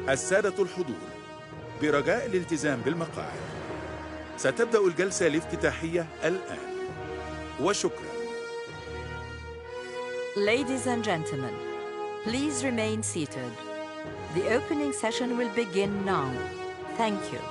السادة الحضور، برجاء الالتزام بالمقاعد. ستبدأ الجلسة الافتتاحية الآن، وشكرا. Ladies and gentlemen, please remain seated. The opening session will begin now. Thank you.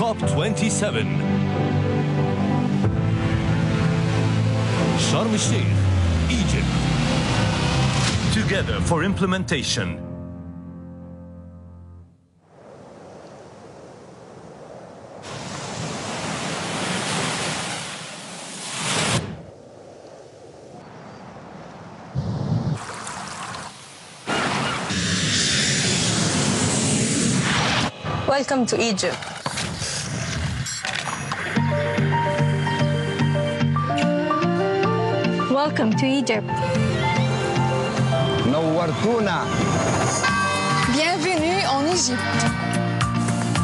COP27 Sharm el-Sheikh, Egypt. Together for implementation. Welcome to Egypt. Welcome to Egypt. نورتونا. Bienvenue en Égypte.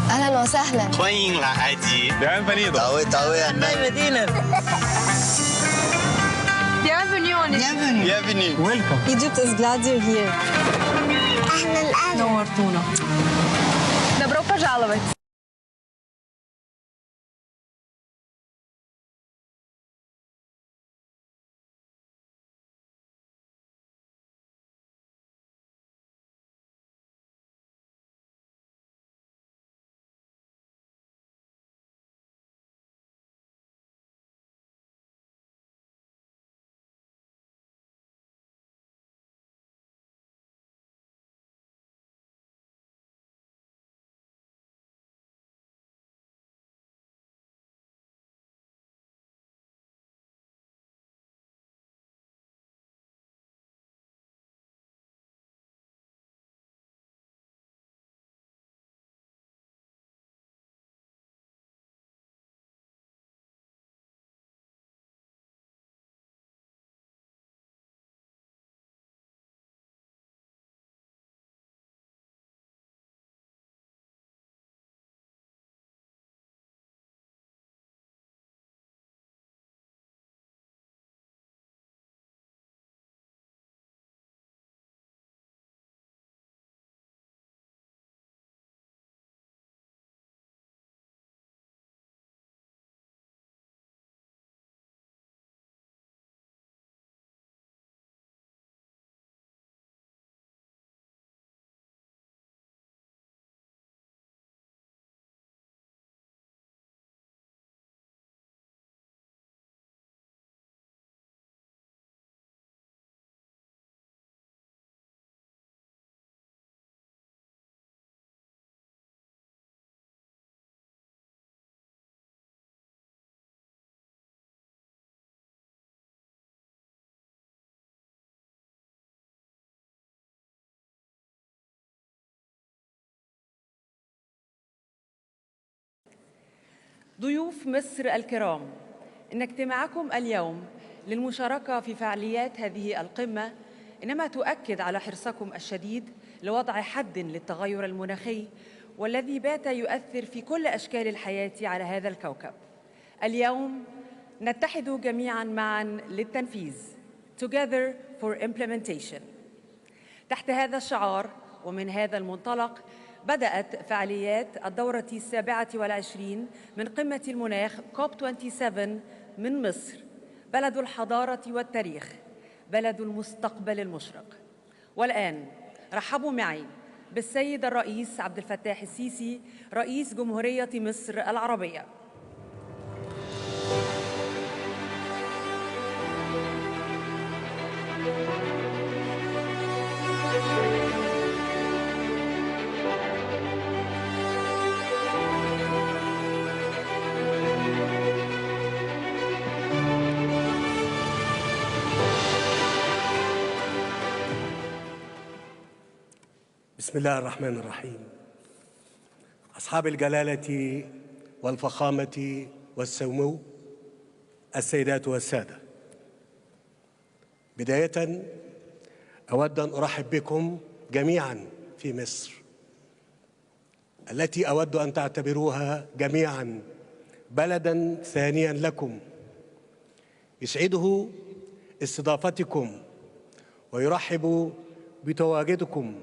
أهلا وسهلا. 欢迎来埃及。Bienvenido. Bienvenue en Égypte. Bienvenue. Welcome. Egypt is glad you're here. أهلا. نورتونا. Добро пожаловать. ضيوف مصر الكرام، إن اجتماعكم اليوم للمشاركة في فعاليات هذه القمة إنما تؤكد على حرصكم الشديد لوضع حد للتغير المناخي والذي بات يؤثر في كل أشكال الحياة على هذا الكوكب. اليوم نتحد جميعاً معاً للتنفيذ Together for Implementation. تحت هذا الشعار ومن هذا المنطلق بدأت فعاليات الدورة 27 من قمة المناخ COP27 من مصر، بلد الحضارة والتاريخ، بلد المستقبل المشرق. والآن رحبوا معي بالسيد الرئيس عبد الفتاح السيسي رئيس جمهورية مصر العربية. بسم الله الرحمن الرحيم. أصحاب الجلالة والفخامة والسمو، السيدات والسادة، بداية أود أن أرحب بكم جميعاً في مصر التي أود أن تعتبروها جميعاً بلداً ثانياً لكم، يسعده استضافتكم ويرحب بتواجدكم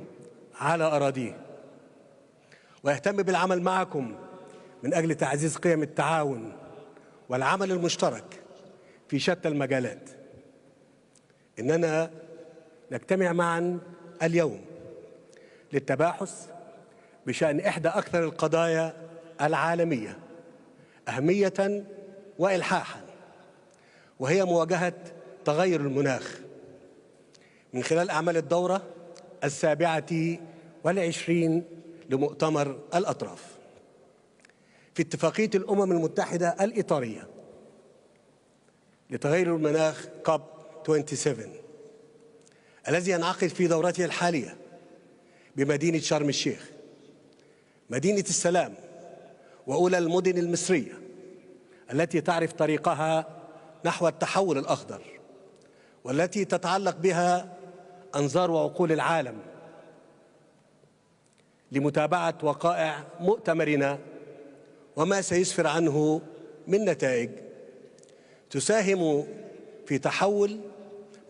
على أراضيه، ويهتم بالعمل معكم من أجل تعزيز قيم التعاون والعمل المشترك في شتى المجالات. إننا نجتمع معا اليوم للتباحث بشأن إحدى أكثر القضايا العالمية أهمية وإلحاحا، وهي مواجهة تغير المناخ من خلال أعمال الدورة 27 لمؤتمر الأطراف في اتفاقية الأمم المتحدة الإطارية لتغير المناخ COP27 الذي ينعقد في دورته الحالية بمدينة شرم الشيخ، مدينة السلام وأولى المدن المصرية التي تعرف طريقها نحو التحول الأخضر، والتي تتعلق بها أنظار وعقول العالم لمتابعة وقائع مؤتمرنا وما سيسفر عنه من نتائج تساهم في تحول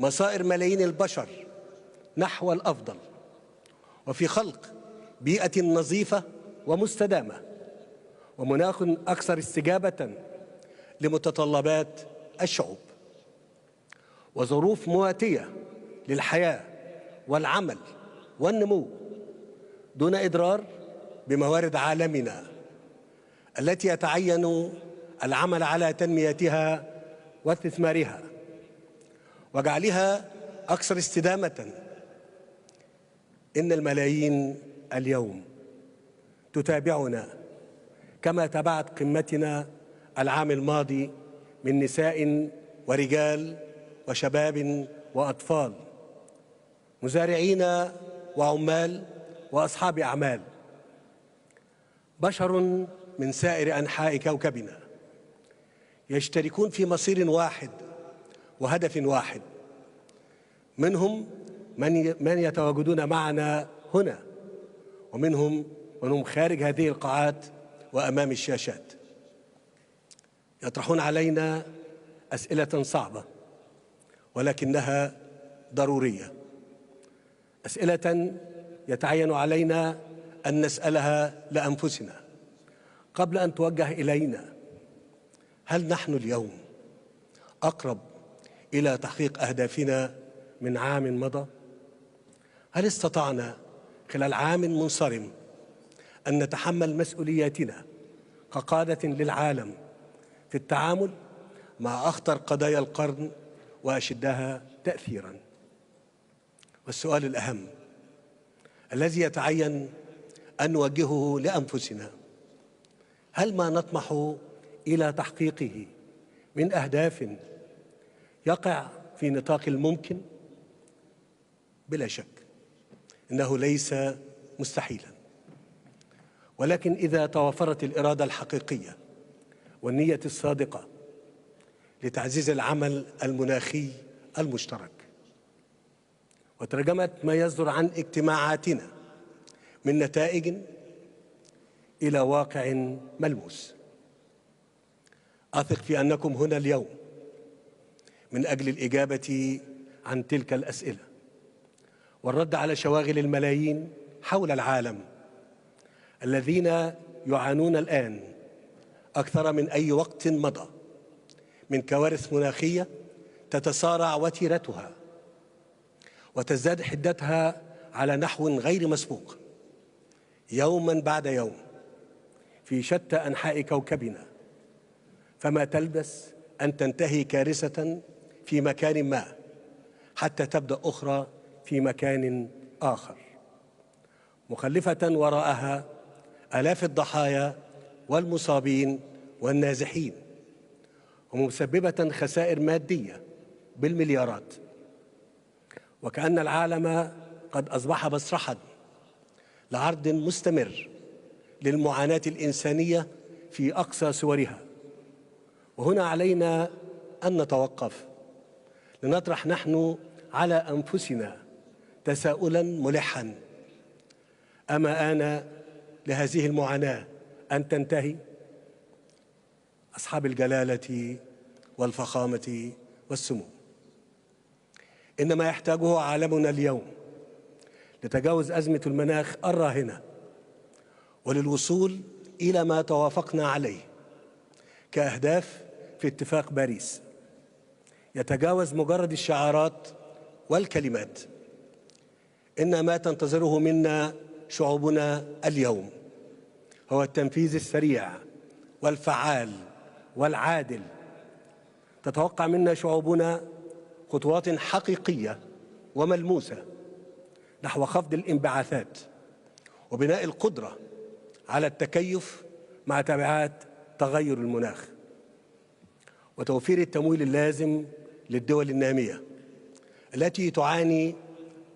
مصائر ملايين البشر نحو الأفضل، وفي خلق بيئة نظيفة ومستدامة ومناخ أكثر استجابة لمتطلبات الشعوب، وظروف مواتية للحياة والعمل والنمو دون إضرار بموارد عالمنا التي يتعين العمل على تنميتها واستثمارها وجعلها أكثر استدامة. إن الملايين اليوم تتابعنا كما تابعت قمتنا العام الماضي من نساء ورجال وشباب وأطفال، مزارعين وعمال وأصحاب أعمال، بشر من سائر أنحاء كوكبنا يشتركون في مصير واحد وهدف واحد، منهم من يتواجدون معنا هنا، ومنهم من هم خارج هذه القاعات وأمام الشاشات، يطرحون علينا أسئلة صعبة ولكنها ضرورية، أسئلة يتعين علينا أن نسألها لأنفسنا قبل أن توجه إلينا. هل نحن اليوم أقرب إلى تحقيق أهدافنا من عام مضى؟ هل استطعنا خلال عام منصرم أن نتحمل مسؤولياتنا كقادة للعالم في التعامل مع أخطر قضايا القرن وأشدها تأثيراً؟ والسؤال الأهم الذي يتعين أن نوجهه لأنفسنا: هل ما نطمح إلى تحقيقه من أهداف يقع في نطاق الممكن؟ بلا شك إنه ليس مستحيلاً، ولكن إذا توفرت الإرادة الحقيقية والنية الصادقة لتعزيز العمل المناخي المشترك، وترجمت ما يصدر عن اجتماعاتنا من نتائج إلى واقع ملموس. أثق في أنكم هنا اليوم من أجل الإجابة عن تلك الأسئلة والرد على شواغل الملايين حول العالم الذين يعانون الآن أكثر من أي وقت مضى من كوارث مناخية تتصارع وتيرتها وتزداد حدتها على نحو غير مسبوق يوما بعد يوم في شتى أنحاء كوكبنا، فما تلبث أن تنتهي كارثة في مكان ما حتى تبدأ أخرى في مكان آخر، مخلفة وراءها آلاف الضحايا والمصابين والنازحين، ومسببة خسائر مادية بالمليارات. وكأن العالم قد أصبح مسرحاً لعرض مستمر للمعاناة الإنسانية في أقصى صورها. وهنا علينا أن نتوقف لنطرح نحن على أنفسنا تساؤلاً ملحاً: أما آن لهذه المعاناة أن تنتهي؟ أصحاب الجلالة والفخامة والسمو، إن ما يحتاجه عالمنا اليوم لتجاوز أزمة المناخ الراهنة وللوصول إلى ما توافقنا عليه كأهداف في اتفاق باريس يتجاوز مجرد الشعارات والكلمات. إن ما تنتظره منا شعوبنا اليوم هو التنفيذ السريع والفعال والعادل. تتوقع منا شعوبنا خطوات حقيقية وملموسة نحو خفض الانبعاثات وبناء القدرة على التكيف مع تبعات تغير المناخ، وتوفير التمويل اللازم للدول النامية التي تعاني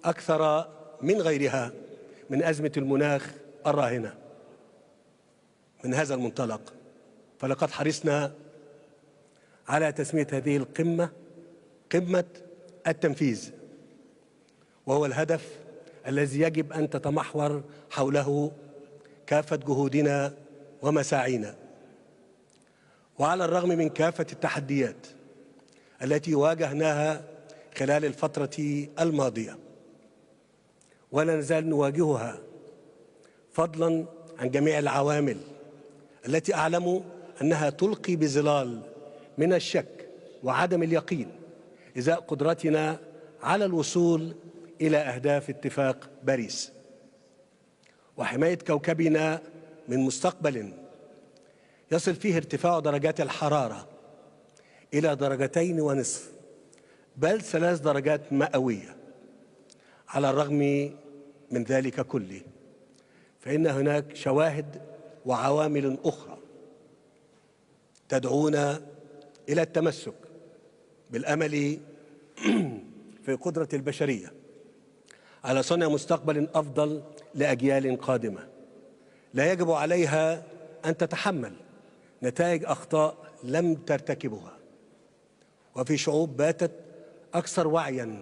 أكثر من غيرها من أزمة المناخ الراهنة. من هذا المنطلق فلقد حرصنا على تسمية هذه القمة قمة التنفيذ، وهو الهدف الذي يجب أن تتمحور حوله كافة جهودنا ومساعينا. وعلى الرغم من كافة التحديات التي واجهناها خلال الفترة الماضية ولا نزال نواجهها، فضلاً عن جميع العوامل التي أعلم أنها تلقي بظلال من الشك وعدم اليقين إزاء قدرتنا على الوصول إلى أهداف اتفاق باريس وحماية كوكبنا من مستقبل يصل فيه ارتفاع درجات الحرارة إلى 2.5 بل 3 درجات مئوية. على الرغم من ذلك كله فإن هناك شواهد وعوامل أخرى تدعونا إلى التمسك بالأمل في قدرة البشرية على صنع مستقبل أفضل لأجيال قادمة لا يجب عليها أن تتحمل نتائج أخطاء لم ترتكبها، وفي شعوب باتت أكثر وعياً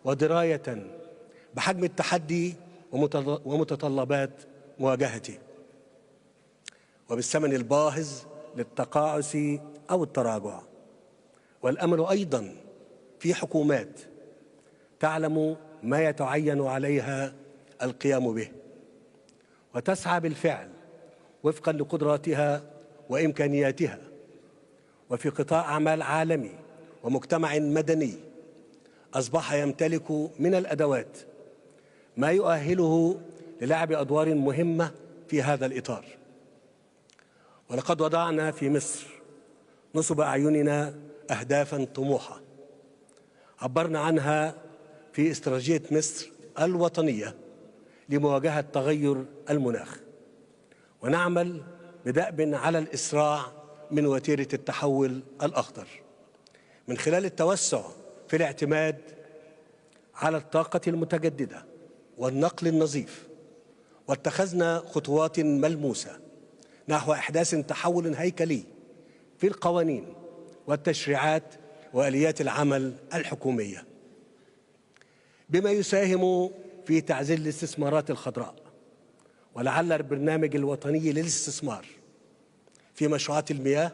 ودراية بحجم التحدي ومتطلبات مواجهته، وبالثمن الباهظ للتقاعس أو التراجع. والأمل أيضاً في حكومات تعلم ما يتعين عليها القيام به وتسعى بالفعل وفقاً لقدراتها وإمكانياتها، وفي قطاع أعمال عالمي ومجتمع مدني أصبح يمتلك من الأدوات ما يؤهله للعب أدوار مهمة في هذا الإطار. ولقد وضعنا في مصر نصب أعيننا أهدافاً طموحة عبرنا عنها في استراتيجية مصر الوطنية لمواجهة تغير المناخ، ونعمل بدأب على الإسراع من وتيرة التحول الأخضر من خلال التوسع في الاعتماد على الطاقة المتجددة والنقل النظيف، واتخذنا خطوات ملموسة نحو إحداث تحول هيكلي في القوانين والتشريعات وآليات العمل الحكومية، بما يساهم في تعزيز الاستثمارات الخضراء. ولعل البرنامج الوطني للاستثمار في مشروعات المياه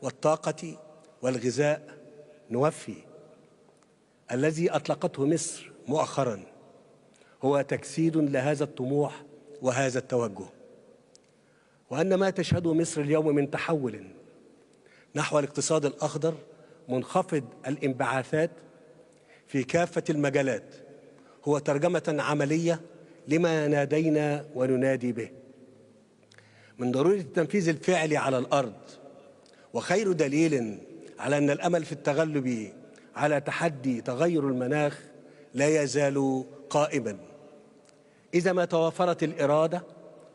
والطاقة والغذاء نوفي الذي أطلقته مصر مؤخراً هو تجسيد لهذا الطموح وهذا التوجه، وأن ما تشهده مصر اليوم من تحول نحو الاقتصاد الأخضر منخفض الانبعاثات في كافة المجالات هو ترجمة عملية لما نادينا وننادي به من ضرورة التنفيذ الفعلي على الأرض. وخير دليل على أن الأمل في التغلب على تحدي تغير المناخ لا يزال قائما إذا ما توافرت الإرادة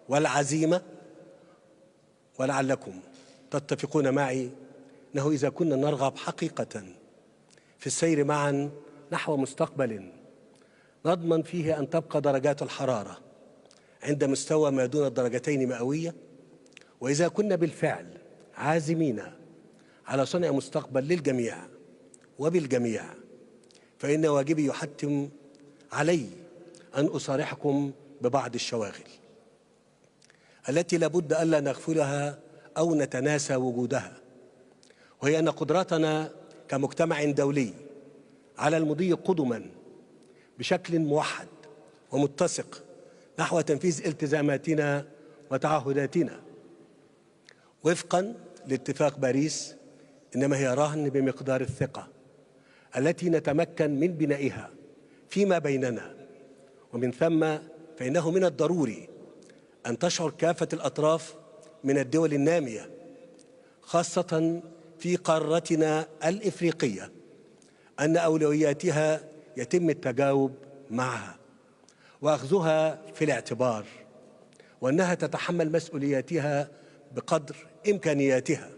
والعزيمة. ولعلكم تتفقون معي أنه إذا كنا نرغب حقيقة في السير معا نحو مستقبل نضمن فيه أن تبقى درجات الحرارة عند مستوى ما دون الدرجتين مئوية، وإذا كنا بالفعل عازمين على صنع مستقبل للجميع وبالجميع، فإن واجبي يحتم علي أن أصارحكم ببعض الشواغل التي لابد ألا نغفلها أو نتناسى وجودها، وهي أن قدرتنا كمجتمع دولي على المضي قدما بشكل موحد ومتسق نحو تنفيذ التزاماتنا وتعهداتنا وفقا لاتفاق باريس إنما هي رهن بمقدار الثقة التي نتمكن من بنائها فيما بيننا. ومن ثم فإنه من الضروري أن تشعر كافة الأطراف من الدول النامية خاصة في قارتنا الإفريقية أن أولوياتها يتم التجاوب معها وأخذها في الاعتبار، وأنها تتحمل مسؤولياتها بقدر إمكانياتها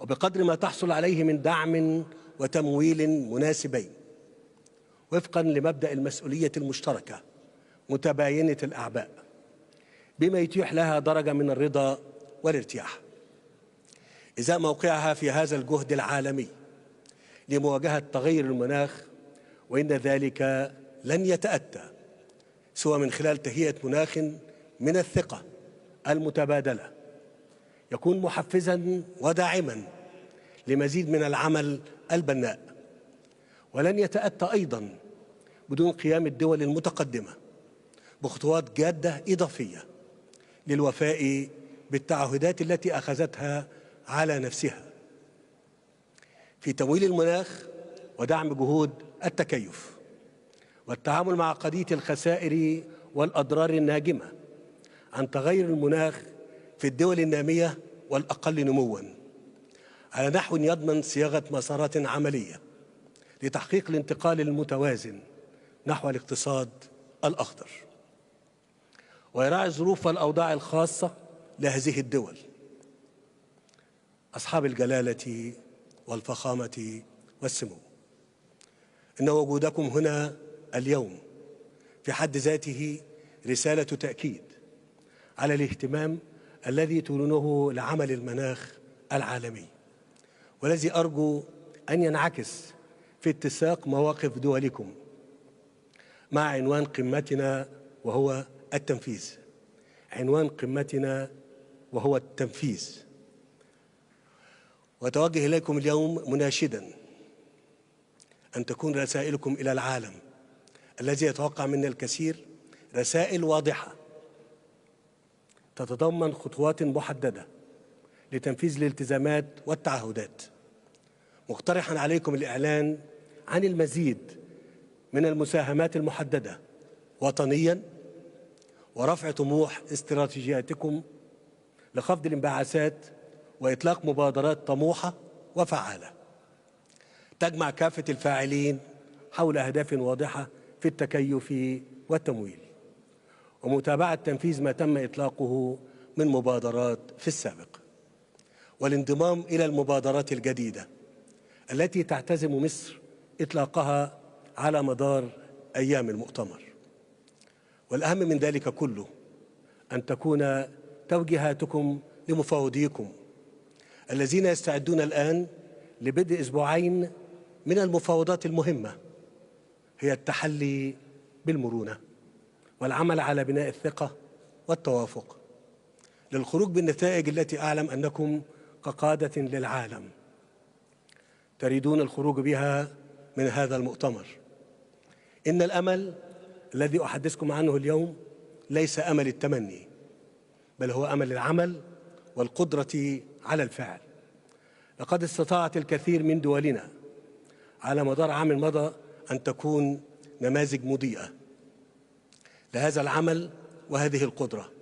وبقدر ما تحصل عليه من دعم وتمويل مناسبين وفقا لمبدأ المسؤولية المشتركة متباينة الأعباء، بما يتيح لها درجة من الرضا والارتياح إزاء موقعها في هذا الجهد العالمي لمواجهة تغير المناخ. وإن ذلك لن يتأتى سوى من خلال تهيئة مناخ من الثقة المتبادلة يكون محفزاً وداعماً لمزيد من العمل البناء، ولن يتأتى أيضاً بدون قيام الدول المتقدمة بخطوات جادة إضافية للوفاء بالتعهدات التي أخذتها على نفسها في تمويل المناخ ودعم جهود التكيف والتعامل مع قضية الخسائر والأضرار الناجمة عن تغير المناخ في الدول النامية والأقل نمواً على نحو يضمن صياغة مسارات عملية لتحقيق الانتقال المتوازن نحو الاقتصاد الأخضر، ويراعي الظروف والأوضاع الخاصة لهذه الدول. أصحاب الجلالة والفخامة والسمو، إن وجودكم هنا اليوم في حد ذاته رسالة تأكيد على الاهتمام الذي تولونه لعمل المناخ العالمي، والذي أرجو أن ينعكس في اتساق مواقف دولكم مع عنوان قمتنا وهو التنفيذ. عنوان قمتنا وهو التنفيذ. وأتوجه إليكم اليوم مناشداً أن تكون رسائلكم إلى العالم الذي يتوقع منا الكثير رسائل واضحة تتضمن خطوات محددة لتنفيذ الالتزامات والتعهدات، مقترحاً عليكم الإعلان عن المزيد من المساهمات المحددة وطنياً ورفع طموح استراتيجياتكم لخفض الانبعاثات وإطلاق مبادرات طموحة وفعالة تجمع كافة الفاعلين حول أهداف واضحة في التكيف والتمويل، ومتابعة تنفيذ ما تم إطلاقه من مبادرات في السابق، والانضمام إلى المبادرات الجديدة التي تعتزم مصر إطلاقها على مدار أيام المؤتمر. والأهم من ذلك كله أن تكون توجيهاتكم لمفوضيكم الذين يستعدون الآن لبدء أسبوعين من المفاوضات المهمة، هي التحلي بالمرونة والعمل على بناء الثقة والتوافق للخروج بالنتائج التي أعلم أنكم كقادة للعالم تريدون الخروج بها من هذا المؤتمر. إن الأمل الذي أحدثكم عنه اليوم ليس أمل التمني، بل هو أمل العمل والقدرة على الفعل. لقد استطاعت الكثير من دولنا على مدار عام مضى أن تكون نماذج مضيئة لهذا العمل وهذه القدرة،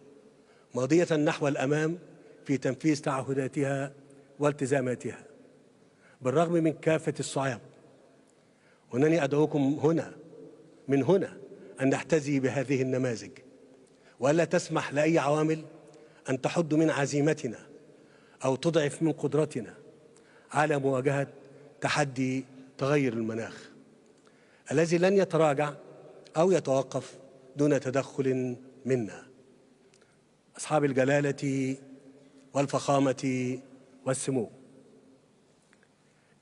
ماضية نحو الأمام في تنفيذ تعهداتها والتزاماتها بالرغم من كافة الصعاب. وأنني أدعوكم من هنا أن نحتذي بهذه النماذج، وألا تسمح لأي عوامل أن تحد من عزيمتنا أو تضعف من قدرتنا على مواجهة تحدي تغير المناخ الذي لن يتراجع أو يتوقف دون تدخل منا. أصحاب الجلالة والفخامة والسمو،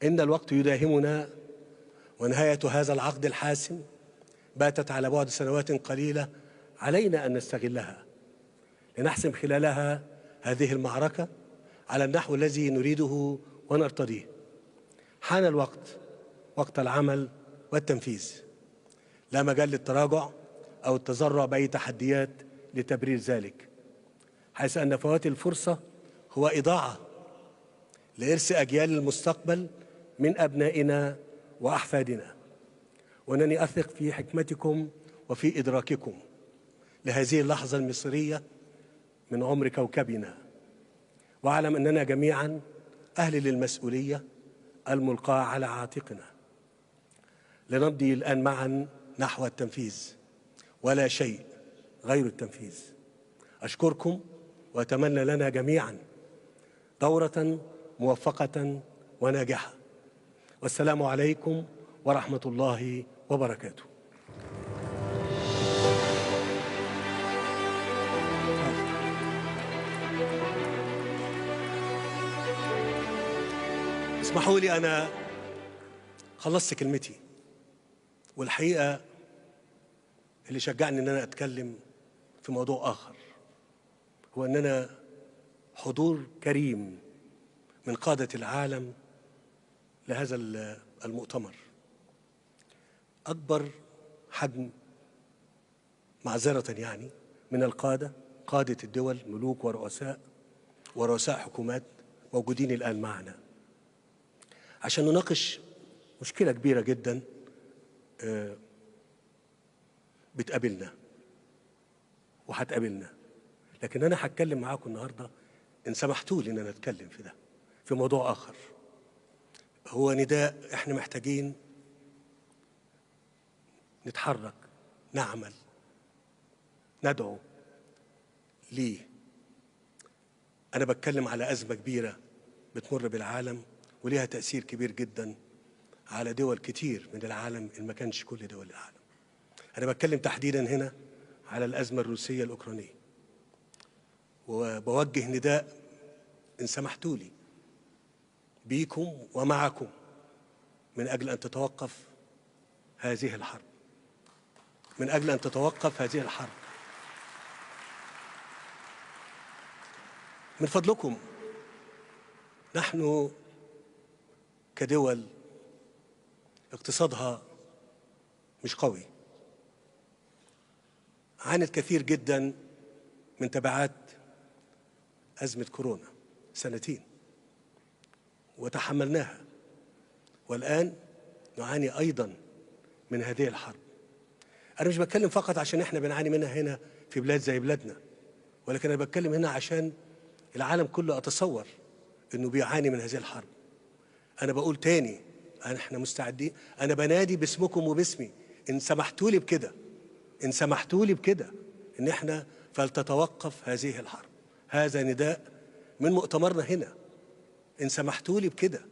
إن الوقت يداهمنا، ونهاية هذا العقد الحاسم باتت على بعد سنوات قليلة علينا أن نستغلها لنحسم خلالها هذه المعركة على النحو الذي نريده ونرتضيه. حان الوقت، وقت العمل والتنفيذ، لا مجال للتراجع أو التذرع بأي تحديات لتبرير ذلك، حيث أن فوات الفرصة هو إضاعة لإرث أجيال المستقبل من أبنائنا وأحفادنا. وأنني أثق في حكمتكم وفي إدراككم لهذه اللحظة المصيرية من عمر كوكبنا، وأعلم أننا جميعا أهل للمسؤولية الملقاة على عاتقنا لنمضي الآن معا نحو التنفيذ، ولا شيء غير التنفيذ. أشكركم وأتمنى لنا جميعا دورة موفقة وناجحة، والسلام عليكم ورحمة الله وبركاته. اسمحوا لي، أنا خلصت كلمتي، والحقيقة اللي شجعني أن أنا أتكلم في موضوع آخر هو أننا حضور كريم من قادة العالم لهذا المؤتمر، أكبر حجم معذرة يعني من قادة الدول، ملوك ورؤساء حكومات موجودين الآن معنا عشان نناقش مشكلة كبيرة جدا بتقابلنا وهتقابلنا. لكن أنا هتكلم معاكم النهاردة إن سمحتوا لي إن أنا أتكلم في موضوع آخر، هو نداء إحنا محتاجين نتحرك، نعمل، ندعو ليه. أنا بتكلم على أزمة كبيرة بتمر بالعالم وليها تأثير كبير جدا على دول كتير من العالم إن ما كانش كل دول العالم. أنا بتكلم تحديدا هنا على الأزمة الروسية الأوكرانية، وبوجه نداء إن سمحتوا لي بيكم ومعكم من أجل أن تتوقف هذه الحرب، من أجل أن تتوقف هذه الحرب. من فضلكم، نحن كدول اقتصادها مش قوي، عانت كثير جدا من تبعات أزمة كورونا، سنتين وتحملناها، والآن نعاني أيضا من هذه الحرب. أنا مش بتكلم فقط عشان إحنا بنعاني منها هنا في بلاد زي بلادنا، ولكن أنا بتكلم هنا عشان العالم كله أتصور إنه بيعاني من هذه الحرب. أنا بقول تاني، إحنا مستعدين، أنا بنادي باسمكم وباسمي إن سمحتوا لي بكده، إن سمحتوا لي بكده، إن إحنا فلتتوقف هذه الحرب. هذا نداء من مؤتمرنا هنا، إن سمحتوا لي بكده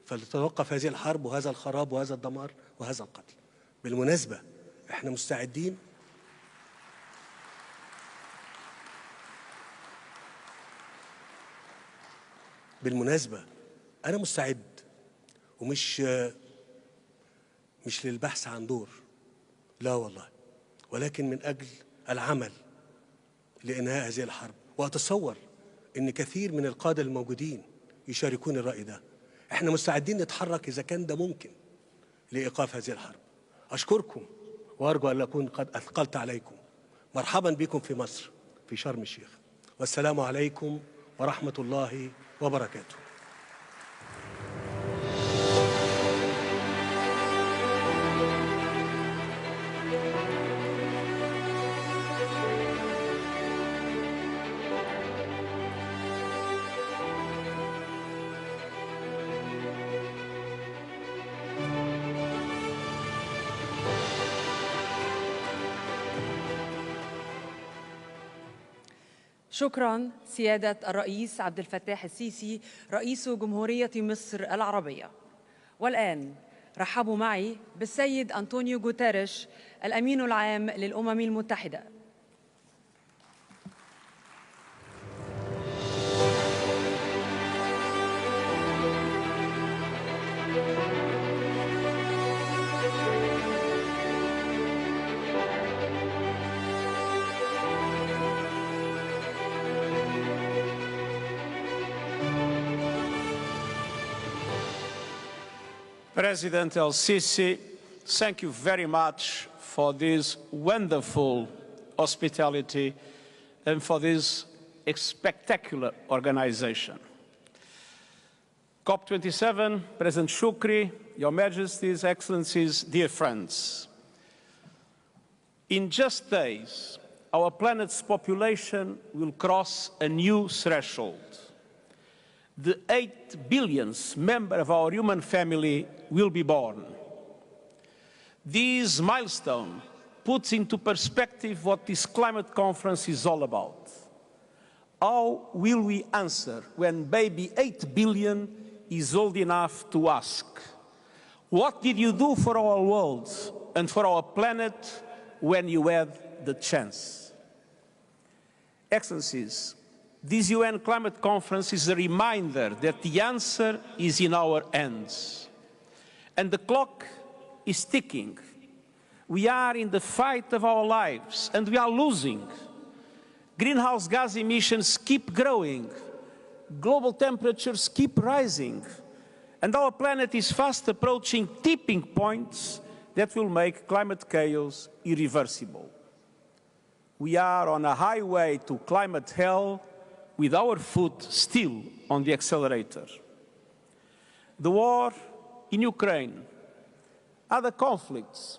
فلتتوقف هذه الحرب وهذا الخراب وهذا الدمار وهذا القتل. بالمناسبة إحنا مستعدين بالمناسبة أنا مستعد ومش للبحث عن دور، لا والله، ولكن من أجل العمل لإنهاء هذه الحرب. وأتصور إن كثير من القادة الموجودين يشاركون الرأي ده. إحنا مستعدين نتحرك إذا كان ده ممكن لإيقاف هذه الحرب. أشكركم وأرجو أن أكون قد أثقلت عليكم. مرحبا بكم في مصر في شرم الشيخ، والسلام عليكم ورحمة الله وبركاته. شكراً سيادة الرئيس عبد الفتاح السيسي رئيس جمهورية مصر العربية. والآن رحبوا معي بالسيد أنطونيو غوتيريش الأمين العام للأمم المتحدة. President El-Sisi, thank you very much for this wonderful hospitality and for this spectacular organization. COP27, President Shukri, Your Majesties, Excellencies, dear friends. In just days, our planet's population will cross a new threshold. The 8 billionth member of our human family will be born. This milestone puts into perspective what this climate conference is all about. How will we answer when baby 8 billion is old enough to ask, what did you do for our world and for our planet when you had the chance? Excellencies, this UN climate conference is a reminder that the answer is in our hands. And the clock is ticking. We are in the fight of our lives, and we are losing. Greenhouse gas emissions keep growing. Global temperatures keep rising. And our planet is fast approaching tipping points that will make climate chaos irreversible. We are on a highway to climate hell, with our foot still on the accelerator. The war in Ukraine, other conflicts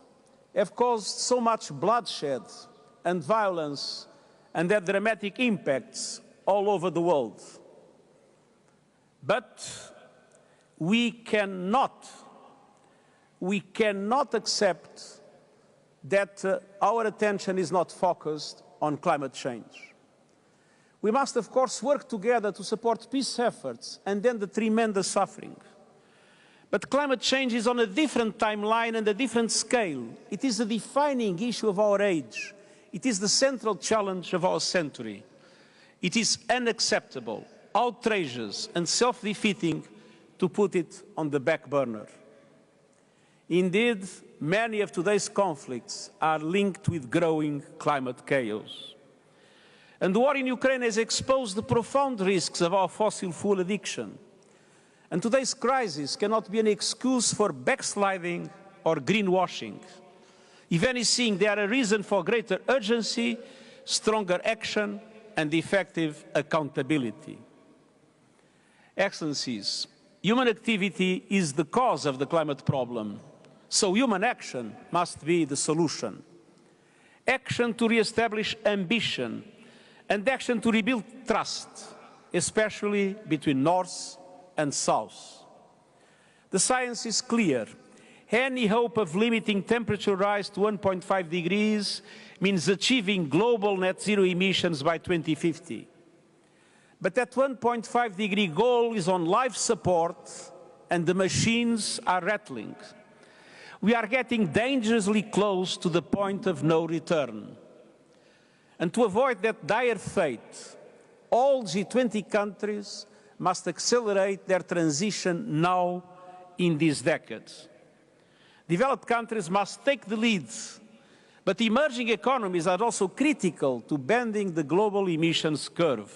have caused so much bloodshed and violence and had dramatic impacts all over the world. But we cannot accept that our attention is not focused on climate change. We must, of course, work together to support peace efforts and end the tremendous suffering. But climate change is on a different timeline and a different scale. It is a defining issue of our age. It is the central challenge of our century. It is unacceptable, outrageous, and self-defeating to put it on the back burner. Indeed, many of today's conflicts are linked with growing climate chaos. And the war in Ukraine has exposed the profound risks of our fossil fuel addiction. And today's crisis cannot be an excuse for backsliding or greenwashing. If anything, they are a reason for greater urgency, stronger action, and effective accountability. Excellencies, human activity is the cause of the climate problem, so human action must be the solution. Action to re-establish ambition, and action to rebuild trust, especially between North and South. The science is clear. Any hope of limiting temperature rise to 1.5 degrees means achieving global net zero emissions by 2050. But that 1.5 degree goal is on life support, and the machines are rattling. We are getting dangerously close to the point of no return. And to avoid that dire fate, all G20 countries must accelerate their transition now in this decade. Developed countries must take the lead, but emerging economies are also critical to bending the global emissions curve.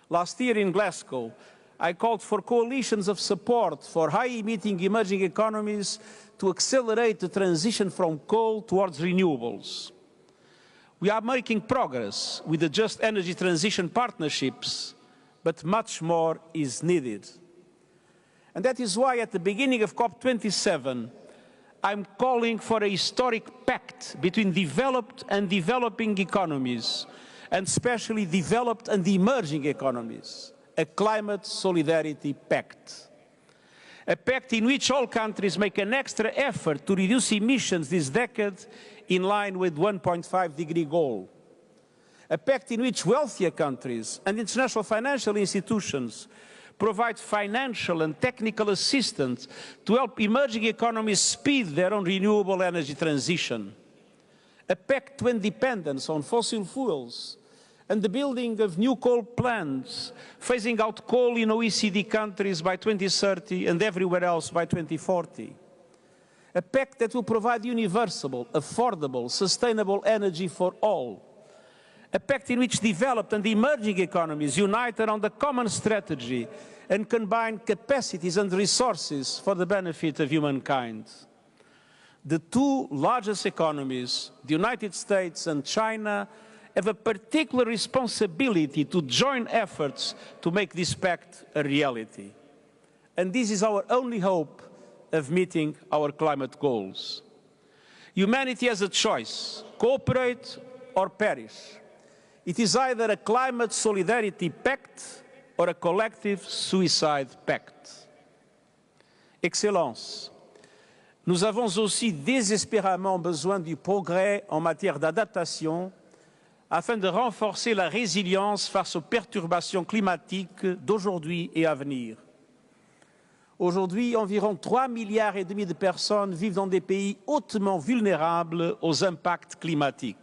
Last year in Glasgow, I called for coalitions of support for high-emitting emerging economies to accelerate the transition from coal towards renewables. We are making progress with the Just Energy Transition partnerships, but much more is needed. And that is why at the beginning of COP27, I'm calling for a historic pact between developed and developing economies, and especially developed and emerging economies, a climate solidarity pact. A pact in which all countries make an extra effort to reduce emissions this decade in line with the 1.5-degree goal. A pact in which wealthier countries and international financial institutions provide financial and technical assistance to help emerging economies speed their own renewable energy transition. A pact to independence on fossil fuels and the building of new coal plants, phasing out coal in OECD countries by 2030 and everywhere else by 2040. A pact that will provide universal, affordable, sustainable energy for all. A pact in which developed and emerging economies unite around a common strategy and combine capacities and resources for the benefit of humankind. The two largest economies, the United States and China, have a particular responsibility to join efforts to make this pact a reality. And this is our only hope of meeting our climate goals. Humanity has a choice: cooperate or perish. It is either a climate solidarity pact or a collective suicide pact. Excellences, nous avons aussi désespérément besoin du progrès en matière d'adaptation afin de renforcer la résilience face aux perturbations climatiques d'aujourd'hui et à venir. Aujourd'hui, environ 3,5 milliards de personnes vivent dans des pays hautement vulnérables aux impacts climatiques.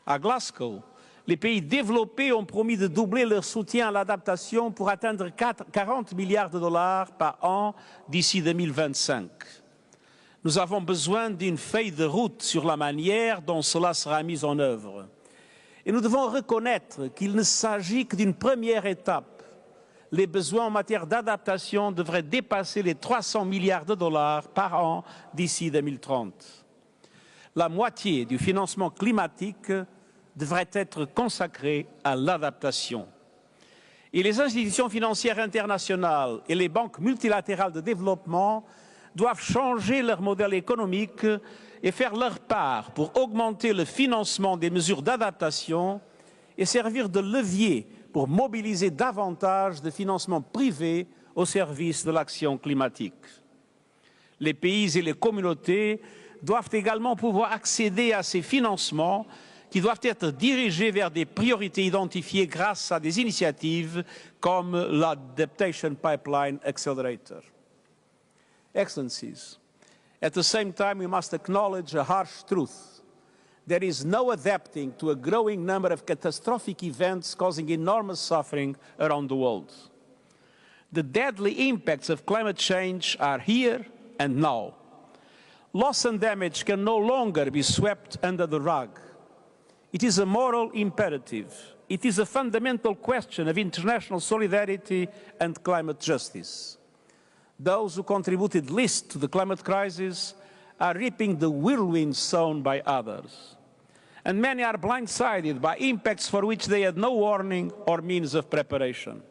À Glasgow, les pays développés ont promis de doubler leur soutien à l'adaptation pour atteindre 40 milliards de dollars par an d'ici 2025. Nous avons besoin d'une feuille de route sur la manière dont cela sera mis en œuvre. Et nous devons reconnaître qu'il ne s'agit que d'une première étape. Les besoins en matière d'adaptation devraient dépasser les 300 milliards de dollars par an d'ici 2030. La moitié du financement climatique devrait être consacrée à l'adaptation. Et les institutions financières internationales et les banques multilatérales de développement doivent changer leur modèle économique et faire leur part pour augmenter le financement des mesures d'adaptation et servir de levier pour mobiliser davantage de financement privé au service de l'action climatique. Les pays et les communautés doivent également pouvoir accéder à ces financements qui doivent être dirigés vers des priorités identifiées grâce à des initiatives comme l'Adaptation Pipeline Accelerator. Excellencies, at the same time we must acknowledge a harsh truth. There is no adapting to a growing number of catastrophic events causing enormous suffering around the world. The deadly impacts of climate change are here and now. Loss and damage can no longer be swept under the rug. It is a moral imperative. It is a fundamental question of international solidarity and climate justice. Those who contributed least to the climate crisis are reaping the whirlwind sown by others. And many are blindsided by impacts for which they had no warning or means of preparation.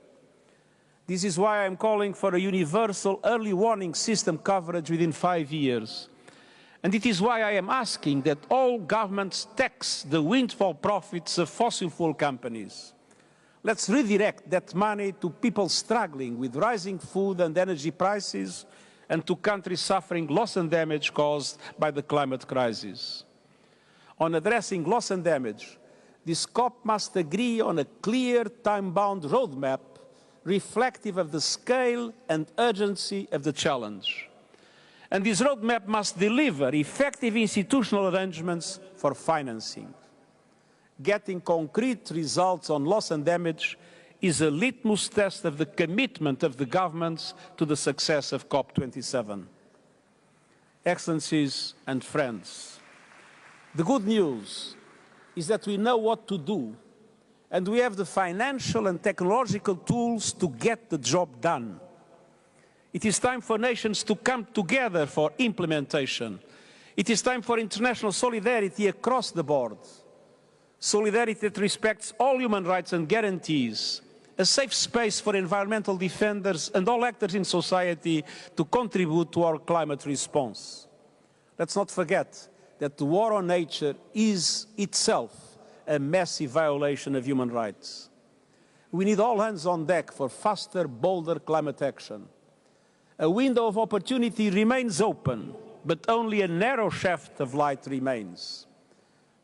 This is why I am calling for a universal early warning system coverage within 5 years. And it is why I am asking that all governments tax the windfall profits of fossil fuel companies. Let's redirect that money to people struggling with rising food and energy prices and to countries suffering loss and damage caused by the climate crisis. On addressing loss and damage, this COP must agree on a clear, time-bound roadmap reflective of the scale and urgency of the challenge. And this roadmap must deliver effective institutional arrangements for financing. Getting concrete results on loss and damage is a litmus test of the commitment of the governments to the success of COP27. Excellencies and friends, the good news is that we know what to do, and we have the financial and technological tools to get the job done. It is time for nations to come together for implementation. It is time for international solidarity across the board. Solidarity that respects all human rights and guarantees a safe space for environmental defenders and all actors in society to contribute to our climate response. Let's not forget that the war on nature is itself a massive violation of human rights. We need all hands on deck for faster, bolder climate action. A window of opportunity remains open, but only a narrow shaft of light remains.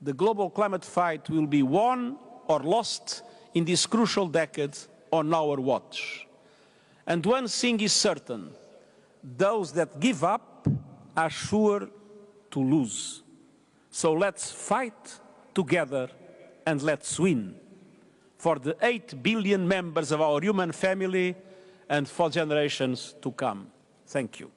The global climate fight will be won or lost in this crucial decade on our watch. And one thing is certain, those that give up are sure to lose. So let's fight together and let's win for the 8 billion members of our human family and for generations to come. Thank you.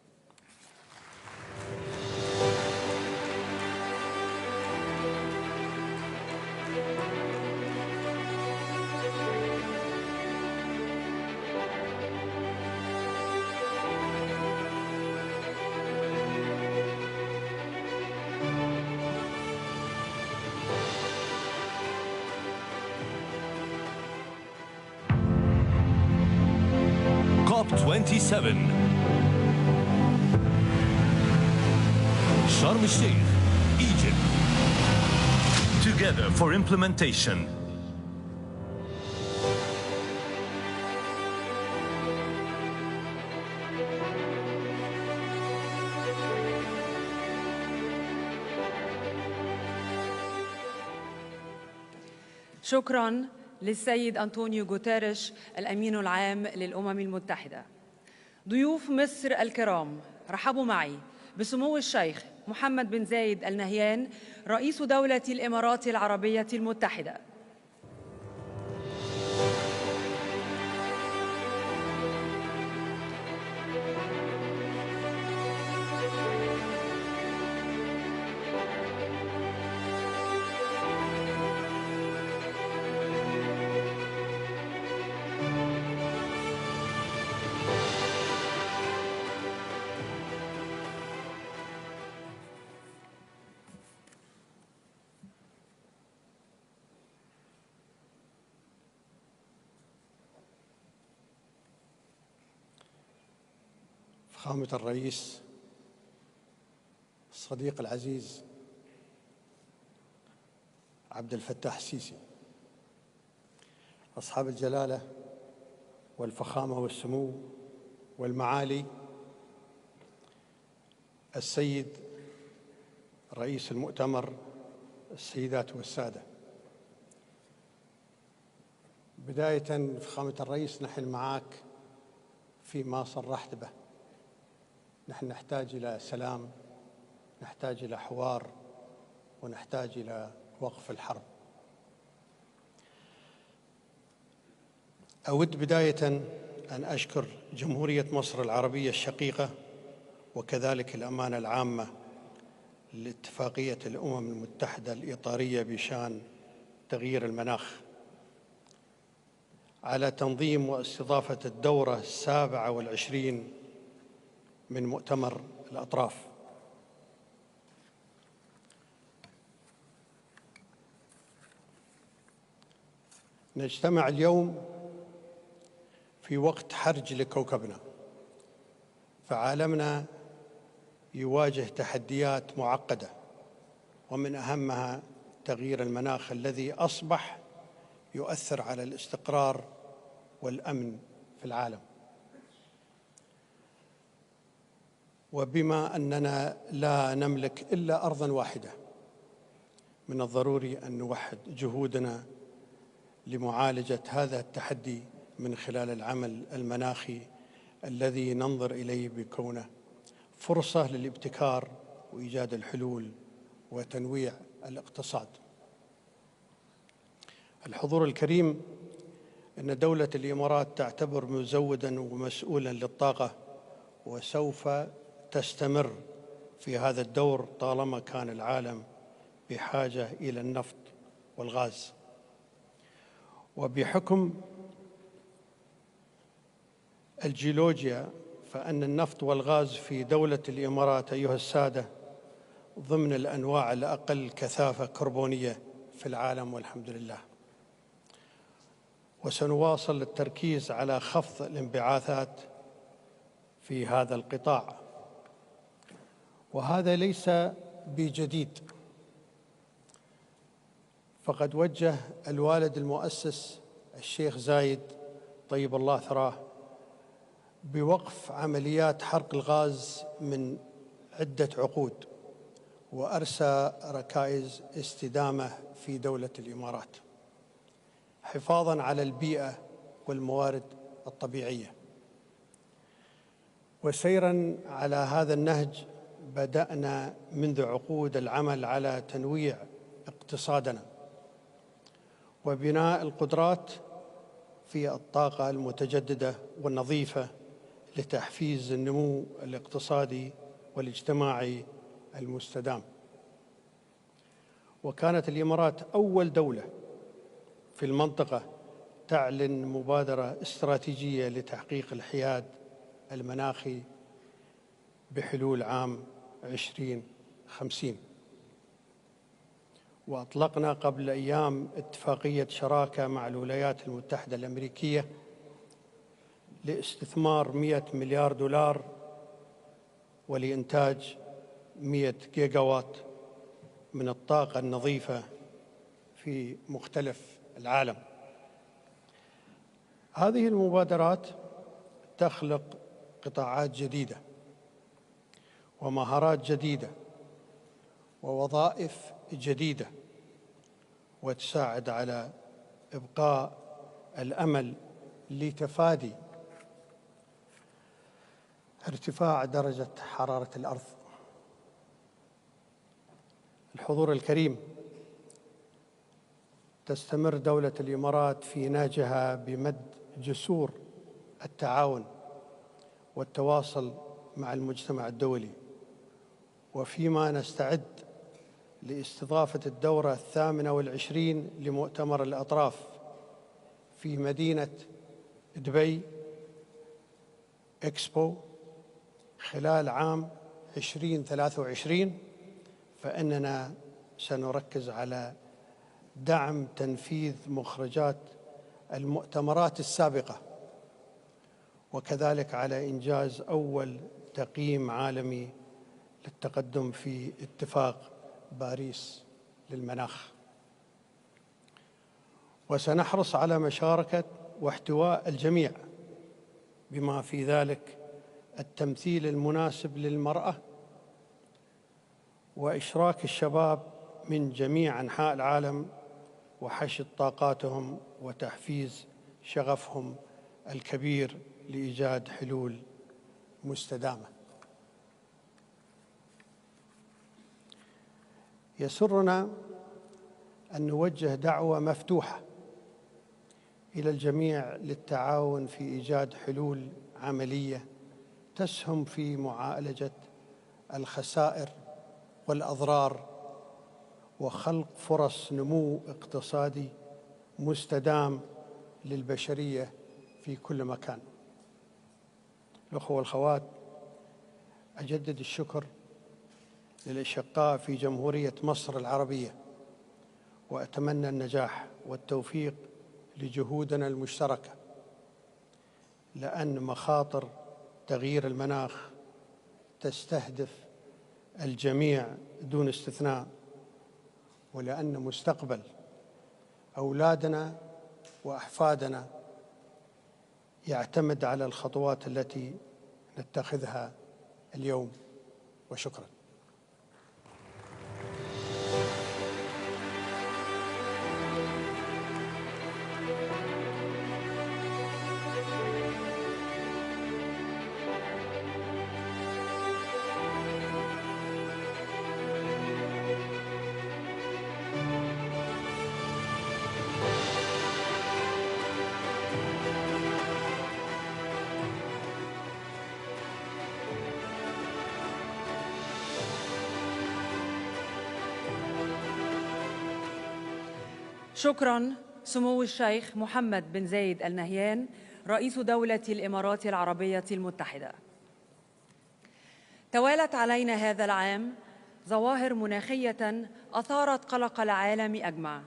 COP27 Sharm el-Sheikh, Egypt. Together for implementation. شكراً للسيد أنطونيو غوتيريش الأمين العام للأمم المتحدة. ضيوف مصر الكرام، رحبوا معي بسمو الشيخ محمد بن زايد آل نهيان رئيس دولة الإمارات العربية المتحدة. فخامة الرئيس، الصديق العزيز عبد الفتاح السيسي، أصحاب الجلالة والفخامة والسمو والمعالي، السيد رئيس المؤتمر، السيدات والسادة، بداية فخامة الرئيس نحن معك فيما صرحت به. نحن نحتاج إلى سلام، نحتاج إلى حوار، ونحتاج إلى وقف الحرب. أود بداية أن أشكر جمهورية مصر العربية الشقيقة وكذلك الأمانة العامة لاتفاقية الأمم المتحدة الإطارية بشأن تغيير المناخ على تنظيم واستضافة الدورة 27 من مؤتمر الأطراف. نجتمع اليوم في وقت حرج لكوكبنا، فعالمنا يواجه تحديات معقدة، ومن أهمها تغيير المناخ الذي أصبح يؤثر على الاستقرار والأمن في العالم. وبما أننا لا نملك إلا أرضاً واحدة، من الضروري أن نوحد جهودنا لمعالجة هذا التحدي من خلال العمل المناخي الذي ننظر إليه بكونه فرصة للابتكار وإيجاد الحلول وتنويع الاقتصاد. الحضور الكريم، أن دولة الإمارات تعتبر مزوداً ومسؤولاً للطاقة، وسوف تستمر في هذا الدور طالما كان العالم بحاجة إلى النفط والغاز. وبحكم الجيولوجيا فإن النفط والغاز في دولة الإمارات أيها السادة ضمن الأنواع الأقل كثافة كربونية في العالم والحمد لله. وسنواصل التركيز على خفض الانبعاثات في هذا القطاع، وهذا ليس بجديد، فقد وجه الوالد المؤسس الشيخ زايد طيب الله ثراه بوقف عمليات حرق الغاز من عدة عقود، وأرسى ركائز استدامة في دولة الإمارات حفاظاً على البيئة والموارد الطبيعية. وسيراً على هذا النهج بدأنا منذ عقود العمل على تنويع اقتصادنا وبناء القدرات في الطاقة المتجددة والنظيفة لتحفيز النمو الاقتصادي والاجتماعي المستدام. وكانت الإمارات أول دولة في المنطقة تعلن مبادرة استراتيجية لتحقيق الحياد المناخي بحلول عام 2050. وأطلقنا قبل أيام اتفاقية شراكة مع الولايات المتحدة الأمريكية لاستثمار 100 مليار دولار ولإنتاج 100 جيجا وات من الطاقة النظيفة في مختلف العالم. هذه المبادرات تخلق قطاعات جديدة ومهارات جديدة ووظائف جديدة، وتساعد على إبقاء الأمل لتفادي ارتفاع درجة حرارة الأرض. الحضور الكريم، تستمر دولة الإمارات في نهجها بمد جسور التعاون والتواصل مع المجتمع الدولي، وفيما نستعد لاستضافة الدورة 28 لمؤتمر الأطراف في مدينة دبي إكسبو خلال عام 2023، فإننا سنركز على دعم تنفيذ مخرجات المؤتمرات السابقة، وكذلك على إنجاز أول تقييم عالمي للتقدم في اتفاق باريس للمناخ. وسنحرص على مشاركة واحتواء الجميع، بما في ذلك التمثيل المناسب للمرأة وإشراك الشباب من جميع أنحاء العالم وحشد طاقاتهم وتحفيز شغفهم الكبير لإيجاد حلول مستدامة. يسرنا أن نوجه دعوة مفتوحة إلى الجميع للتعاون في إيجاد حلول عملية تسهم في معالجة الخسائر والأضرار وخلق فرص نمو اقتصادي مستدام للبشرية في كل مكان. الأخوة والأخوات، أجدد الشكر للأشقاء في جمهورية مصر العربية، وأتمنى النجاح والتوفيق لجهودنا المشتركة، لأن مخاطر تغيير المناخ تستهدف الجميع دون استثناء، ولأن مستقبل أولادنا وأحفادنا يعتمد على الخطوات التي نتخذها اليوم. وشكرا. شكراً سمو الشيخ محمد بن زايد آل نهيان رئيس دولة الإمارات العربية المتحدة. توالت علينا هذا العام ظواهر مناخية أثارت قلق العالم أجمع،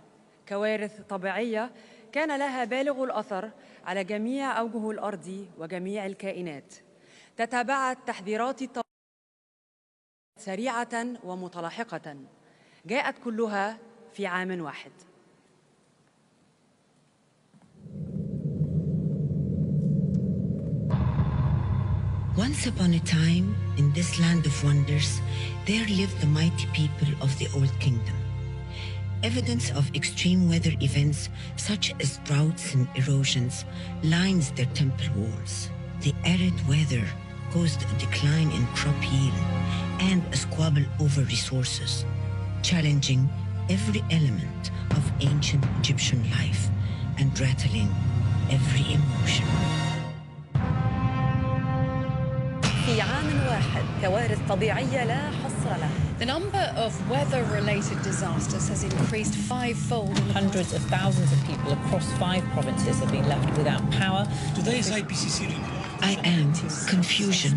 كوارث طبيعية كان لها بالغ الأثر على جميع أوجه الأرض وجميع الكائنات. تتابعت تحذيرات الطبيعة سريعة ومتلاحقة، جاءت كلها في عام واحد. Once upon a time, in this land of wonders, there lived the mighty people of the Old Kingdom. Evidence of extreme weather events such as droughts and erosions lines their temple walls. The arid weather caused a decline in crop yield and a squabble over resources, challenging every element of ancient Egyptian life and rattling every emotion. في عام واحد كوارث طبيعية لا حصر لها. The number of weather-related disasters has increased fivefold. Hundreds of thousands of people across 5 provinces have been left without power. Today's IPCC report. I am confusion.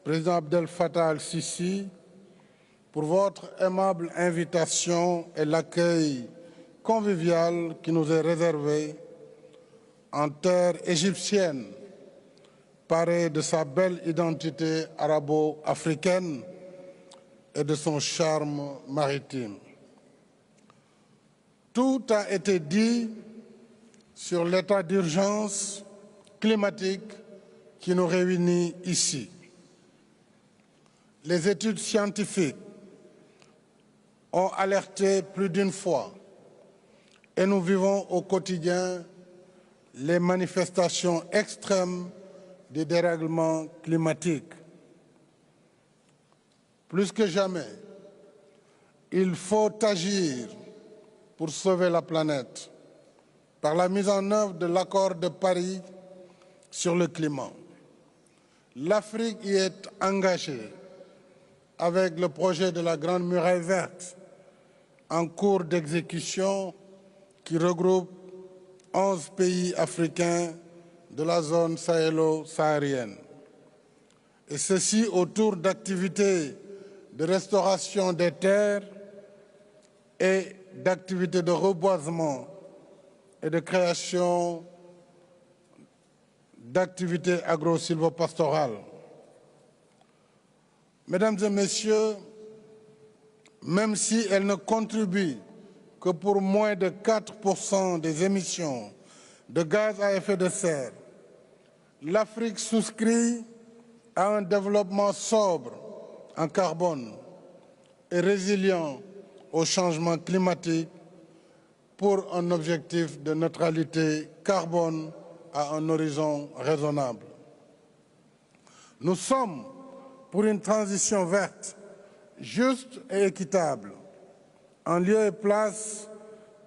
Président Abdel Fattah al-Sisi, pour votre aimable invitation et l'accueil convivial qui nous est réservé en terre égyptienne, parée de sa belle identité arabo-africaine et de son charme maritime. Tout a été dit sur l'état d'urgence climatique qui nous réunit ici. Les études scientifiques ont alerté plus d'une fois et nous vivons au quotidien les manifestations extrêmes des dérèglements climatiques. Plus que jamais, il faut agir pour sauver la planète par la mise en œuvre de l'accord de Paris sur le climat. L'Afrique y est engagée avec le projet de la Grande Muraille verte en cours d'exécution qui regroupe 11 pays africains de la zone sahélo-saharienne. Et ceci autour d'activités de restauration des terres et d'activités de reboisement et de création d'activités agro-silvopastorales. Mesdames et messieurs, même si elle ne contribue que pour moins de 4% des émissions de gaz à effet de serre, l'Afrique souscrit à un développement sobre en carbone et résilient au changement climatique pour un objectif de neutralité carbone à un horizon raisonnable. Nous sommes pour une transition verte, juste et équitable, en lieu et place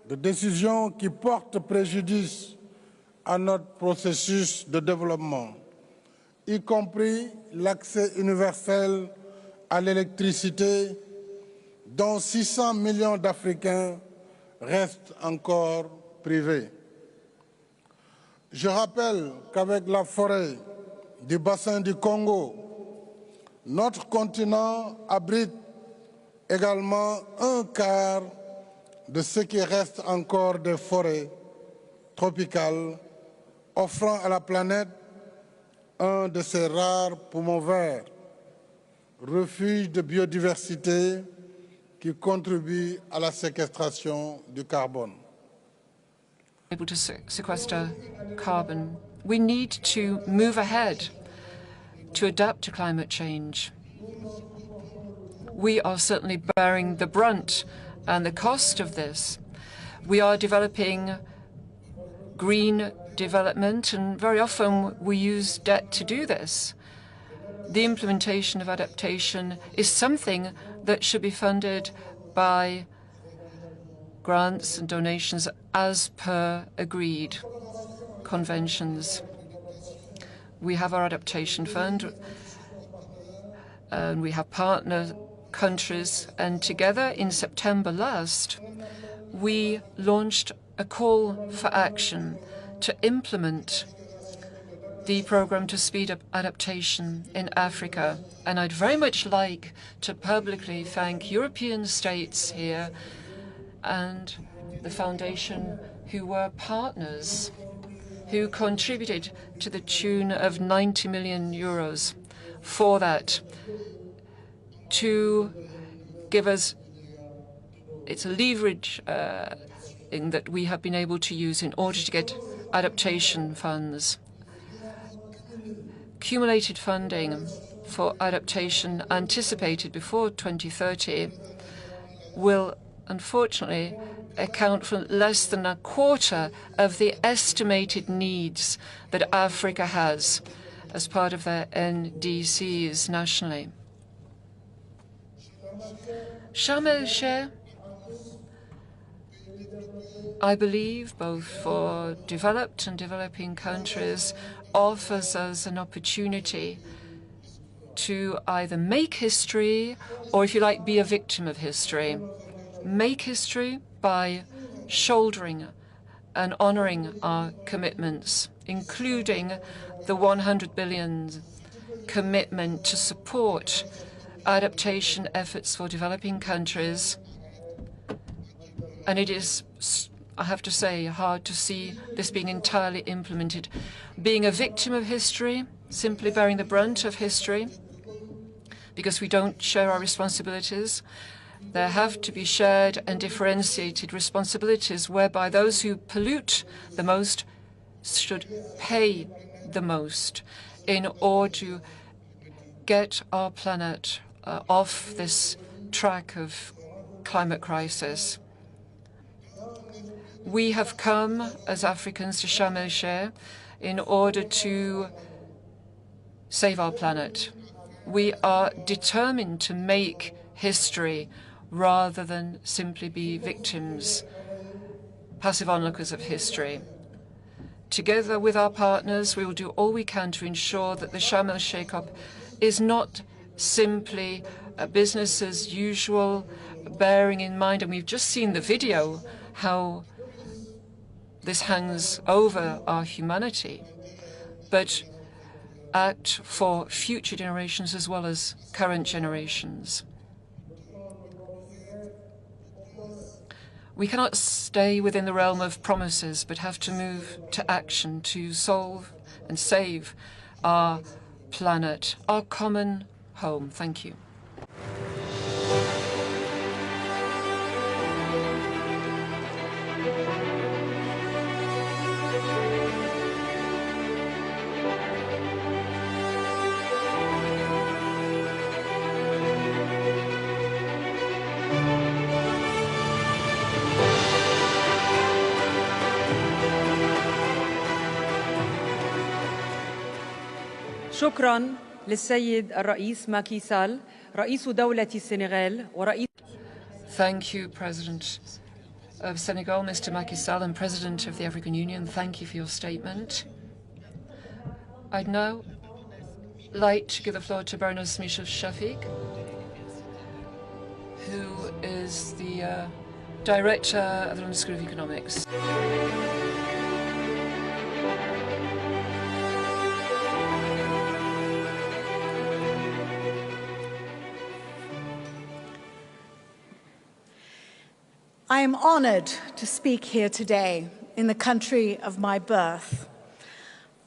de décisions qui portent préjudice à notre processus de développement, y compris l'accès universel à l'électricité, dont 600 millions d'Africains restent encore privés. Je rappelle qu'avec la forêt du bassin du Congo, notre continent abrite également un quart de ce qui reste encore des forêts tropicales, offrant à la planète un de ses rares poumons verts, refuge de biodiversité qui contribue à la séquestration du carbone. Able to sequester carbon. We need to move ahead to adapt to climate change. We are certainly bearing the brunt and the cost of this. We are developing green development, and very often we use debt to do this. The implementation of adaptation is something that should be funded by grants and donations as per agreed conventions. We have our adaptation fund, and we have partner countries, and together in September last, we launched a call for action to implement the program to speed up adaptation in Africa. And I'd very much like to publicly thank European states here and the foundation who were partners, who contributed to the tune of 90 million euros for that, to give us, it's a leverage in that we have been able to use in order to get adaptation funds. Accumulated funding for adaptation anticipated before 2030 will unfortunately account for less than a quarter of the estimated needs that Africa has as part of their NDCs nationally. Sharm el-Sheikh, I believe, both for developed and developing countries, offers us an opportunity to either make history or, if you like, be a victim of history. Make history by shouldering and honoring our commitments, including the 100 billion commitment to support adaptation efforts for developing countries. And it is, I have to say, hard to see this being entirely implemented. Being a victim of history, simply bearing the brunt of history, because we don't share our responsibilities. There have to be shared and differentiated responsibilities whereby those who pollute the most should pay the most in order to get our planet off this track of climate crisis. We have come as Africans to Sharm el-Sheikh in order to save our planet. We are determined to make history rather than simply be victims, passive onlookers of history. Together with our partners, we will do all we can to ensure that the Sharm el-Sheikh COP is not simply a business as usual, bearing in mind, and we've just seen the video, how this hangs over our humanity, but act for future generations as well as current generations. We cannot stay within the realm of promises, but have to move to action to solve and save our planet, our common home. Thank you. شكراً للسيد الرئيس ماكي سال رئيس دولة السنغال ورئيس. Thank you, President of Senegal, Mr. Macky Sall, and President of the African Union. Thank you for your statement. I'd now like to give the floor to Baroness Michel Shafik, who is the Director of the London School of Economics. I am honored to speak here today in the country of my birth,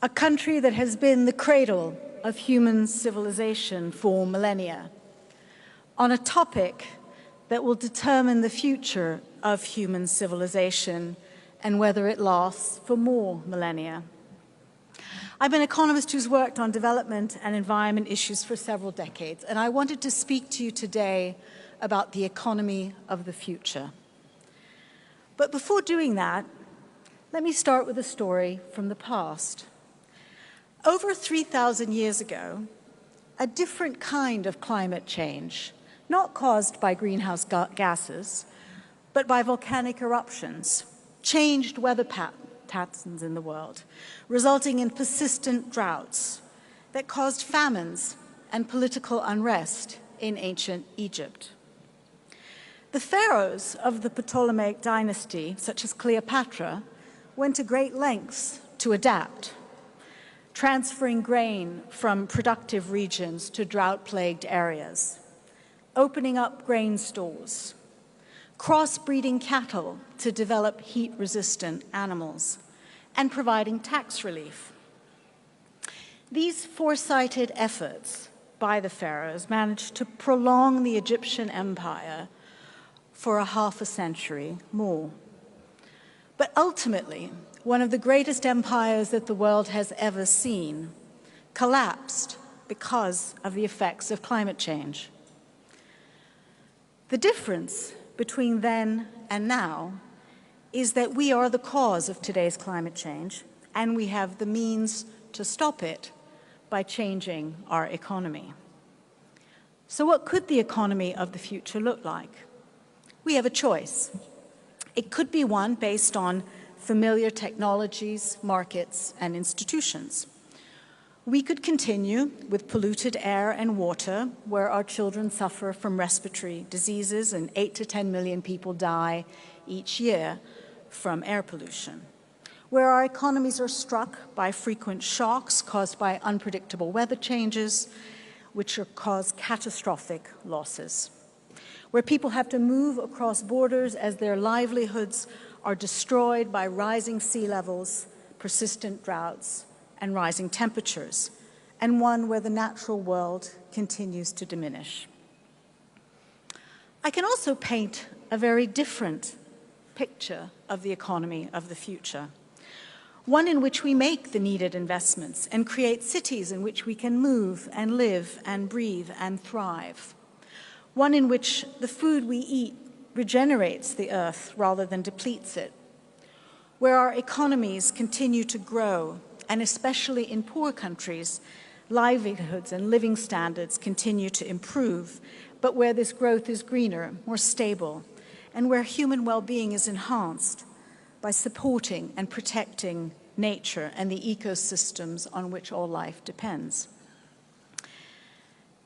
a country that has been the cradle of human civilization for millennia, on a topic that will determine the future of human civilization and whether it lasts for more millennia. I'm an economist who's worked on development and environment issues for several decades, and I wanted to speak to you today about the economy of the future. But before doing that, let me start with a story from the past. Over 3,000 years ago, a different kind of climate change, not caused by greenhouse gases, but by volcanic eruptions, changed weather patterns in the world, resulting in persistent droughts that caused famines and political unrest in ancient Egypt. The pharaohs of the Ptolemaic dynasty, such as Cleopatra, went to great lengths to adapt, transferring grain from productive regions to drought-plagued areas, opening up grain stores, crossbreeding cattle to develop heat-resistant animals, and providing tax relief. These foresighted efforts by the pharaohs managed to prolong the Egyptian empire for a half a century more. But ultimately, one of the greatest empires that the world has ever seen collapsed because of the effects of climate change. The difference between then and now is that we are the cause of today's climate change, and we have the means to stop it by changing our economy. So what could the economy of the future look like? We have a choice. It could be one based on familiar technologies, markets, and institutions. We could continue with polluted air and water, where our children suffer from respiratory diseases and 8 to 10 million people die each year from air pollution. where our economies are struck by frequent shocks caused by unpredictable weather changes, which cause catastrophic losses, where people have to move across borders as their livelihoods are destroyed by rising sea levels, persistent droughts, and rising temperatures, and one where the natural world continues to diminish. I can also paint a very different picture of the economy of the future, one in which we make the needed investments and create cities in which we can move and live and breathe and thrive, one in which the food we eat regenerates the earth rather than depletes it, where our economies continue to grow, and especially in poor countries, livelihoods and living standards continue to improve, but where this growth is greener, more stable, and where human well-being is enhanced by supporting and protecting nature and the ecosystems on which all life depends.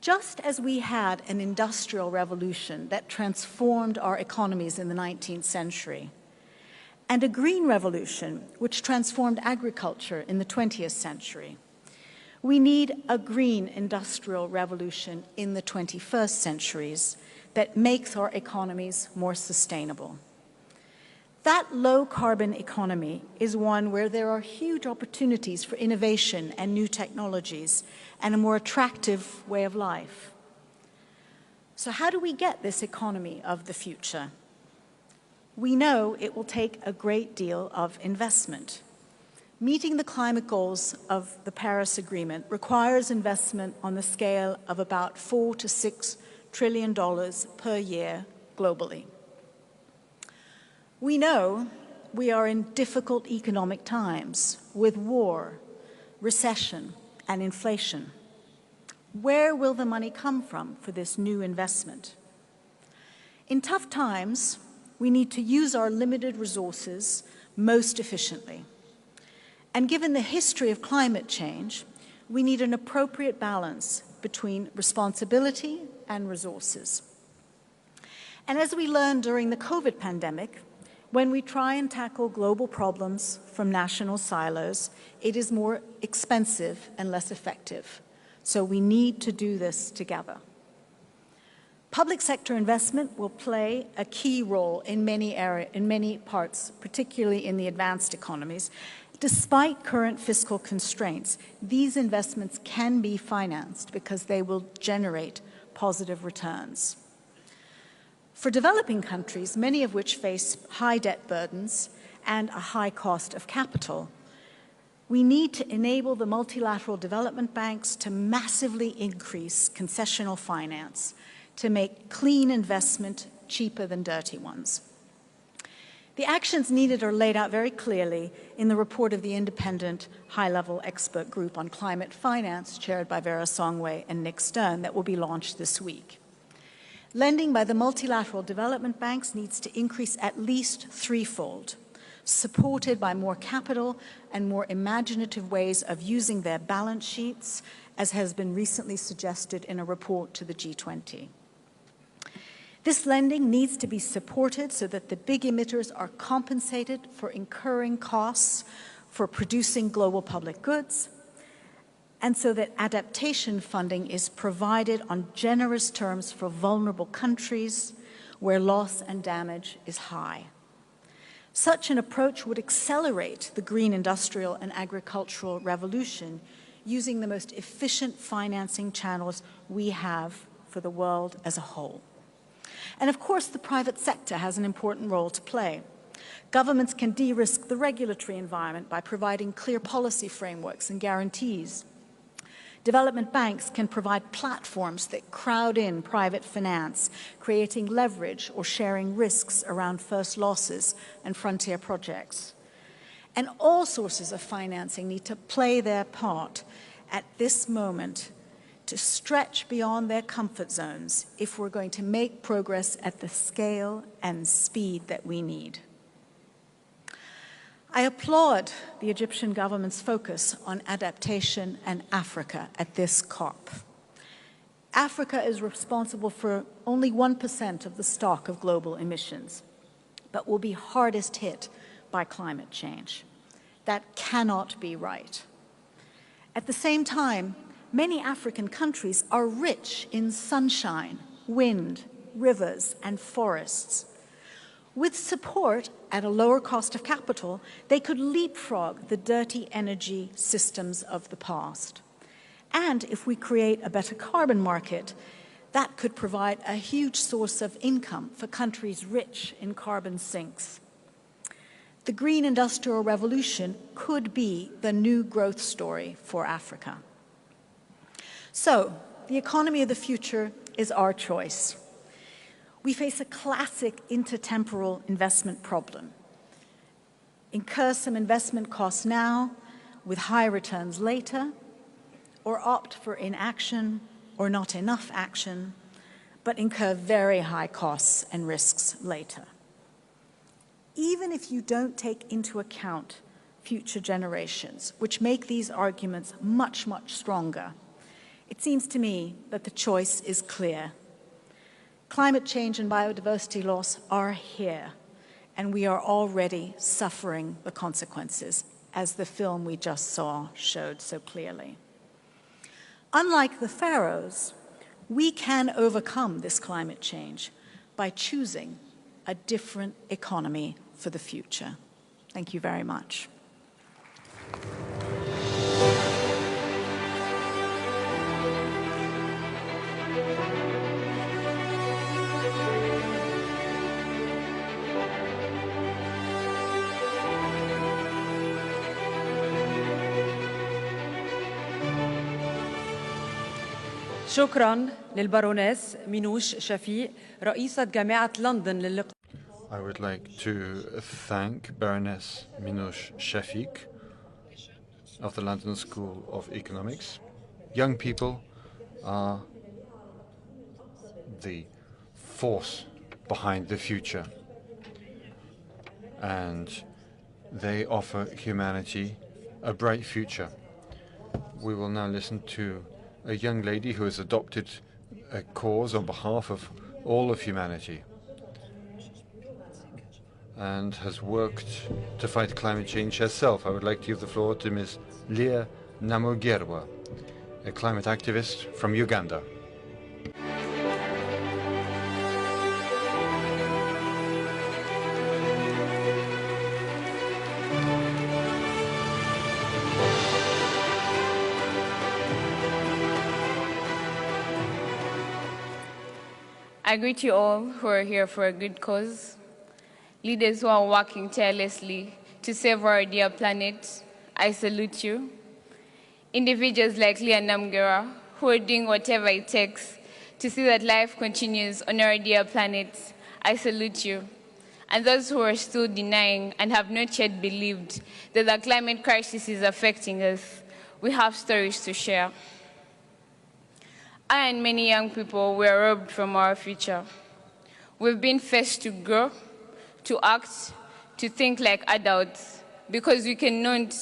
Just as we had an industrial revolution that transformed our economies in the 19th century, and a green revolution which transformed agriculture in the 20th century, we need a green industrial revolution in the 21st centuries that makes our economies more sustainable. That low-carbon economy is one where there are huge opportunities for innovation and new technologies and a more attractive way of life. So how do we get this economy of the future? We know it will take a great deal of investment. Meeting the climate goals of the Paris Agreement requires investment on the scale of about $4 to $6 trillion per year globally. We know we are in difficult economic times with war, recession, and inflation. Where will the money come from for this new investment? In tough times, we need to use our limited resources most efficiently. And given the history of climate change, we need an appropriate balance between responsibility and resources. And as we learned during the COVID pandemic, when we try and tackle global problems from national silos, it is more expensive and less effective. So we need to do this together. Public sector investment will play a key role in many parts, particularly in the advanced economies. Despite current fiscal constraints, these investments can be financed because they will generate positive returns. For developing countries, many of which face high debt burdens and a high cost of capital, we need to enable the multilateral development banks to massively increase concessional finance to make clean investment cheaper than dirty ones. The actions needed are laid out very clearly in the report of the independent high-level expert group on climate finance chaired by Vera Songway and Nick Stern that will be launched this week. Lending by the multilateral development banks needs to increase at least threefold, supported by more capital and more imaginative ways of using their balance sheets, as has been recently suggested in a report to the G20. This lending needs to be supported so that the big emitters are compensated for incurring costs for producing global public goods, and so that adaptation funding is provided on generous terms for vulnerable countries where loss and damage is high. Such an approach would accelerate the green industrial and agricultural revolution using the most efficient financing channels we have for the world as a whole. And of course, the private sector has an important role to play. Governments can de-risk the regulatory environment by providing clear policy frameworks and guarantees. Development banks can provide platforms that crowd in private finance, creating leverage or sharing risks around first losses and frontier projects. And all sources of financing need to play their part at this moment to stretch beyond their comfort zones if we're going to make progress at the scale and speed that we need. I applaud the Egyptian government's focus on adaptation and Africa at this COP. Africa is responsible for only 1% of the stock of global emissions, but will be hardest hit by climate change. That cannot be right. At the same time, many African countries are rich in sunshine, wind, rivers, and forests. With support at a lower cost of capital, they could leapfrog the dirty energy systems of the past. And if we create a better carbon market, that could provide a huge source of income for countries rich in carbon sinks. The green industrial revolution could be the new growth story for Africa. So, the economy of the future is our choice. We face a classic intertemporal investment problem. Incur some investment costs now with high returns later, or opt for inaction or not enough action, but incur very high costs and risks later. Even if you don't take into account future generations, which make these arguments much, much stronger, it seems to me that the choice is clear. Climate change and biodiversity loss are here, and we are already suffering the consequences, as the film we just saw showed so clearly. Unlike the pharaohs, we can overcome this climate change by choosing a different economy for the future. Thank you very much. شكراً للبارونيس مينوش شفيق رئيسة جامعة لندن للاقتصاد. I would like to thank Baroness Minouche Shafik of the London School of Economics. Young people are the force behind the future, and they offer humanity a bright future. We will now listen to a young lady who has adopted a cause on behalf of all of humanity and has worked to fight climate change herself. I would like to give the floor to Ms. Leah Namugerwa, a climate activist from Uganda. I greet you all who are here for a good cause, leaders who are working tirelessly to save our dear planet. I salute you. Individuals like Leah Namgera, who are doing whatever it takes to see that life continues on our dear planet. I salute you. And those who are still denying and have not yet believed that the climate crisis is affecting us, we have stories to share. I and many young people were robbed from our future. We've been forced to grow, to act, to think like adults, because we cannot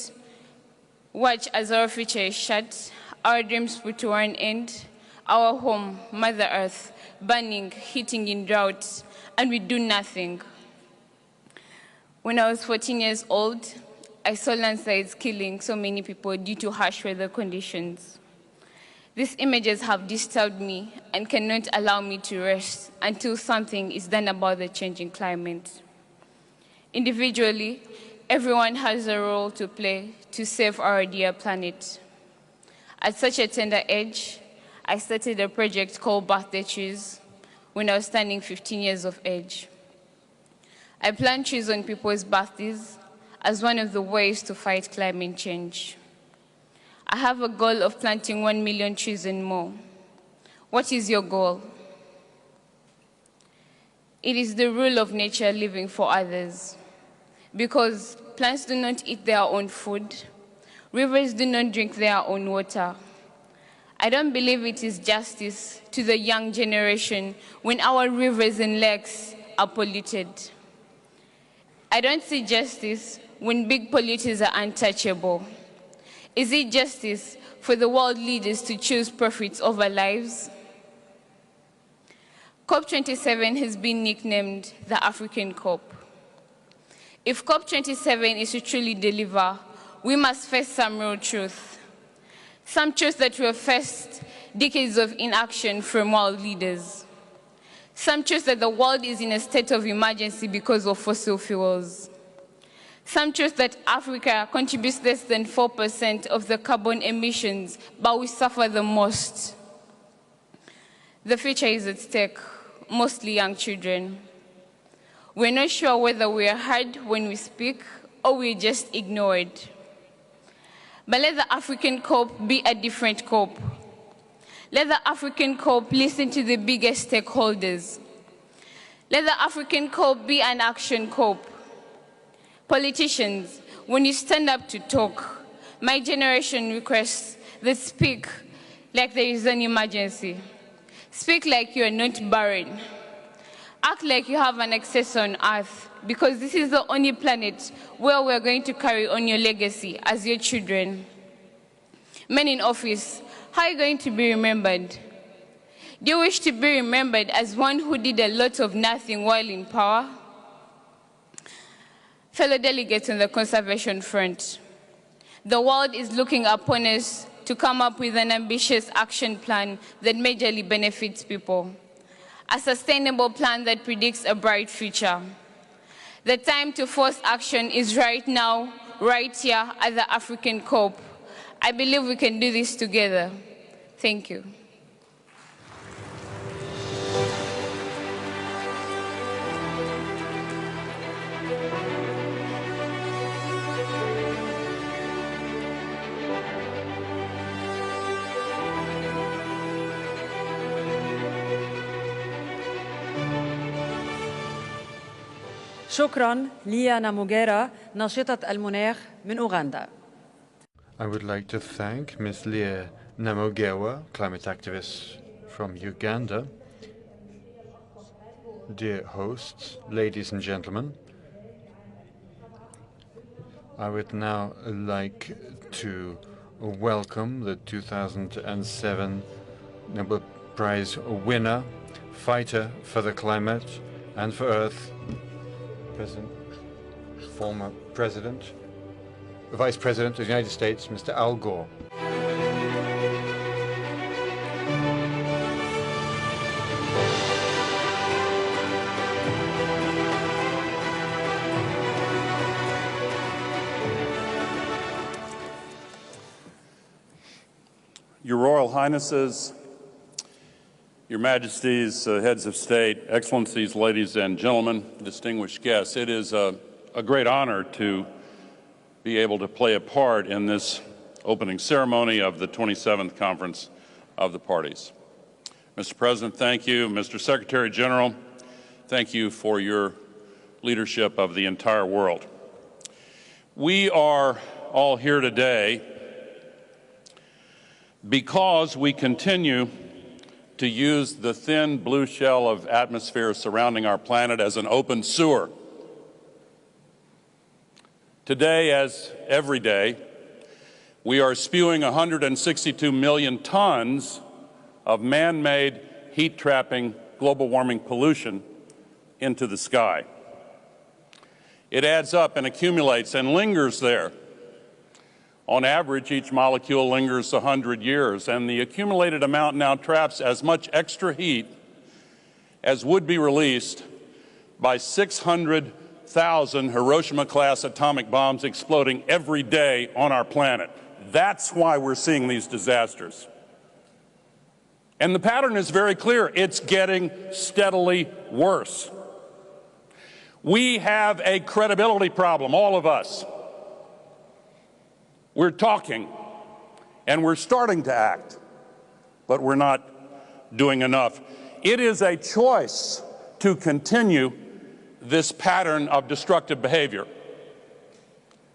watch as our future is shut, our dreams put to an end, our home, Mother Earth, burning, heating in drought, and we do nothing. When I was 14 years old, I saw landslides killing so many people due to harsh weather conditions. These images have disturbed me and cannot allow me to rest until something is done about the changing climate. Individually, everyone has a role to play to save our dear planet. At such a tender age, I started a project called Birthday Trees when I was turning 15 years of age. I plant trees on people's birthdays as one of the ways to fight climate change. I have a goal of planting 1 million trees and more. What is your goal? It is the rule of nature living for others. Because plants do not eat their own food, rivers do not drink their own water. I don't believe it is justice to the young generation when our rivers and lakes are polluted. I don't see justice when big polluters are untouchable. Is it justice for the world leaders to choose profits over lives? COP27 has been nicknamed the African COP. If COP27 is to truly deliver we must face some real truth. Some truths that were faced decades of inaction from world leaders. Some truths that the world is in a state of emergency because of fossil fuels. Some truths that Africa contributes less than 4% of the carbon emissions, but we suffer the most. The future is at stake, mostly young children. We're not sure whether we are heard when we speak or we're just ignored. But let the African COP be a different COP. Let the African COP listen to the biggest stakeholders. Let the African COP be an action COP. Politicians, when you stand up to talk, my generation requests that speak like there is an emergency. Speak like you are not barren. Act like you have an access on Earth, because this is the only planet where we're going to carry on your legacy as your children. Men in office, how are you going to be remembered? Do you wish to be remembered as one who did a lot of nothing while in power? Fellow delegates on the conservation front, the world is looking upon us to come up with an ambitious action plan that majorly benefits people. A sustainable plan that predicts a bright future. The time to force action is right now, right here at the African COP. I believe we can do this together. Thank you. شكراً ليا ناموغيرا ناشطة المناخ من أوغندا. I would like to thank Ms. Leah Namugewa, climate activist from Uganda. Dear hosts, ladies and gentlemen, I would now like to welcome the 2007 Nobel Prize winner, fighter for the climate and for Earth, former Vice President of the United States, Mr. Al Gore. Your Royal Highnesses, Your Majesties, heads of state, excellencies, ladies and gentlemen, distinguished guests, it is a great honor to be able to play a part in this opening ceremony of the 27th Conference of the Parties. Mr. President, thank you. Mr. Secretary General, thank you for your leadership of the entire world. We are all here today because we continue to use the thin blue shell of atmosphere surrounding our planet as an open sewer. Today, as every day, we are spewing 162 million tons of man-made, heat-trapping, global warming pollution into the sky. It adds up and accumulates and lingers there. On average, each molecule lingers 100 years, and the accumulated amount now traps as much extra heat as would be released by 600,000 Hiroshima-class atomic bombs exploding every day on our planet. That's why we're seeing these disasters. And the pattern is very clear. It's getting steadily worse. We have a credibility problem, all of us. We're talking, and we're starting to act, but we're not doing enough. It is a choice to continue this pattern of destructive behavior.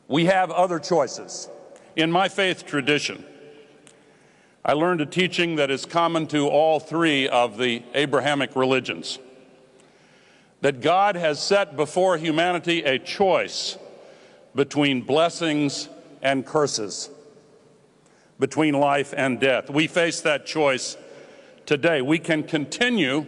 We have other choices. In my faith tradition, I learned a teaching that is common to all three of the Abrahamic religions, that God has set before humanity a choice between blessings and curses, between life and death. We face that choice today. We can continue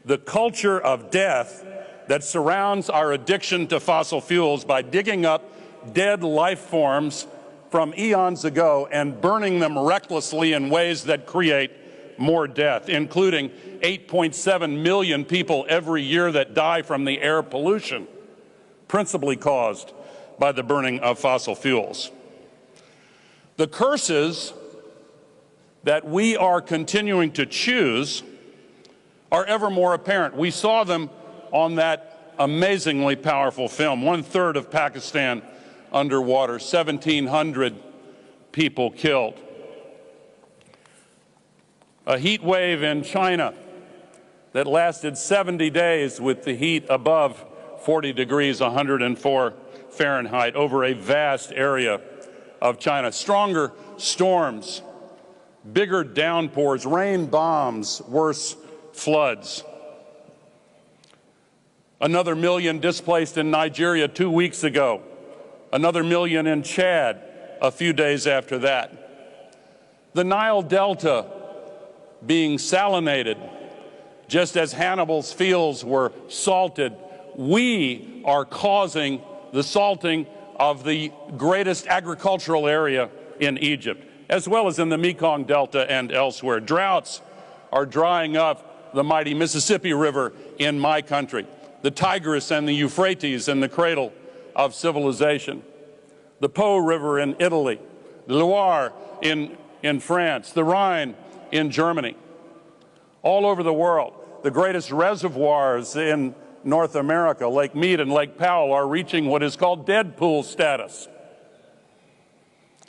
the culture of death that surrounds our addiction to fossil fuels by digging up dead life forms from eons ago and burning them recklessly in ways that create more death, including 8.7 million people every year that die from the air pollution, principally caused by the burning of fossil fuels. The curses that we are continuing to choose are ever more apparent. We saw them on that amazingly powerful film, 1/3 of Pakistan underwater, 1,700 people killed. A heat wave in China that lasted 70 days with the heat above 40 degrees, 104 Fahrenheit, over a vast area of China. Stronger storms, bigger downpours, rain bombs, worse floods. Another million displaced in Nigeria 2 weeks ago. Another million in Chad a few days after that. The Nile Delta being salinated, just as Hannibal's fields were salted. We are causing the salting of the greatest agricultural area in Egypt, as well as in the Mekong Delta and elsewhere. Droughts are drying up the mighty Mississippi River in my country, the Tigris and the Euphrates in the cradle of civilization, the Po River in Italy, the Loire in France, the Rhine in Germany. All over the world, the greatest reservoirs in North America, Lake Mead and Lake Powell, are reaching what is called dead pool status.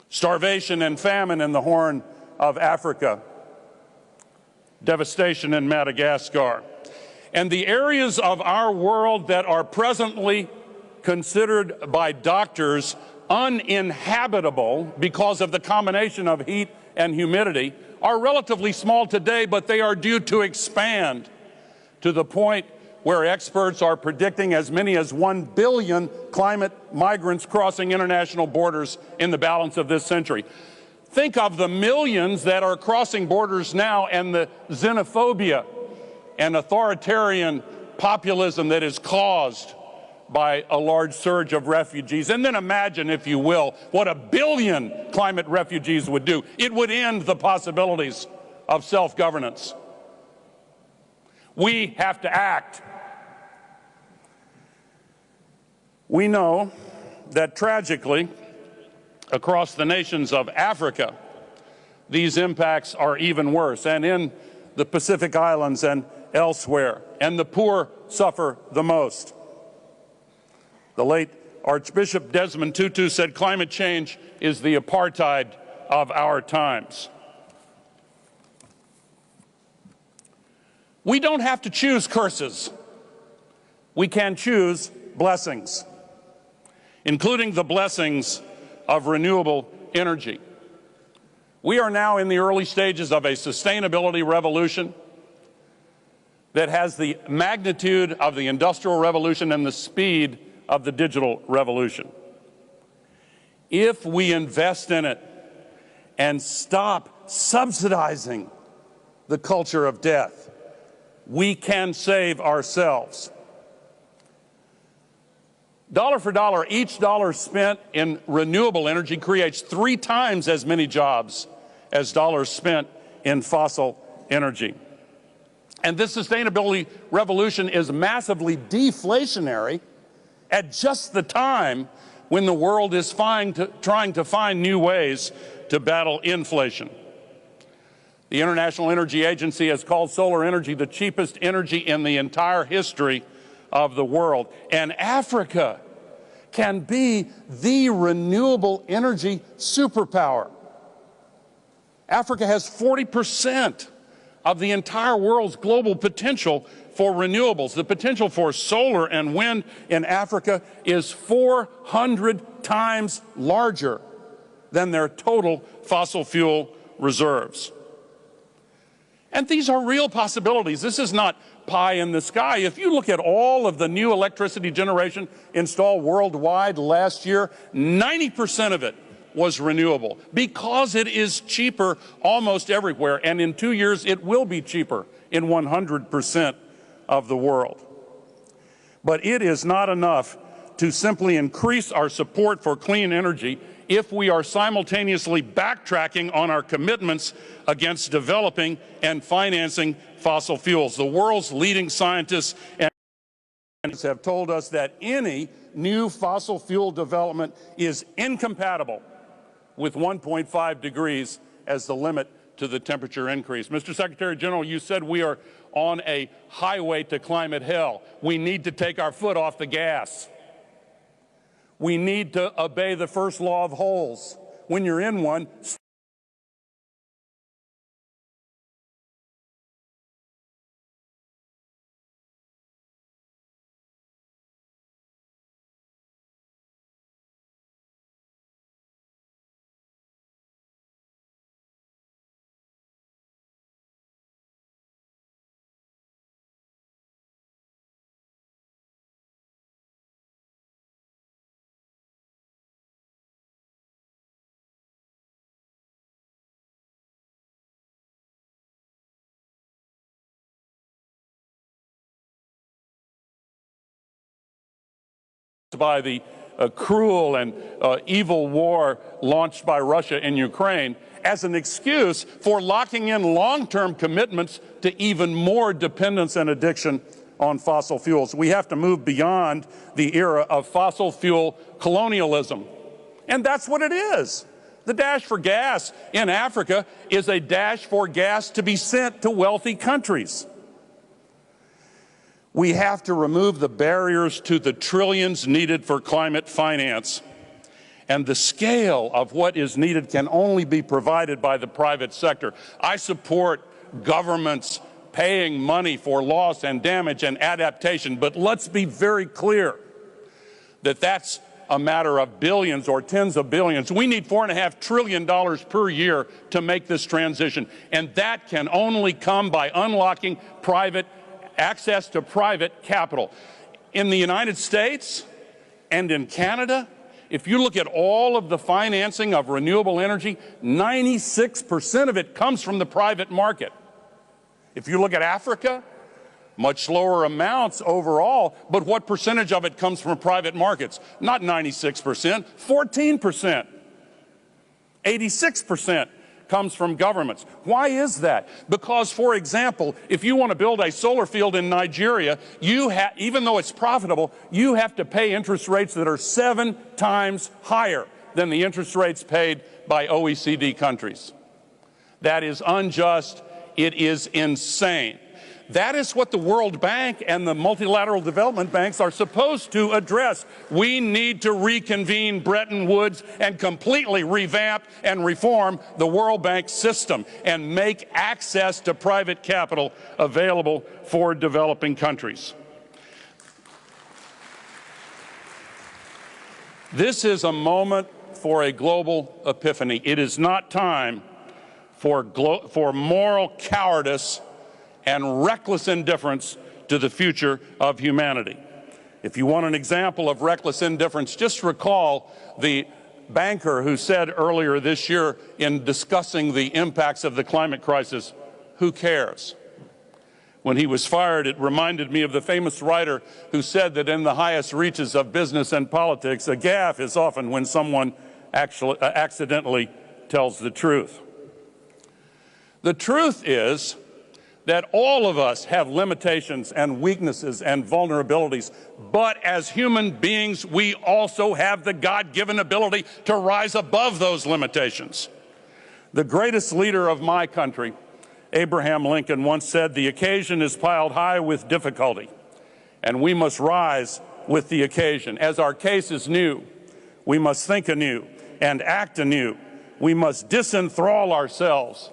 Starvation and famine in the Horn of Africa, devastation in Madagascar. And the areas of our world that are presently considered by doctors uninhabitable because of the combination of heat and humidity are relatively small today, but they are due to expand to the point where experts are predicting as many as 1 billion climate migrants crossing international borders in the balance of this century. Think of the millions that are crossing borders now and the xenophobia and authoritarian populism that is caused by a large surge of refugees. And then imagine, if you will, what 1 billion climate refugees would do. It would end the possibilities of self-governance. We have to act. We know that tragically, across the nations of Africa, these impacts are even worse, and in the Pacific Islands and elsewhere, and the poor suffer the most. The late Archbishop Desmond Tutu said climate change is the apartheid of our times. We don't have to choose curses. We can choose blessings, including the blessings of renewable energy. We are now in the early stages of a sustainability revolution that has the magnitude of the Industrial Revolution and the speed of the digital revolution. If we invest in it and stop subsidizing the culture of death, we can save ourselves. Dollar for dollar, each dollar spent in renewable energy creates 3 times as many jobs as dollars spent in fossil energy. And this sustainability revolution is massively deflationary at just the time when the world is trying to find new ways to battle inflation. The International Energy Agency has called solar energy the cheapest energy in the entire history of the world. And Africa can be the renewable energy superpower. Africa has 40% of the entire world's global potential for renewables. The potential for solar and wind in Africa is 400 times larger than their total fossil fuel reserves. And these are real possibilities. This is not pie in the sky. If you look at all of the new electricity generation installed worldwide last year, 90% of it was renewable because it is cheaper almost everywhere. And in 2 years, it will be cheaper in 100% of the world. But it is not enough to simply increase our support for clean energy if we are simultaneously backtracking on our commitments against developing and financing fossil fuels. The world's leading scientists and have told us that any new fossil fuel development is incompatible with 1.5 degrees as the limit to the temperature increase. Mr. Secretary General, you said we are on a highway to climate hell. We need to take our foot off the gas. We need to obey the first law of holes. When you're in one, by the cruel and evil war launched by Russia in Ukraine as an excuse for locking in long-term commitments to even more dependence and addiction on fossil fuels. We have to move beyond the era of fossil fuel colonialism. And that's what it is. The dash for gas in Africa is a dash for gas to be sent to wealthy countries. We have to remove the barriers to the trillions needed for climate finance. And the scale of what is needed can only be provided by the private sector. I support governments paying money for loss and damage and adaptation, but let's be very clear that that's a matter of billions or tens of billions. We need $4.5 trillion per year to make this transition, and that can only come by unlocking access to private capital. In the United States and in Canada, if you look at all of the financing of renewable energy, 96% of it comes from the private market. If you look at Africa, much lower amounts overall, but what percentage of it comes from private markets? Not 96%, 14%. 86% comes from governments. Why is that? Because, for example, if you want to build a solar field in Nigeria, even though it's profitable, you have to pay interest rates that are 7 times higher than the interest rates paid by OECD countries. That is unjust. It is insane. That is what the World Bank and the multilateral development banks are supposed to address. We need to reconvene Bretton Woods and completely revamp and reform the World Bank system and make access to private capital available for developing countries. This is a moment for a global epiphany. It is not time for moral cowardice and reckless indifference to the future of humanity. If you want an example of reckless indifference, just recall the banker who said earlier this year in discussing the impacts of the climate crisis, "Who cares?" When he was fired, it reminded me of the famous writer who said that in the highest reaches of business and politics, a gaffe is often when someone accidentally tells the truth. The truth is that all of us have limitations and weaknesses and vulnerabilities, but as human beings, we also have the God-given ability to rise above those limitations. The greatest leader of my country, Abraham Lincoln, once said, "The occasion is piled high with difficulty, and we must rise with the occasion." As our case is new, we must think anew and act anew. We must disenthrall ourselves,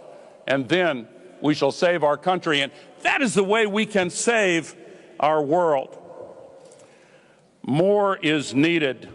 and then we shall save our country, and that is the way we can save our world. More is needed,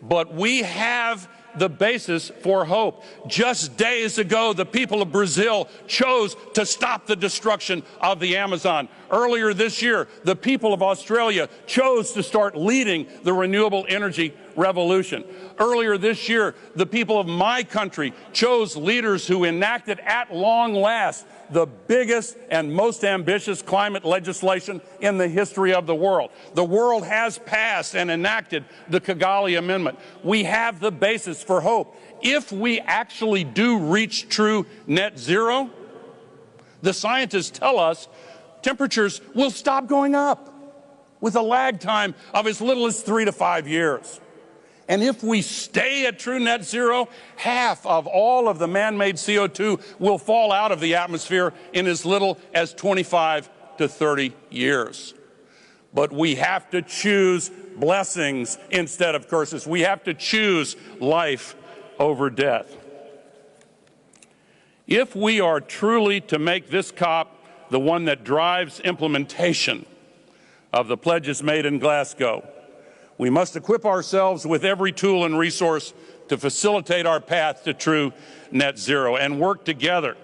but we have the basis for hope. Just days ago, the people of Brazil chose to stop the destruction of the Amazon. Earlier this year, the people of Australia chose to start leading the renewable energy revolution. Earlier this year, the people of my country chose leaders who enacted at long last the biggest and most ambitious climate legislation in the history of the world. The world has passed and enacted the Kigali Amendment. We have the basis for hope. If we actually do reach true net zero, the scientists tell us temperatures will stop going up with a lag time of as little as 3 to 5 years. And if we stay at true net zero, half of all of the man-made CO2 will fall out of the atmosphere in as little as 25 to 30 years. But we have to choose blessings instead of curses. We have to choose life over death. If we are truly to make this COP the one that drives implementation of the pledges made in Glasgow, we must equip ourselves with every tool and resource to facilitate our path to true net zero and work together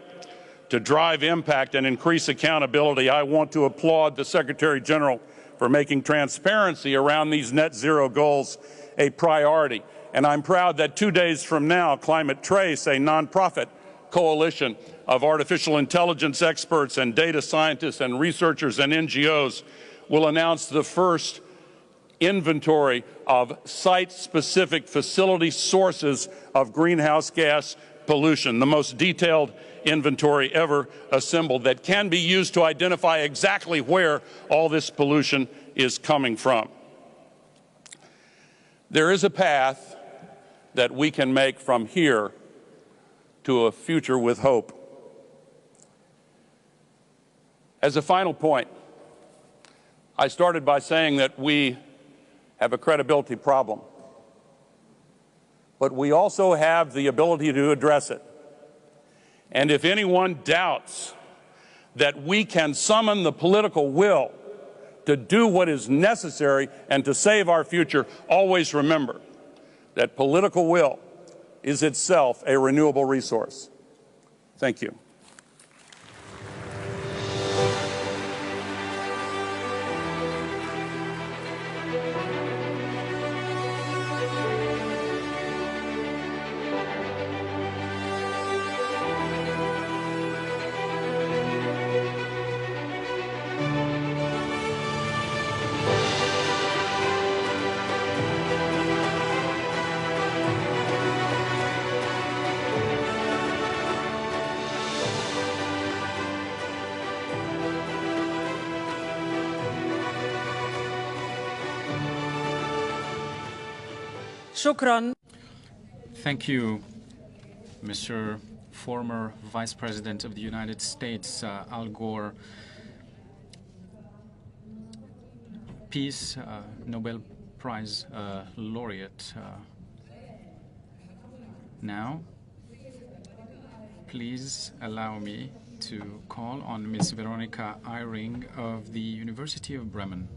to drive impact and increase accountability. I want to applaud the Secretary General for making transparency around these net zero goals a priority. And I'm proud that 2 days from now, Climate Trace, a nonprofit coalition of artificial intelligence experts and data scientists and researchers and NGOs, will announce the first inventory of site-specific facility sources of greenhouse gas pollution, the most detailed inventory ever assembled that can be used to identify exactly where all this pollution is coming from. There is a path that we can make from here to a future with hope. As a final point, I started by saying that we have a credibility problem, but we also have the ability to address it. And if anyone doubts that we can summon the political will to do what is necessary and to save our future, always remember that political will is itself a renewable resource. Thank you. Shukran. Thank you, Mr. Former Vice President of the United States, Al Gore. Peace Nobel Prize laureate. Now, please allow me to call on Ms. Veronica Eyring of the University of Bremen.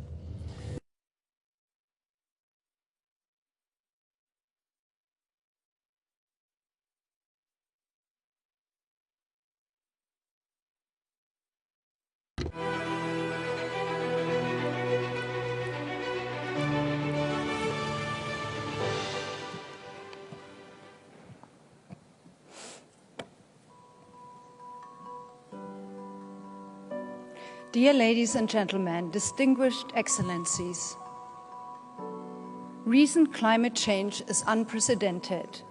Dear ladies and gentlemen, distinguished excellencies, recent climate change is unprecedented.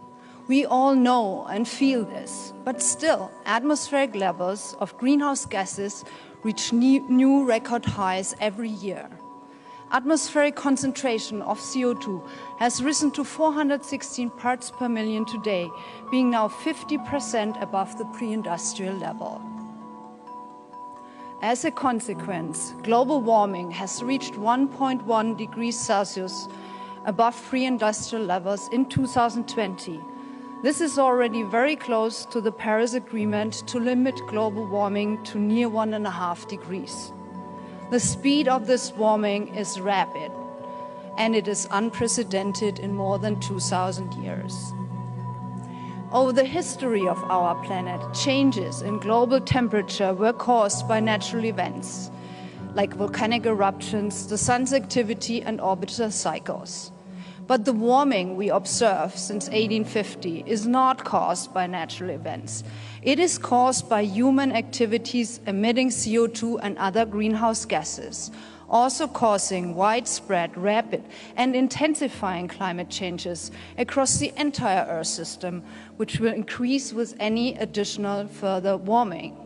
We all know and feel this, but still, atmospheric levels of greenhouse gases reach new record highs every year. Atmospheric concentration of CO2 has risen to 416 parts per million today, being now 50% above the pre-industrial level. As a consequence, global warming has reached 1.1 degrees Celsius above pre-industrial levels in 2020. This is already very close to the Paris Agreement to limit global warming to near 1.5 degrees. The speed of this warming is rapid, and it is unprecedented in more than 2,000 years. Over the history of our planet, changes in global temperature were caused by natural events, like volcanic eruptions, the sun's activity, and orbital cycles. But the warming we observe since 1850 is not caused by natural events. It is caused by human activities emitting CO2 and other greenhouse gases, also causing widespread, rapid, and intensifying climate changes across the entire Earth system, which will increase with any additional further warming.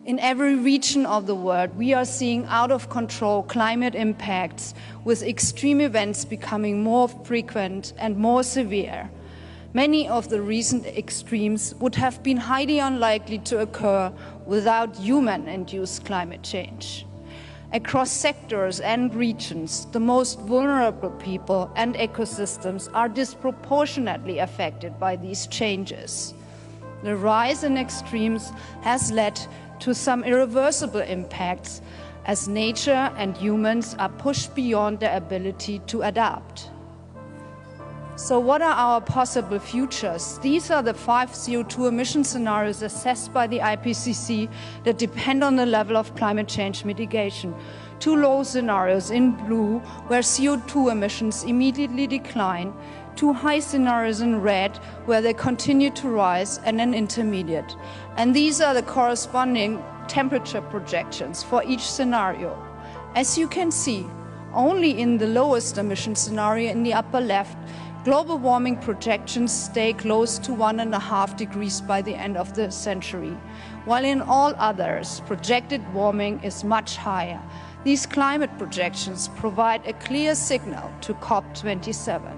In every region of the world, we are seeing out-of-control climate impacts, with extreme events becoming more frequent and more severe. Many of the recent extremes would have been highly unlikely to occur without human-induced climate change. Across sectors and regions, the most vulnerable people and ecosystems are disproportionately affected by these changes. The rise in extremes has led to some irreversible impacts as nature and humans are pushed beyond their ability to adapt. So what are our possible futures? These are the 5 CO2 emission scenarios assessed by the IPCC that depend on the level of climate change mitigation. 2 low scenarios in blue, where CO2 emissions immediately decline, 2 high scenarios in red, where they continue to rise, and an intermediate. And these are the corresponding temperature projections for each scenario. As you can see, only in the lowest emission scenario in the upper left, global warming projections stay close to 1.5 degrees by the end of the century, while in all others, projected warming is much higher. These climate projections provide a clear signal to COP27.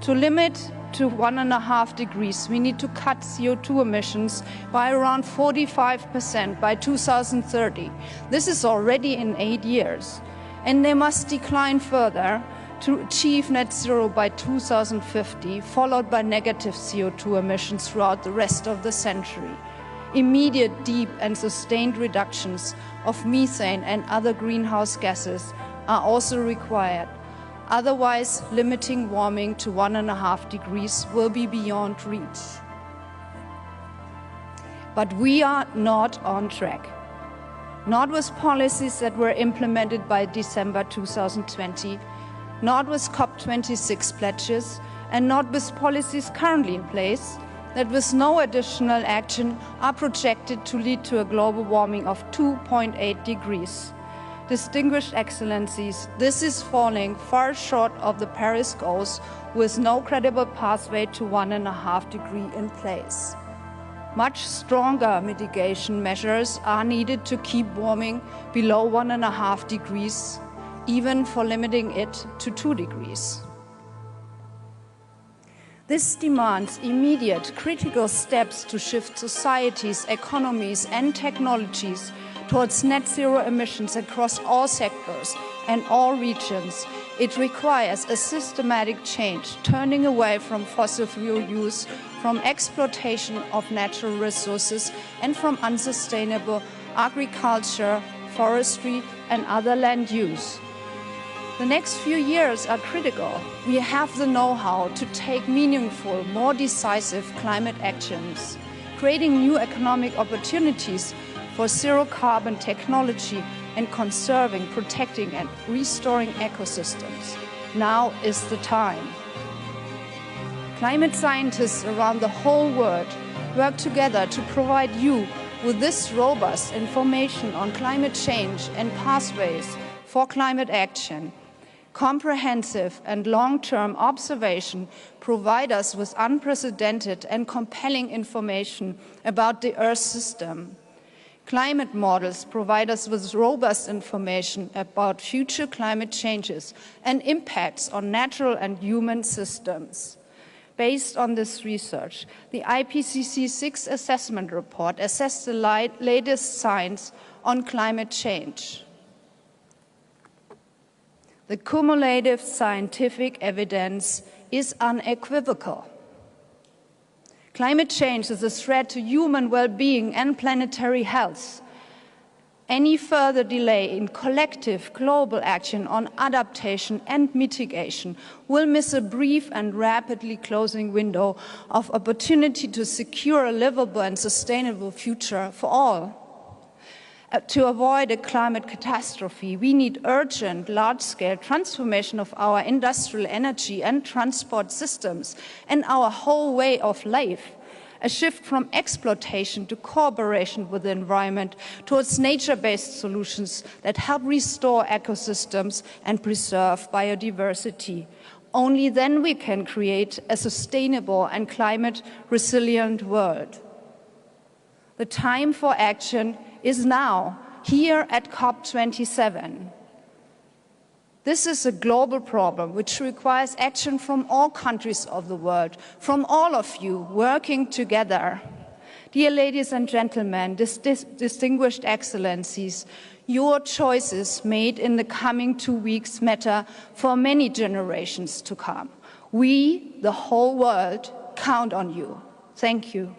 To limit to 1.5 degrees, we need to cut CO2 emissions by around 45% by 2030. This is already in 8 years. And they must decline further to achieve net zero by 2050, followed by negative CO2 emissions throughout the rest of the century. Immediate, deep, and sustained reductions of methane and other greenhouse gases are also required. Otherwise, limiting warming to 1.5 degrees will be beyond reach. But we are not on track. Not with policies that were implemented by December 2020, not with COP26 pledges, and not with policies currently in place that with no additional action are projected to lead to a global warming of 2.8 degrees. Distinguished Excellencies, this is falling far short of the Paris goals with no credible pathway to 1.5 degrees in place. Much stronger mitigation measures are needed to keep warming below 1.5 degrees, even for limiting it to 2 degrees. This demands immediate, critical steps to shift societies, economies, and technologies towards net zero emissions across all sectors and all regions. It requires a systematic change, turning away from fossil fuel use, from exploitation of natural resources, and from unsustainable agriculture, forestry, and other land use. The next few years are critical. We have the know-how to take meaningful, more decisive climate actions, creating new economic opportunities for zero-carbon technology and conserving, protecting, and restoring ecosystems. Now is the time. Climate scientists around the whole world work together to provide you with this robust information on climate change and pathways for climate action. Comprehensive and long-term observation provide us with unprecedented and compelling information about the Earth system. Climate models provide us with robust information about future climate changes and impacts on natural and human systems. Based on this research, the IPCC 6th Assessment Report assessed the latest science on climate change. The cumulative scientific evidence is unequivocal. Climate change is a threat to human well-being and planetary health. Any further delay in collective global action on adaptation and mitigation will miss a brief and rapidly closing window of opportunity to secure a livable and sustainable future for all. To avoid a climate catastrophe, we need urgent, large-scale transformation of our industrial energy and transport systems and our whole way of life. A shift from exploitation to cooperation with the environment towards nature-based solutions that help restore ecosystems and preserve biodiversity. Only then we can create a sustainable and climate-resilient world. The time for action is now, here at COP27. This is a global problem which requires action from all countries of the world, from all of you working together. Dear ladies and gentlemen, distinguished excellencies, your choices made in the coming 2 weeks matter for many generations to come. We, the whole world, count on you. Thank you.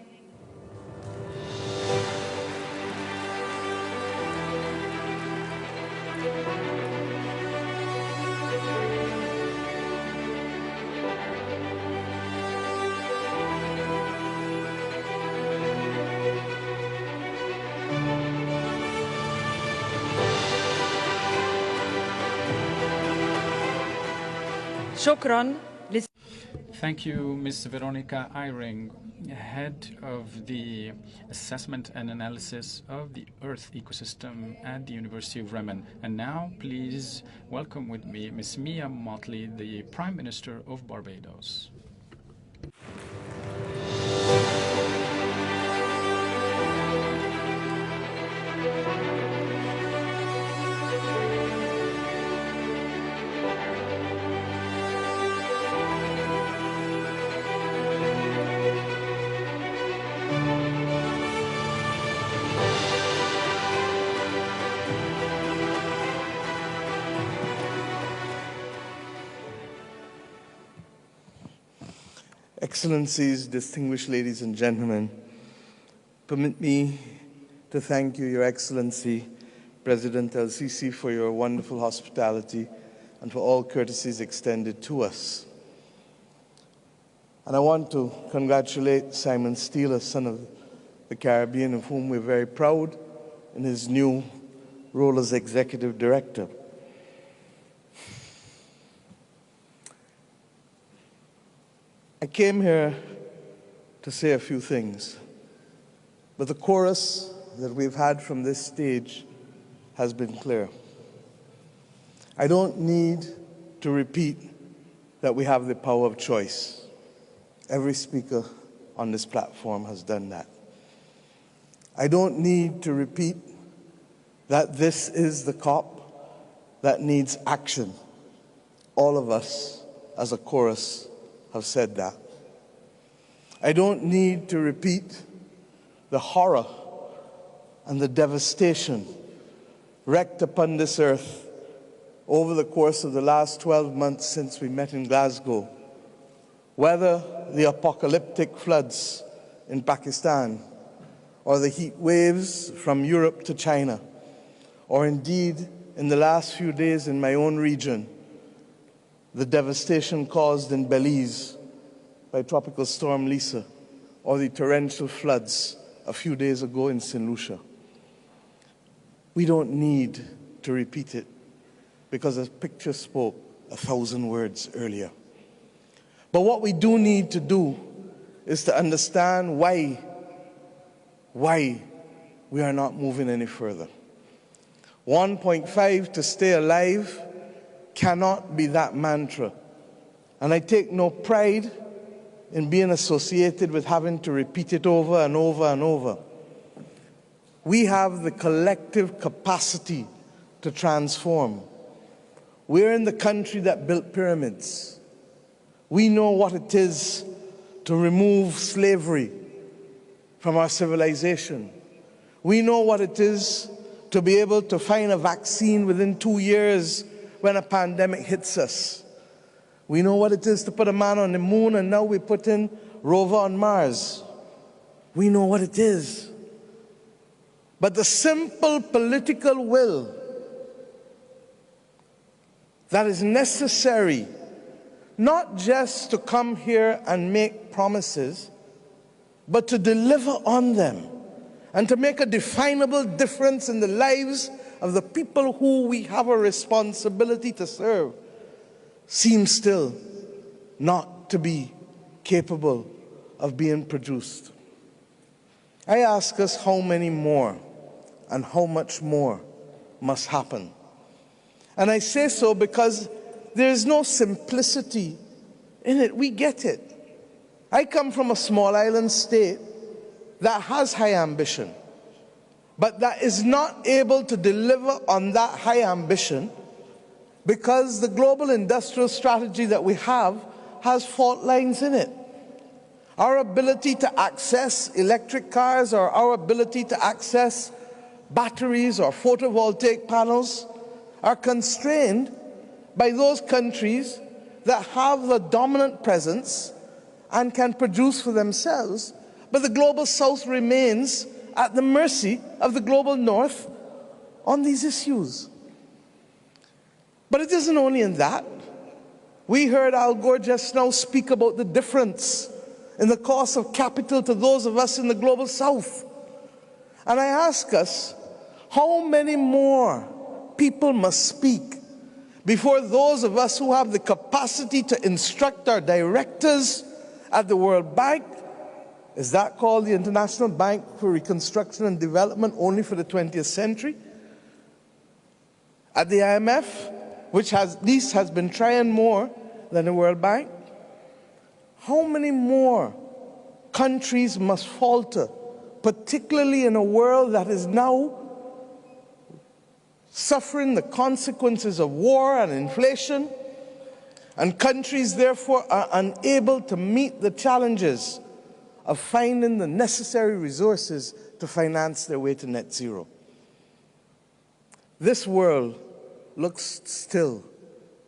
Thank you, Ms. Veronica Eyring, head of the Assessment and Analysis of the Earth Ecosystem at the University of Bremen. And now, please welcome with me Ms. Mia Mottley, the Prime Minister of Barbados. Excellencies, distinguished ladies and gentlemen, permit me to thank you, Your Excellency, President El-Sisi, for your wonderful hospitality and for all courtesies extended to us. And I want to congratulate Simon Steele, a son of the Caribbean, of whom we're very proud in his new role as Executive Director. I came here to say a few things, but the chorus that we've had from this stage has been clear. I don't need to repeat that we have the power of choice. Every speaker on this platform has done that. I don't need to repeat that this is the COP that needs action. All of us as a chorus have said that. I don't need to repeat the horror and the devastation wreaked upon this earth over the course of the last 12 months since we met in Glasgow, whether the apocalyptic floods in Pakistan, or the heat waves from Europe to China, or indeed in the last few days in my own region, the devastation caused in Belize by Tropical Storm Lisa, or the torrential floods a few days ago in St. Lucia. We don't need to repeat it because a picture spoke 1,000 words earlier. But what we do need to do is to understand why we are not moving any further. 1.5 to stay alive cannot be that mantra. And I take no pride in being associated with having to repeat it over and over and over. We have the collective capacity to transform. We're in the country that built pyramids. We know what it is to remove slavery from our civilization. We know what it is to be able to find a vaccine within 2 years when a pandemic hits us. We know what it is to put a man on the moon, and now we put in rover on Mars. We know what it is. but the simple political will that is necessary not just to come here and make promises, but to deliver on them and to make a definable difference in the lives of the people who we have a responsibility to serve, seems still not to be capable of being produced. I ask us how many more and how much more must happen. And I say so because there is no simplicity in it. We get it. I come from a small island state that has high ambition, but that is not able to deliver on that high ambition because the global industrial strategy that we have has fault lines in it. Our ability to access electric cars or our ability to access batteries or photovoltaic panels are constrained by those countries that have the dominant presence and can produce for themselves, but the global south remains at the mercy of the global north on these issues. But it isn't only in that. We heard Al Gore just now speak about the difference in the cost of capital to those of us in the global south. And I ask us, how many more people must speak before those of us who have the capacity to instruct our directors at the World Bank, is that called the International Bank for Reconstruction and Development only for the 20th century? At the IMF, which at least has been trying more than the World Bank? How many more countries must falter, particularly in a world that is now suffering the consequences of war and inflation, and countries therefore are unable to meet the challenges of finding the necessary resources to finance their way to net zero? This world looks still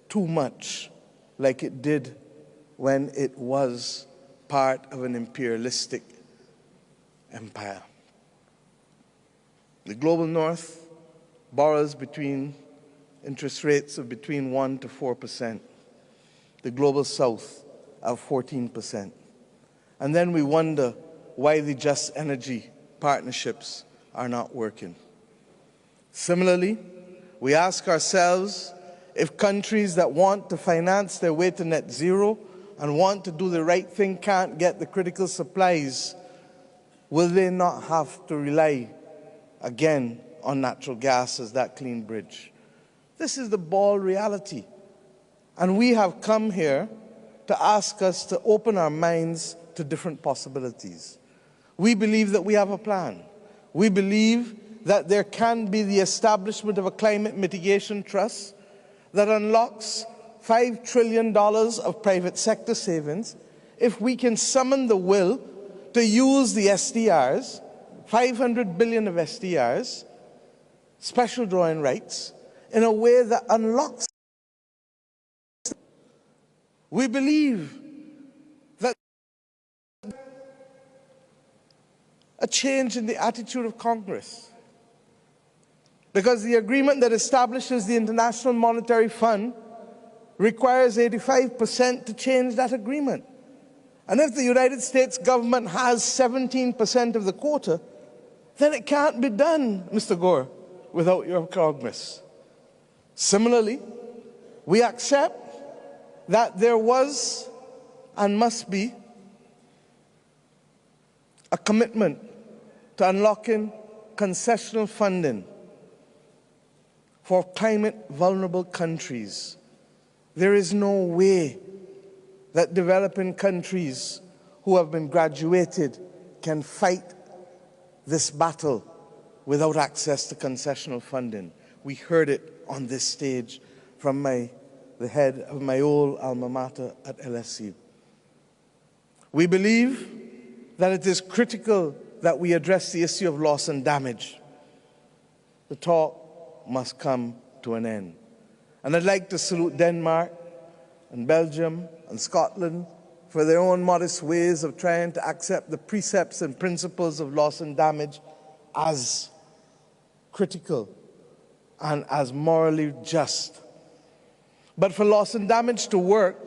too much like it did when it was part of an imperialistic empire. The global north borrows between interest rates of between 1% to 4%. The global south of 14%. And then we wonder why the just energy partnerships are not working. Similarly, we ask ourselves if countries that want to finance their way to net zero and want to do the right thing can't get the critical supplies, will they not have to rely again on natural gas as that clean bridge? This is the bald reality. And we have come here to ask us to open our minds to different possibilities. We believe that we have a plan. We believe that there can be the establishment of a climate mitigation trust that unlocks $5 trillion of private sector savings if we can summon the will to use the SDRs, 500 billion of SDRs, special drawing rights, in a way that unlocks. We believe that a change in the attitude of Congress, because the agreement that establishes the International Monetary Fund requires 85% to change that agreement. And if the United States government has 17% of the quota, then it can't be done, Mr. Gore, without your Congress. Similarly, we accept that there was and must be a commitment to unlocking concessional funding for climate vulnerable countries. There is no way that developing countries who have been graduated can fight this battle without access to concessional funding. We heard it on this stage from the head of my old alma mater at LSU. We believe that it is critical that we address the issue of loss and damage. The talk must come to an end. And I'd like to salute Denmark and Belgium and Scotland for their own modest ways of trying to accept the precepts and principles of loss and damage as critical, and as morally just. But for loss and damage to work,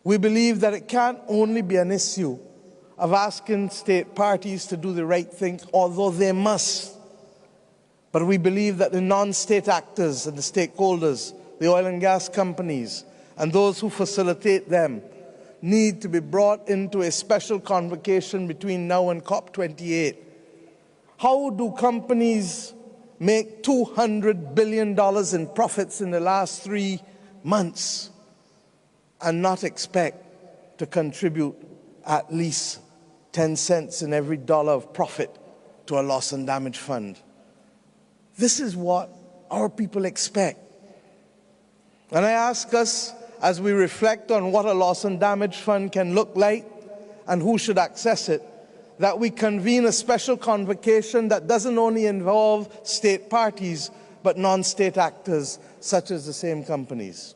we believe that it can't only be an issue of asking state parties to do the right thing, although they must. But we believe that the non-state actors and the stakeholders, the oil and gas companies, and those who facilitate them need to be brought into a special convocation between now and COP28. How do companies make $200 billion in profits in the last 3 months and not expect to contribute at least 10 cents in every dollar of profit to a loss and damage fund? This is what our people expect. And I ask us, as we reflect on what a loss and damage fund can look like and who should access it, that we convene a special convocation that doesn't only involve state parties, but non-state actors, such as the same companies.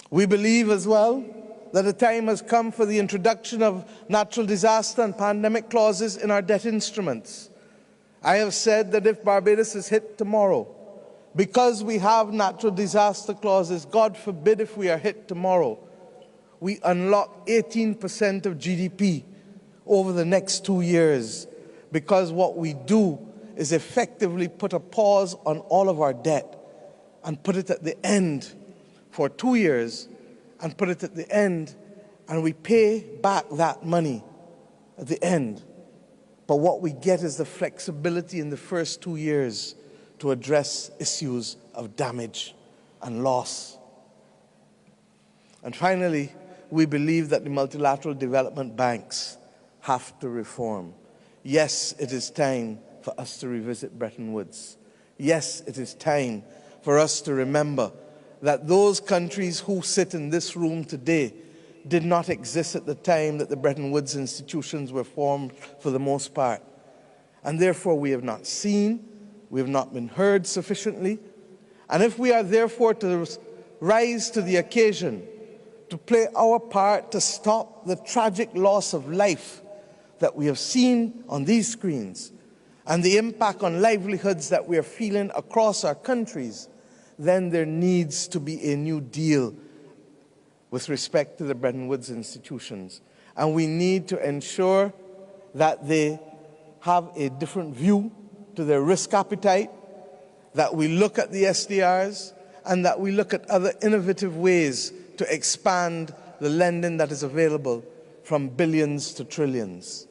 We believe as well that the time has come for the introduction of natural disaster and pandemic clauses in our debt instruments. I have said that if Barbados is hit tomorrow, because we have natural disaster clauses, God forbid if we are hit tomorrow, we unlock 18% of GDP over the next 2 years, because what we do is effectively put a pause on all of our debt and put it at the end for 2 years and put it at the end, and we pay back that money at the end. But what we get is the flexibility in the first 2 years to address issues of damage and loss. And finally, we believe that the multilateral development banks have to reform. Yes, it is time for us to revisit Bretton Woods. Yes, it is time for us to remember that those countries who sit in this room today did not exist at the time that the Bretton Woods institutions were formed for the most part. And therefore we have not seen, we have not been heard sufficiently. And if we are therefore to rise to the occasion, to play our part to stop the tragic loss of life that we have seen on these screens and the impact on livelihoods that we are feeling across our countries, then there needs to be a new deal with respect to the Bretton Woods institutions. And we need to ensure that they have a different view to their risk appetite, that we look at the SDRs, and that we look at other innovative ways to expand the lending that is available from billions to trillions.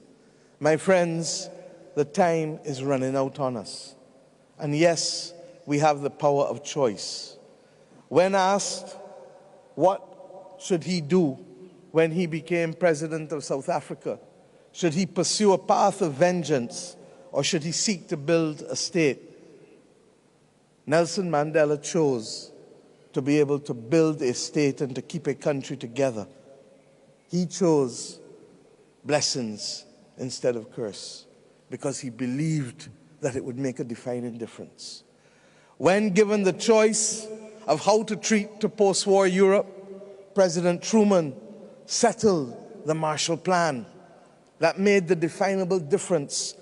My friends, the time is running out on us. And yes, we have the power of choice. When asked what should he do when he became president of South Africa, should he pursue a path of vengeance or should he seek to build a state, Nelson Mandela chose to be able to build a state and to keep a country together. He chose blessings instead of curse because he believed that it would make a defining difference. When given the choice of how to treat to post-war Europe, President Truman settled the Marshall Plan that made the definable difference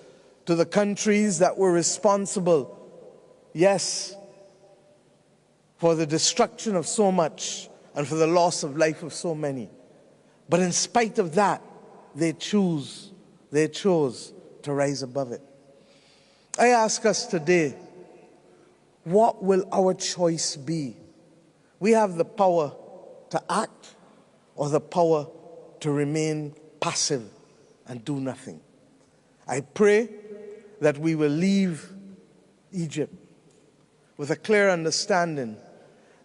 to the countries that were responsible, yes, for the destruction of so much and for the loss of life of so many. But in spite of that, they chose to rise above it. I ask us today, what will our choice be? We have the power to act or the power to remain passive and do nothing. I pray that we will leave Egypt with a clear understanding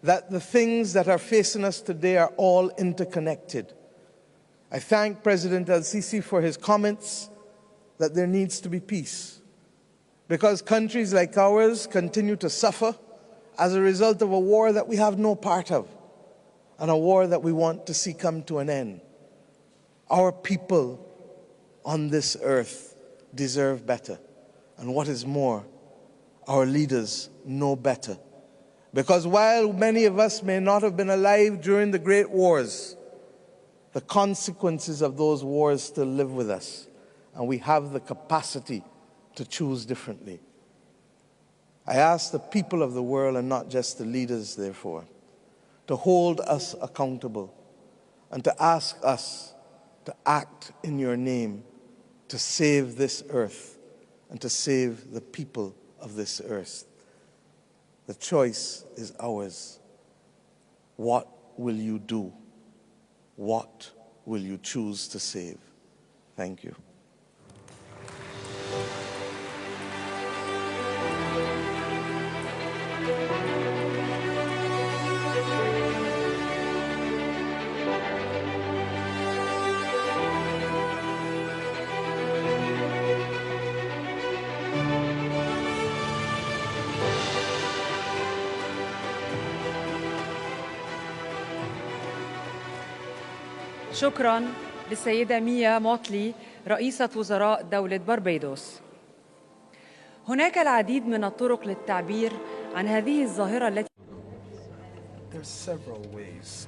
that the things that are facing us today are all interconnected. I thank President El-Sisi for his comments that there needs to be peace, because countries like ours continue to suffer as a result of a war that we have no part of, and a war that we want to see come to an end. Our people on this earth deserve better. And what is more, our leaders know better. Because while many of us may not have been alive during the great wars, the consequences of those wars still live with us. And we have the capacity to choose differently. I ask the people of the world, and not just the leaders, therefore, to hold us accountable and to ask us to act in your name to save this earth and to save the people of this earth. The choice is ours. What will you do? What will you choose to save? Thank you. شكراً للسيدة ميا موتلي رئيسة وزراء دولة بربيدوس. هناك العديد من الطرق للتعبير عن هذه الظاهرة التي There's several ways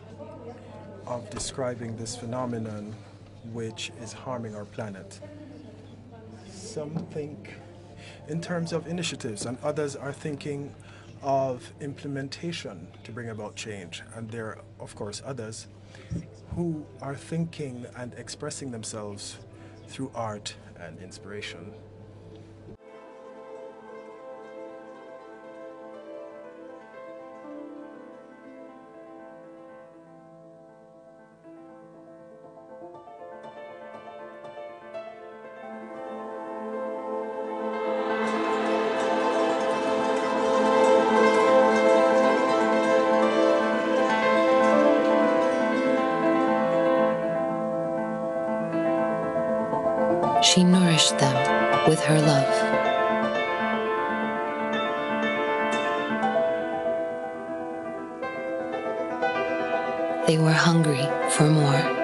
of describing this phenomenon which is harming our planet. Some think in terms of initiatives, and others are thinking of implementation to bring about change. And there are, of course, others who are thinking and expressing themselves through art and inspiration. She nourished them with her love. They were hungry for more.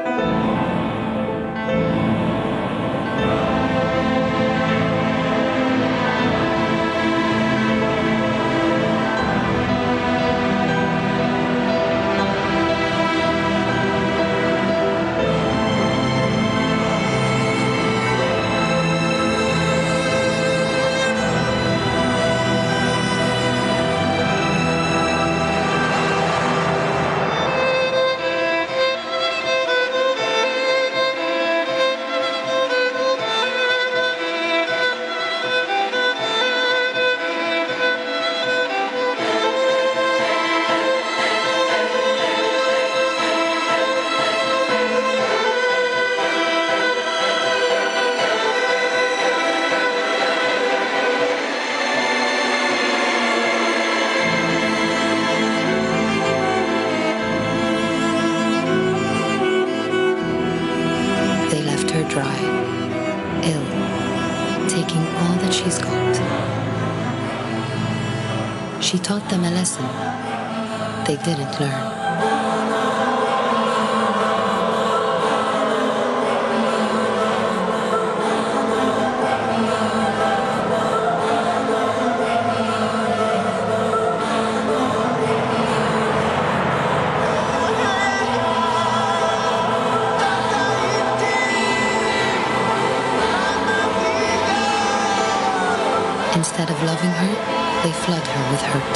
Dry, ill, taking all that she's got. She taught them a lesson they didn't learn. Instead of loving her, they flood her with hurt.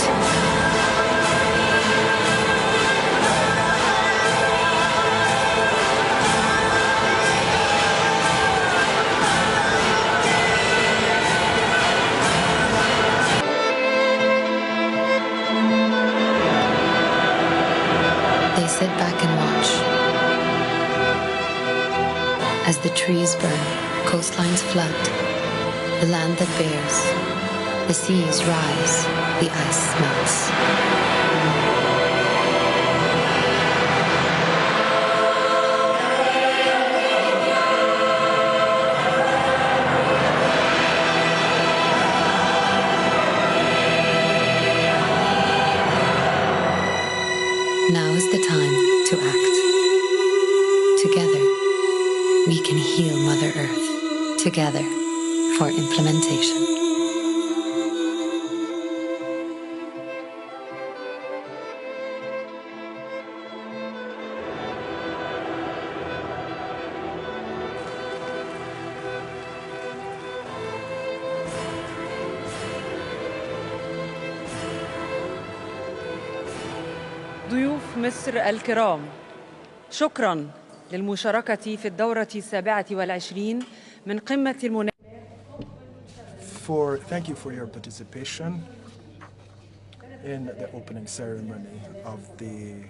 They sit back and watch as the trees burn, coastlines flood, the land that bears. The seas rise, the ice melts. Now is the time to act. Together, we can heal Mother Earth. Together, for implementation. ضيوف مصر الكرام، شكراً للمشاركة في الدورة 27 من قمة المناخ. Thank you for your participation in the opening ceremony of the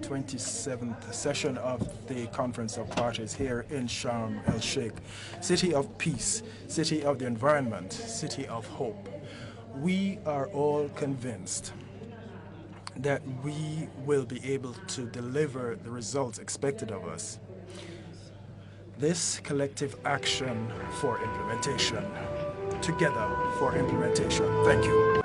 27th session of the Conference of Parties here in Sharm el-Sheikh, city of peace, city of the environment, city of hope. We are all convinced that we will be able to deliver the results expected of us. This collective action for implementation, together for implementation. Thank you.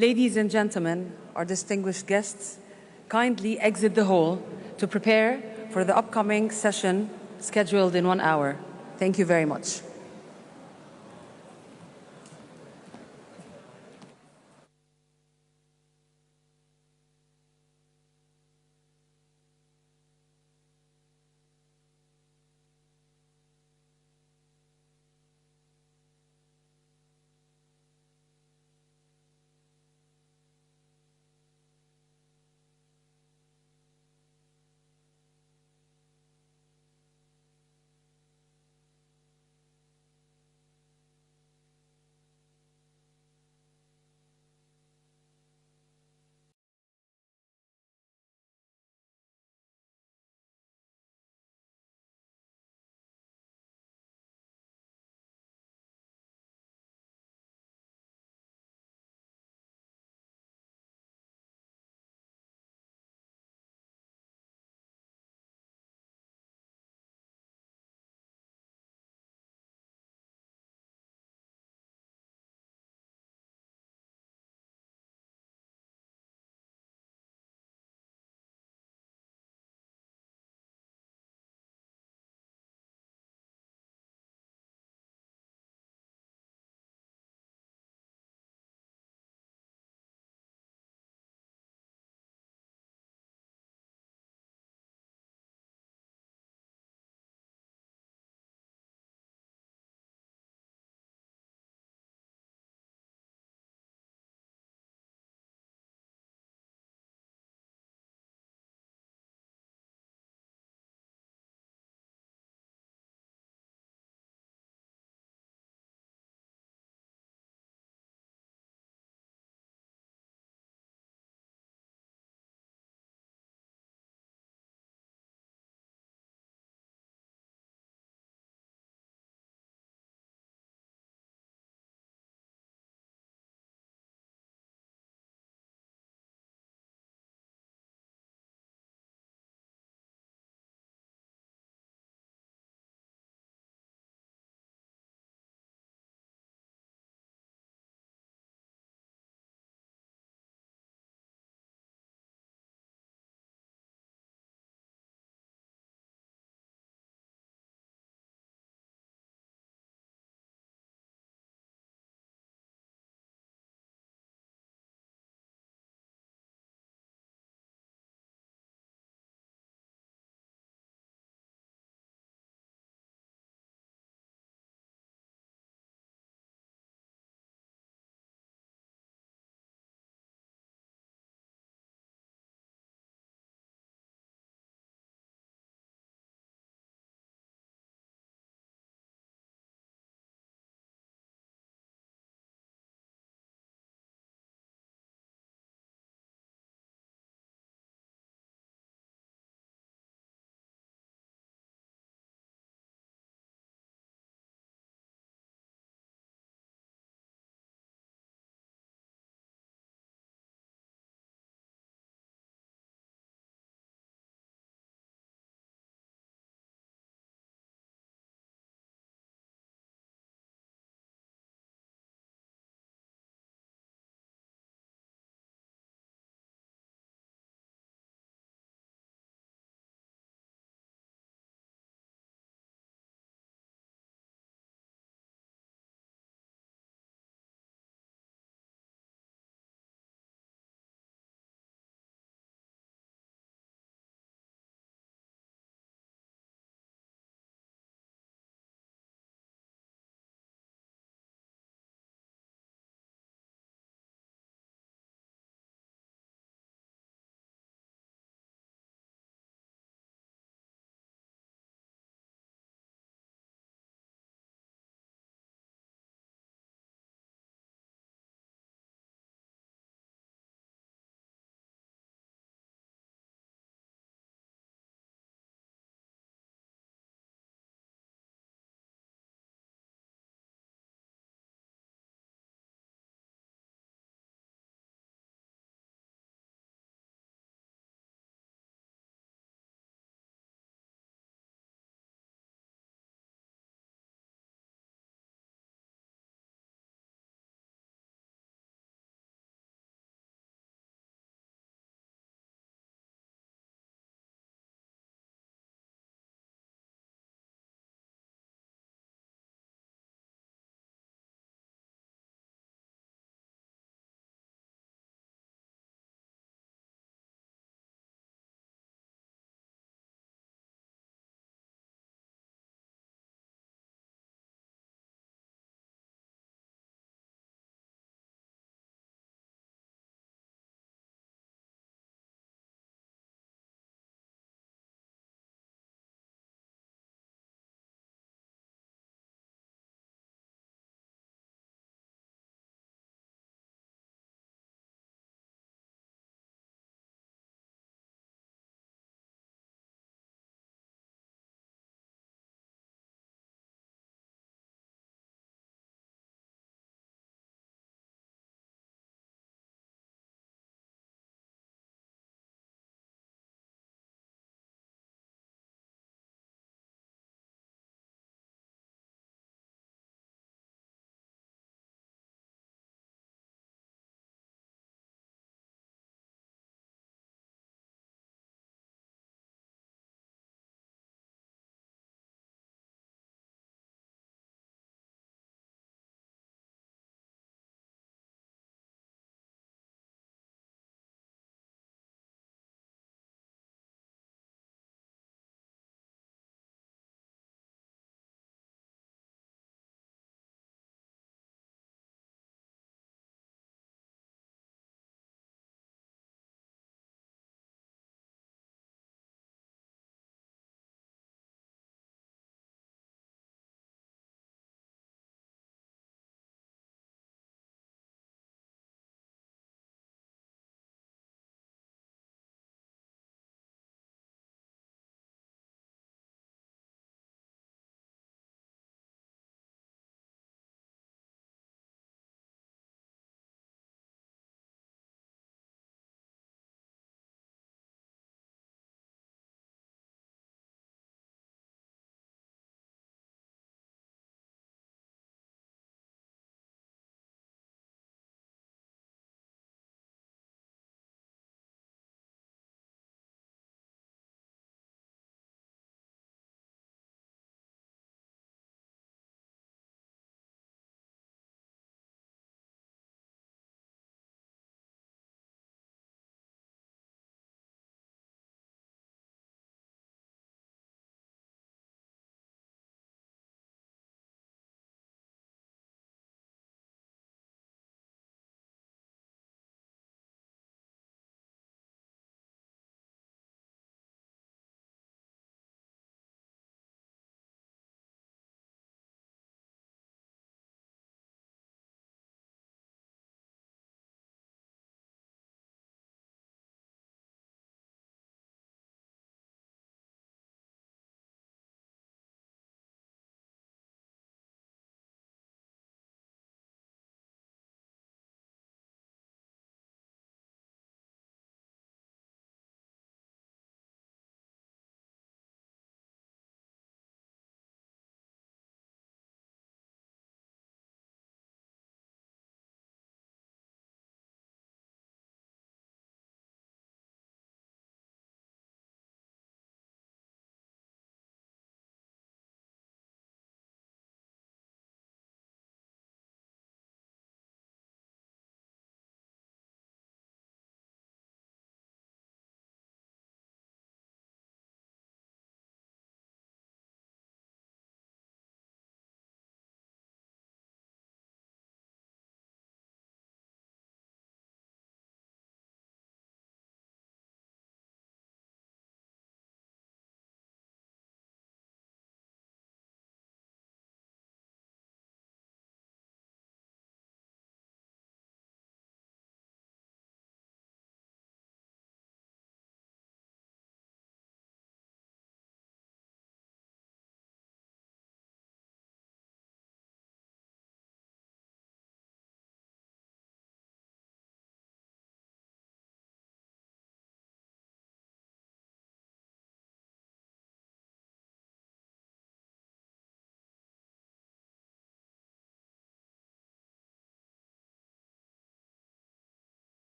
Ladies and gentlemen, our distinguished guests, kindly exit the hall to prepare for the upcoming session scheduled in 1 hour. Thank you very much.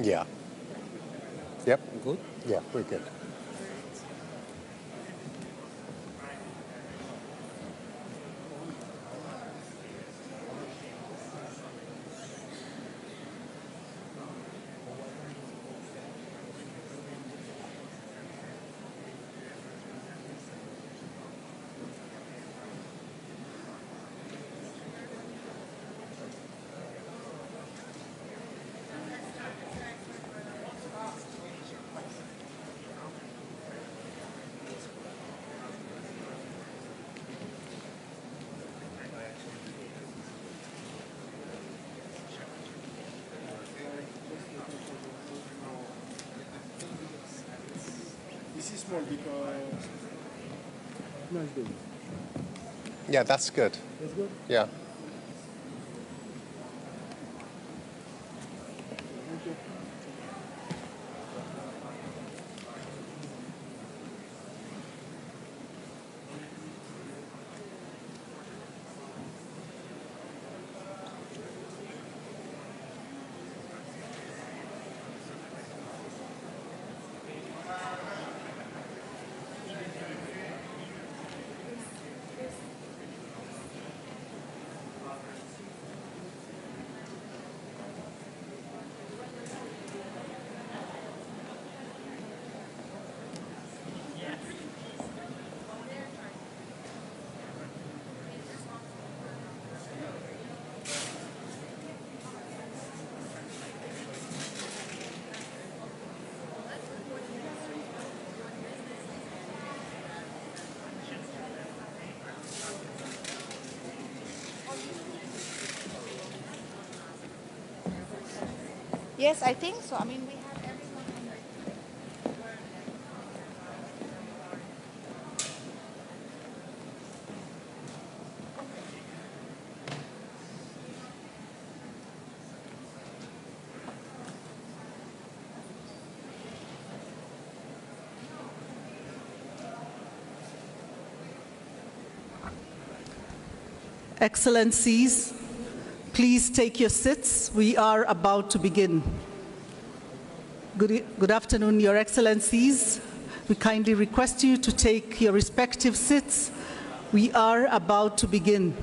Yeah. Yep. Good? Yeah, we're good. This is small because... No, it's big. Yeah, that's good. That's good? Yeah. Thank you. Yes, I think so. I mean, we have everyone. Excellencies, please take your seats. We are about to begin. Good afternoon, Your Excellencies. We kindly request you to take your respective seats. We are about to begin.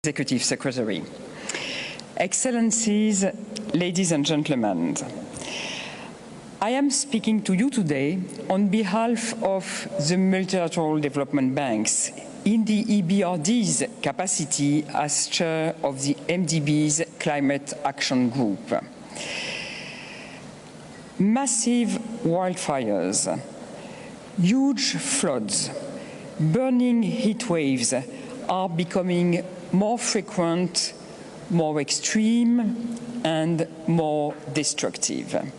Executive Secretary. Excellencies, ladies and gentlemen, I am speaking to you today on behalf of the multilateral development banks in the EBRD's capacity as chair of the MDB's Climate Action Group. Massive wildfires, huge floods, burning heat waves are becoming more frequent, more extreme, and more destructive.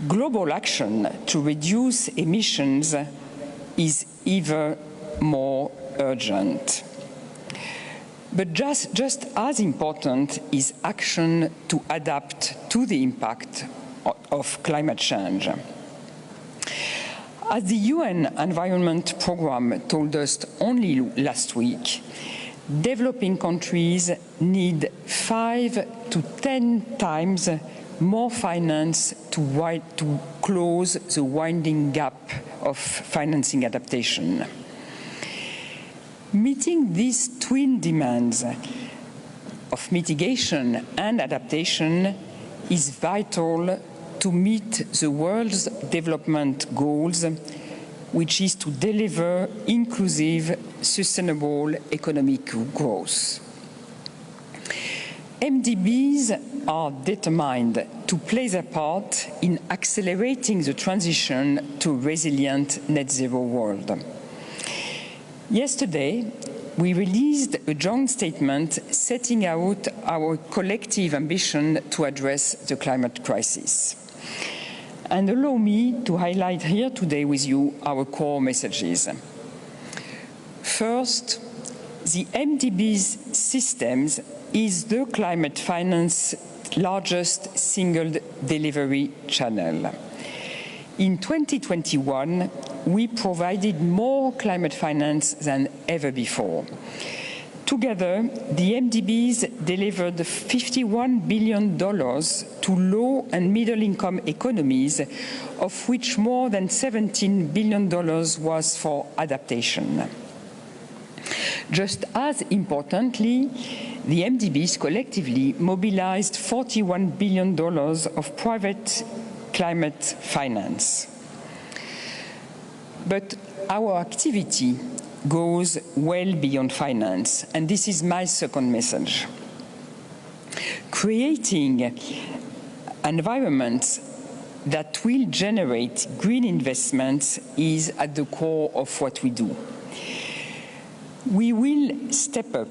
Global action to reduce emissions is even more urgent. But just as important is action to adapt to the impact of climate change. As the UN Environment Programme told us only last week, developing countries need 5 to 10 times more finance to close the widening gap of financing adaptation. Meeting these twin demands of mitigation and adaptation is vital to meet the world's development goals, which is to deliver inclusive, sustainable economic growth. MDBs are determined to play their part in accelerating the transition to a resilient net zero world. Yesterday, we released a joint statement setting out our collective ambition to address the climate crisis. And allow me to highlight here today with you our core messages. First, the MDB's systems is the climate finance largest single delivery channel. In 2021, we provided more climate finance than ever before. Together, the MDBs delivered $51 billion to low and middle-income economies, of which more than $17 billion was for adaptation. Just as importantly, the MDBs collectively mobilized $41 billion of private climate finance. But our activity goes well beyond finance, and this is my second message. Creating environments that will generate green investments is at the core of what we do. We will step up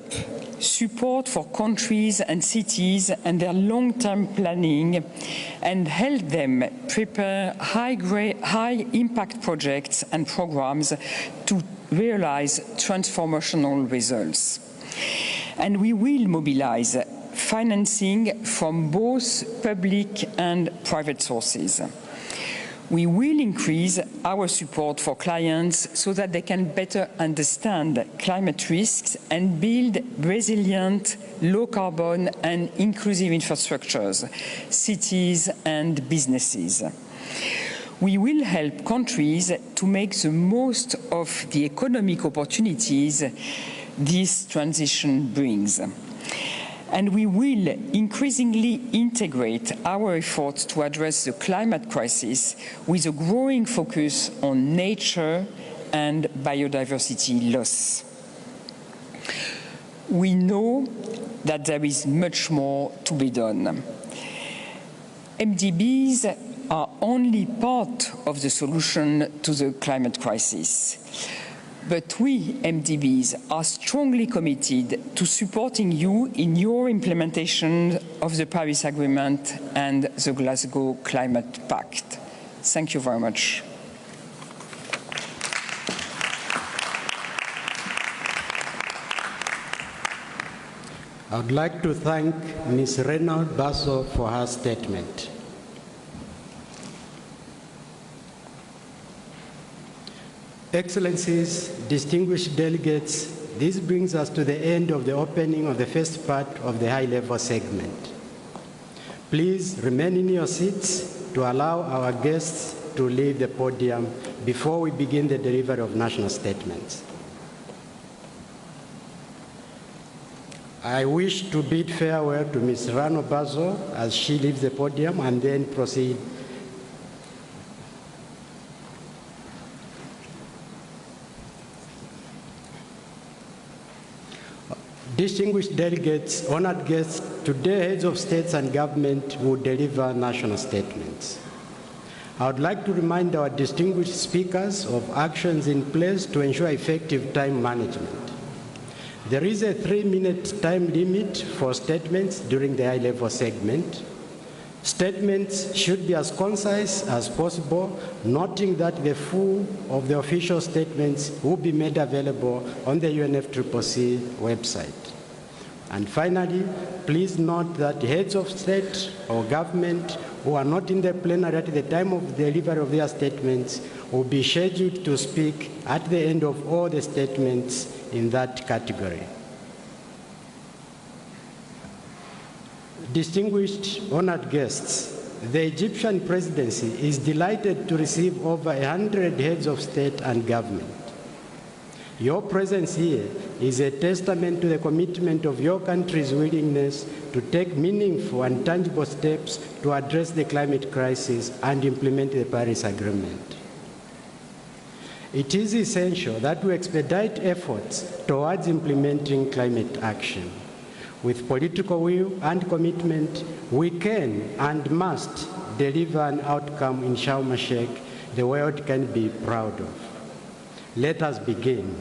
support for countries and cities and their long-term planning and help them prepare high-impact projects and programs to realize transformational results. And we will mobilize financing from both public and private sources. We will increase our support for clients so that they can better understand climate risks and build resilient, low-carbon and inclusive infrastructures, cities and businesses. We will help countries to make the most of the economic opportunities this transition brings. And we will increasingly integrate our efforts to address the climate crisis with a growing focus on nature and biodiversity loss. We know that there is much more to be done. MDBs are only part of the solution to the climate crisis. But we, MDBs, are strongly committed to supporting you in your implementation of the Paris Agreement and the Glasgow Climate Pact. Thank you very much. I would like to thank Ms. Renaud Basso for her statement. Excellencies, distinguished delegates, this brings us to the end of the opening of the first part of the high-level segment. Please remain in your seats to allow our guests to leave the podium before we begin the delivery of national statements. I wish to bid farewell to Ms. Rano Bazo as she leaves the podium and then proceed. Distinguished delegates, honored guests, today heads of states and government will deliver national statements. I would like to remind our distinguished speakers of actions in place to ensure effective time management. There is a 3-minute time limit for statements during the high-level segment. Statements should be as concise as possible, noting that the full of the official statements will be made available on the UNFCCC website. And finally, please note that heads of state or government who are not in the plenary at the time of the delivery of their statements will be scheduled to speak at the end of all the statements in that category. Distinguished honored guests, the Egyptian presidency is delighted to receive over 100 heads of state and government. Your presence here is a testament to the commitment of your country's willingness to take meaningful and tangible steps to address the climate crisis and implement the Paris Agreement. It is essential that we expedite efforts towards implementing climate action. With political will and commitment, we can and must deliver an outcome in Sharm el-Sheikh the world can be proud of. Let us begin.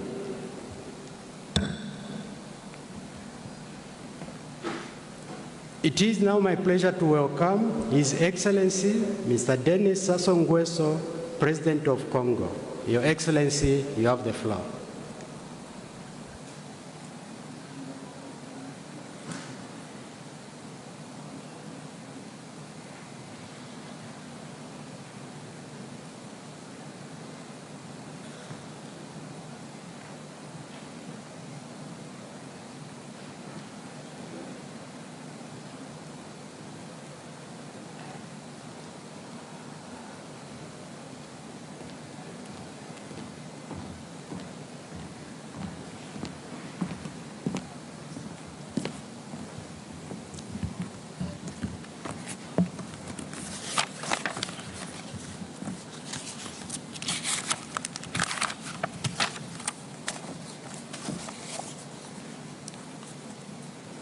It is now my pleasure to welcome His Excellency, Mr. Denis Sassou Nguesso, President of Congo. Your Excellency, you have the floor.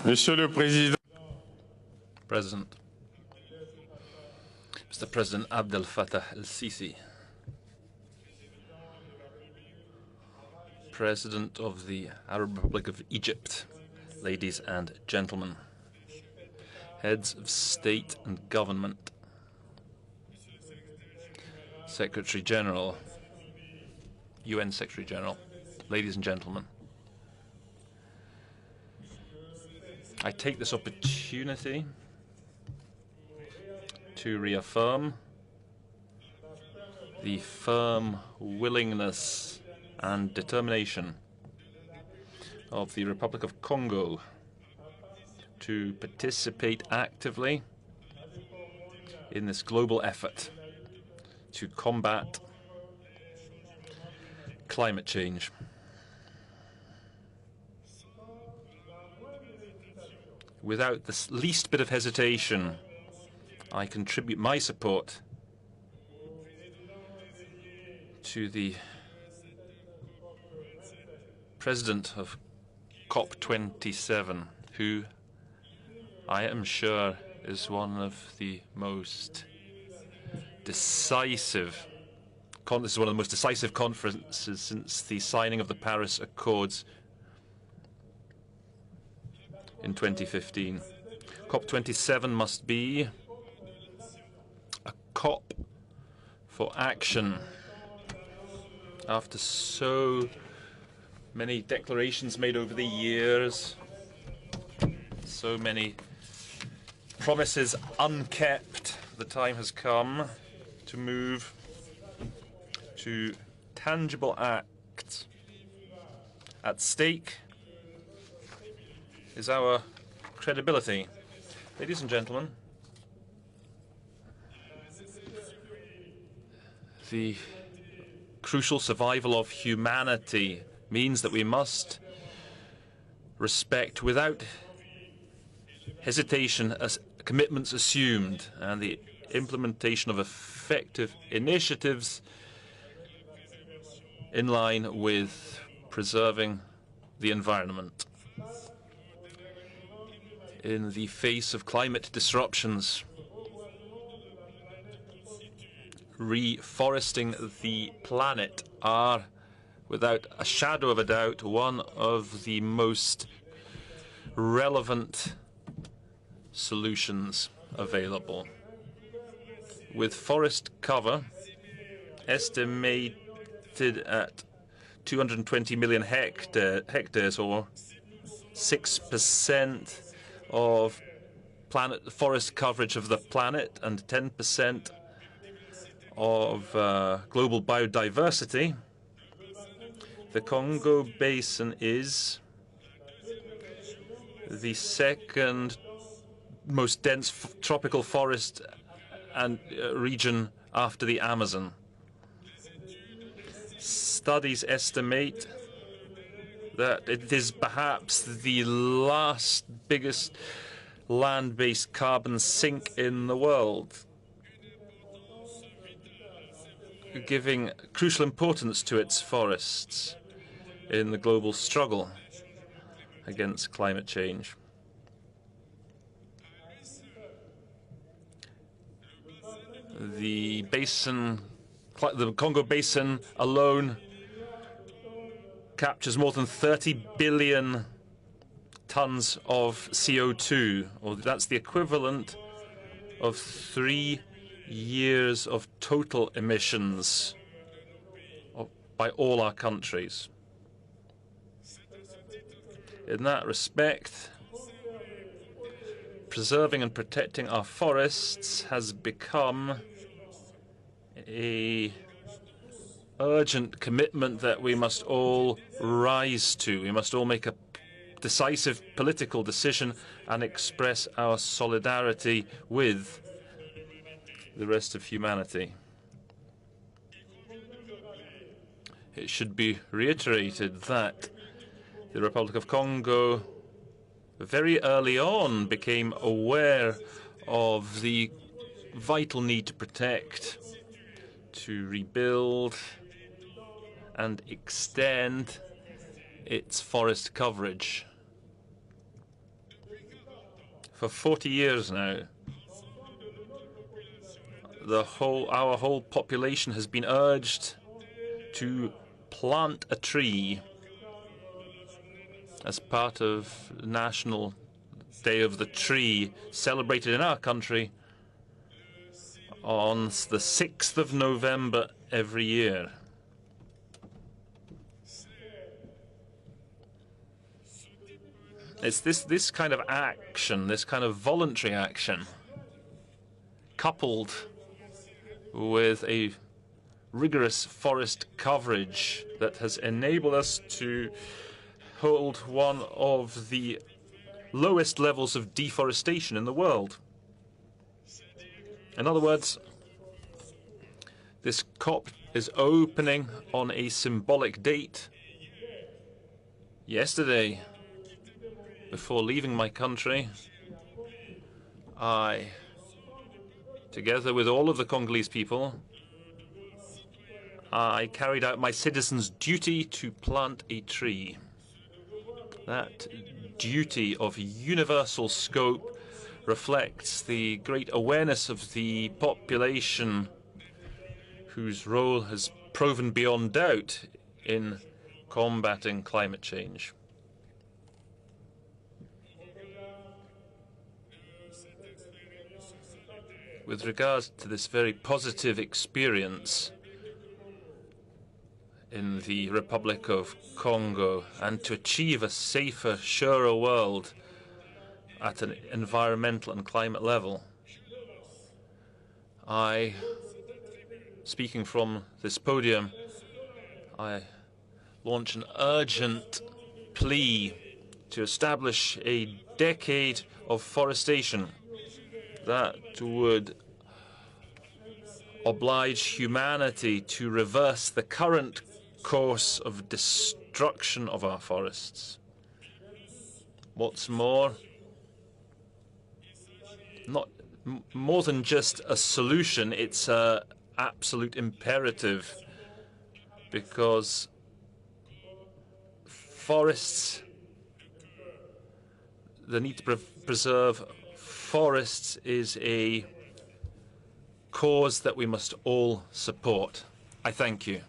Monsieur le Président. President. Mr. President Abdel Fattah el-Sisi, President of the Arab Republic of Egypt, ladies and gentlemen, heads of state and government, Secretary General, UN Secretary General, ladies and gentlemen. I take this opportunity to reaffirm the firm willingness and determination of the Republic of Congo to participate actively in this global effort to combat climate change. Without the least bit of hesitation, I contribute my support to the President of COP27, who I am sure is one of the most decisive, this is one of the most decisive conferences since the signing of the Paris Accords in 2015. COP27 must be a COP for action. After so many declarations made over the years, so many promises unkept, the time has come to move to tangible acts. At stake is our credibility. Ladies and gentlemen, the crucial survival of humanity means that we must respect without hesitation as commitments assumed, and the implementation of effective initiatives in line with preserving the environment. In the face of climate disruptions, reforesting the planet are, without a shadow of a doubt, one of the most relevant solutions available. With forest cover estimated at 220 million hectares, or 6% of forest coverage of the planet and 10% of global biodiversity, the Congo Basin is the second most dense tropical forest and region after the Amazon. Studies estimate that it is perhaps the last biggest land-based carbon sink in the world, giving crucial importance to its forests in the global struggle against climate change. The Congo Basin alone captures more than 30 billion tons of CO2, or that's the equivalent of 3 years of total emissions by all our countries. In that respect, preserving and protecting our forests has become an urgent commitment that we must all rise to. We must all make a decisive political decision and express our solidarity with the rest of humanity. It should be reiterated that the Republic of Congo very early on became aware of the vital need to protect, to rebuild and extend its forest coverage. For 40 years now, our whole population has been urged to plant a tree as part of National Day of the Tree, celebrated in our country on the 6th of November every year. It's this kind of action, this kind of voluntary action, coupled with a rigorous forest coverage that has enabled us to hold one of the lowest levels of deforestation in the world. In other words, this COP is opening on a symbolic date. Yesterday, before leaving my country, I, together with all of the Congolese people, I carried out my citizen's duty to plant a tree. That duty of universal scope reflects the great awareness of the population, whose role has proven beyond doubt in combating climate change. With regards to this very positive experience in the Republic of Congo, and to achieve a safer, surer world at an environmental and climate level, speaking from this podium, I launch an urgent plea to establish a decade of forestation that would oblige humanity to reverse the current course of destruction of our forests. What's more, not more than just a solution, it's an absolute imperative, because forests, the need to preserve forests is a cause that we must all support. I thank you.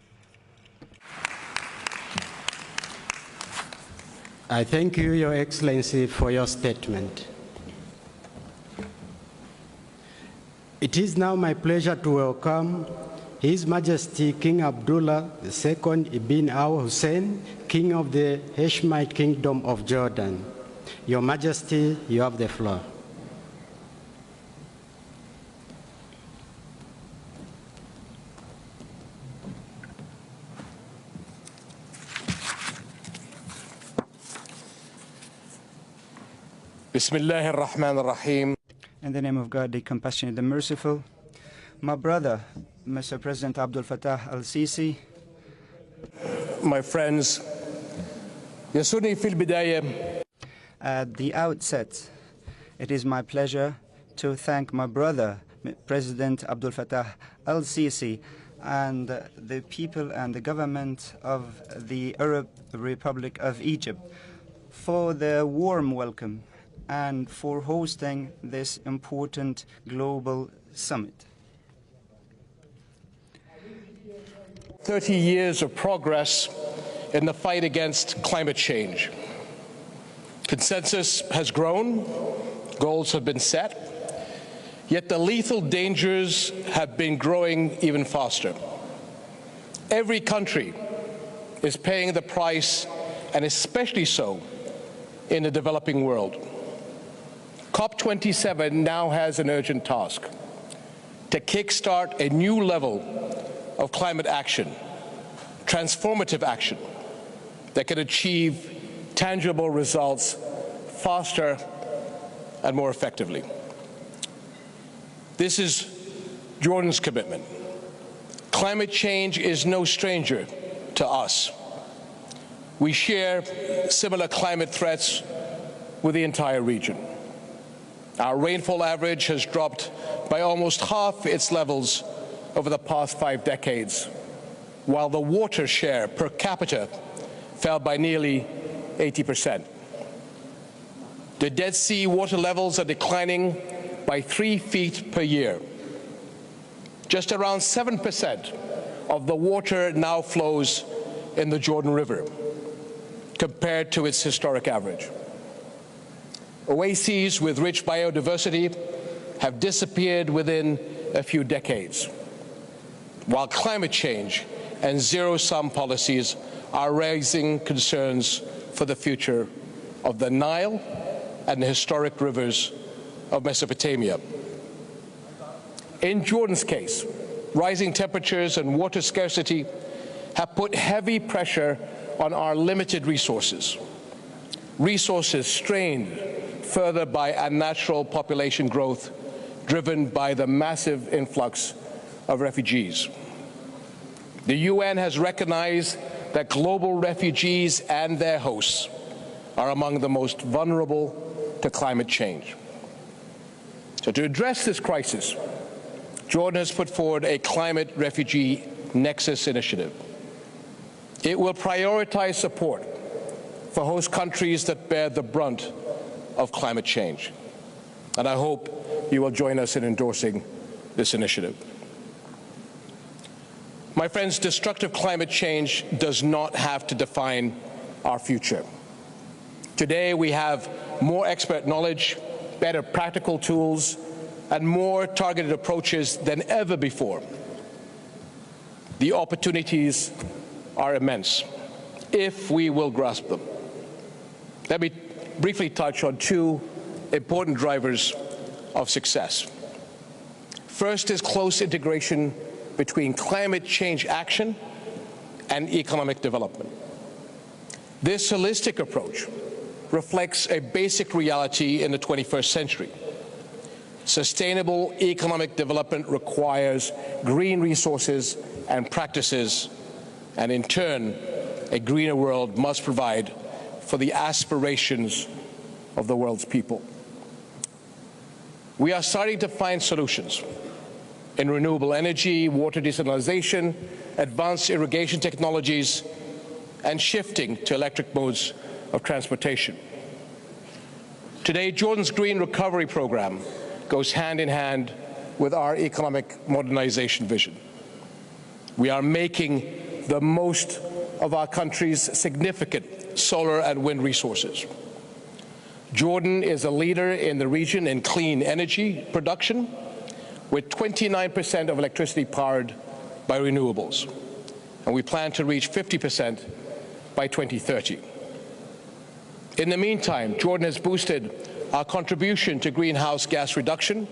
I thank you, Your Excellency, for your statement. It is now my pleasure to welcome His Majesty King Abdullah II Ibn Al Hussein, King of the Hashemite Kingdom of Jordan. Your Majesty, you have the floor. Bismillah ar-Rahman ar-Rahim. In the name of God, the compassionate, the merciful. My brother, Mr. President Abdel Fattah al-Sisi. My friends, يسرني في البداية. At the outset, it is my pleasure to thank my brother, President Abdel Fattah al-Sisi, and the people and the government of the Arab Republic of Egypt for their warm welcome and for hosting this important global summit. 30 years of progress in the fight against climate change. Consensus has grown, goals have been set, yet the lethal dangers have been growing even faster. Every country is paying the price, and especially so in the developing world. COP27 now has an urgent task: to kickstart a new level of climate action, transformative action that can achieve tangible results faster and more effectively. This is Jordan's commitment. Climate change is no stranger to us. We share similar climate threats with the entire region. Our rainfall average has dropped by almost half its levels over the past 5 decades, while the water share per capita fell by nearly 80%. The Dead Sea water levels are declining by 3 feet per year. Just around 7% of the water now flows in the Jordan River, compared to its historic average. Oases with rich biodiversity have disappeared within a few decades, while climate change and zero-sum policies are raising concerns for the future of the Nile and the historic rivers of Mesopotamia. In Jordan's case, rising temperatures and water scarcity have put heavy pressure on our limited resources, resources strained further by unnatural population growth driven by the massive influx of refugees. The UN has recognized that global refugees and their hosts are among the most vulnerable to climate change. So to address this crisis, Jordan has put forward a climate refugee nexus initiative. It will prioritize support for host countries that bear the brunt of climate change. And I hope you will join us in endorsing this initiative. My friends, destructive climate change does not have to define our future. Today we have more expert knowledge, better practical tools, and more targeted approaches than ever before. The opportunities are immense if we will grasp them. Let me briefly touch on 2 important drivers of success. First is close integration between climate change action and economic development. This holistic approach reflects a basic reality in the 21st century. Sustainable economic development requires green resources and practices, and in turn, a greener world must provide for the aspirations of the world's people. We are starting to find solutions in renewable energy, water desalination, advanced irrigation technologies, and shifting to electric modes of transportation. Today, Jordan's Green Recovery Program goes hand in hand with our economic modernization vision. We are making the most of our country's significant solar and wind resources. Jordan is a leader in the region in clean energy production, with 29% of electricity powered by renewables, and we plan to reach 50% by 2030. In the meantime, Jordan has boosted our contribution to greenhouse gas reduction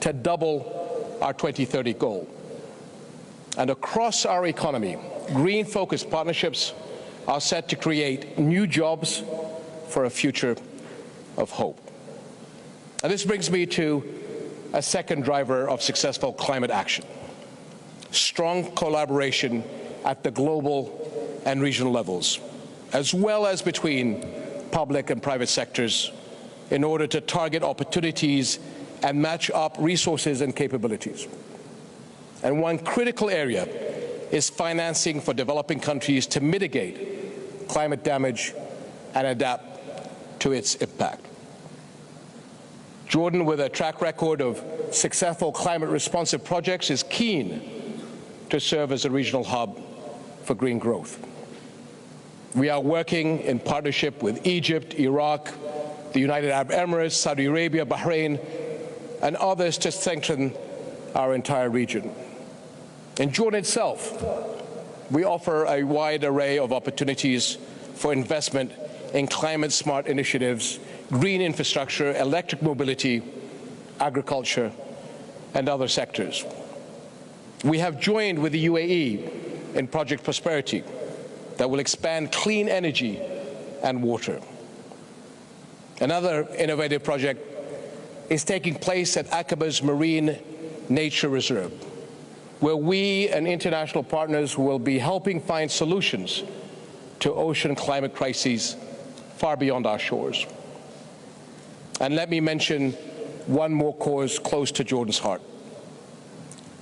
to double our 2030 goal. And across our economy, green-focused partnerships are set to create new jobs for a future of hope. And this brings me to a second driver of successful climate action: strong collaboration at the global and regional levels, as well as between public and private sectors, in order to target opportunities and match up resources and capabilities. And one critical area is financing for developing countries to mitigate climate damage and adapt to its impact. Jordan, with a track record of successful climate-responsive projects, is keen to serve as a regional hub for green growth. We are working in partnership with Egypt, Iraq, the United Arab Emirates, Saudi Arabia, Bahrain, and others to strengthen our entire region. In Jordan itself, we offer a wide array of opportunities for investment in climate-smart initiatives, green infrastructure, electric mobility, agriculture, and other sectors. We have joined with the UAE in Project Prosperity that will expand clean energy and water. Another innovative project is taking place at Aqaba's Marine Nature Reserve, where we and international partners will be helping find solutions to ocean climate crises far beyond our shores. And let me mention one more cause close to Jordan's heart: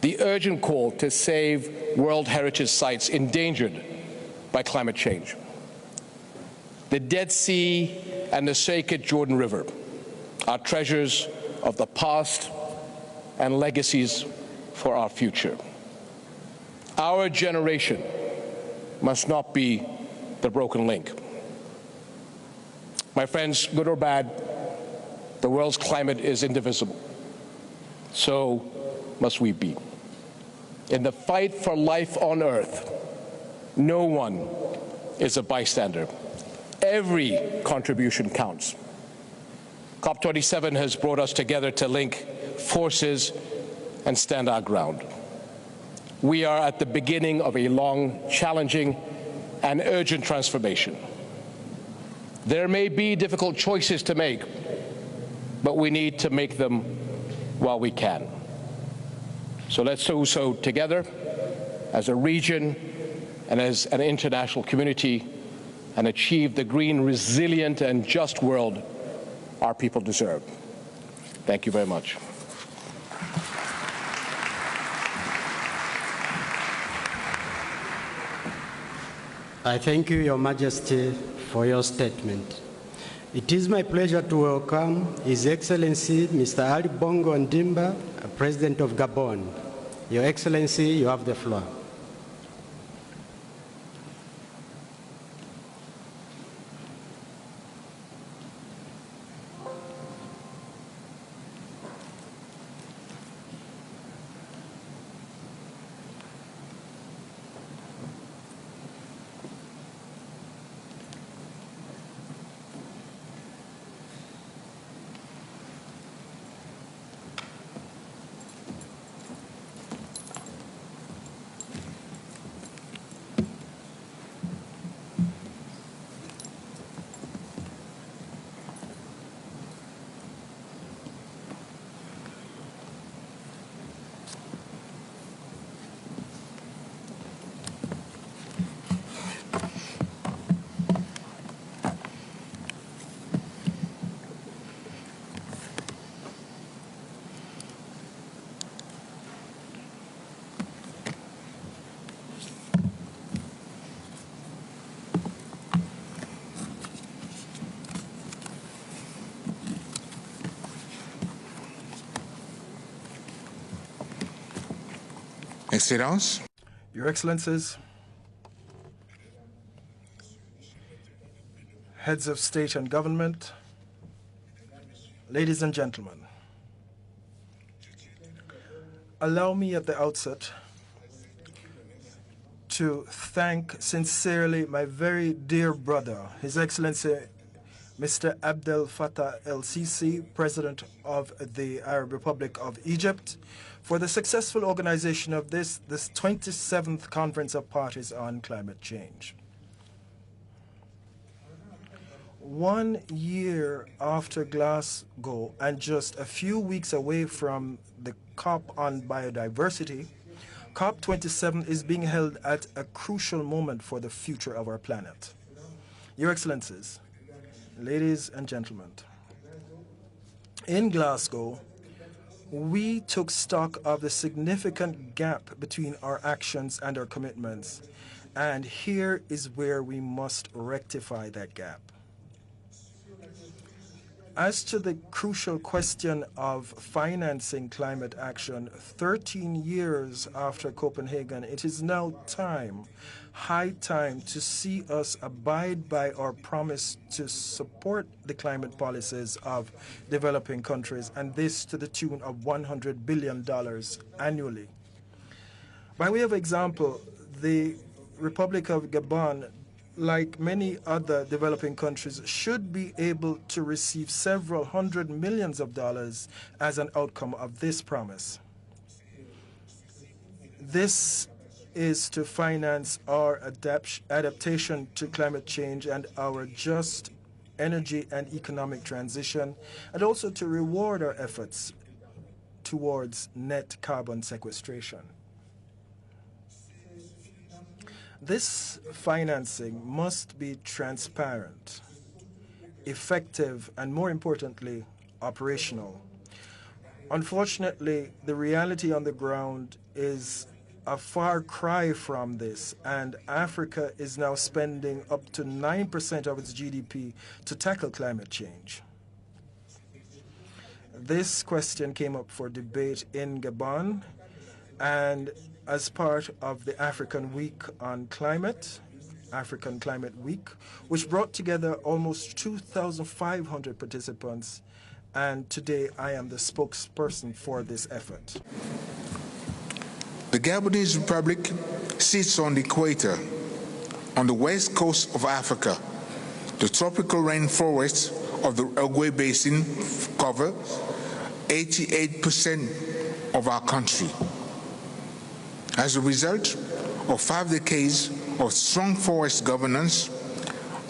the urgent call to save World Heritage sites endangered by climate change. The Dead Sea and the sacred Jordan River are treasures of the past and legacies for our future. Our generation must not be the broken link. My friends, good or bad, the world's climate is indivisible. So must we be. In the fight for life on Earth, no one is a bystander. Every contribution counts. COP27 has brought us together to link forces and stand our ground. We are at the beginning of a long, challenging, and urgent transformation. There may be difficult choices to make, but we need to make them while we can. So let's do so together as a region and as an international community, and achieve the green, resilient, and just world our people deserve. Thank you very much. I thank you, Your Majesty, for your statement. It is my pleasure to welcome His Excellency Mr. Ali Bongo Ndimba, President of Gabon. Your Excellency, you have the floor. Excellences, Your Excellencies, heads of state and government, ladies and gentlemen, allow me at the outset to thank sincerely my very dear brother, His Excellency Mr. Abdel Fattah el-Sisi, President of the Arab Republic of Egypt, for the successful organization of this 27th Conference of Parties on Climate Change. 1 year after Glasgow and just a few weeks away from the COP on biodiversity, COP27 is being held at a crucial moment for the future of our planet. Your Excellencies, ladies and gentlemen, in Glasgow, we took stock of the significant gap between our actions and our commitments, and here is where we must rectify that gap. As to the crucial question of financing climate action, 13 years after Copenhagen, it is now high time to see us abide by our promise to support the climate policies of developing countries, and this to the tune of $100 billion annually. By way of example, the Republic of Gabon, like many other developing countries, should be able to receive several hundred millions of dollars as an outcome of this promise. This is to finance our adaptation to climate change and our just energy and economic transition, and also to reward our efforts towards net carbon sequestration. This financing must be transparent, effective, and more importantly, operational. Unfortunately, the reality on the ground is a far cry from this, and Africa is now spending up to 9% of its GDP to tackle climate change. This question came up for debate in Gabon, and as part of the African Week on Climate, African Climate Week, which brought together almost 2,500 participants, and today I am the spokesperson for this effort. the Gabonese Republic sits on the equator, on the west coast of Africa. The tropical rainforests of the Ogwe Basin cover 88% of our country. As a result of 5 decades of strong forest governance,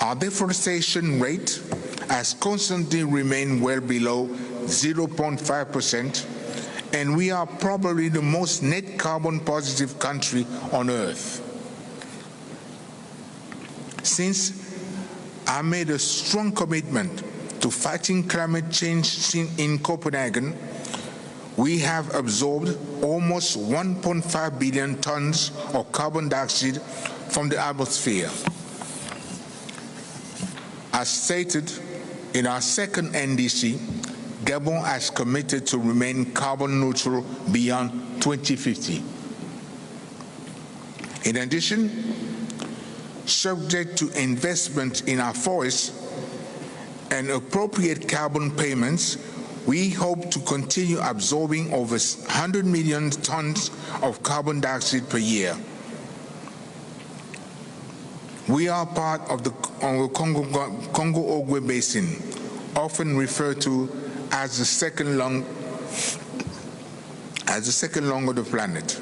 our deforestation rate has constantly remained well below 0.5%, and we are probably the most net carbon positive country on Earth. Since I made a strong commitment to fighting climate change in Copenhagen, we have absorbed almost 1.5 billion tons of carbon dioxide from the atmosphere. As stated in our second NDC, Gabon has committed to remain carbon neutral beyond 2050. In addition, subject to investment in our forests and appropriate carbon payments, we hope to continue absorbing over 100 million tons of carbon dioxide per year. We are part of the Congo-Ogwe Basin, often referred to as the second lung of the planet.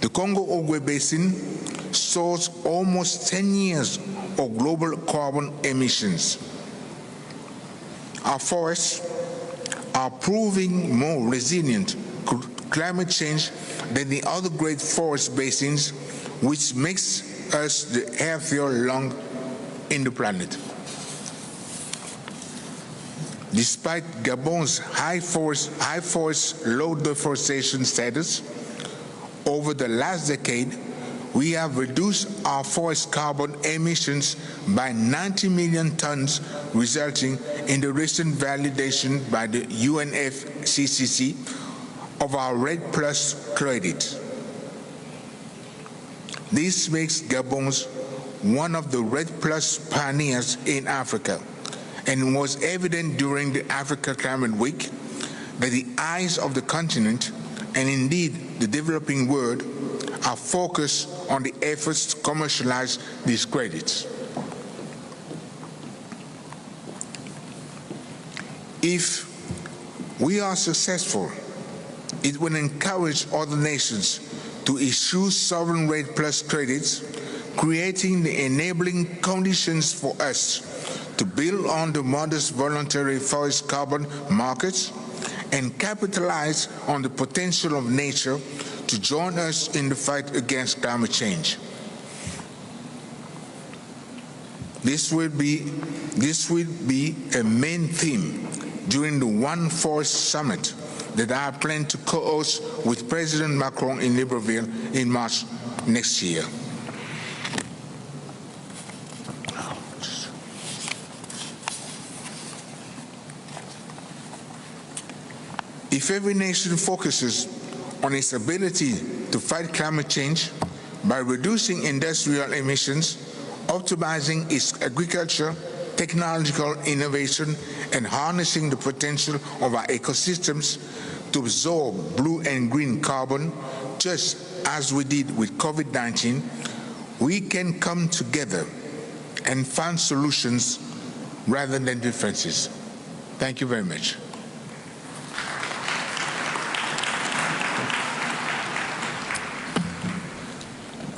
The Congo-Ogwe Basin stores almost 10 years of global carbon emissions. Our forests are proving more resilient to climate change than the other great forest basins, which makes us the healthier lung in the planet. Despite Gabon's high forest low deforestation status, over the last decade, we have reduced our forest carbon emissions by 90 million tons, resulting in the recent validation by the UNFCCC of our Red Plus credit. This makes Gabon one of the Red Plus pioneers in Africa, and was evident during the Africa Climate Week that the eyes of the continent, and indeed the developing world, are focused on the efforts to commercialize these credits. If we are successful, it will encourage other nations to issue sovereign Red Plus credits, creating the enabling conditions for us to build on the modest voluntary forest carbon markets and capitalize on the potential of nature to join us in the fight against climate change. This will be a main theme during the One Forest Summit that I plan to co-host with President Macron in Libreville in March next year. If every nation focuses on its ability to fight climate change by reducing industrial emissions, optimizing its agriculture, technological innovation, and harnessing the potential of our ecosystems to absorb blue and green carbon, just as we did with COVID-19, we can come together and find solutions rather than differences. Thank you very much.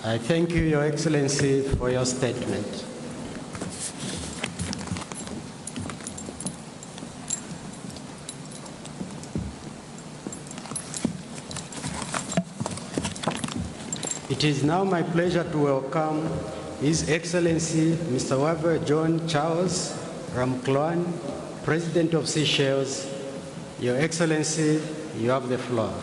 I thank you, Your Excellency, for your statement. It is now my pleasure to welcome His Excellency Mr. Waver John Charles Ramcloan, President of Seychelles. Your Excellency, you have the floor.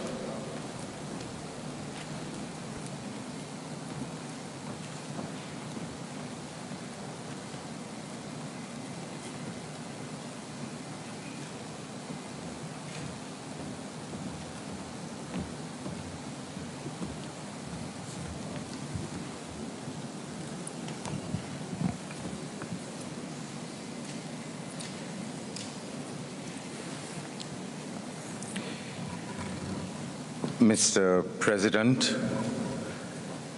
Mr. President,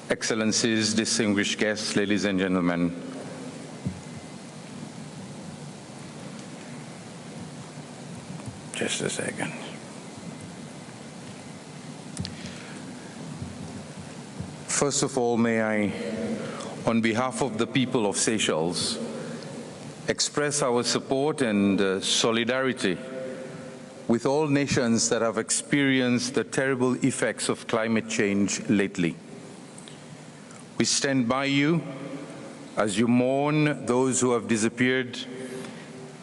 Excellencies, distinguished guests, ladies and gentlemen. Just a second. First of all, may I, on behalf of the people of Seychelles, express our support and solidarity with all nations that have experienced the terrible effects of climate change lately. We stand by you as you mourn those who have disappeared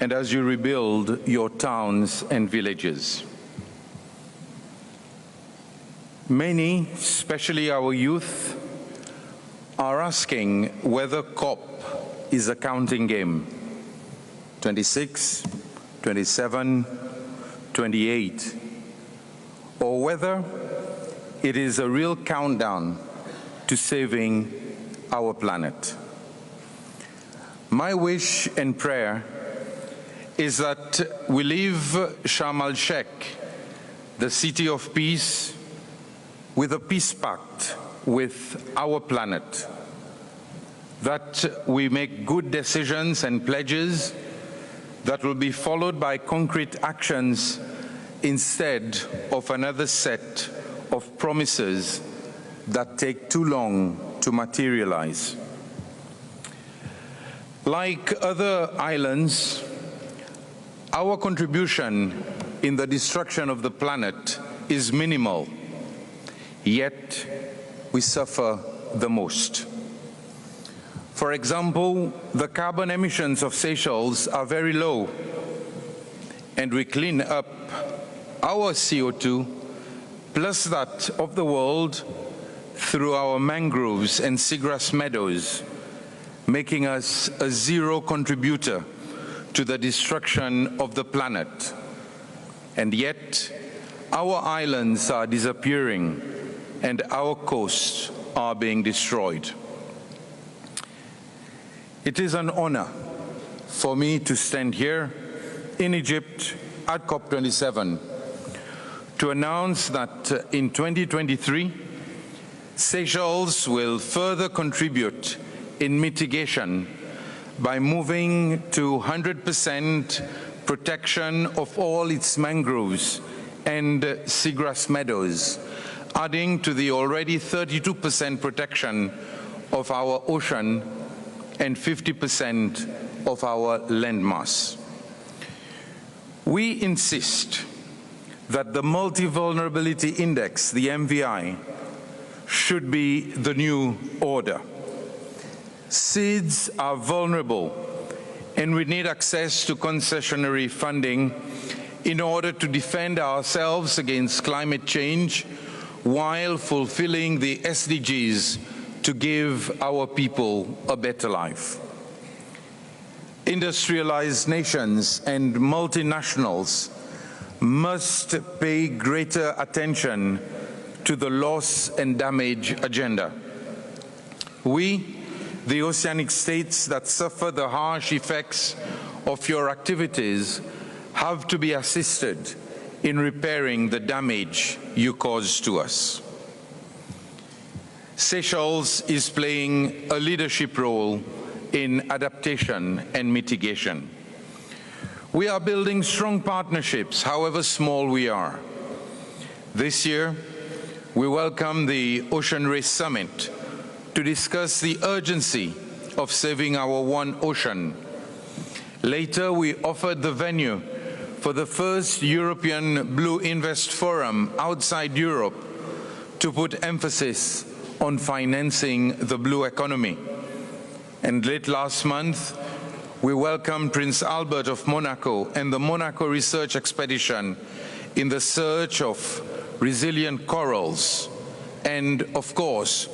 and as you rebuild your towns and villages. Many, especially our youth, are asking whether COP is a counting game. 26, 27, 28, or whether it is a real countdown to saving our planet. My wish and prayer is that we leave Sharm el-Sheikh, the city of peace, with a peace pact with our planet, that we make good decisions and pledges that will be followed by concrete actions instead of another set of promises that take too long to materialize. Like other islands, our contribution in the destruction of the planet is minimal, yet we suffer the most. For example, the carbon emissions of Seychelles are very low, and we clean up our CO2 plus that of the world through our mangroves and seagrass meadows, making us a zero contributor to the destruction of the planet. And yet, our islands are disappearing and our coasts are being destroyed. It is an honor for me to stand here in Egypt at COP27 to announce that in 2023, Seychelles will further contribute in mitigation by moving to 100% protection of all its mangroves and seagrass meadows, adding to the already 32% protection of our ocean and 50% of our landmass. We insist that the Multi-Vulnerability Index, the MVI, should be the new order. Seeds are vulnerable, and we need access to concessionary funding in order to defend ourselves against climate change while fulfilling the SDGs to give our people a better life. Industrialized nations and multinationals must pay greater attention to the loss and damage agenda. We, the oceanic states that suffer the harsh effects of your activities, have to be assisted in repairing the damage you cause to us. Seychelles is playing a leadership role in adaptation and mitigation. We are building strong partnerships, however small we are. This year, we welcome the Ocean Race Summit to discuss the urgency of saving our one ocean. Later, we offered the venue for the first European Blue Invest Forum outside Europe to put emphasis on financing the blue economy. And late last month, we welcomed Prince Albert of Monaco and the Monaco Research Expedition in the search of resilient corals. And of course,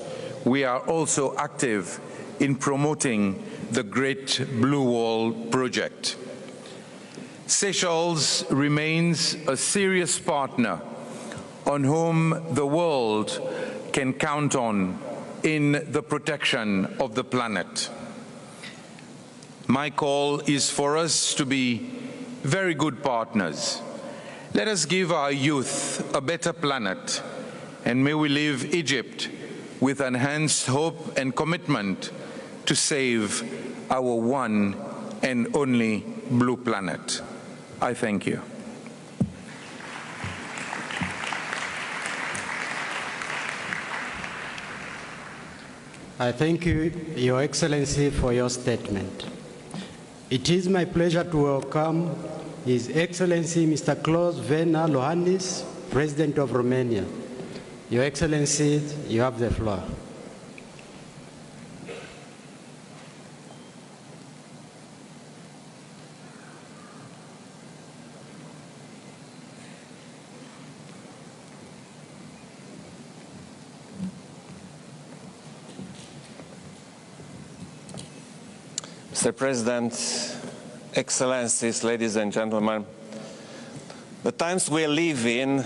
we are also active in promoting the Great Blue Wall project. Seychelles remains a serious partner on whom the world can count on in the protection of the planet. My call is for us to be very good partners. Let us give our youth a better planet, and may we leave Egypt with enhanced hope and commitment to save our one and only blue planet. I thank you. I thank you, Your Excellency, for your statement. It is my pleasure to welcome His Excellency Mr. Klaus Werner Iohannis, President of Romania. Your Excellency, you have the floor. Mr. President, Excellencies, ladies and gentlemen, the times we live in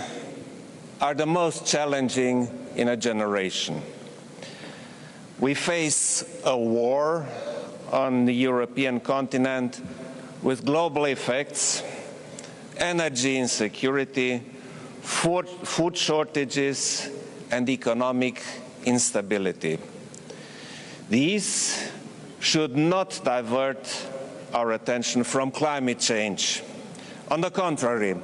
are the most challenging in a generation. We face a war on the European continent with global effects, energy insecurity, food shortages, and economic instability. These should not divert our attention from climate change. On the contrary,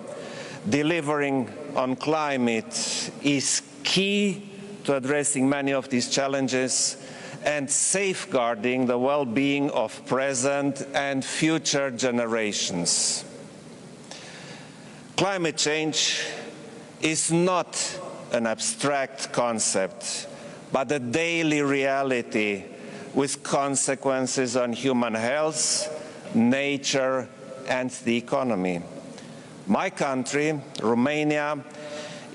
delivering on climate is key to addressing many of these challenges and safeguarding the well-being of present and future generations. Climate change is not an abstract concept, but a daily reality with consequences on human health, nature, and the economy. My country, Romania,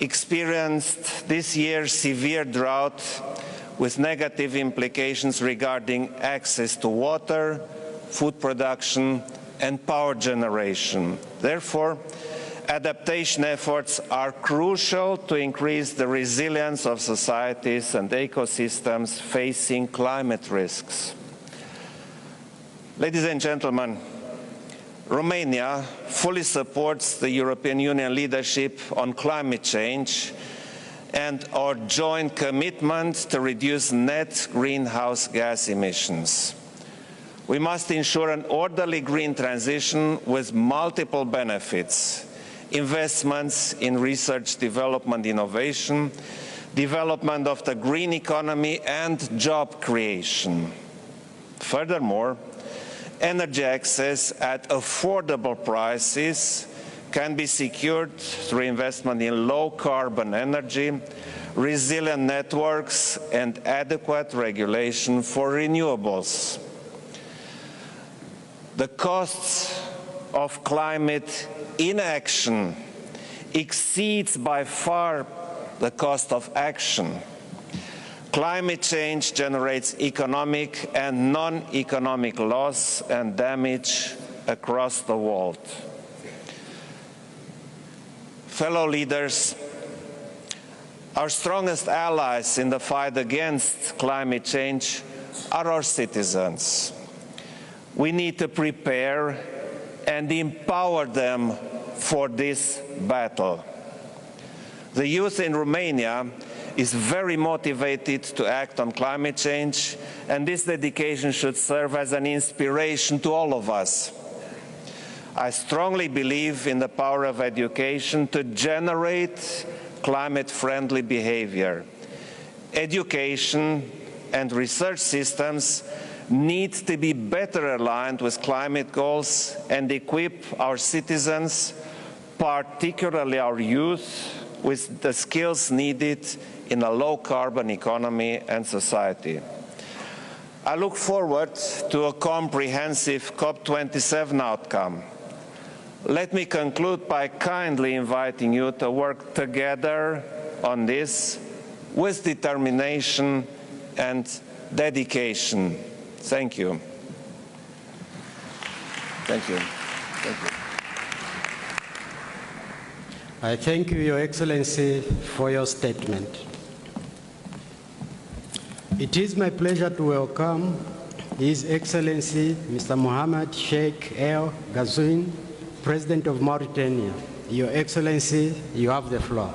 experienced this year severe drought with negative implications regarding access to water, food production, and power generation. Therefore, adaptation efforts are crucial to increase the resilience of societies and ecosystems facing climate risks. Ladies and gentlemen, Romania fully supports the European Union leadership on climate change and our joint commitment to reduce net greenhouse gas emissions. We must ensure an orderly green transition with multiple benefits: investments in research, development, innovation, development of the green economy, and job creation. Furthermore, energy access at affordable prices can be secured through investment in low-carbon energy, resilient networks, and adequate regulation for renewables. The costs of climate inaction exceeds by far the cost of action. Climate change generates economic and non-economic loss and damage across the world. Fellow leaders, our strongest allies in the fight against climate change are our citizens. We need to prepare and empower them for this battle. The youth in Romania is very motivated to act on climate change, and this dedication should serve as an inspiration to all of us. I strongly believe in the power of education to generate climate-friendly behavior. Education and research systems need to be better aligned with climate goals and equip our citizens, particularly our youth, with the skills needed in a low-carbon economy and society. I look forward to a comprehensive COP27 outcome. Let me conclude by kindly inviting you to work together on this with determination and dedication. Thank you. Thank you. Thank you. I thank you, Your Excellency, for your statement. It is my pleasure to welcome His Excellency Mr. Mohammed Sheikh El Ghazouin, President of Mauritania. Your Excellency, you have the floor.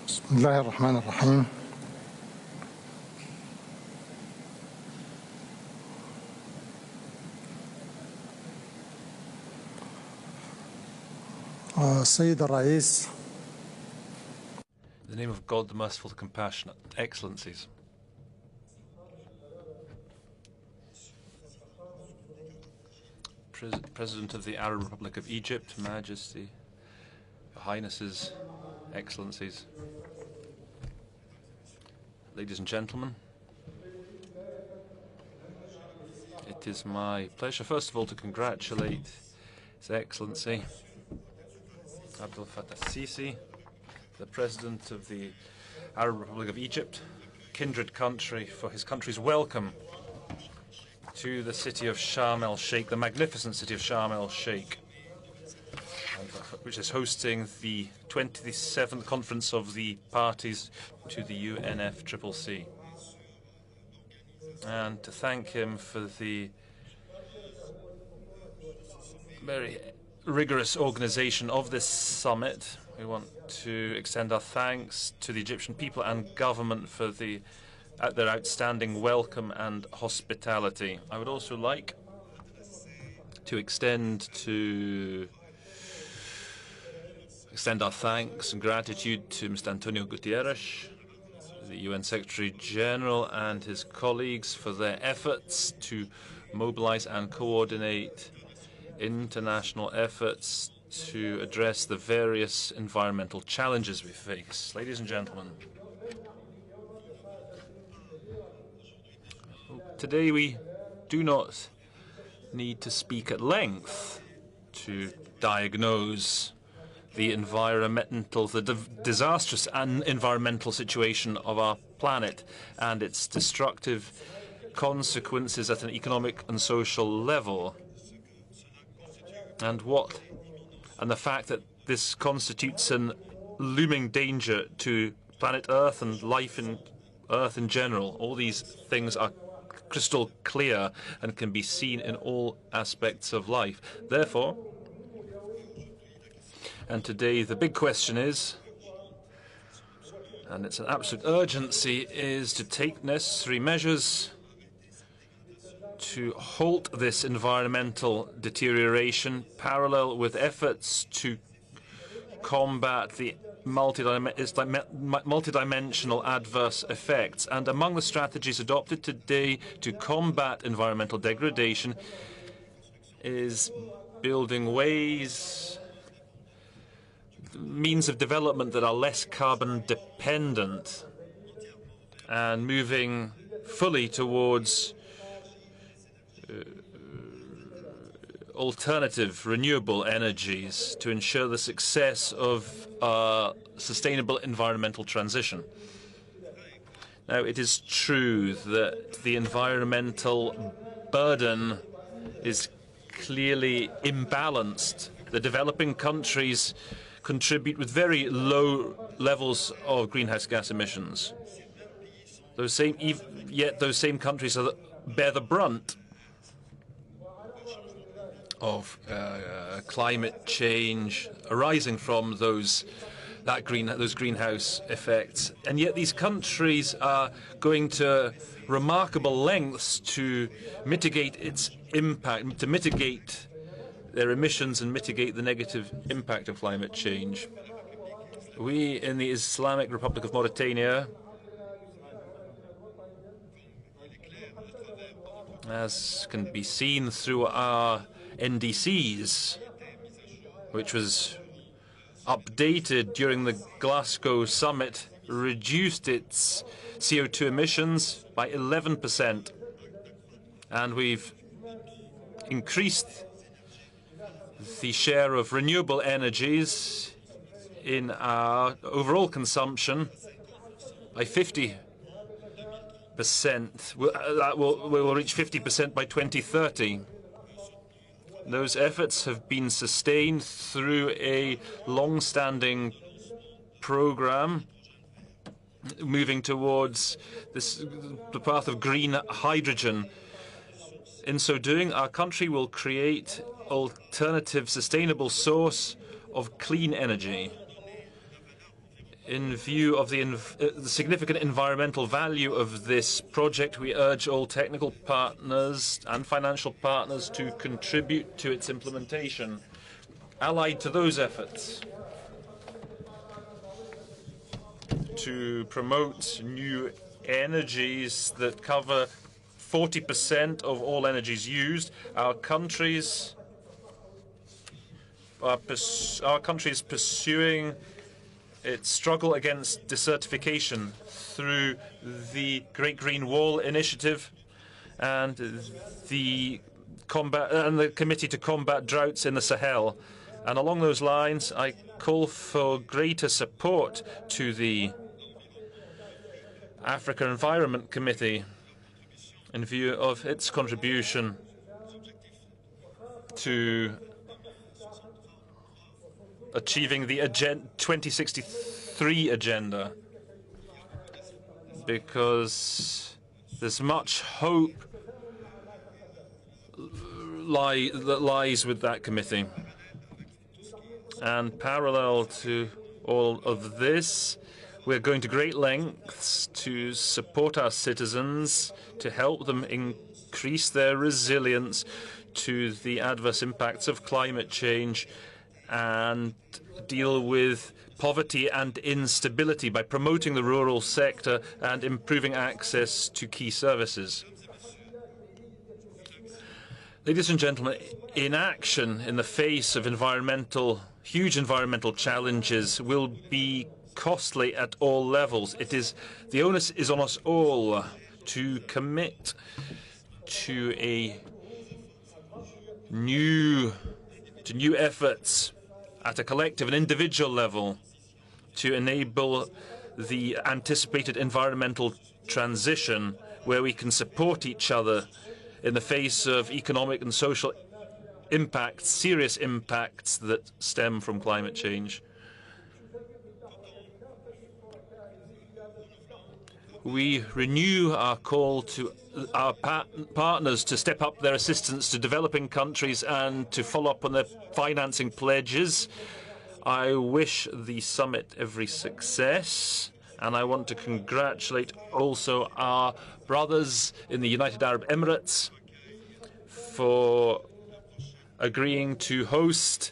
بسم الله الرحمن الرحيم. السيد الرئيس. In the name of God, the merciful, the compassionate, Excellencies. President of the Arab Republic of Egypt, Majesty, Your Highnesses, Excellencies, ladies and gentlemen, it is my pleasure, first of all, to congratulate His Excellency Abdel Fattah al-Sisi, the President of the Arab Republic of Egypt, kindred country, for his country's welcome to the city of Sharm el-Sheikh, the magnificent city of Sharm el-Sheikh, which is hosting the 27th Conference of the Parties to the UNFCCC. And to thank him for the very rigorous organization of this summit. We want to extend our thanks to the Egyptian people and government for their outstanding welcome and hospitality. I would also like to extend our thanks and gratitude to Mr. Antonio Guterres, the UN Secretary General, and his colleagues for their efforts to mobilize and coordinate international efforts to address the various environmental challenges we face. Ladies and gentlemen, today we do not need to speak at length to diagnose the disastrous and environmental situation of our planet and its destructive consequences at an economic and social level. And the fact that this constitutes a looming danger to planet Earth and life in Earth in general. All these things are crystal clear and can be seen in all aspects of life. Therefore, and today the big question is, and it's an absolute urgency, is to take necessary measures to halt this environmental deterioration, parallel with efforts to combat the multidimensional adverse effects. And among the strategies adopted today to combat environmental degradation is building means of development that are less carbon dependent and moving fully towards alternative renewable energies to ensure the success of sustainable environmental transition. Now, it is true that the environmental burden is clearly imbalanced. The developing countries contribute with very low levels of greenhouse gas emissions. Yet those same countries bear the brunt of climate change arising from those greenhouse effects. And yet these countries are going to remarkable lengths to mitigate its impact, to mitigate their emissions and mitigate the negative impact of climate change. We in the Islamic Republic of Mauritania, as can be seen through our NDCs, which was updated during the Glasgow summit, reduced its CO2 emissions by 11%. And we've increased the share of renewable energies in our overall consumption by 50%. That will reach 50% by 2030. Those efforts have been sustained through a long-standing program moving towards the path of green hydrogen. In so doing, our country will create alternative sustainable source of clean energy. In view of the significant environmental value of this project, we urge all technical partners and financial partners to contribute to its implementation. Allied to those efforts to promote new energies that cover 40% of all energies used, our country is pursuing its struggle against desertification through the Great Green Wall Initiative and the Committee to Combat Droughts in the Sahel. And along those lines, I call for greater support to the Africa Environment Committee in view of its contribution to achieving the 2063 agenda, because there's much hope that lies with that committee. And parallel to all of this, we're going to great lengths to support our citizens, to help them increase their resilience to the adverse impacts of climate change and deal with poverty and instability by promoting the rural sector and improving access to key services. Ladies and gentlemen, inaction in the face of huge environmental challenges will be costly at all levels. The onus is on us all to commit to new efforts at a collective and individual level to enable the anticipated environmental transition where we can support each other in the face of economic and social impacts, serious impacts that stem from climate change. We renew our call to our partners to step up their assistance to developing countries and to follow up on their financing pledges. I wish the summit every success, and I want to congratulate also our brothers in the United Arab Emirates for agreeing to host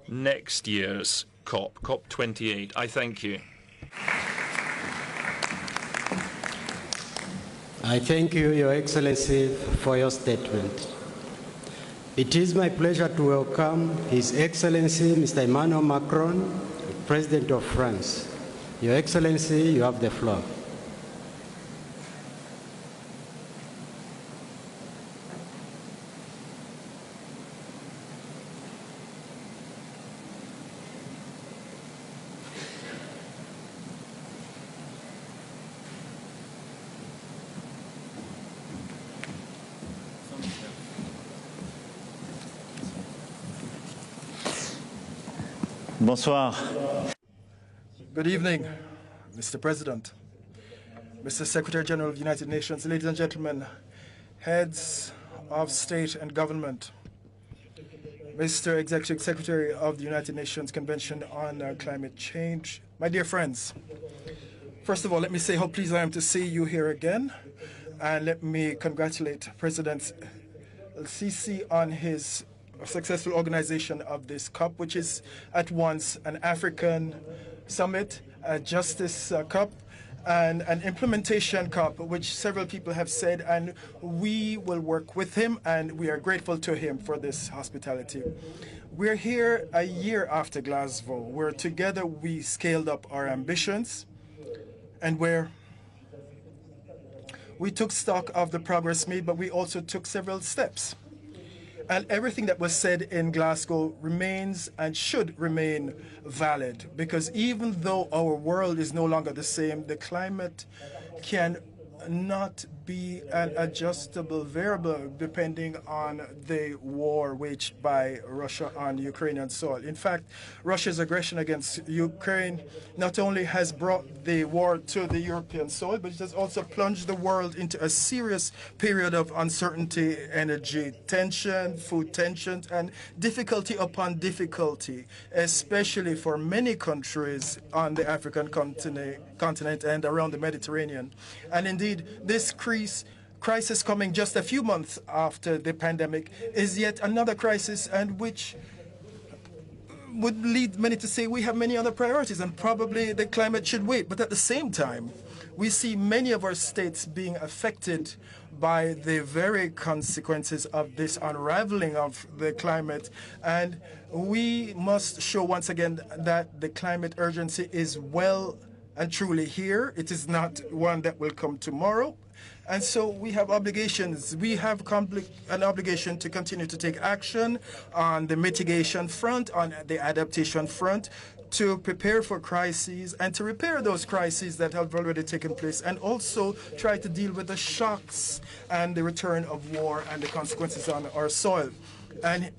next year's COP, COP28. I thank you. I thank you, Your Excellency, for your statement. It is my pleasure to welcome His Excellency Mr. Emmanuel Macron, President of France. Your Excellency, you have the floor. Bonsoir. Good evening, Mr. President, Mr. Secretary General of the United Nations, ladies and gentlemen, heads of state and government, Mr. Executive Secretary of the United Nations Convention on Climate Change, my dear friends. First of all, let me say how pleased I am to see you here again, and let me congratulate President El-Sisi on his successful organization of this COP, which is at once an African summit, a justice COP, and an implementation COP, which several people have said, and we will work with him, and we are grateful to him for this hospitality. We're here a year after Glasgow, where together we scaled up our ambitions, and where we took stock of the progress made, but we also took several steps. And everything that was said in Glasgow remains and should remain valid, because even though our world is no longer the same, the climate can not be an adjustable variable depending on the war waged by Russia on Ukrainian soil. In fact, Russia's aggression against Ukraine not only has brought the war to the European soil, but it has also plunged the world into a serious period of uncertainty, energy tension, food tensions, and difficulty upon difficulty, especially for many countries on the African continent and around the Mediterranean. And indeed, this crisis coming just a few months after the pandemic is yet another crisis, and which would lead many to say we have many other priorities and probably the climate should wait. But at the same time, we see many of our states being affected by the very consequences of this unraveling of the climate. And we must show once again that the climate urgency is well and truly here. It is not one that will come tomorrow. And so we have obligations. We have an obligation to continue to take action on the mitigation front, on the adaptation front, to prepare for crises and to repair those crises that have already taken place, and also try to deal with the shocks and the return of war and the consequences on our soil. And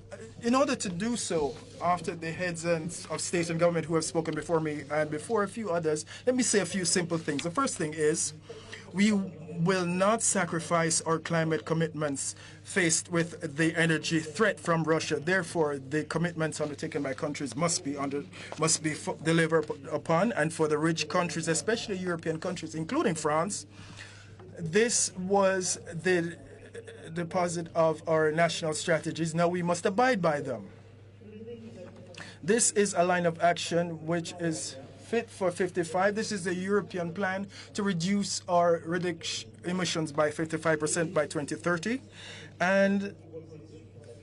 in order to do so, after the heads of state and government who have spoken before me and before a few others, let me say a few simple things. The first thing is we will not sacrifice our climate commitments faced with the energy threat from Russia. Therefore, the commitments undertaken by countries must be delivered upon. And for the rich countries, especially European countries, including France, this was the deposit of our national strategies. Now we must abide by them. This is a line of action which is Fit for 55. This is the European plan to reduce our emissions by 55% by 2030. And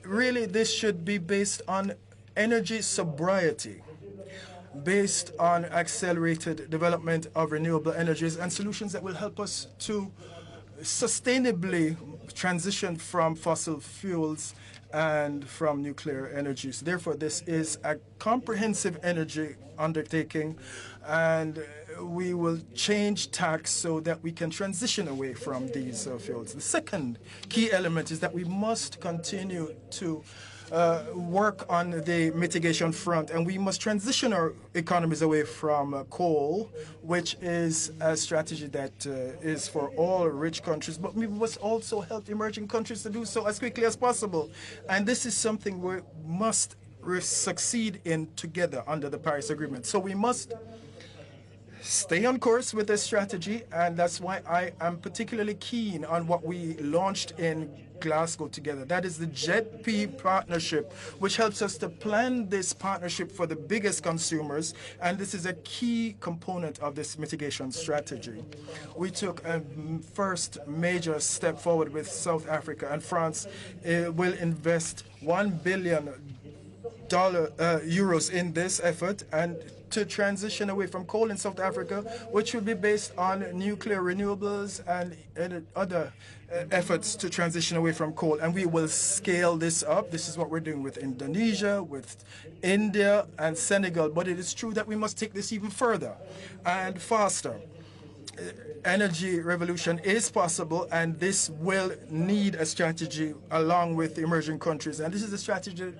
really, this should be based on energy sobriety, based on accelerated development of renewable energies and solutions that will help us to sustainably transition from fossil fuels and from nuclear energy. So therefore, this is a comprehensive energy undertaking, and we will change tax so that we can transition away from these fuels. The second key element is that we must continue to work on the mitigation front, and we must transition our economies away from coal, which is a strategy that is for all rich countries, but we must also help emerging countries to do so as quickly as possible. And this is something we must succeed in together under the Paris Agreement. So we must stay on course with this strategy, and that's why I am particularly keen on what we launched in Glasgow together. That is the JETP partnership, which helps us to plan this partnership for the biggest consumers, and this is a key component of this mitigation strategy. We took a first major step forward with South Africa, and France will invest $1 billion euros in this effort, and to transition away from coal in South Africa, which will be based on nuclear renewables and other efforts to transition away from coal. And we will scale this up. This is what we're doing with Indonesia, with India, and Senegal. But it is true that we must take this even further and faster. Energy revolution is possible, and this will need a strategy along with the emerging countries. And this is a strategy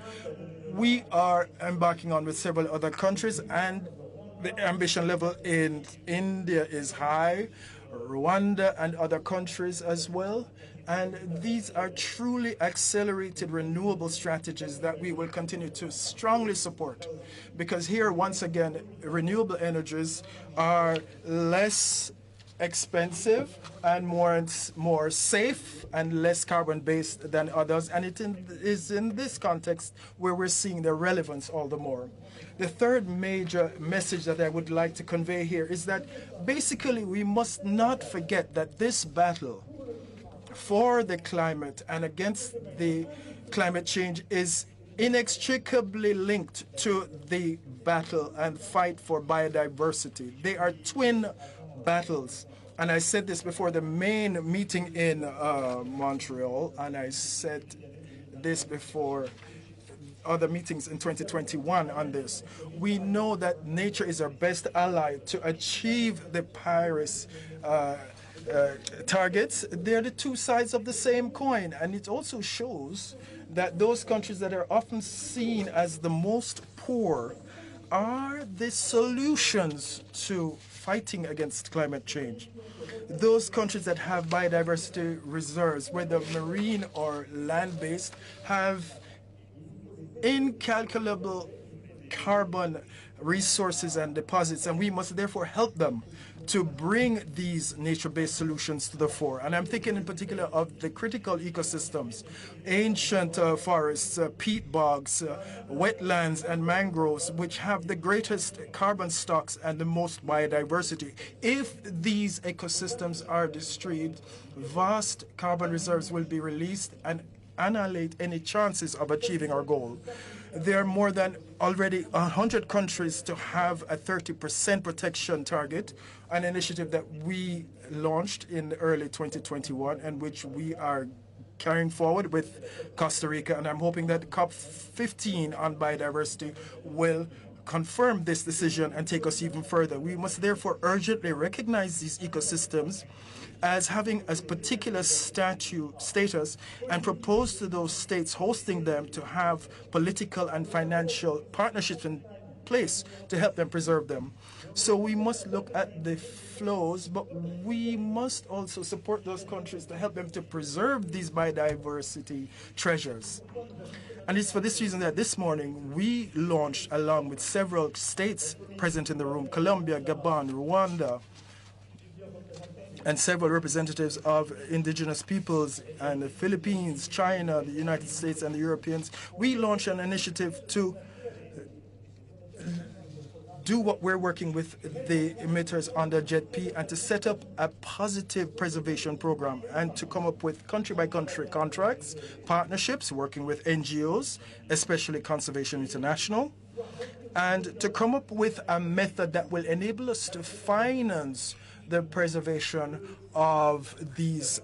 we are embarking on with several other countries, and the ambition level in India is high, Rwanda and other countries as well. And these are truly accelerated renewable strategies that we will continue to strongly support, because here, once again, renewable energies are less expensive and more safe and less carbon-based than others, and it is in this context where we're seeing their relevance all the more. The third major message that I would like to convey here is that basically we must not forget that this battle for the climate and against the climate change is inextricably linked to the battle and fight for biodiversity. They are twin battles. And I said this before the main meeting in Montreal, and I said this before other meetings in 2021 on this. We know that nature is our best ally to achieve the Paris targets. They're the two sides of the same coin, and it also shows that those countries that are often seen as the most poor are the solutions to fighting against climate change. Those countries that have biodiversity reserves, whether marine or land-based, have incalculable carbon resources and deposits, and we must therefore help them to bring these nature-based solutions to the fore. And I'm thinking in particular of the critical ecosystems, ancient forests, peat bogs, wetlands, and mangroves, which have the greatest carbon stocks and the most biodiversity. If these ecosystems are destroyed, vast carbon reserves will be released and annihilate any chances of achieving our goal. There are more than already 100 countries to have a 30% protection target, an initiative that we launched in early 2021 and which we are carrying forward with Costa Rica. And I'm hoping that COP15 on biodiversity will confirm this decision and take us even further. We must therefore urgently recognize these ecosystems as having a particular status and propose to those states hosting them to have political and financial partnerships in place to help them preserve them. So we must look at the flows, but we must also support those countries to help them to preserve these biodiversity treasures. And it's for this reason that this morning we launched, along with several states present in the room, Colombia, Gabon, Rwanda, and several representatives of indigenous peoples and the Philippines, China, the United States, and the Europeans, we launched an initiative to do what we're working with the emitters under JETP and to set up a positive preservation program and to come up with country-by-country contracts, partnerships, working with NGOs, especially Conservation International, and to come up with a method that will enable us to finance the preservation of these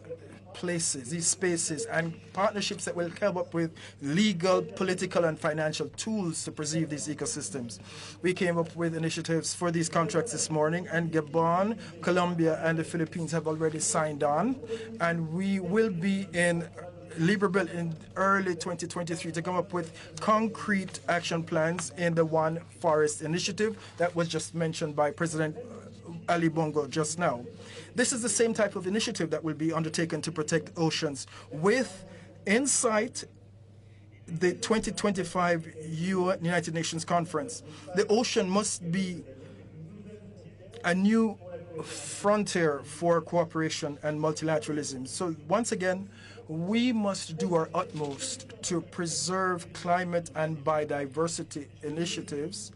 places, these spaces, and partnerships that will come up with legal, political, and financial tools to preserve these ecosystems. We came up with initiatives for these contracts this morning, and Gabon, Colombia, and the Philippines have already signed on, and we will be in Libreville in early 2023 to come up with concrete action plans in the One Forest initiative that was just mentioned by President Ali Bongo just now. This is the same type of initiative that will be undertaken to protect oceans with insight the 2025 United Nations Conference. The ocean must be a new frontier for cooperation and multilateralism. So once again, we must do our utmost to preserve climate and biodiversity initiatives.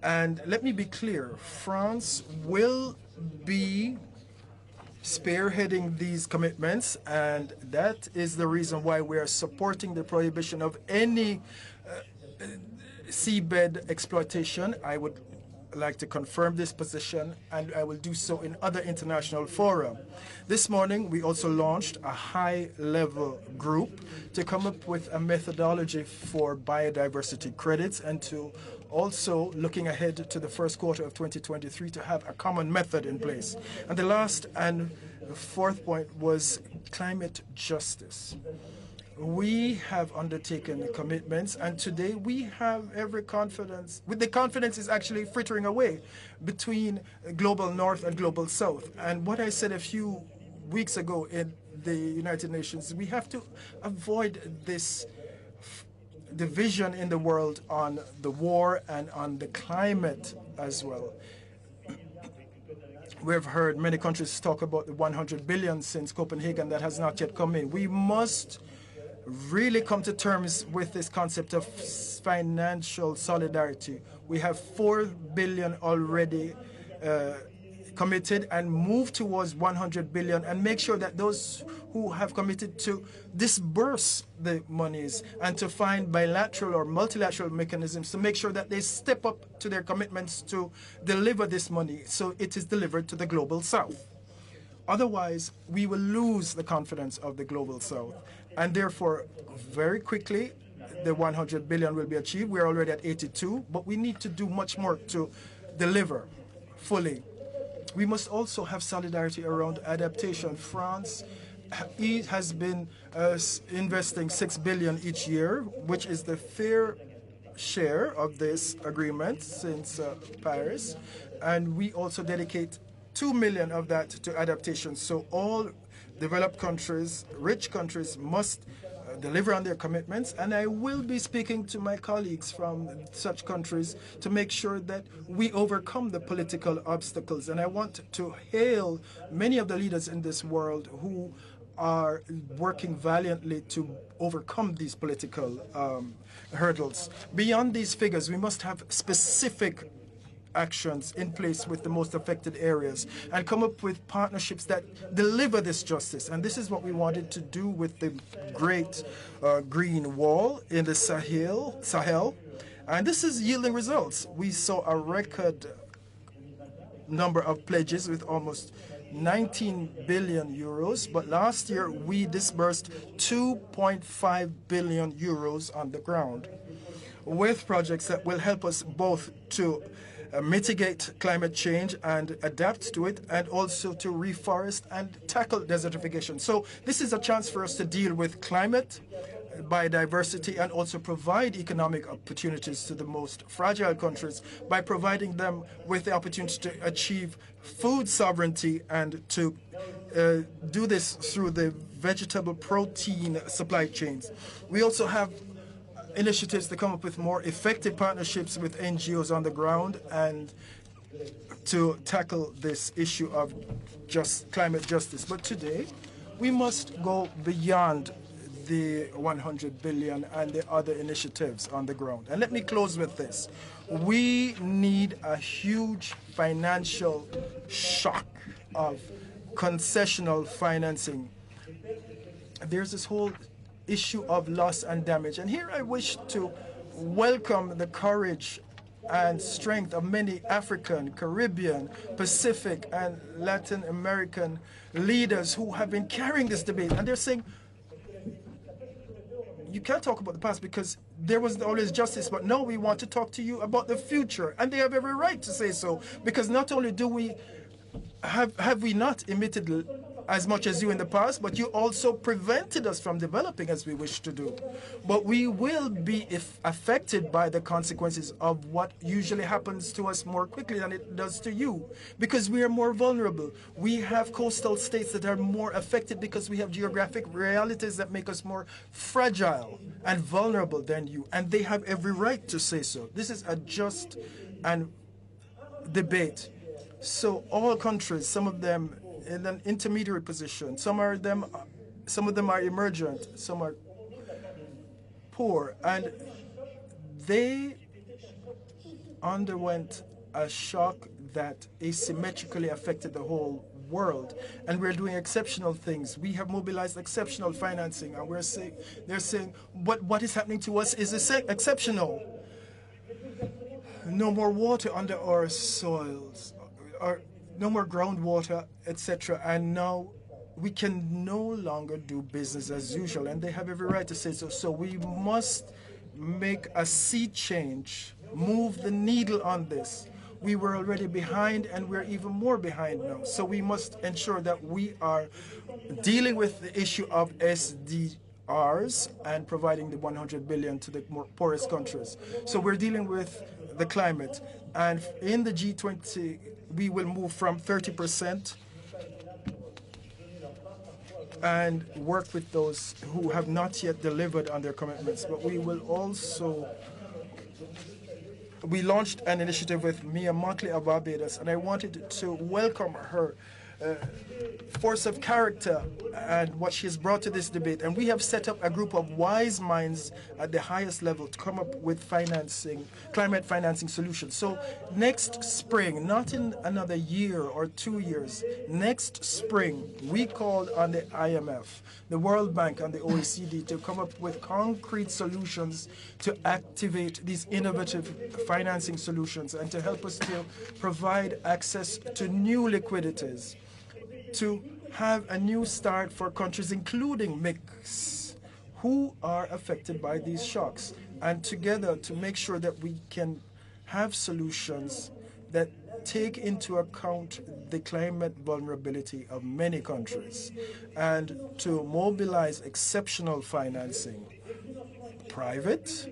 And let me be clear, France will be spearheading these commitments, and that is the reason why we are supporting the prohibition of any seabed exploitation. I would like to confirm this position, and I will do so in other international fora. This morning, we also launched a high-level group to come up with a methodology for biodiversity credits and to also looking ahead to the first quarter of 2023 to have a common method in place. And the last and fourth point was climate justice. We have undertaken commitments, and today we have every confidence. The confidence is actually frittering away between global north and global south. And what I said a few weeks ago in the United Nations, we have to avoid this division in the world on the war and on the climate as well. We've heard many countries talk about the 100 billion since Copenhagen that has not yet come in. We must really come to terms with this concept of financial solidarity. We have 4 billion already committed, and move towards 100 billion and make sure that those who have committed to disburse the monies and to find bilateral or multilateral mechanisms to make sure that they step up to their commitments to deliver this money so it is delivered to the global south. Otherwise, we will lose the confidence of the global south. And therefore, very quickly, the 100 billion will be achieved. We're already at 82, but we need to do much more to deliver fully. We must also have solidarity around adaptation. France has been investing 6 billion each year, which is the fair share of this agreement since Paris. And we also dedicate 2 million of that to adaptation. So all developed countries, rich countries, must deliver on their commitments, and I will be speaking to my colleagues from such countries to make sure that we overcome the political obstacles. And I want to hail many of the leaders in this world who are working valiantly to overcome these political hurdles. Beyond these figures, we must have specific actions in place with the most affected areas and come up with partnerships that deliver this justice. And this is what we wanted to do with the Great Green Wall in the Sahel. And this is yielding results. We saw a record number of pledges with almost 19 billion euros, but last year we disbursed 2.5 billion euros on the ground with projects that will help us both to mitigate climate change and adapt to it, and also to reforest and tackle desertification. So this is a chance for us to deal with climate, biodiversity, and also provide economic opportunities to the most fragile countries by providing them with the opportunity to achieve food sovereignty and to do this through the vegetable protein supply chains. We also have initiatives to come up with more effective partnerships with NGOs on the ground and to tackle this issue of climate justice. But today, we must go beyond the 100 billion and the other initiatives on the ground. And let me close with this. We need a huge financial shock of concessional financing. There's this whole issue of loss and damage. And here I wish to welcome the courage and strength of many African, Caribbean, Pacific, and Latin American leaders who have been carrying this debate. And they're saying, you can't talk about the past because there was always justice, but no, we want to talk to you about the future. And they have every right to say so, because not only do we have we not emitted as much as you in the past, but you also prevented us from developing as we wish to do. But we will be affected by the consequences of what usually happens to us more quickly than it does to you, because we are more vulnerable. We have coastal states that are more affected because we have geographic realities that make us more fragile and vulnerable than you, and they have every right to say so. This is a just and debate. So all countries, some of them in an intermediary position, some of them are emergent, some are poor, and they underwent a shock that asymmetrically affected the whole world, and we're doing exceptional things. We have mobilized exceptional financing, and they're saying, but what is happening to us is exceptional. No more water under our soils, or no more groundwater, etc. And now we can no longer do business as usual, and they have every right to say so. So we must make a sea change, move the needle on this. We were already behind, and we're even more behind now. So we must ensure that we are dealing with the issue of SDRs and providing the 100 billion to the poorest countries. So we're dealing with the climate, and in the G20, we will move from 30% and work with those who have not yet delivered on their commitments. But we will also, we launched an initiative with Mia Montley of Barbados, and I wanted to welcome her force of character and what she has brought to this debate. And we have set up a group of wise minds at the highest level to come up with climate financing solutions. So next spring, not in another year or 2 years, next spring, we called on the IMF, the World Bank, and the OECD to come up with concrete solutions to activate these innovative financing solutions and to help us to provide access to new liquidities, to have a new start for countries, including MICs, who are affected by these shocks, and together to make sure that we can have solutions that take into account the climate vulnerability of many countries, and to mobilize exceptional financing, private,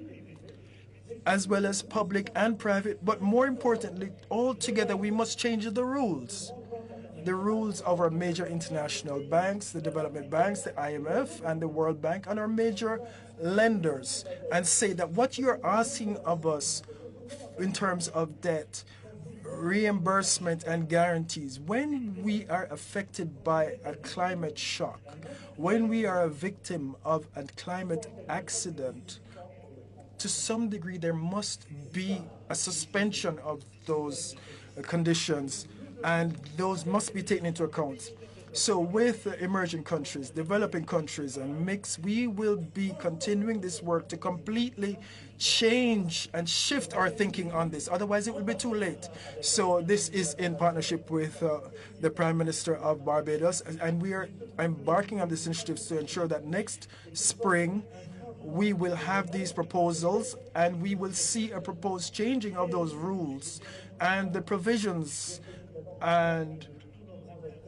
as well as public and private, but more importantly, all together we must change the rules of our major international banks, the development banks, the IMF and the World Bank, and our major lenders, and say that what you're asking of us in terms of debt, reimbursement and guarantees, when we are affected by a climate shock, when we are a victim of a climate accident, to some degree there must be a suspension of those conditions, and those must be taken into account. So with emerging countries, developing countries, and mix, we will be continuing this work to completely change and shift our thinking on this. Otherwise, it will be too late. So this is in partnership with the Prime Minister of Barbados, and we are embarking on this initiative to ensure that next spring we will have these proposals, and we will see a proposed changing of those rules and the provisions. And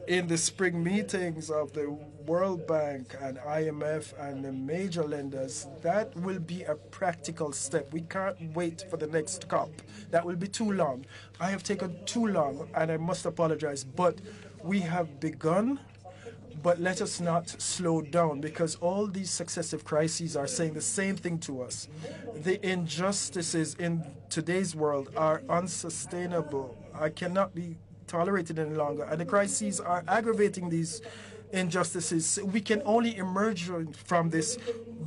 in the spring meetings of the World Bank and IMF and the major lenders, that will be a practical step. We can't wait for the next COP. That will be too long. I have taken too long, and I must apologize, but we have begun. But let us not slow down, because all these successive crises are saying the same thing to us. The injustices in today's world are unsustainable. I cannot be tolerated any longer, and the crises are aggravating these injustices. We can only emerge from this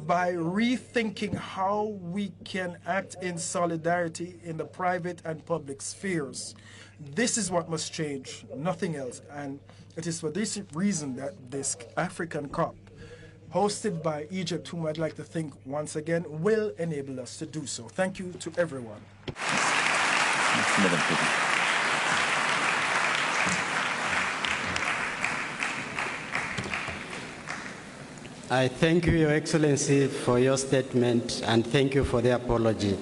by rethinking how we can act in solidarity in the private and public spheres. This is what must change, nothing else. And it is for this reason that this African COP, hosted by Egypt, whom I'd like to thank once again, will enable us to do so. Thank you to everyone. Merci, Madame Présidente. I thank you, Your Excellency, for your statement, and thank you for the apology.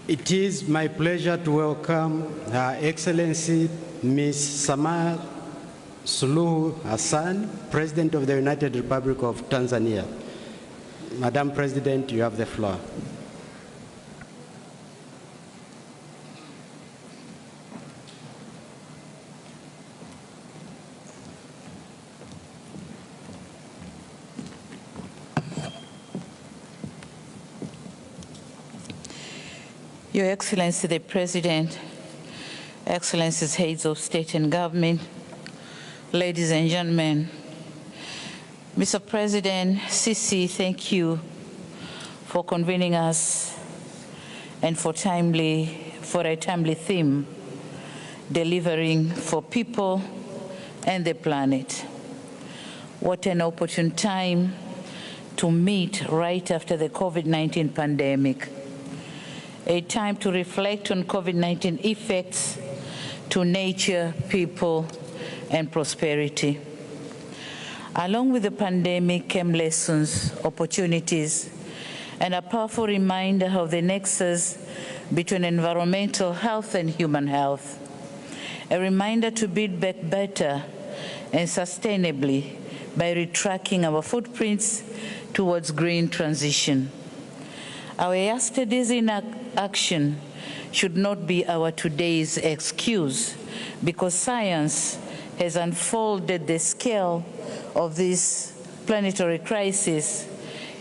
It is my pleasure to welcome Her Excellency Ms. Samia Suluhu Hassan, President of the United Republic of Tanzania. Madam President, you have the floor. Your Excellency the President, Excellencies, heads of state and government, ladies and gentlemen, Mr. President Sisi, thank you for convening us and for a timely theme, delivering for people and the planet. What an opportune time to meet right after the COVID-19 pandemic. A time to reflect on COVID-19 effects to nature, people, and prosperity. Along with the pandemic came lessons, opportunities, and a powerful reminder of the nexus between environmental health and human health. A reminder to build back better and sustainably by retracking our footprints towards green transition. Our yesterday's inaction should not be our today's excuse, because science has unfolded the scale of this planetary crisis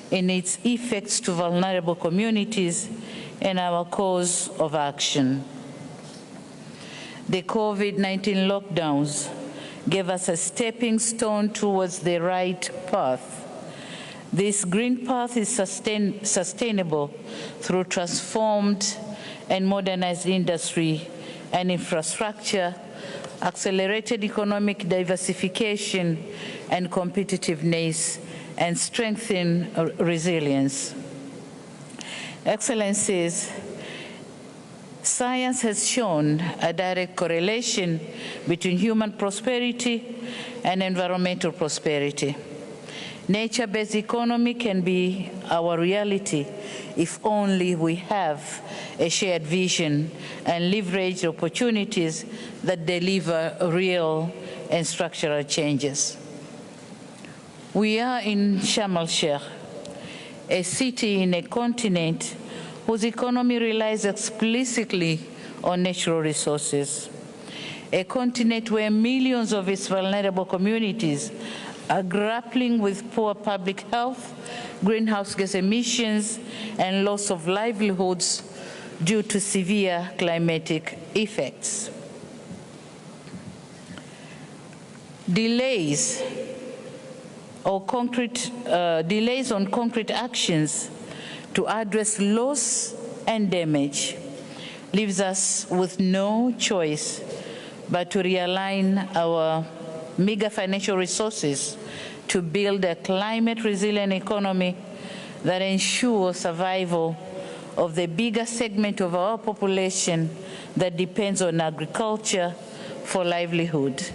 in its effects to vulnerable communities and our course of action. The COVID-19 lockdowns gave us a stepping stone towards the right path. This green path is sustainable through transformed and modernized industry and infrastructure, accelerated economic diversification and competitiveness, and strengthened resilience. Excellencies, science has shown a direct correlation between human prosperity and environmental prosperity. Nature-based economy can be our reality if only we have a shared vision and leverage opportunities that deliver real and structural changes. We are in Sharm el-Sheikh, a city in a continent whose economy relies explicitly on natural resources, a continent where millions of its vulnerable communities are grappling with poor public health, greenhouse gas emissions, and loss of livelihoods due to severe climatic effects. Delays on concrete actions to address loss and damage leaves us with no choice but to realign our meager financial resources to build a climate-resilient economy that ensures survival of the bigger segment of our population that depends on agriculture for livelihood,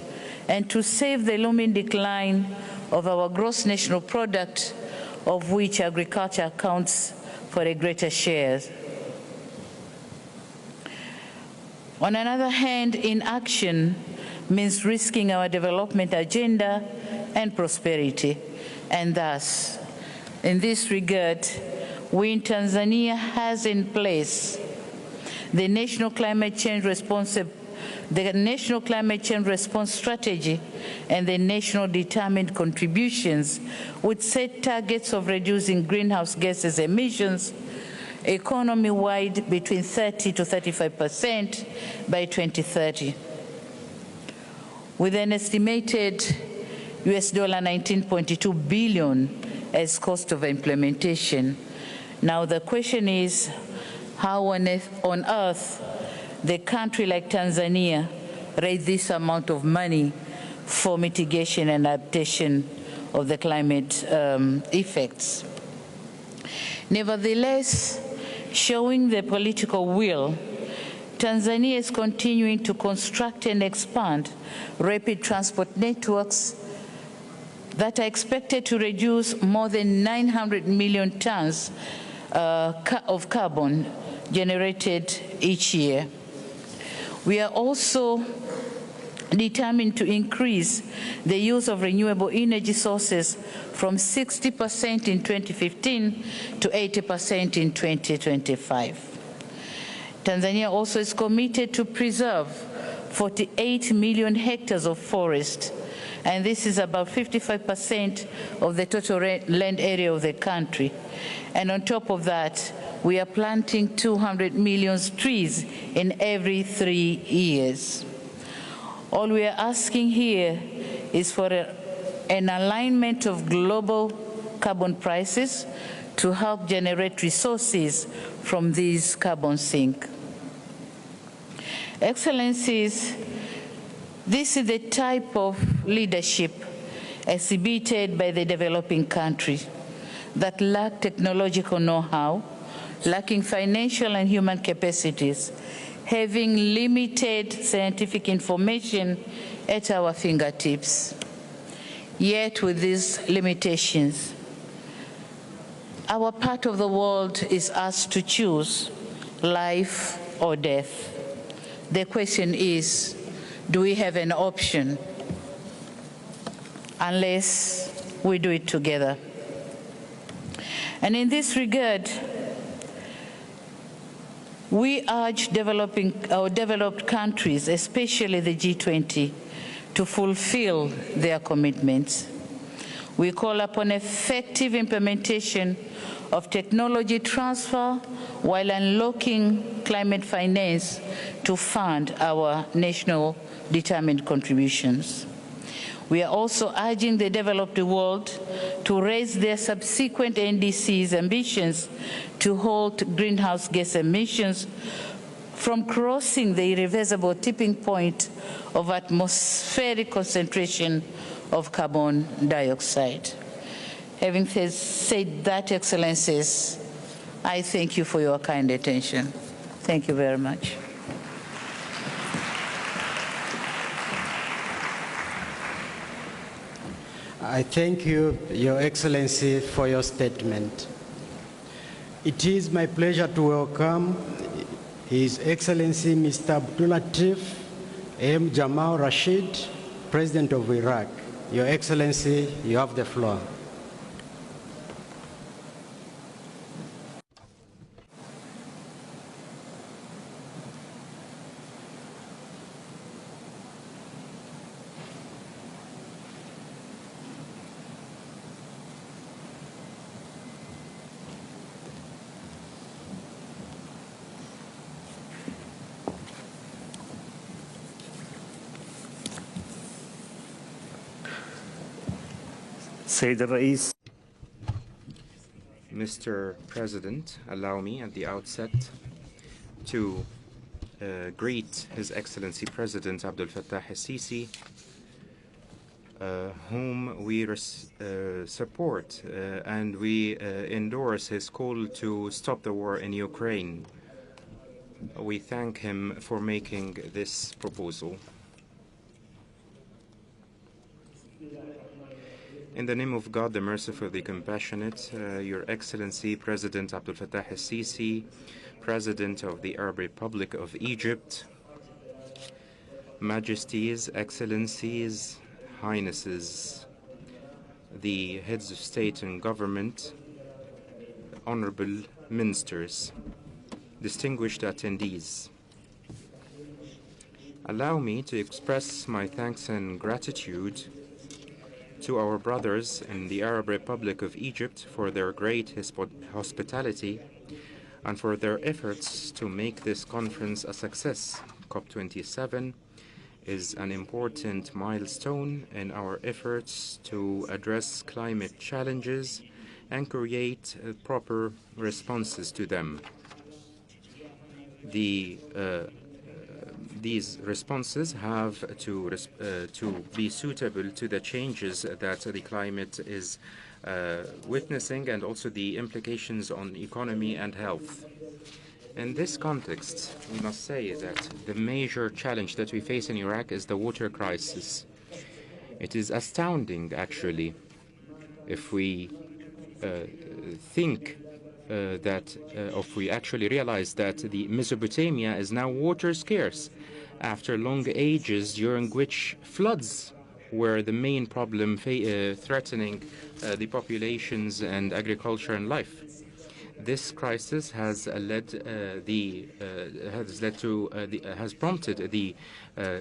and to save the looming decline of our gross national product, of which agriculture accounts for a greater share. On another hand, inaction means risking our development agenda and prosperity. And thus, in this regard, we in Tanzania has in place the National Climate Change Response Strategy and the National Determined Contributions, which set targets of reducing greenhouse gases emissions economy-wide between 30 to 35% by 2030. With an estimated US $19.2 billion as cost of implementation. Now the question is, how on earth the country like Tanzania raise this amount of money for mitigation and adaptation of the climate effects? Nevertheless, showing the political will Tanzania is continuing to construct and expand rapid transport networks that are expected to reduce more than 900 million tons of carbon generated each year. We are also determined to increase the use of renewable energy sources from 60% in 2015 to 80% in 2025. Tanzania also is committed to preserve 48 million hectares of forest, and this is about 55% of the total land area of the country. And on top of that, we are planting 200 million trees in every 3 years. All we are asking here is for an alignment of global carbon prices to help generate resources from these carbon sinks. Excellencies, this is the type of leadership exhibited by the developing countries that lack technological know-how, lacking financial and human capacities, having limited scientific information at our fingertips. Yet with these limitations, our part of the world is asked to choose life or death. The question is, do we have an option? Unless we do it together. And in this regard, we urge developed countries, especially the G20, to fulfill their commitments. We call upon effective implementation of technology transfer while unlocking climate finance to fund our national determined contributions. We are also urging the developed world to raise their subsequent NDC's ambitions to halt greenhouse gas emissions from crossing the irreversible tipping point of atmospheric concentration of carbon dioxide. Having said that, Excellencies, I thank you for your kind attention. Thank you very much. I thank you, Your Excellency, for your statement. It is my pleasure to welcome His Excellency Mr. Abdulatif M. Jamal Rashid, President of Iraq. Your Excellency, you have the floor. Mr. President, allow me at the outset to greet His Excellency President Abdel Fattah el-Sisi, whom we support and we endorse his call to stop the war in Ukraine. We thank him for making this proposal. In the name of God, the merciful, the compassionate, Your Excellency, President Abdel Fattah el-Sisi, President of the Arab Republic of Egypt, Majesties, Excellencies, Highnesses, the heads of state and government, honorable ministers, distinguished attendees. Allow me to express my thanks and gratitude to our brothers in the Arab Republic of Egypt for their great hospitality and for their efforts to make this conference a success. COP27 is an important milestone in our efforts to address climate challenges and create proper responses to them. These responses have to be suitable to the changes that the climate is witnessing and also the implications on economy and health. In this context, we must say that the major challenge that we face in Iraq is the water crisis. It is astounding, actually, if we if we actually realize that the Mesopotamia is now water scarce after long ages during which floods were the main problem threatening the populations and agriculture and life. This crisis has prompted the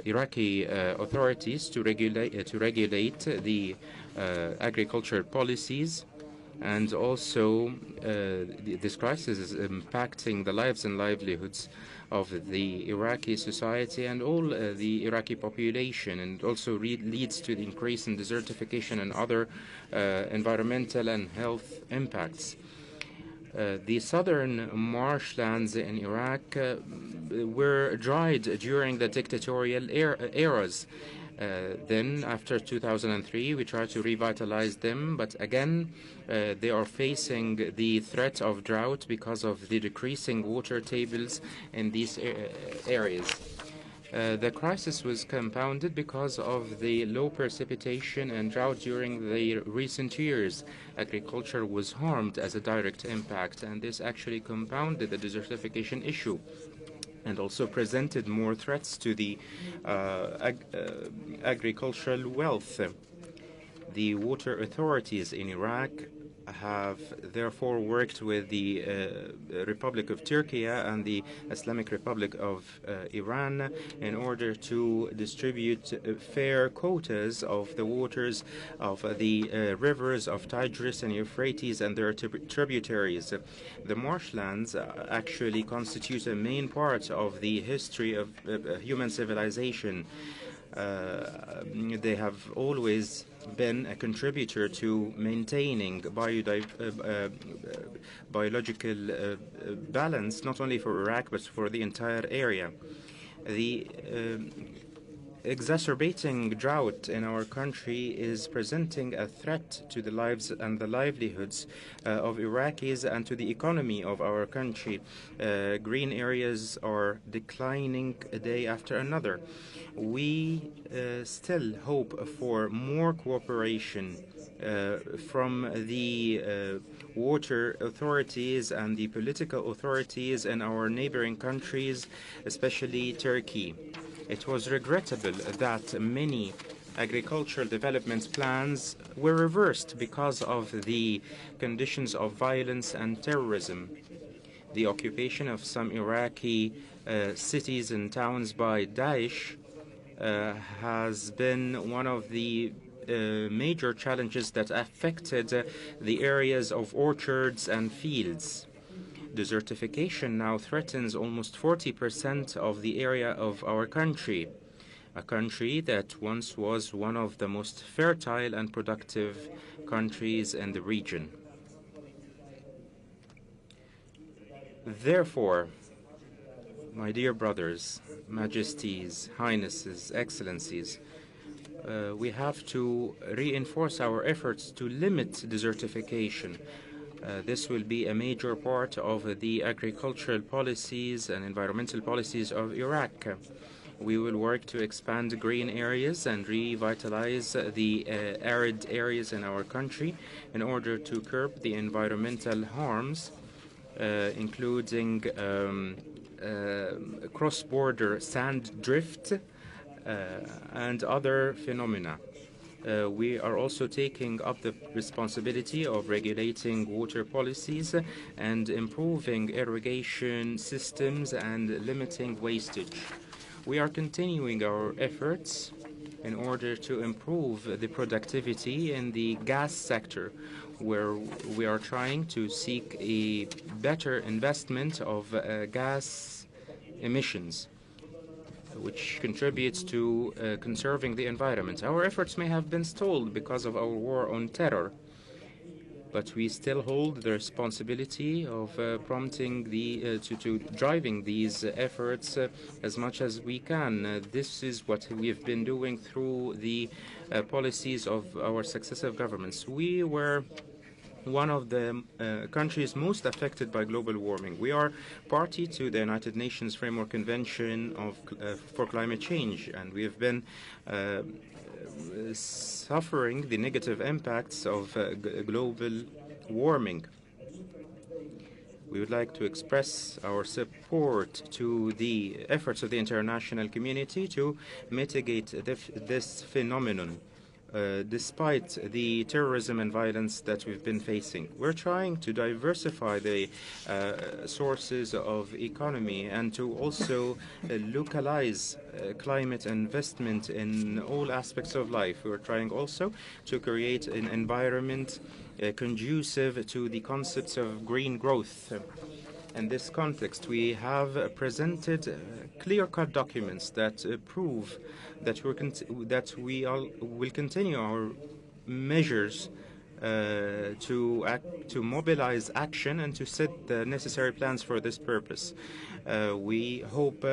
Iraqi authorities to regulate the agricultural policies, and also this crisis is impacting the lives and livelihoods of the Iraqi society and all the Iraqi population, and also leads to the increase in desertification and other environmental and health impacts. The southern marshlands in Iraq were dried during the dictatorial eras. Then, after 2003, we tried to revitalize them, but again, they are facing the threat of drought because of the decreasing water tables in these areas. The crisis was compounded because of the low precipitation and drought during the recent years. Agriculture was harmed as a direct impact, and this actually compounded the desertification issue and also presented more threats to the agricultural wealth. The water authorities in Iraq have therefore worked with the Republic of Turkey and the Islamic Republic of Iran in order to distribute fair quotas of the waters of the rivers of Tigris and Euphrates and their tributaries. The marshlands actually constitute a main part of the history of human civilization. They have always been a contributor to maintaining biological balance, not only for Iraq but for the entire area. The exacerbating drought in our country is presenting a threat to the lives and the livelihoods of Iraqis and to the economy of our country. Green areas are declining a day after another. We still hope for more cooperation from the water authorities and the political authorities in our neighboring countries, especially Turkey. It was regrettable that many agricultural development plans were reversed because of the conditions of violence and terrorism. The occupation of some Iraqi cities and towns by Daesh has been one of the major challenges that affected the areas of orchards and fields. Desertification now threatens almost 40% of the area of our country, a country that once was one of the most fertile and productive countries in the region. Therefore, my dear brothers, majesties, highnesses, excellencies, we have to reinforce our efforts to limit desertification. This will be a major part of the agricultural policies and environmental policies of Iraq. We will work to expand green areas and revitalize the arid areas in our country in order to curb the environmental harms, including cross-border sand drift and other phenomena. We are also taking up the responsibility of regulating water policies and improving irrigation systems and limiting wastage. We are continuing our efforts in order to improve the productivity in the gas sector, where we are trying to seek a better investment of gas emissions, which contributes to conserving the environment. Our efforts may have been stalled because of our war on terror, but we still hold the responsibility of prompting to driving these efforts as much as we can. This is what we have been doing through the policies of our successive governments. We were one of the countries most affected by global warming. We are party to the United Nations Framework Convention for Climate Change, and we have been suffering the negative impacts of global warming. We would like to express our support to the efforts of the international community to mitigate this phenomenon, despite the terrorism and violence that we've been facing. We're trying to diversify the sources of economy and to also localize climate investment in all aspects of life. We're trying also to create an environment conducive to the concepts of green growth. In this context, we have presented clear-cut documents that prove that we will continue our measures to mobilize action and to set the necessary plans for this purpose. We hope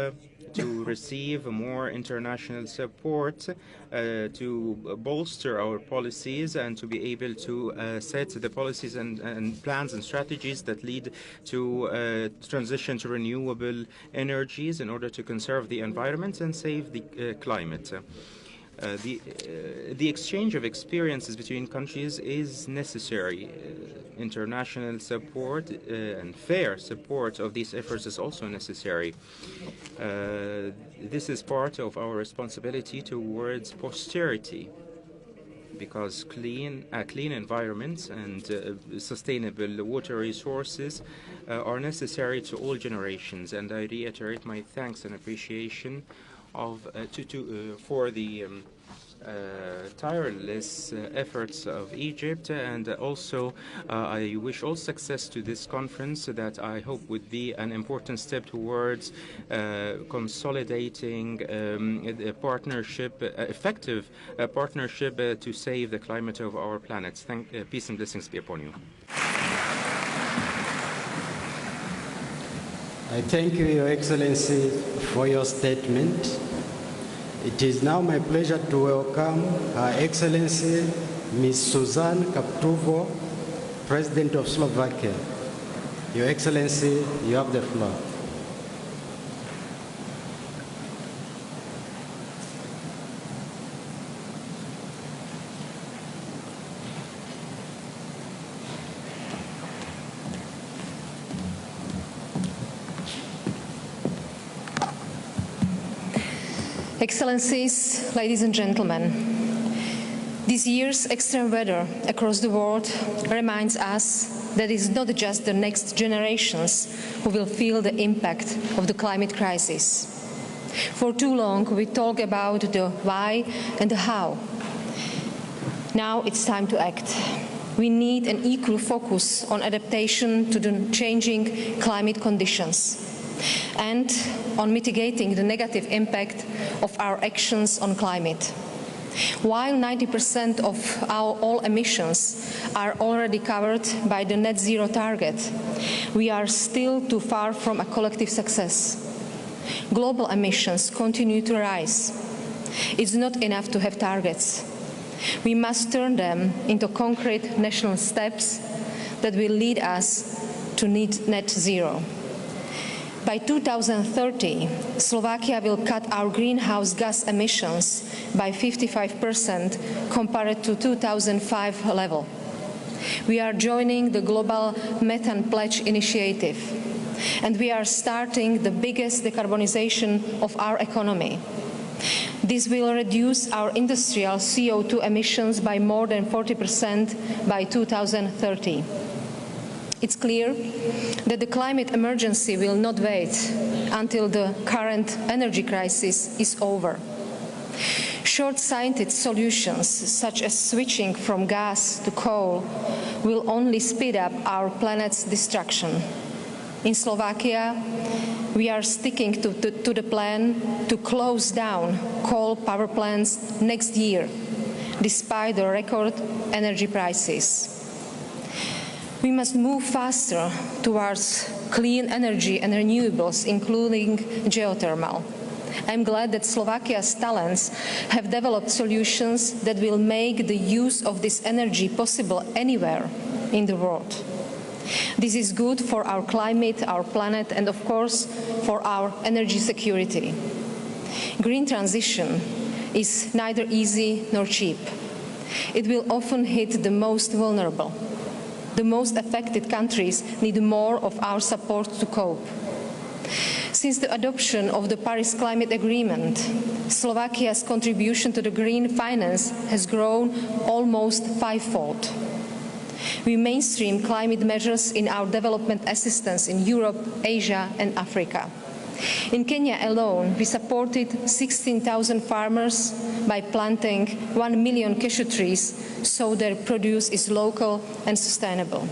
to receive more international support to bolster our policies and to be able to set the policies and plans and strategies that lead to transition to renewable energies in order to conserve the environment and save the climate. The exchange of experiences between countries is necessary. International support and fair support of these efforts is also necessary. This is part of our responsibility towards posterity, because clean environments and sustainable water resources are necessary to all generations. And I reiterate my thanks and appreciation for the tireless efforts of Egypt, and also I wish all success to this conference that I hope would be an important step towards consolidating the partnership, effective partnership to save the climate of our planet. Peace and blessings be upon you. I thank you, Your Excellency, for your statement. It is now my pleasure to welcome Her Excellency Ms. Suzanne Kaptuvo, President of Slovakia. Your Excellency, you have the floor. Excellencies, ladies and gentlemen, this year's extreme weather across the world reminds us that it's not just the next generations who will feel the impact of the climate crisis. For too long, we talk about the why and the how. Now it's time to act. We need an equal focus on adaptation to the changing climate conditions and on mitigating the negative impact of our actions on climate. While 90% of all emissions are already covered by the net zero target, we are still too far from a collective success. Global emissions continue to rise. It's not enough to have targets. We must turn them into concrete national steps that will lead us to net zero. By 2030, Slovakia will cut our greenhouse gas emissions by 55% compared to 2005 level. We are joining the Global Methane Pledge initiative, and we are starting the biggest decarbonization of our economy. This will reduce our industrial CO2 emissions by more than 40% by 2030. It's clear that the climate emergency will not wait until the current energy crisis is over. Short-sighted solutions, such as switching from gas to coal, will only speed up our planet's destruction. In Slovakia, we are sticking to the plan to close down coal power plants next year, despite the record energy prices. We must move faster towards clean energy and renewables, including geothermal. I'm glad that Slovakia's talents have developed solutions that will make the use of this energy possible anywhere, in the world. This is good for our climate, our planet, and of course for our energy security. Green transition is neither easy nor cheap. It will often hit the most vulnerable. The most affected countries need more of our support to cope. Since the adoption of the Paris Climate Agreement, Slovakia's contribution to the green finance has grown almost fivefold. We mainstream climate measures in our development assistance in Europe, Asia, and Africa. In Kenya alone, we supported 16,000 farmers by planting 1 million cashew trees so their produce is local and sustainable.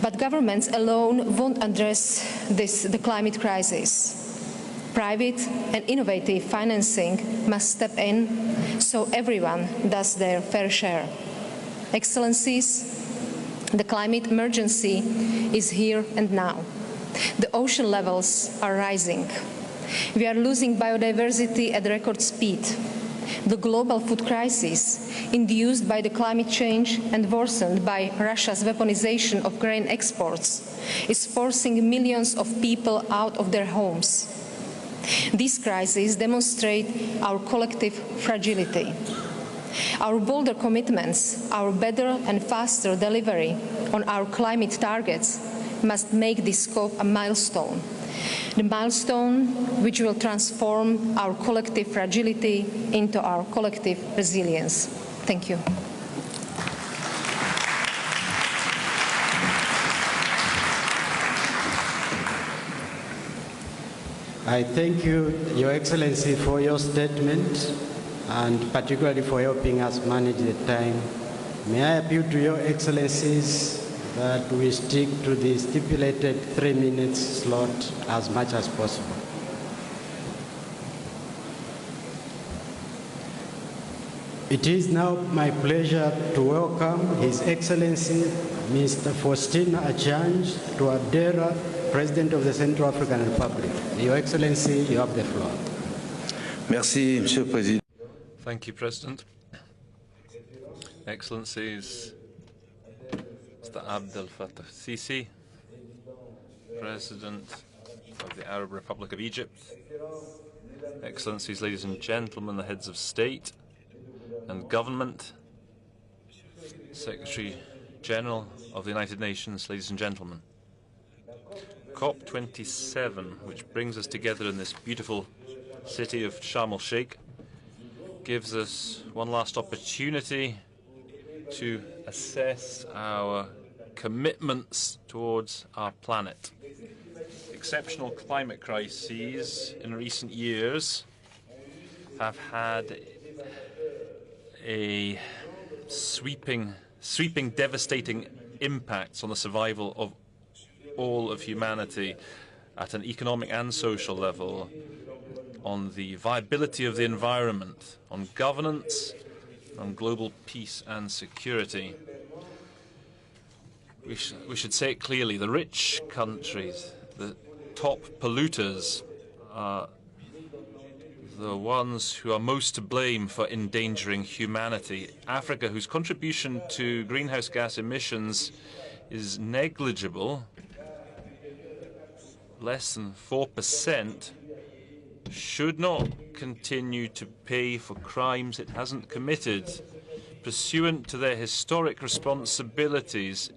But governments alone won't address the climate crisis. Private and innovative financing must step in so everyone does their fair share. Excellencies, the climate emergency is here and now. The ocean levels are rising. We are losing biodiversity at record speed. The global food crisis, induced by the climate change and worsened by Russia's weaponization of grain exports, is forcing millions of people out of their homes. These crises demonstrate our collective fragility. Our bolder commitments, our better and faster delivery on our climate targets must make this scope a milestone. The milestone which will transform our collective fragility into our collective resilience. Thank you. I thank you, Your Excellency, for your statement and particularly for helping us manage the time. May I appeal to Your Excellencies that we stick to the stipulated 3 minutes slot as much as possible. It is now my pleasure to welcome His Excellency Mr. Faustin Archange Touadera, President of the Central African Republic. Your Excellency, you have the floor. Merci, Monsieur le Président. Thank you, President. Excellencies, Mr. Abdel Fattah Sisi, President of the Arab Republic of Egypt, Excellencies, ladies and gentlemen, the heads of state and government, Secretary General of the United Nations, ladies and gentlemen. COP27, which brings us together in this beautiful city of Sharm el-Sheikh, gives us one last opportunity to assess our commitments towards our planet. Exceptional climate crises in recent years have had a sweeping, devastating impacts on the survival of all of humanity at an economic and social level, on the viability of the environment, on governance, on global peace and security. We should say it clearly, the rich countries, the top polluters, are the ones who are most to blame for endangering humanity. Africa, whose contribution to greenhouse gas emissions is negligible, less than 4%, should not continue to pay for crimes it hasn't committed, pursuant to their historic responsibilities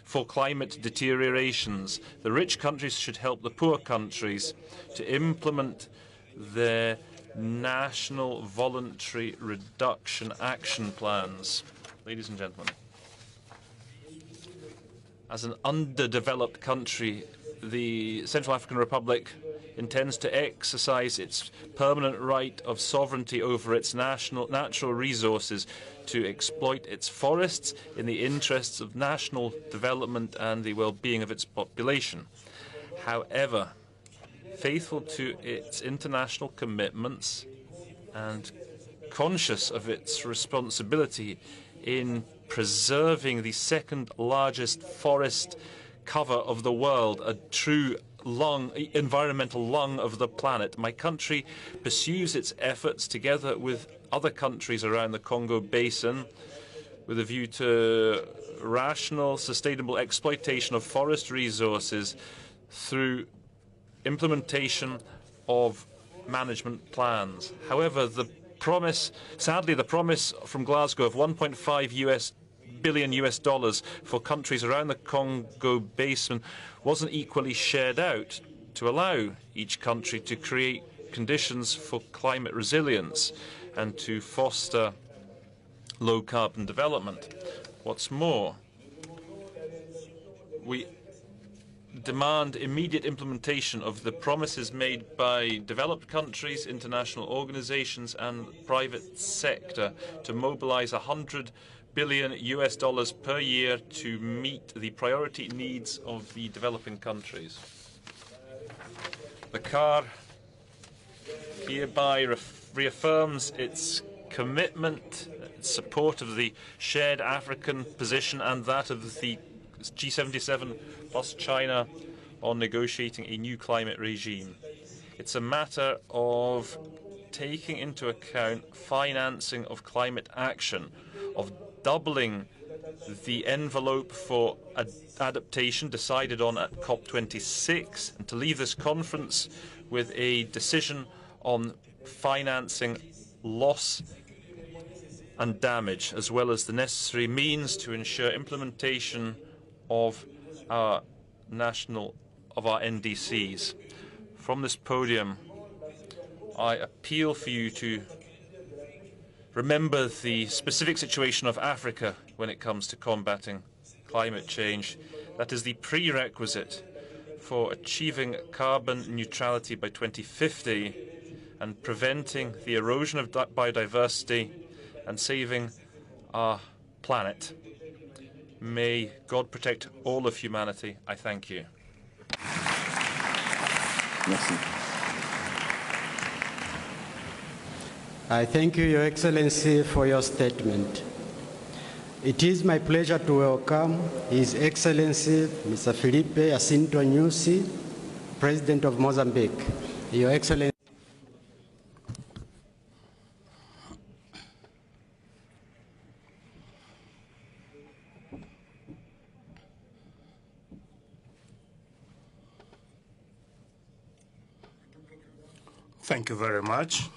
for climate deteriorations. The rich countries should help the poor countries to implement their national voluntary reduction action plans. Ladies and gentlemen, as an underdeveloped country, the Central African Republic intends to exercise its permanent right of sovereignty over its natural resources, to exploit its forests in the interests of national development and the well-being of its population. However, faithful to its international commitments and conscious of its responsibility in preserving the second largest forest cover of the world, a true environmental lung of the planet, my country pursues its efforts together with other countries around the Congo Basin with a view to rational, sustainable exploitation of forest resources through implementation of management plans. However, sadly, the promise from Glasgow of 1.5 billion US dollars for countries around the Congo Basin wasn't equally shared out to allow each country to create conditions for climate resilience and to foster low-carbon development. What's more, we demand immediate implementation of the promises made by developed countries, international organizations and private sector to mobilize 100 billion US dollars per year to meet the priority needs of the developing countries. The CAR hereby reaffirms its commitment, its support of the shared African position and that of the G77 plus China on negotiating a new climate regime. It's a matter of taking into account financing of climate action, of doubling the envelope for adaptation decided on at COP26, and to leave this conference with a decision on financing loss and damage, as well as the necessary means to ensure implementation of our NDCs. From this podium, I appeal for you to remember the specific situation of Africa when it comes to combating climate change. That is the prerequisite for achieving carbon neutrality by 2050 and preventing the erosion of biodiversity and saving our planet. May God protect all of humanity. I thank you. Merci. I thank you, Your Excellency, for your statement. It is my pleasure to welcome His Excellency Mr. Felipe Jacinto Nyusi, President of Mozambique. Your Excellency. Thank you very much,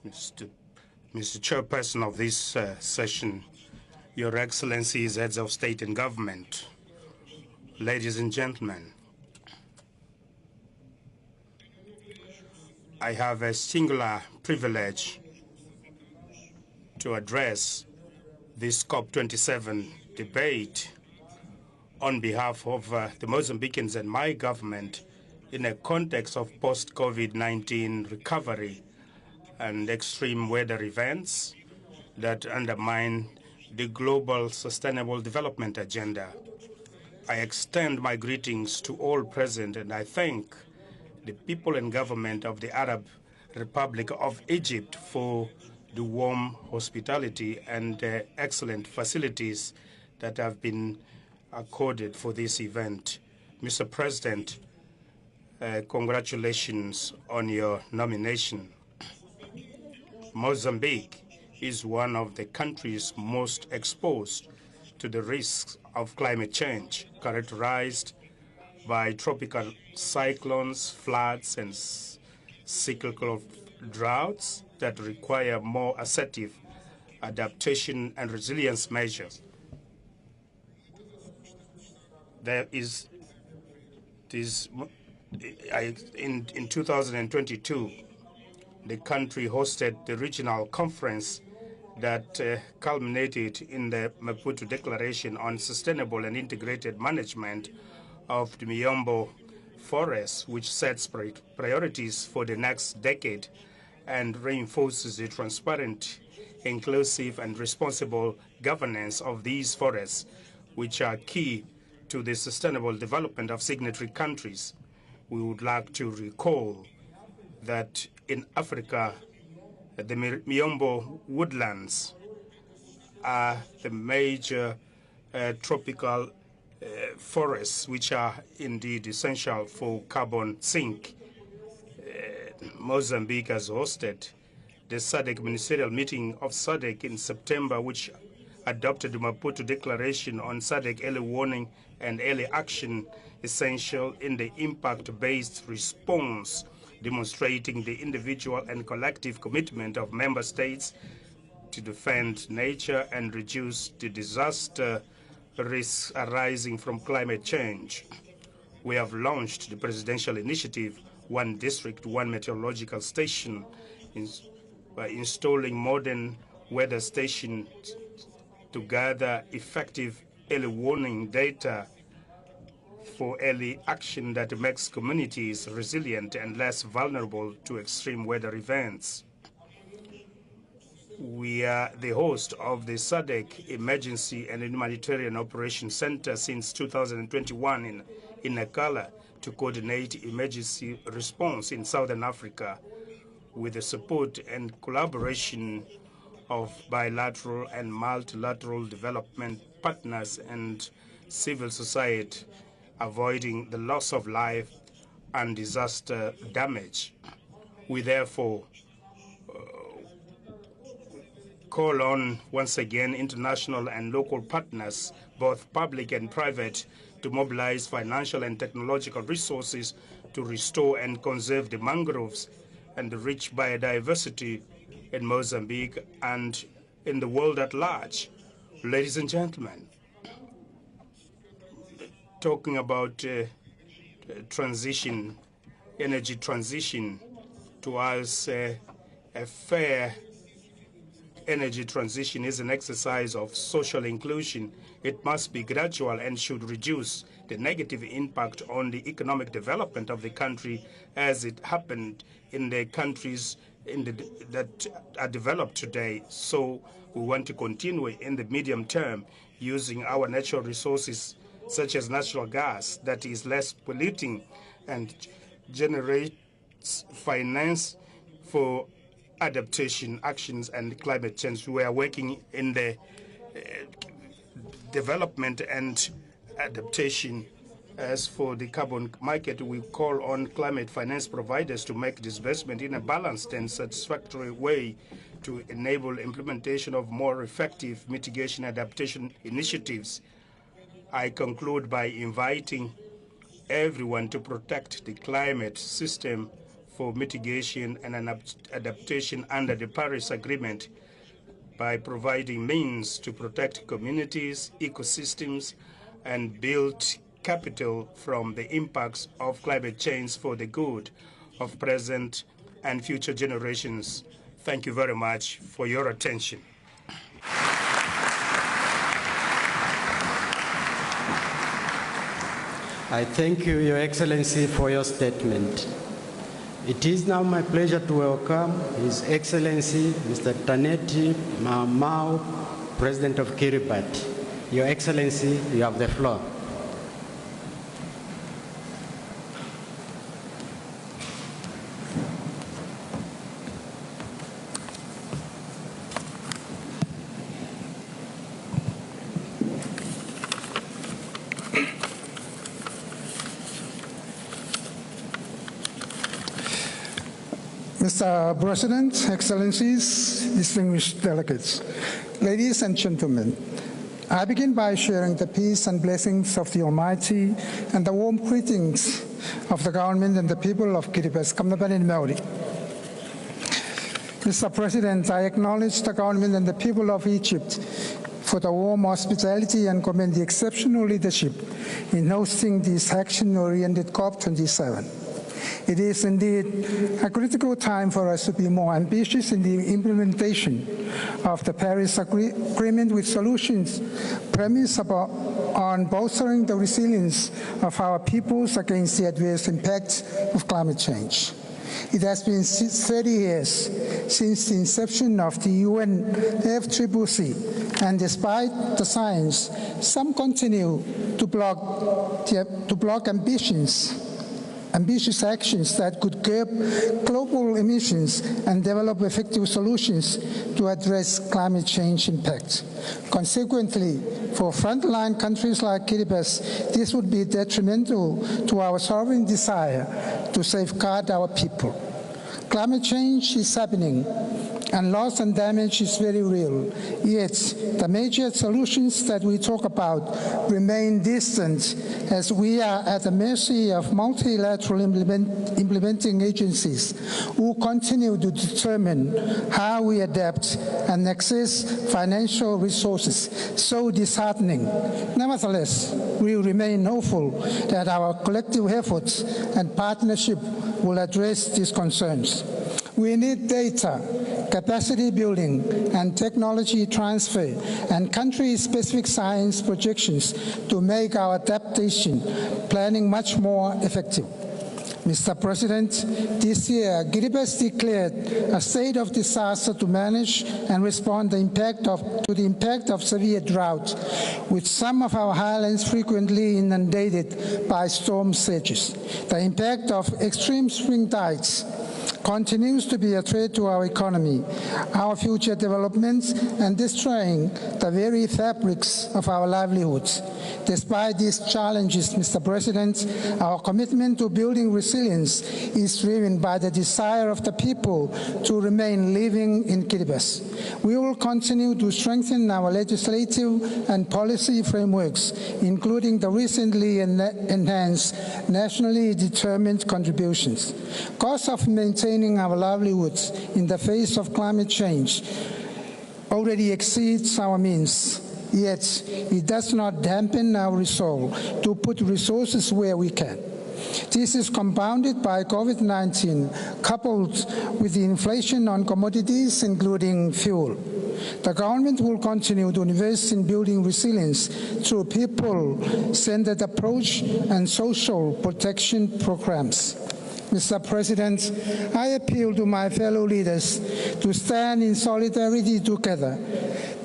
Mr. Chairperson of this session, Your Excellencies, Heads of State and Government, ladies and gentlemen. I have a singular privilege to address this COP27 debate on behalf of the Mozambicans and my government in a context of post-COVID-19 recovery and extreme weather events that undermine the global sustainable development agenda. I extend my greetings to all present, and I thank the people and government of the Arab Republic of Egypt for the warm hospitality and excellent facilities that have been accorded for this event. Mr. President, congratulations on your nomination. Mozambique is one of the countries most exposed to the risks of climate change, characterized by tropical cyclones, floods, and cyclical droughts that require more assertive adaptation and resilience measures. In 2022, the country hosted the regional conference that culminated in the Maputo Declaration on Sustainable and Integrated Management of the Miombo Forest, which sets priorities for the next decade and reinforces the transparent, inclusive, and responsible governance of these forests, which are key to the sustainable development of signatory countries. We would like to recall that in Africa, the Miombo woodlands are the major tropical forests, which are indeed essential for carbon sink. Mozambique has hosted the SADC ministerial meeting of SADC in September, which adopted the Maputo Declaration on SADC early warning and early action, essential in the impact-based response, demonstrating the individual and collective commitment of member states to defend nature and reduce the disaster risks arising from climate change. We have launched the presidential initiative, One District, One Meteorological Station, by installing modern weather stations to gather effective early warning data for early action that makes communities resilient and less vulnerable to extreme weather events. We are the host of the SADC Emergency and Humanitarian Operations Center since 2021 in Nakala to coordinate emergency response in Southern Africa with the support and collaboration of bilateral and multilateral development partners and civil society, avoiding the loss of life and disaster damage. We therefore call on, once again, international and local partners, both public and private, to mobilize financial and technological resources to restore and conserve the mangroves and the rich biodiversity in Mozambique and in the world at large. Ladies and gentlemen, talking about transition, energy transition towards a fair energy transition is an exercise of social inclusion. It must be gradual and should reduce the negative impact on the economic development of the country as it happened in the countries that are developed today. So we want to continue in the medium term using our natural resources such as natural gas that is less polluting and generates finance for adaptation actions and climate change. We are working in the development and adaptation. As for the carbon market, we call on climate finance providers to make disbursement in a balanced and satisfactory way to enable implementation of more effective mitigation adaptation initiatives. I conclude by inviting everyone to protect the climate system for mitigation and an adaptation under the Paris Agreement by providing means to protect communities, ecosystems, and build capital from the impacts of climate change for the good of present and future generations. Thank you very much for your attention. I thank you, Your Excellency, for your statement. It is now my pleasure to welcome His Excellency Mr. Taneti Mau, President of Kiribati. Your Excellency, you have the floor. Mr. President, Excellencies, distinguished delegates, ladies and gentlemen, I begin by sharing the peace and blessings of the Almighty and the warm greetings of the government and the people of Kiribati. Mr. President, I acknowledge the government and the people of Egypt for the warm hospitality and commend the exceptional leadership in hosting this action-oriented COP27. It is indeed a critical time for us to be more ambitious in the implementation of the Paris Agreement with solutions premised on bolstering the resilience of our peoples against the adverse impacts of climate change. It has been 30 years since the inception of the UNFCCC, and despite the science, some continue to block ambitious actions that could curb global emissions and develop effective solutions to address climate change impacts. Consequently, for frontline countries like Kiribati, this would be detrimental to our sovereign desire to safeguard our people. Climate change is happening, and loss and damage is very real. Yet, the major solutions that we talk about remain distant, as we are at the mercy of multilateral implementing agencies who continue to determine how we adapt and access financial resources. So disheartening. Nevertheless, we remain hopeful that our collective efforts and partnership will address these concerns. We need data, capacity building, and technology transfer, and country-specific science projections to make our adaptation planning much more effective. Mr. President, this year, Kiribati declared a state of disaster to manage and respond to the impact of severe drought, with some of our highlands frequently inundated by storm surges. The impact of extreme spring tides continues to be a threat to our economy, our future developments, and destroying the very fabrics of our livelihoods. Despite these challenges, Mr. President, our commitment to building resilience is driven by the desire of the people to remain living in Kiribati. We will continue to strengthen our legislative and policy frameworks, including the recently enhanced nationally determined contributions. Costs of maintaining our livelihoods in the face of climate change already exceeds our means. Yet, it does not dampen our resolve to put resources where we can. This is compounded by COVID-19, coupled with the inflation on commodities, including fuel. The government will continue to invest in building resilience through people-centered approach and social protection programs. Mr. President, I appeal to my fellow leaders to stand in solidarity together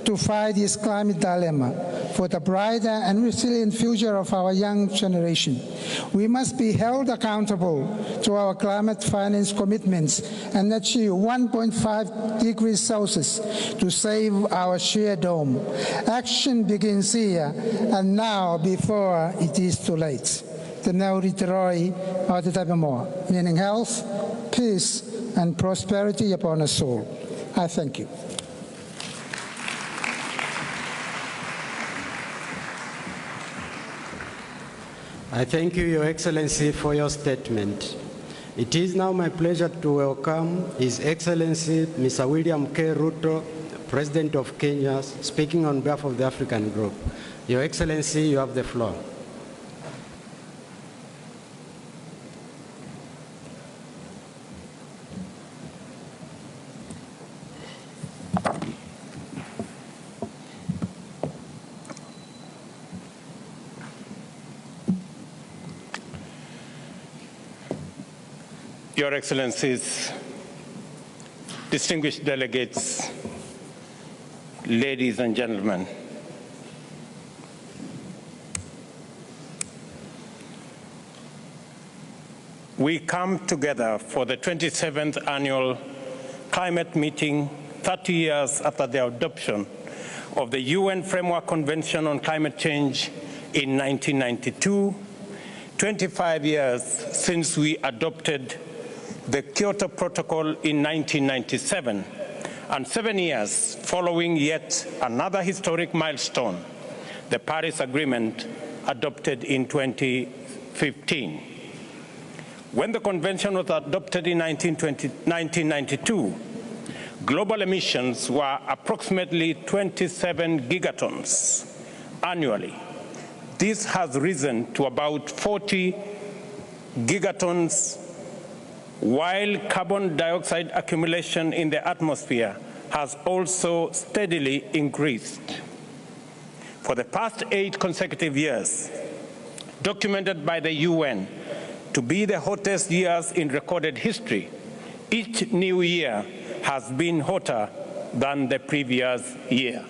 to fight this climate dilemma for the brighter and resilient future of our young generation. We must be held accountable to our climate finance commitments and achieve 1.5 degrees Celsius to save our shared home. Action begins here and now before it is too late. The Nauritiroi or the Tabamore, meaning health, peace, and prosperity upon us all. I thank you. I thank you, Your Excellency, for your statement. It is now my pleasure to welcome His Excellency Mr. William K. Ruto, President of Kenya, speaking on behalf of the African Group. Your Excellency, you have the floor. Your Excellencies, distinguished delegates, ladies and gentlemen, we come together for the 27th annual climate meeting 30 years after the adoption of the UN Framework Convention on Climate Change in 1992, 25 years since we adopted the Kyoto Protocol in 1997, and 7 years following yet another historic milestone, the Paris Agreement adopted in 2015. When the convention was adopted in 1992, global emissions were approximately 27 gigatons annually. This has risen to about 40 gigatons, while carbon dioxide accumulation in the atmosphere has also steadily increased. For the past 8 consecutive years, documented by the UN to be the hottest years in recorded history, each new year has been hotter than the previous year.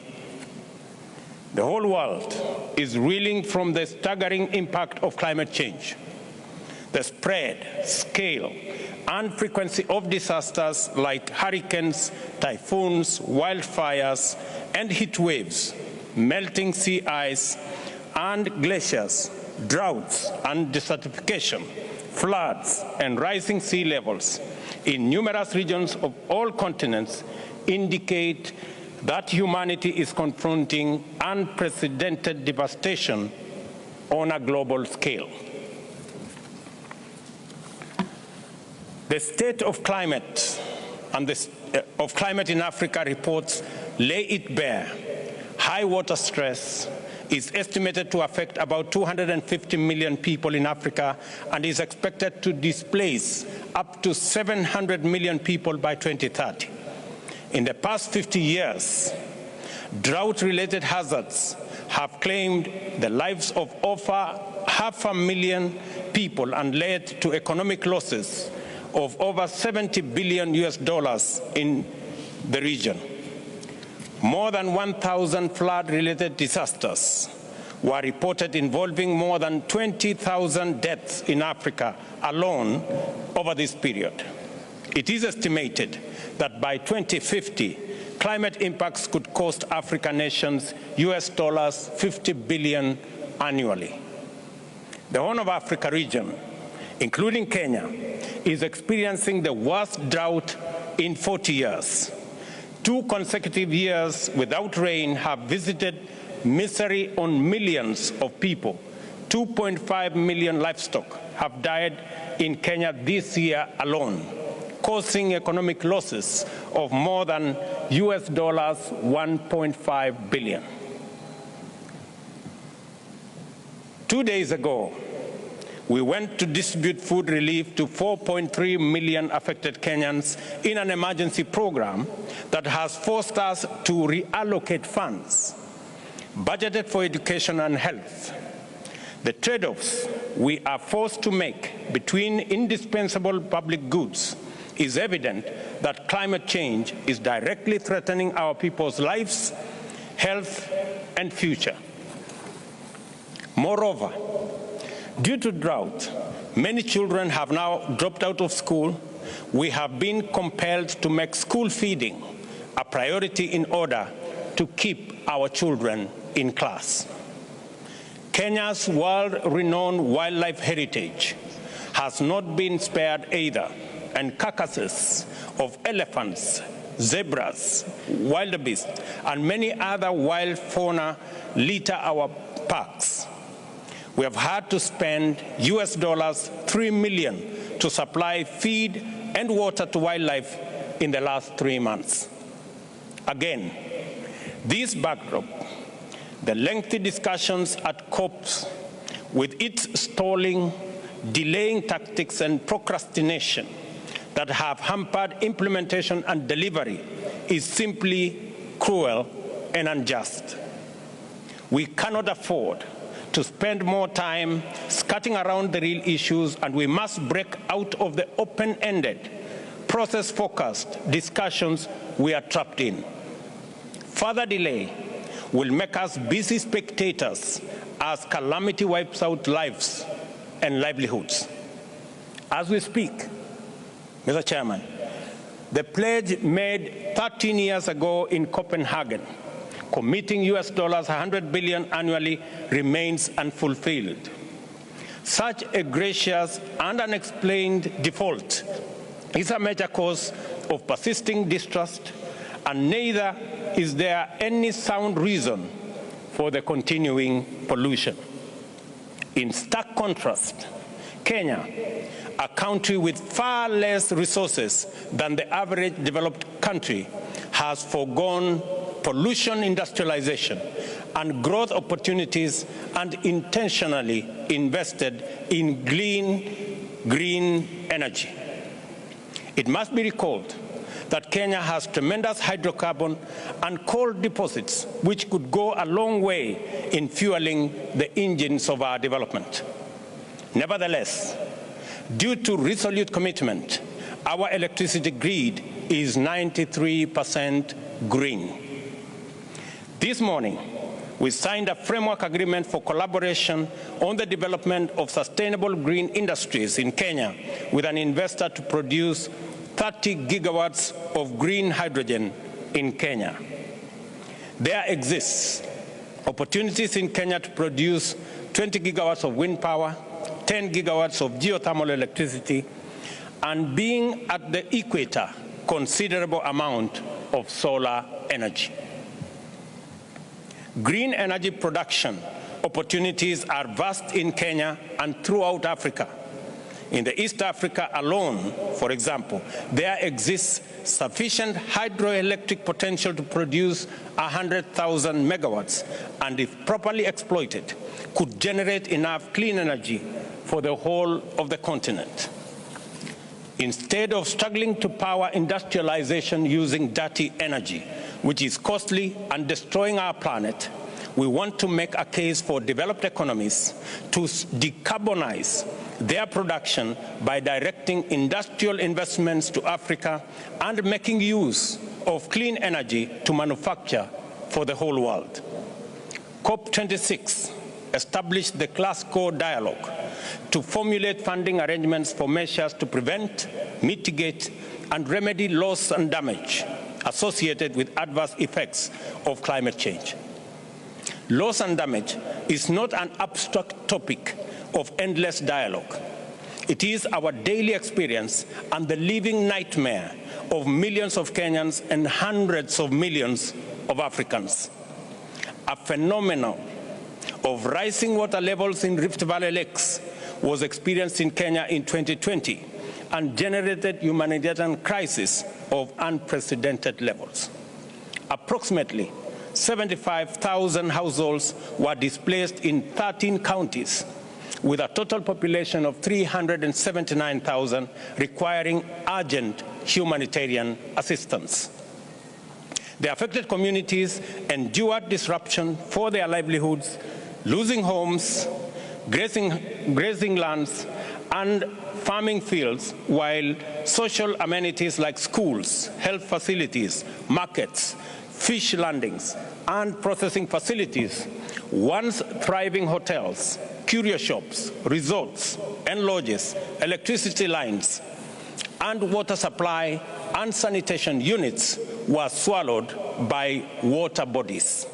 The whole world is reeling from the staggering impact of climate change. The spread, scale, and frequency of disasters like hurricanes, typhoons, wildfires, and heat waves, melting sea ice and glaciers, droughts and desertification, floods and rising sea levels in numerous regions of all continents indicate that humanity is confronting unprecedented devastation on a global scale. The state of climate and of climate in Africa reports lay it bare. High water stress is estimated to affect about 250 million people in Africa and is expected to displace up to 700 million people by 2030. In the past 50 years, drought-related hazards have claimed the lives of over 500,000 people and led to economic losses of over $70 billion in the region. More than 1,000 flood-related disasters were reported involving more than 20,000 deaths in Africa alone over this period. It is estimated that by 2050, climate impacts could cost African nations $50 billion annually. The Horn of Africa region, including Kenya, is experiencing the worst drought in 40 years. 2 consecutive years without rain have visited misery on millions of people. 2.5 million livestock have died in Kenya this year alone, causing economic losses of more than $1.5 billion. 2 days ago, we went to distribute food relief to 4.3 million affected Kenyans in an emergency program that has forced us to reallocate funds budgeted for education and health. The trade-offs we are forced to make between indispensable public goods is evident that climate change is directly threatening our people's lives, health, and future. Moreover, due to drought, many children have now dropped out of school. We have been compelled to make school feeding a priority in order to keep our children in class. Kenya's world-renowned wildlife heritage has not been spared either, and carcasses of elephants, zebras, wildebeest, and many other wild fauna litter our parks. We have had to spend $3 million to supply feed and water to wildlife in the last 3 months. Again, this backdrop, the lengthy discussions at COPs with its stalling, delaying tactics and procrastination that have hampered implementation and delivery is simply cruel and unjust. We cannot afford to spend more time skirting around the real issues, and we must break out of the open-ended, process-focused discussions we are trapped in. Further delay will make us busy spectators as calamity wipes out lives and livelihoods. As we speak, Mr. Chairman, the pledge made 13 years ago in Copenhagen, committing $100 billion annually, remains unfulfilled. Such a gracious and unexplained default is a major cause of persisting distrust, and neither is there any sound reason for the continuing pollution. In stark contrast, Kenya, a country with far less resources than the average developed country, has foregone pollution industrialization and growth opportunities and intentionally invested in green energy. It must be recalled that Kenya has tremendous hydrocarbon and coal deposits which could go a long way in fueling the engines of our development. Nevertheless, due to resolute commitment, our electricity grid is 93% green. This morning, we signed a framework agreement for collaboration on the development of sustainable green industries in Kenya with an investor to produce 30 gigawatts of green hydrogen in Kenya. There exists opportunities in Kenya to produce 20 gigawatts of wind power, 10 gigawatts of geothermal electricity, and being at the equator, considerable amount of solar energy. Green energy production opportunities are vast in Kenya and throughout Africa. In the East Africa alone, for example, there exists sufficient hydroelectric potential to produce 100,000 megawatts, and if properly exploited, could generate enough clean energy for the whole of the continent. Instead of struggling to power industrialization using dirty energy, which is costly and destroying our planet, we want to make a case for developed economies to decarbonize their production by directing industrial investments to Africa and making use of clean energy to manufacture for the whole world. COP26 established the Glasgow Dialogue to formulate funding arrangements for measures to prevent, mitigate, and remedy loss and damage associated with adverse effects of climate change. Loss and damage is not an abstract topic of endless dialogue. It is our daily experience and the living nightmare of millions of Kenyans and hundreds of millions of Africans. A phenomenon of rising water levels in Rift Valley lakes was experienced in Kenya in 2020 and generated humanitarian crisis of unprecedented levels. Approximately 75,000 households were displaced in 13 counties, with a total population of 379,000 requiring urgent humanitarian assistance. The affected communities endured disruption for their livelihoods, losing homes, grazing lands, and farming fields, while social amenities like schools, health facilities, markets, fish landings, and processing facilities, once thriving hotels, curio shops, resorts, and lodges, electricity lines, and water supply and sanitation units were swallowed by water bodies.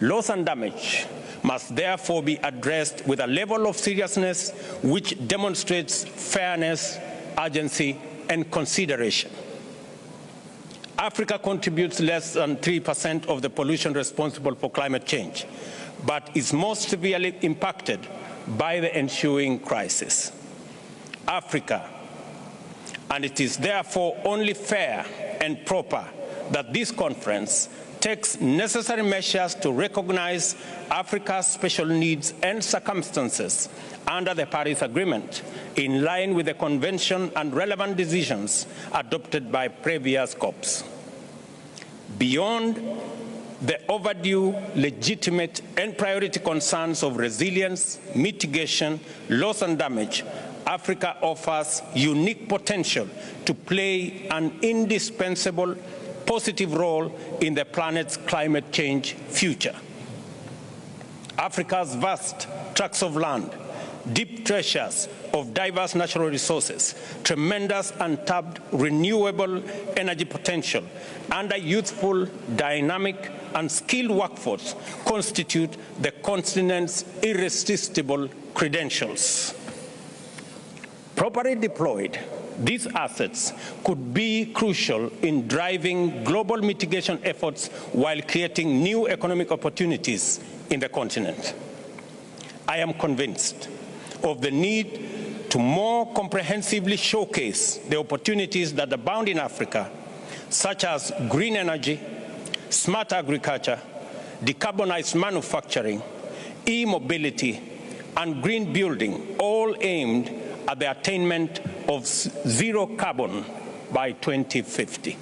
Loss and damage must therefore be addressed with a level of seriousness which demonstrates fairness, urgency, and consideration. Africa contributes less than 3% of the pollution responsible for climate change, but is most severely impacted by the ensuing crisis. Africa, and it is therefore only fair and proper that this conference takes necessary measures to recognize Africa's special needs and circumstances under the Paris Agreement, in line with the Convention and relevant decisions adopted by previous COPs. Beyond the overdue, legitimate, and priority concerns of resilience, mitigation, loss, and damage, Africa offers unique potential to play an indispensable positive role in the planet's climate change future. Africa's vast tracts of land, deep treasures of diverse natural resources, tremendous untapped renewable energy potential, and a youthful, dynamic, and skilled workforce constitute the continent's irresistible credentials. Properly deployed, these assets could be crucial in driving global mitigation efforts while creating new economic opportunities in the continent. I am convinced of the need to more comprehensively showcase the opportunities that abound in Africa, such as green energy, smart agriculture, decarbonized manufacturing, e-mobility, and green building, all aimed at the attainment of zero carbon by 2050.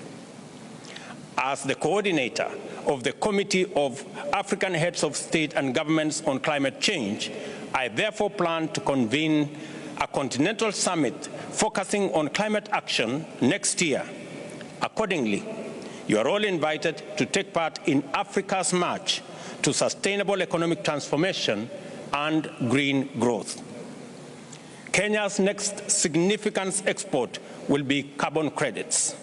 As the coordinator of the Committee of African Heads of State and Governments on Climate Change, I therefore plan to convene a continental summit focusing on climate action next year. Accordingly, you are all invited to take part in Africa's march to sustainable economic transformation and green growth. Kenya's next significant export will be carbon credits.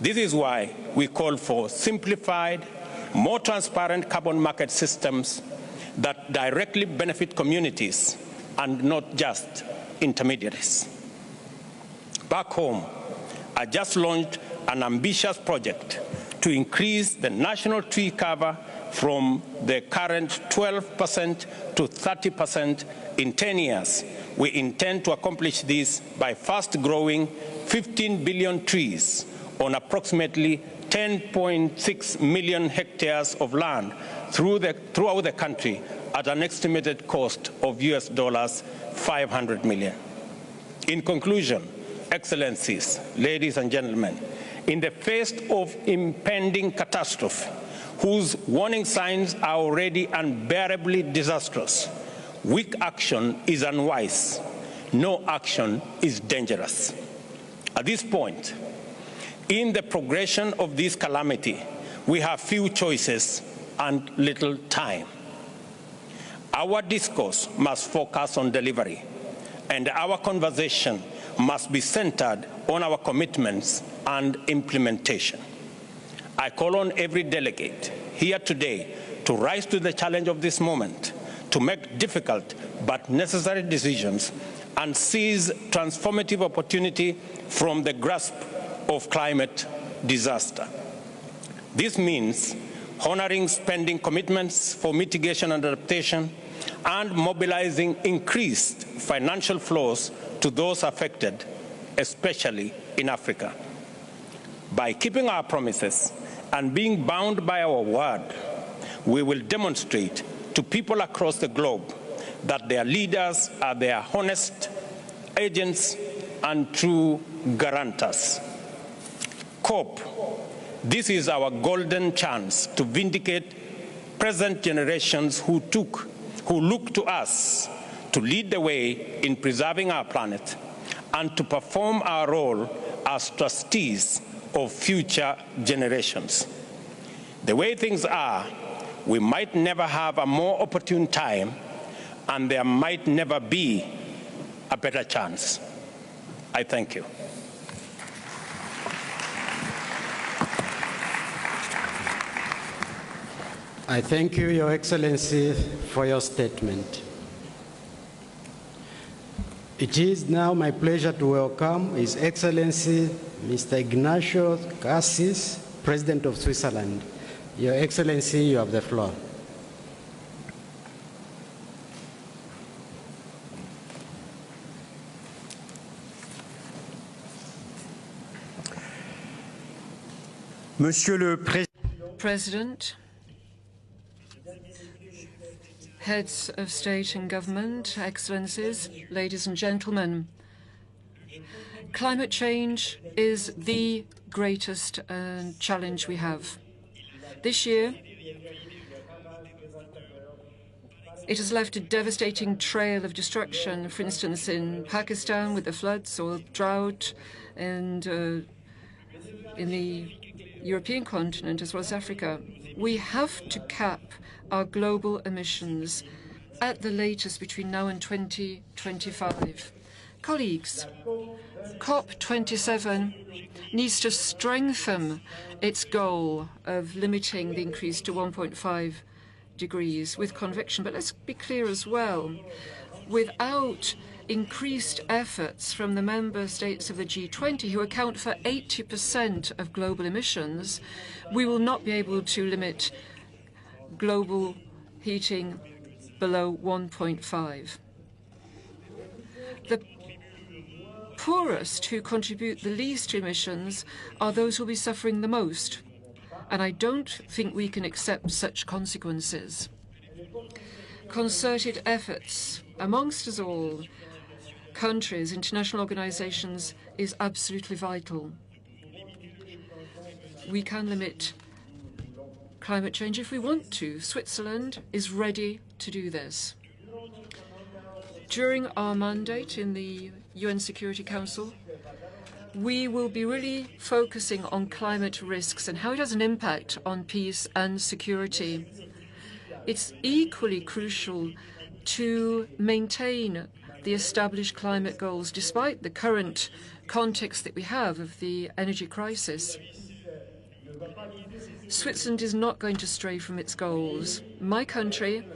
This is why we call for simplified, more transparent carbon market systems that directly benefit communities and not just intermediaries. Back home, I just launched an ambitious project to increase the national tree cover from the current 12% to 30% in 10 years. We intend to accomplish this by first growing 15 billion trees on approximately 10.6 million hectares of land throughout the country at an estimated cost of US$ 500 million. In conclusion, Excellencies, ladies and gentlemen, in the face of impending catastrophe, whose warning signs are already unbearably disastrous, weak action is unwise. No action is dangerous. At this point, in the progression of this calamity, we have few choices and little time. Our discourse must focus on delivery, and our conversation must be centered on our commitments and implementation. I call on every delegate here today to rise to the challenge of this moment, to make difficult but necessary decisions and seize transformative opportunity from the grasp of climate disaster. This means honoring spending commitments for mitigation and adaptation and mobilizing increased financial flows to those affected, especially in Africa. By keeping our promises and being bound by our word, we will demonstrate to people across the globe that their leaders are their honest agents and true guarantors. COP, this is our golden chance to vindicate present generations who look to us to lead the way in preserving our planet and to perform our role as trustees of future generations. The way things are, we might never have a more opportune time, and there might never be a better chance. I thank you. I thank you, Your Excellency, for your statement. It is now my pleasure to welcome His Excellency Mr. Ignacio Cassis, President of Switzerland. Your Excellency, you have the floor. Monsieur le President, heads of state and government, excellencies, ladies and gentlemen, climate change is the greatest challenge we have. This year, it has left a devastating trail of destruction, for instance, in Pakistan with the floods or drought, and in the European continent as well as Africa. We have to cap our global emissions at the latest between now and 2025. Colleagues, COP27 needs to strengthen its goal of limiting the increase to 1.5 degrees with conviction. But let's be clear as well, without increased efforts from the member states of the G20, who account for 80% of global emissions, we will not be able to limit global heating below 1.5. The poorest who contribute the least to emissions are those who will be suffering the most, and I don't think we can accept such consequences. Concerted efforts amongst us all, countries, international organizations, is absolutely vital. We can limit climate change if we want to. Switzerland is ready to do this. During our mandate in the UN Security Council, we will be really focusing on climate risks and how it has an impact on peace and security. It's equally crucial to maintain the established climate goals despite the current context that we have of the energy crisis. Switzerland is not going to stray from its goals. My country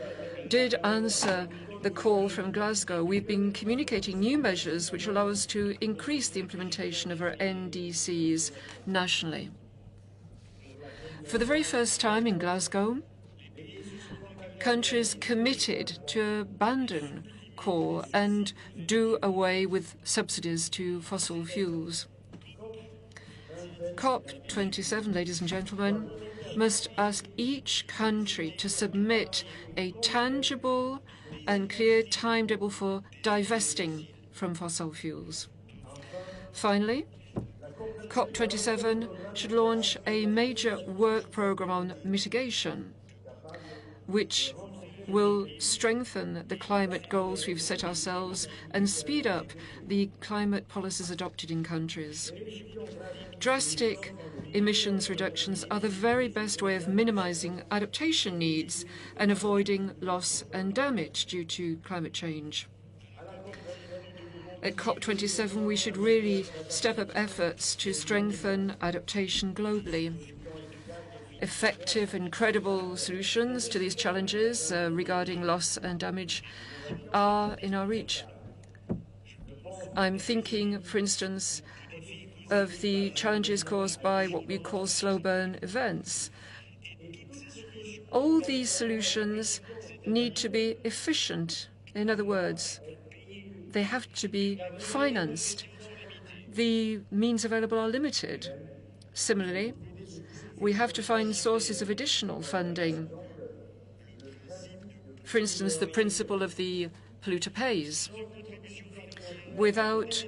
did answer the call from Glasgow, we've been communicating new measures which allow us to increase the implementation of our NDCs nationally. For the very first time in Glasgow, countries committed to abandon coal and do away with subsidies to fossil fuels. COP27, ladies and gentlemen, must ask each country to submit a tangible and clear timetable for divesting from fossil fuels. Finally, COP27 should launch a major work programme on mitigation, which will strengthen the climate goals we've set ourselves and speed up the climate policies adopted in countries. Drastic emissions reductions are the very best way of minimizing adaptation needs and avoiding loss and damage due to climate change. At COP27, we should really step up efforts to strengthen adaptation globally. Effective and credible solutions to these challenges regarding loss and damage are in our reach. I'm thinking, for instance, of the challenges caused by what we call slow burn events. All these solutions need to be efficient. In other words, they have to be financed. The means available are limited. Similarly, we have to find sources of additional funding. For instance, the principle of the polluter pays. Without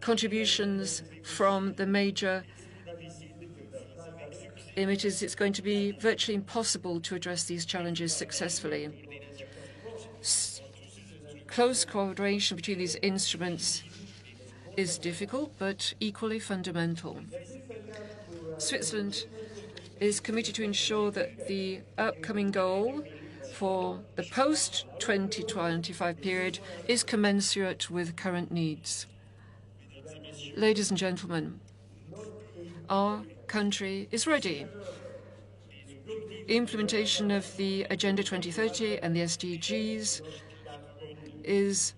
contributions from the major emitters, it's going to be virtually impossible to address these challenges successfully. Close coordination between these instruments is difficult, but equally fundamental. Switzerland is committed to ensure that the upcoming goal for the post-2025 period is commensurate with current needs. Ladies and gentlemen, our country is ready. Implementation of the Agenda 2030 and the SDGs is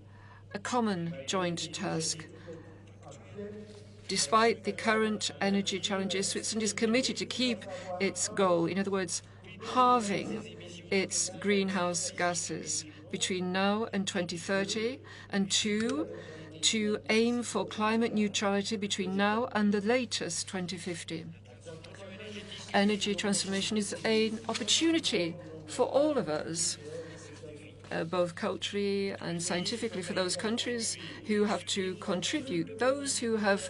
a common joint task. Despite the current energy challenges, Switzerland is committed to keep its goal, in other words, halving its greenhouse gases between now and 2030, and two, to aim for climate neutrality between now and the latest 2050. Energy transformation is an opportunity for all of us, both culturally and scientifically, for those countries who have to contribute. Those who have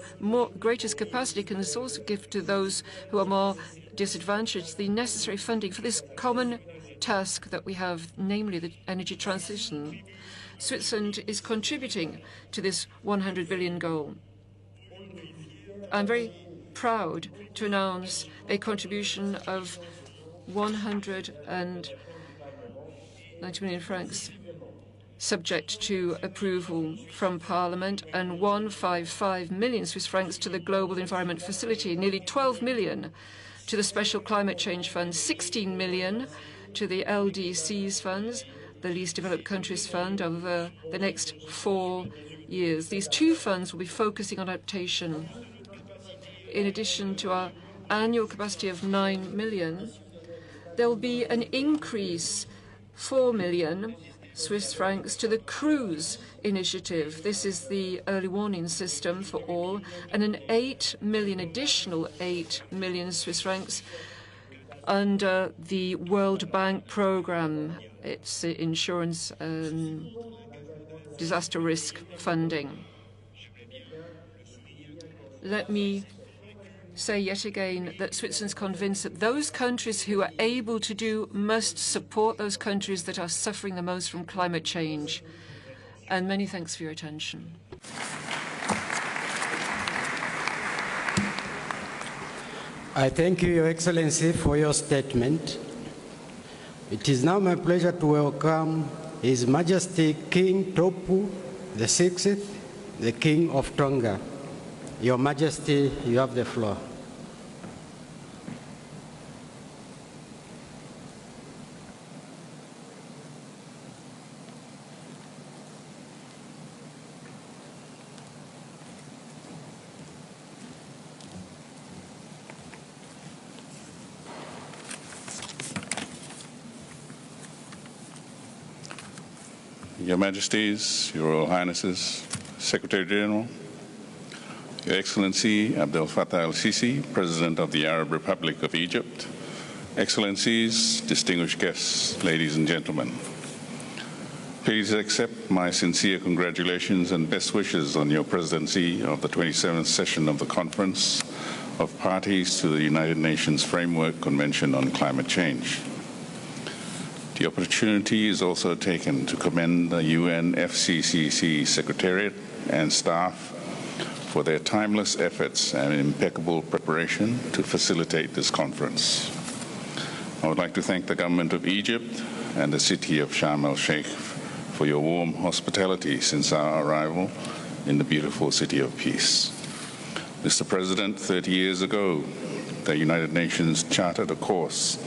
greatest capacity can also give to those who are more disadvantaged the necessary funding for this common task that we have, namely the energy transition. Switzerland is contributing to this 100 billion goal. I'm very proud to announce a contribution of 190 million francs, subject to approval from Parliament, and 155 million Swiss francs to the Global Environment Facility, nearly 12 million to the Special Climate Change Fund, 16 million to the LDCs funds, the Least Developed Countries Fund, over the next 4 years. These two funds will be focusing on adaptation. In addition to our annual capacity of 9 million, there will be an increase, 4 million Swiss francs, to the cruise initiative. This is the early warning system for all, and an additional 8 million Swiss francs under the World Bank program. It's insurance and disaster risk funding. Let me say yet again that Switzerland is convinced that those countries who are able to do must support those countries that are suffering the most from climate change. And many thanks for your attention. I thank you, Your Excellency, for your statement. It is now my pleasure to welcome His Majesty King Topu VI, the King of Tonga. Your Majesty, you have the floor. Your Majesties, Your Royal Highnesses, Secretary General, Your Excellency Abdel Fattah el-Sisi, President of the Arab Republic of Egypt, Excellencies, distinguished guests, ladies and gentlemen. Please accept my sincere congratulations and best wishes on your presidency of the 27th session of the Conference of Parties to the United Nations Framework Convention on Climate Change. The opportunity is also taken to commend the UNFCCC Secretariat and staff for their timeless efforts and impeccable preparation to facilitate this conference. I would like to thank the government of Egypt and the city of Sharm el-Sheikh for your warm hospitality since our arrival in the beautiful city of peace. Mr. President, 30 years ago, the United Nations charted a course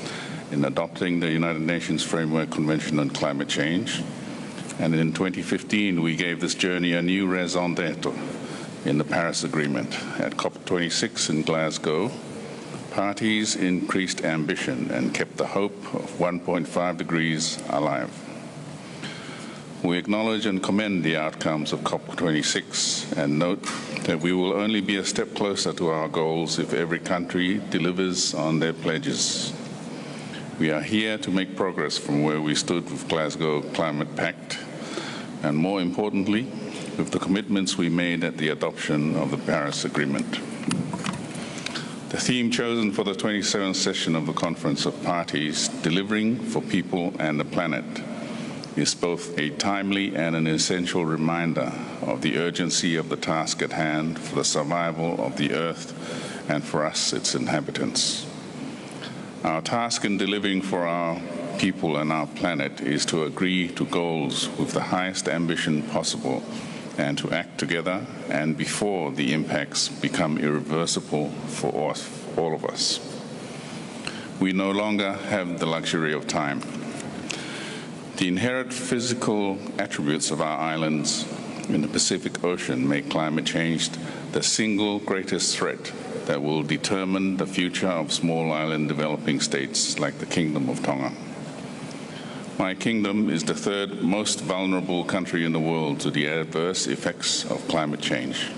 in adopting the United Nations Framework Convention on Climate Change, and in 2015 we gave this journey a new raison d'etre in the Paris Agreement. At COP26 in Glasgow, parties increased ambition and kept the hope of 1.5 degrees alive. We acknowledge and commend the outcomes of COP26 and note that we will only be a step closer to our goals if every country delivers on their pledges. We are here to make progress from where we stood with Glasgow Climate Pact, and more importantly, with the commitments we made at the adoption of the Paris Agreement. The theme chosen for the 27th session of the Conference of Parties, Delivering for People and the Planet, is both a timely and an essential reminder of the urgency of the task at hand for the survival of the Earth and for us, its inhabitants. Our task in delivering for our people and our planet is to agree to goals with the highest ambition possible and to act together and before the impacts become irreversible for us, all of us. We no longer have the luxury of time. The inherent physical attributes of our islands in the Pacific Ocean make climate change the single greatest threat that will determine the future of small island developing states like the Kingdom of Tonga. My kingdom is the third most vulnerable country in the world to the adverse effects of climate change.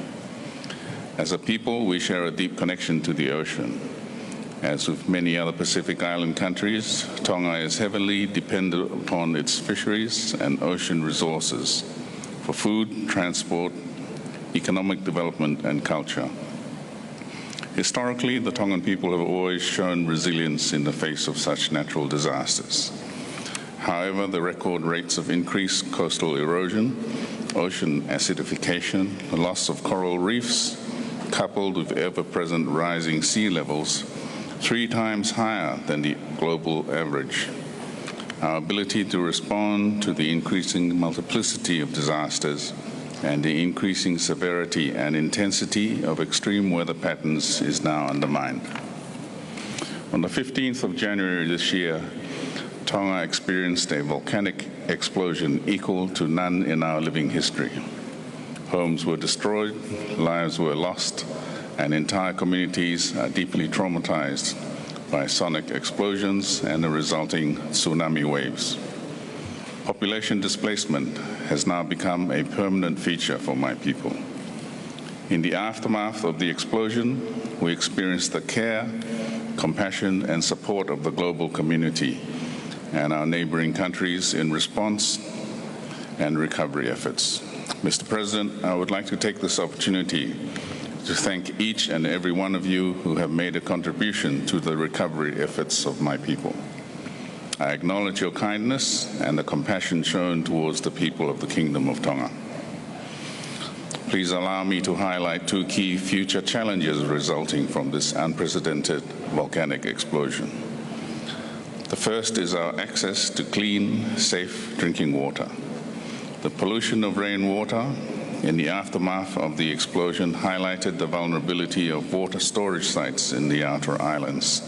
As a people, we share a deep connection to the ocean. As with many other Pacific Island countries, Tonga is heavily dependent upon its fisheries and ocean resources for food, transport, economic development, and culture. Historically, the Tongan people have always shown resilience in the face of such natural disasters. However, the record rates of increased coastal erosion, ocean acidification, the loss of coral reefs, coupled with ever-present rising sea levels, 3 times higher than the global average. Our ability to respond to the increasing multiplicity of disasters and the increasing severity and intensity of extreme weather patterns is now undermined. On the 15th of January this year, Tonga experienced a volcanic explosion equal to none in our living history. Homes were destroyed, lives were lost, and entire communities are deeply traumatized by sonic explosions and the resulting tsunami waves. Population displacement has now become a permanent feature for my people. In the aftermath of the explosion, we experienced the care, compassion, and support of the global community and our neighboring countries in response and recovery efforts. Mr. President, I would like to take this opportunity to thank each and every one of you who have made a contribution to the recovery efforts of my people. I acknowledge your kindness and the compassion shown towards the people of the Kingdom of Tonga. Please allow me to highlight 2 key future challenges resulting from this unprecedented volcanic explosion. The first is our access to clean, safe drinking water. The pollution of rainwater in the aftermath of the explosion highlighted the vulnerability of water storage sites in the outer islands.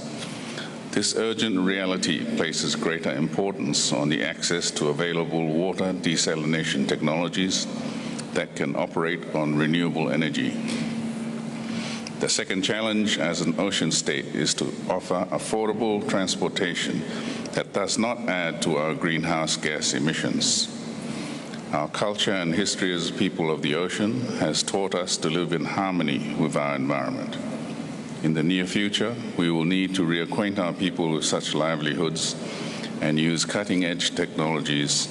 This urgent reality places greater importance on the access to available water desalination technologies that can operate on renewable energy. The second challenge as an ocean state is to offer affordable transportation that does not add to our greenhouse gas emissions. Our culture and history as people of the ocean has taught us to live in harmony with our environment. In the near future, we will need to reacquaint our people with such livelihoods and use cutting-edge technologies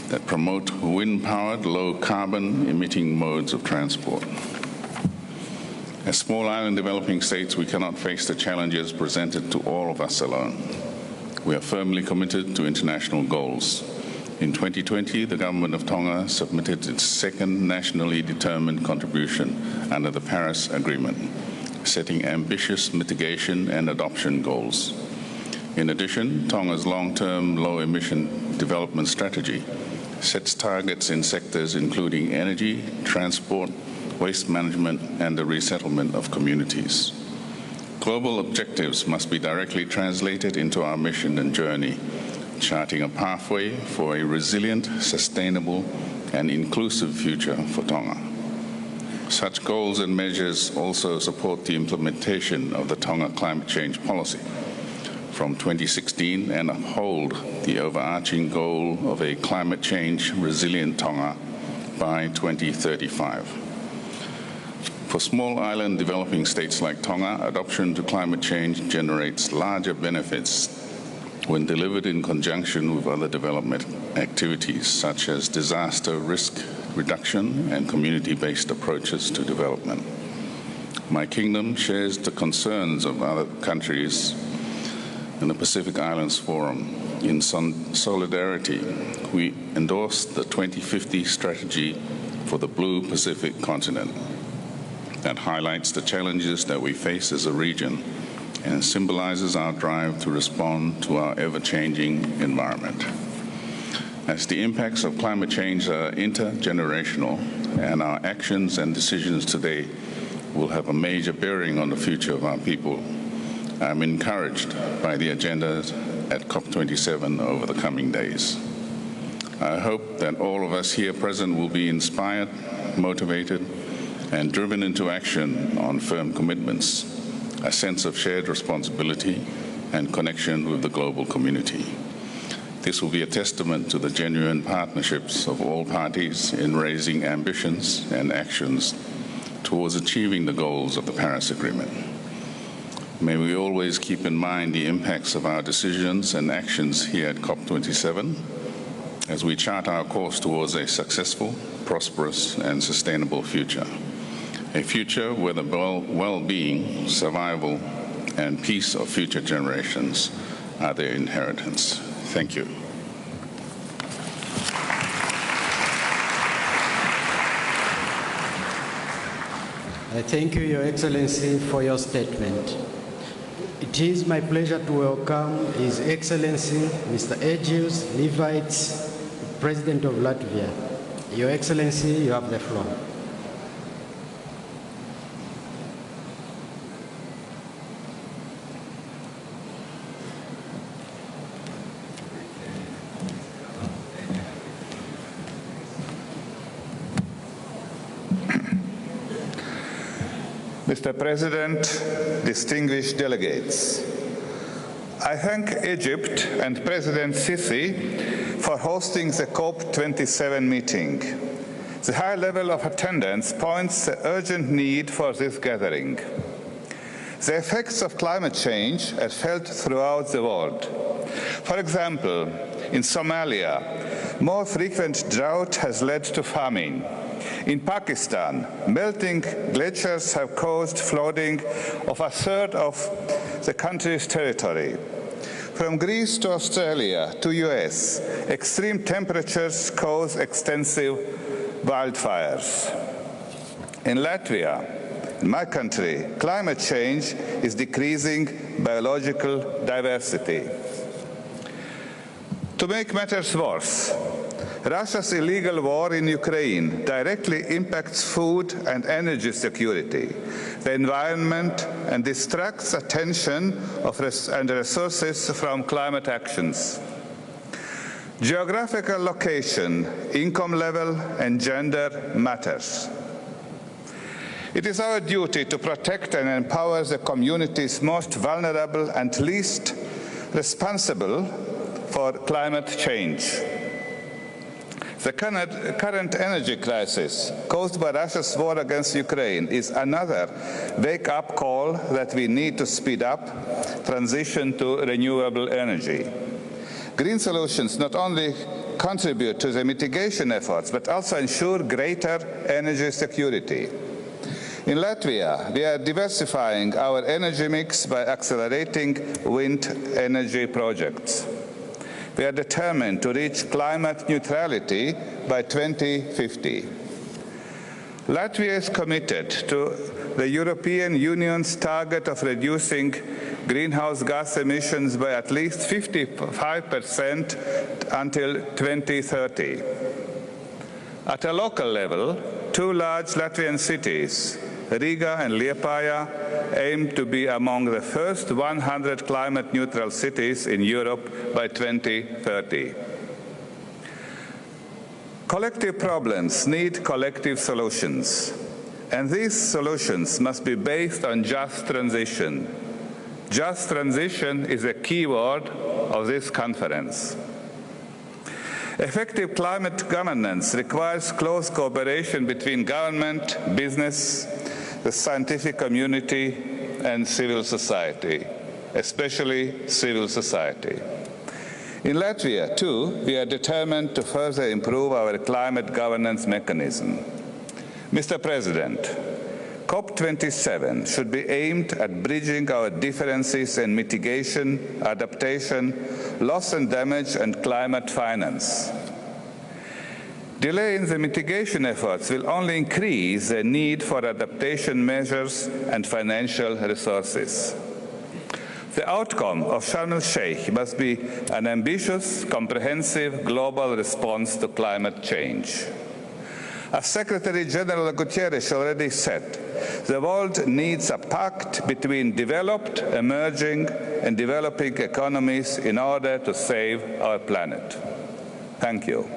that promote wind-powered, low-carbon emitting modes of transport. As small island developing states, we cannot face the challenges presented to all of us alone. We are firmly committed to international goals. In 2020, the government of Tonga submitted its second nationally determined contribution under the Paris Agreement, setting ambitious mitigation and adoption goals. In addition, Tonga's long-term low-emission development strategy sets targets in sectors including energy, transport, waste management, and the resettlement of communities. Global objectives must be directly translated into our mission and journey, charting a pathway for a resilient, sustainable, and inclusive future for Tonga. Such goals and measures also support the implementation of the Tonga climate change policy from 2016 and uphold the overarching goal of a climate change resilient Tonga by 2035. For small island developing states like Tonga, adoption to climate change generates larger benefits when delivered in conjunction with other development activities such as disaster risk reduction and community-based approaches to development. My kingdom shares the concerns of other countries in the Pacific Islands Forum. In solidarity, we endorsed the 2050 strategy for the Blue Pacific continent that highlights the challenges that we face as a region and symbolizes our drive to respond to our ever-changing environment. As the impacts of climate change are intergenerational and our actions and decisions today will have a major bearing on the future of our people, I'm encouraged by the agendas at COP27 over the coming days. I hope that all of us here present will be inspired, motivated, and driven into action on firm commitments, a sense of shared responsibility and connection with the global community. This will be a testament to the genuine partnerships of all parties in raising ambitions and actions towards achieving the goals of the Paris Agreement. May we always keep in mind the impacts of our decisions and actions here at COP27 as we chart our course towards a successful, prosperous, and sustainable future. A future where the well-being, survival, and peace of future generations are their inheritance. Thank you. I thank you, Your Excellency, for your statement. It is my pleasure to welcome His Excellency, Mr. Egius Levites, President of Latvia. Your Excellency, you have the floor. Mr. President, distinguished delegates, I thank Egypt and President Sisi for hosting the COP27 meeting. The high level of attendance points the urgent need for this gathering. The effects of climate change are felt throughout the world. For example, in Somalia, more frequent drought has led to famine. In Pakistan, melting glaciers have caused flooding of a third of the country's territory. From Greece to Australia to US, extreme temperatures cause extensive wildfires. In Latvia, in my country, climate change is decreasing biological diversity. To make matters worse, Russia's illegal war in Ukraine directly impacts food and energy security, the environment, and distracts attention and resources from climate actions. Geographical location, income level, and gender matters. It is our duty to protect and empower the communities most vulnerable and least responsible for climate change. The current energy crisis caused by Russia's war against Ukraine is another wake-up call that we need to speed up transition to renewable energy. Green solutions not only contribute to the mitigation efforts, but also ensure greater energy security. In Latvia, we are diversifying our energy mix by accelerating wind energy projects. We are determined to reach climate neutrality by 2050. Latvia is committed to the European Union's target of reducing greenhouse gas emissions by at least 55% until 2030. At a local level, two large Latvian cities, Riga and Liepāja, aim to be among the first 100 climate-neutral cities in Europe by 2030. Collective problems need collective solutions, and these solutions must be based on just transition. Just transition is a key word of this conference. Effective climate governance requires close cooperation between government, business, the scientific community, and civil society, especially civil society. In Latvia, too, we are determined to further improve our climate governance mechanism. Mr. President, COP27 should be aimed at bridging our differences in mitigation, adaptation, loss and damage, and climate finance. Delay in the mitigation efforts will only increase the need for adaptation measures and financial resources. The outcome of Sharm el-Sheikh must be an ambitious, comprehensive global response to climate change. As Secretary General Guterres already said, the world needs a pact between developed, emerging, and developing economies in order to save our planet. Thank you.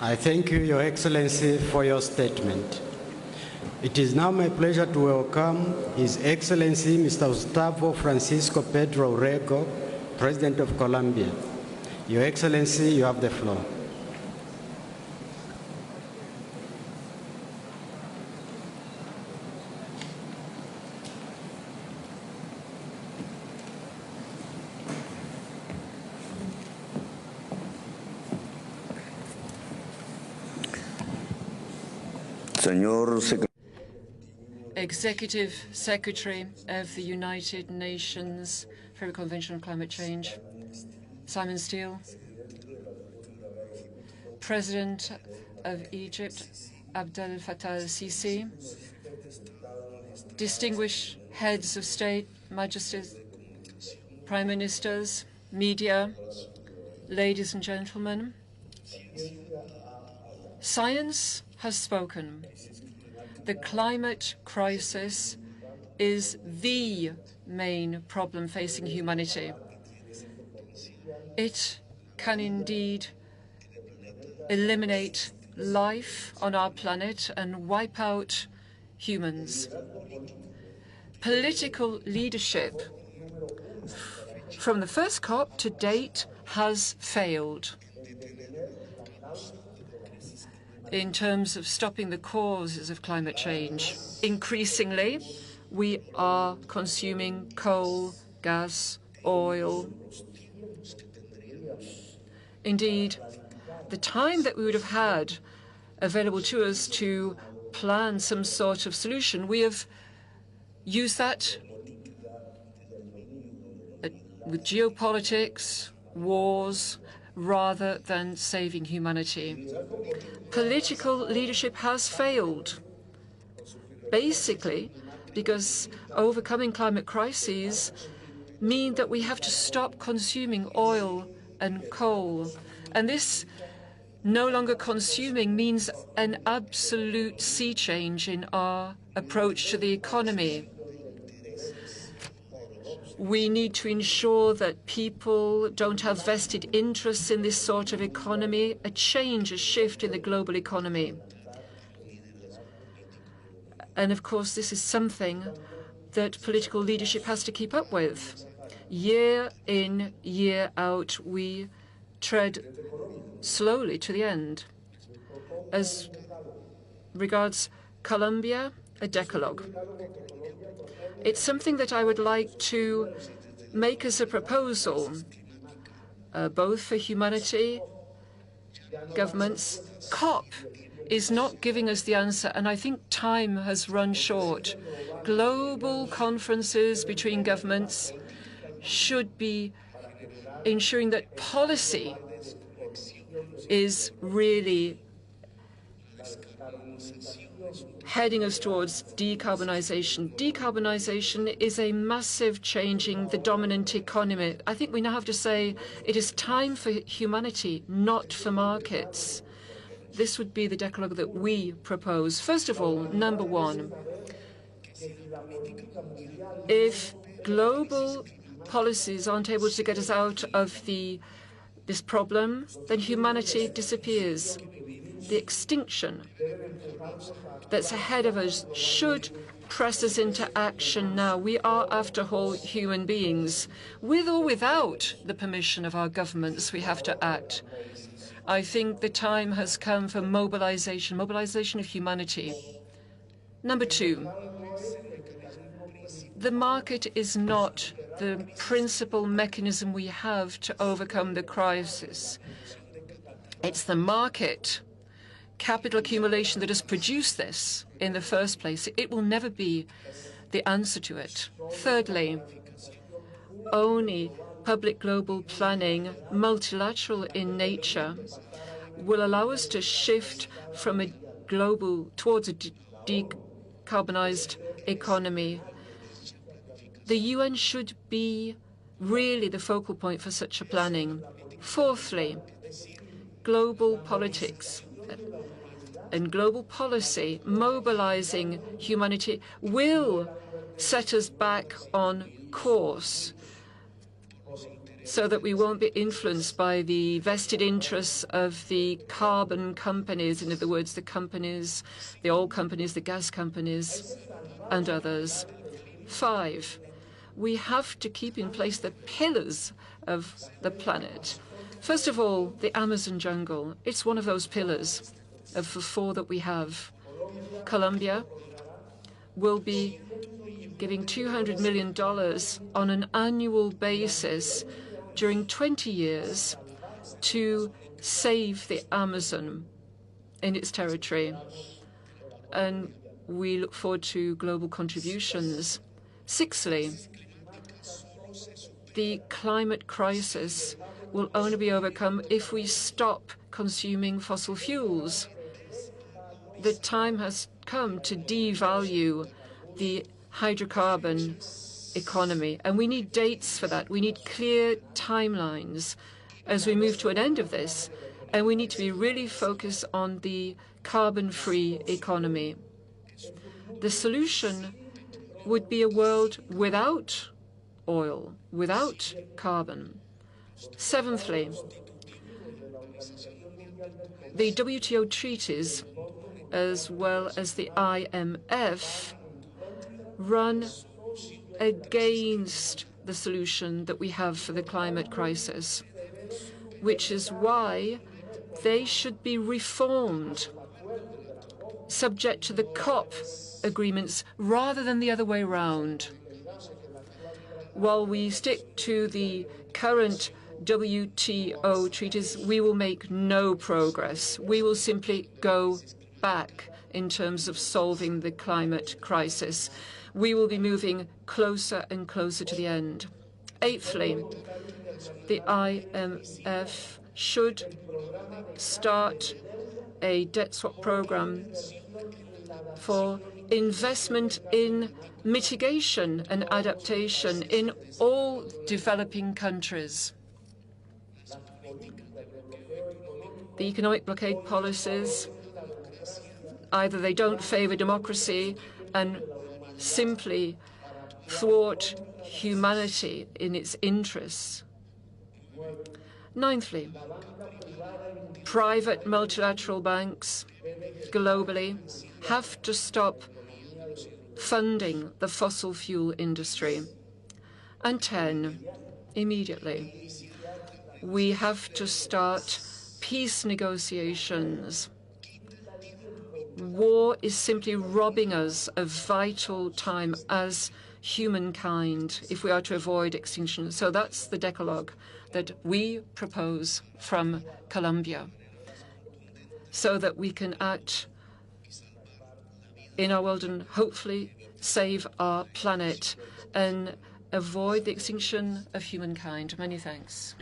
I thank you, Your Excellency, for your statement. It is now my pleasure to welcome His Excellency Mr. Gustavo Francisco Pedro Rego, President of Colombia. Your Excellency, you have the floor. Executive Secretary of the United Nations Framework Convention on Climate Change, Simon Steele, President of Egypt, Abdel Fattah el-Sisi, distinguished heads of state, majesties, prime ministers, media, ladies and gentlemen, science has spoken. The climate crisis is the main problem facing humanity. It can indeed eliminate life on our planet and wipe out humans. Political leadership from the first COP to date has failed in terms of stopping the causes of climate change. Increasingly, we are consuming coal, gas, oil. Indeed, the time that we would have had available to us to plan some sort of solution, we have used that with geopolitics, wars, rather than saving humanity. Political leadership has failed, basically because overcoming climate crises mean that we have to stop consuming oil and coal. And this no longer consuming means an absolute sea change in our approach to the economy. We need to ensure that people don't have vested interests in this sort of economy, a change, a shift in the global economy. And of course, this is something that political leadership has to keep up with. Year in, year out, we tread slowly to the end. As regards Colombia, a decalogue. It's something that I would like to make as a proposal, both for humanity, governments. COP is not giving us the answer, and I think time has run short. Global conferences between governments should be ensuring that policy is really heading us towards decarbonization. Decarbonization is a massive changing the dominant economy. I think we now have to say it is time for humanity, not for markets. This would be the decalogue that we propose. First of all, number one, if global policies aren't able to get us out of this problem, then humanity disappears. The extinction that's ahead of us should press us into action now. We are, after all, human beings. With or without the permission of our governments, we have to act. I think the time has come for mobilization of humanity. Number two, the market is not the principal mechanism we have to overcome the crisis. It's the market, capital accumulation, that has produced this in the first place. It will never be the answer to it. Thirdly, only public global planning, multilateral in nature, will allow us to shift from a global towards a decarbonized economy. The UN should be really the focal point for such a planning. Fourthly, global politics and global policy mobilizing humanity will set us back on course so that we won't be influenced by the vested interests of the carbon companies, in other words, the companies, the oil companies, the gas companies, and others. 5, we have to keep in place the pillars of the planet. First of all, the Amazon jungle. It's one of those pillars of the 4 that we have. Colombia will be giving $200 million on an annual basis during 20 years to save the Amazon in its territory. And we look forward to global contributions. 6thly, the climate crisis will only be overcome if we stop consuming fossil fuels. The time has come to devalue the hydrocarbon economy, and we need dates for that. We need clear timelines as we move to an end of this, and we need to be really focused on the carbon-free economy. The solution would be a world without oil, without carbon. 7thly, the WTO treaties, as well as the IMF, run against the solution that we have for the climate crisis, which is why they should be reformed, subject to the COP agreements rather than the other way around. While we stick to the current WTO treaties, we will make no progress. We will simply go back in terms of solving the climate crisis. We will be moving closer and closer to the end. 8thly, the IMF should start a debt swap program for investment in mitigation and adaptation in all developing countries. The economic blockade policies, either they don't favor democracy and simply thwart humanity in its interests. 9thly, private multilateral banks globally have to stop funding the fossil fuel industry. And 10, immediately. We have to start peace negotiations. War is simply robbing us of vital time as humankind if we are to avoid extinction. So that's the decalogue that we propose from Colombia, so that we can act in our world and hopefully save our planet and avoid the extinction of humankind. Many thanks.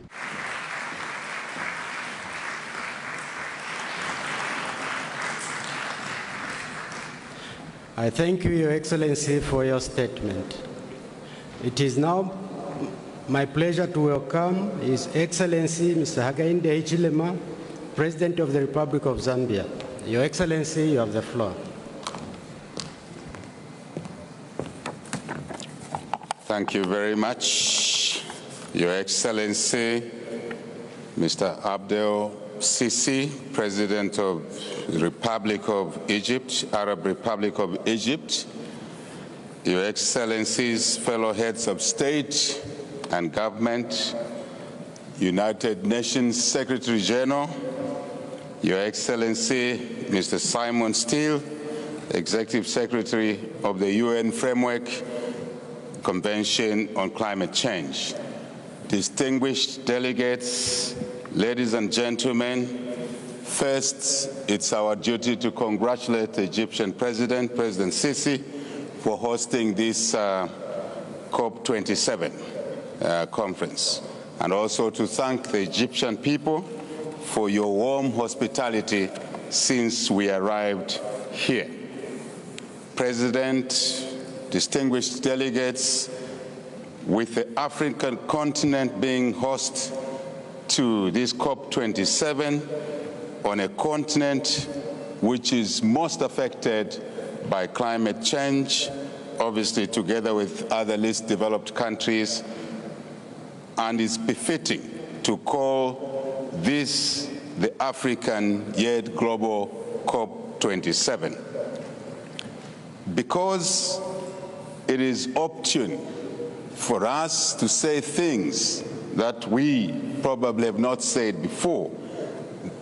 I thank you, Your Excellency, for your statement. It is now my pleasure to welcome His Excellency Mr. Hakainde Hichilema, President of the Republic of Zambia. Your Excellency, you have the floor. Thank you very much, Your Excellency, Mr. Abdel Sisi, President of the Republic of Egypt, Arab Republic of Egypt, Your Excellencies, fellow heads of state and government, United Nations Secretary General, Your Excellency, Mr. Simon Steele, Executive Secretary of the UN Framework Convention on Climate Change, distinguished delegates, ladies and gentlemen, first, it's our duty to congratulate the Egyptian President, President Sisi, for hosting this COP27 conference, and also to thank the Egyptian people for your warm hospitality since we arrived here. President, distinguished delegates, with the African continent being host to this COP27 on a continent which is most affected by climate change, obviously together with other least developed countries, and it's befitting to call this the African yet global COP27. Because it is opportune for us to say things that we probably have not said before.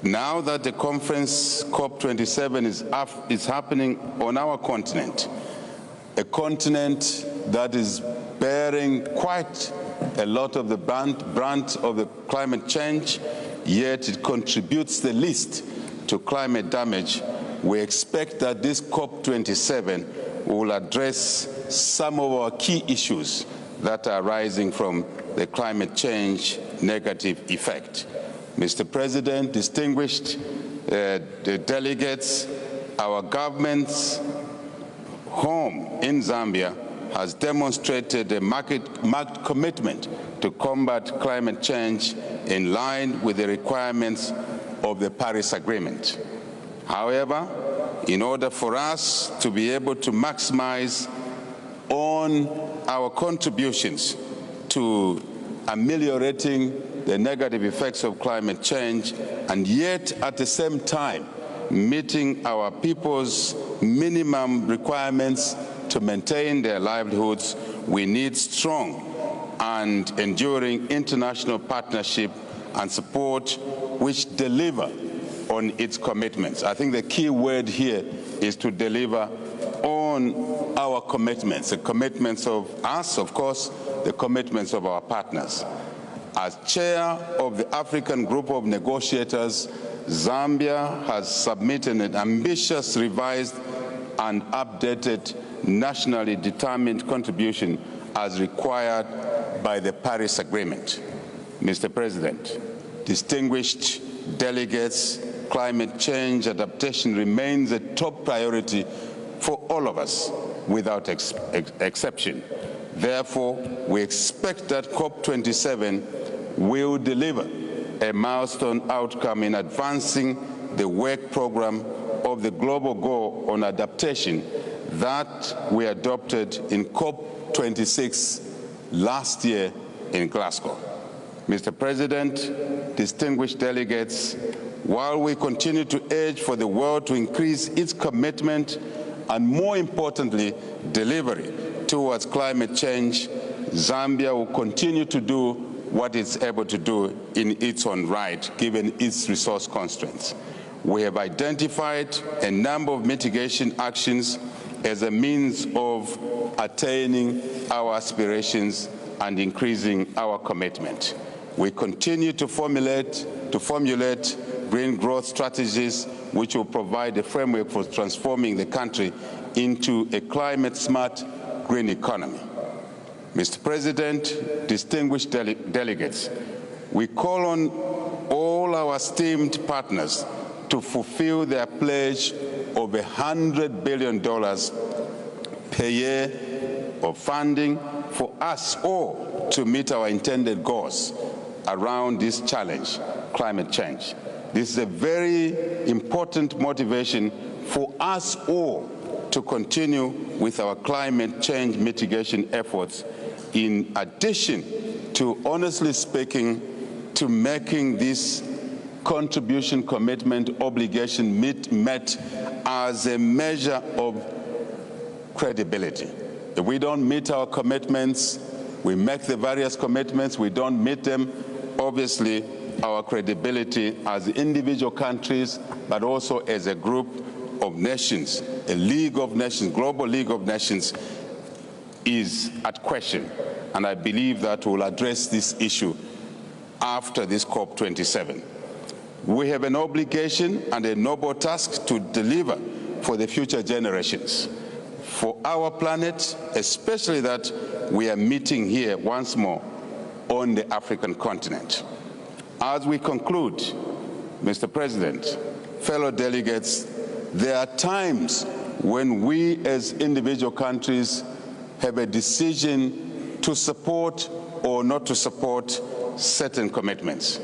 Now that the conference COP27 is happening on our continent, a continent that is bearing quite a lot of the brunt of the climate change, yet it contributes the least to climate damage, we expect that this COP27 will address some of our key issues that are arising from the climate change negative effect. Mr. President, distinguished delegates, our government's home in Zambia has demonstrated a marked commitment to combat climate change in line with the requirements of the Paris Agreement. However, in order for us to be able to maximize on our contributions to ameliorating the negative effects of climate change, and yet at the same time meeting our people's minimum requirements to maintain their livelihoods, we need strong and enduring international partnership and support which deliver on its commitments. I think the key word here is to deliver on our commitments, the commitments of us, of course, the commitments of our partners. As chair of the African Group of Negotiators, Zambia has submitted an ambitious, revised, and updated nationally determined contribution as required by the Paris Agreement. Mr. President, distinguished delegates, climate change adaptation remains a top priority for all of us without exception. Therefore, we expect that COP27 will deliver a milestone outcome in advancing the work program of the global goal on adaptation that we adopted in COP26 last year in Glasgow. Mr. President, distinguished delegates, while we continue to urge for the world to increase its commitment and, more importantly, delivery towards climate change, Zambia will continue to do what it's able to do in its own right, given its resource constraints. We have identified a number of mitigation actions as a means of attaining our aspirations and increasing our commitment. We continue to formulate green growth strategies which will provide a framework for transforming the country into a climate-smart green economy. Mr. President, distinguished delegates, we call on all our esteemed partners to fulfill their pledge of $100 billion per year of funding for us all to meet our intended goals around this challenge, climate change. This is a very important motivation for us all to continue with our climate change mitigation efforts, in addition to, honestly speaking, to making this contribution, commitment, obligation met as a measure of credibility. If we don't meet our commitments, we make the various commitments, we don't meet them, obviously our credibility as individual countries, but also as a group of nations, a League of Nations, global League of Nations, is at question. And I believe that we'll address this issue after this COP27. We have an obligation and a noble task to deliver for the future generations, for our planet, especially that we are meeting here once more on the African continent. As we conclude, Mr. President, fellow delegates, there are times when we as individual countries have a decision to support or not to support certain commitments.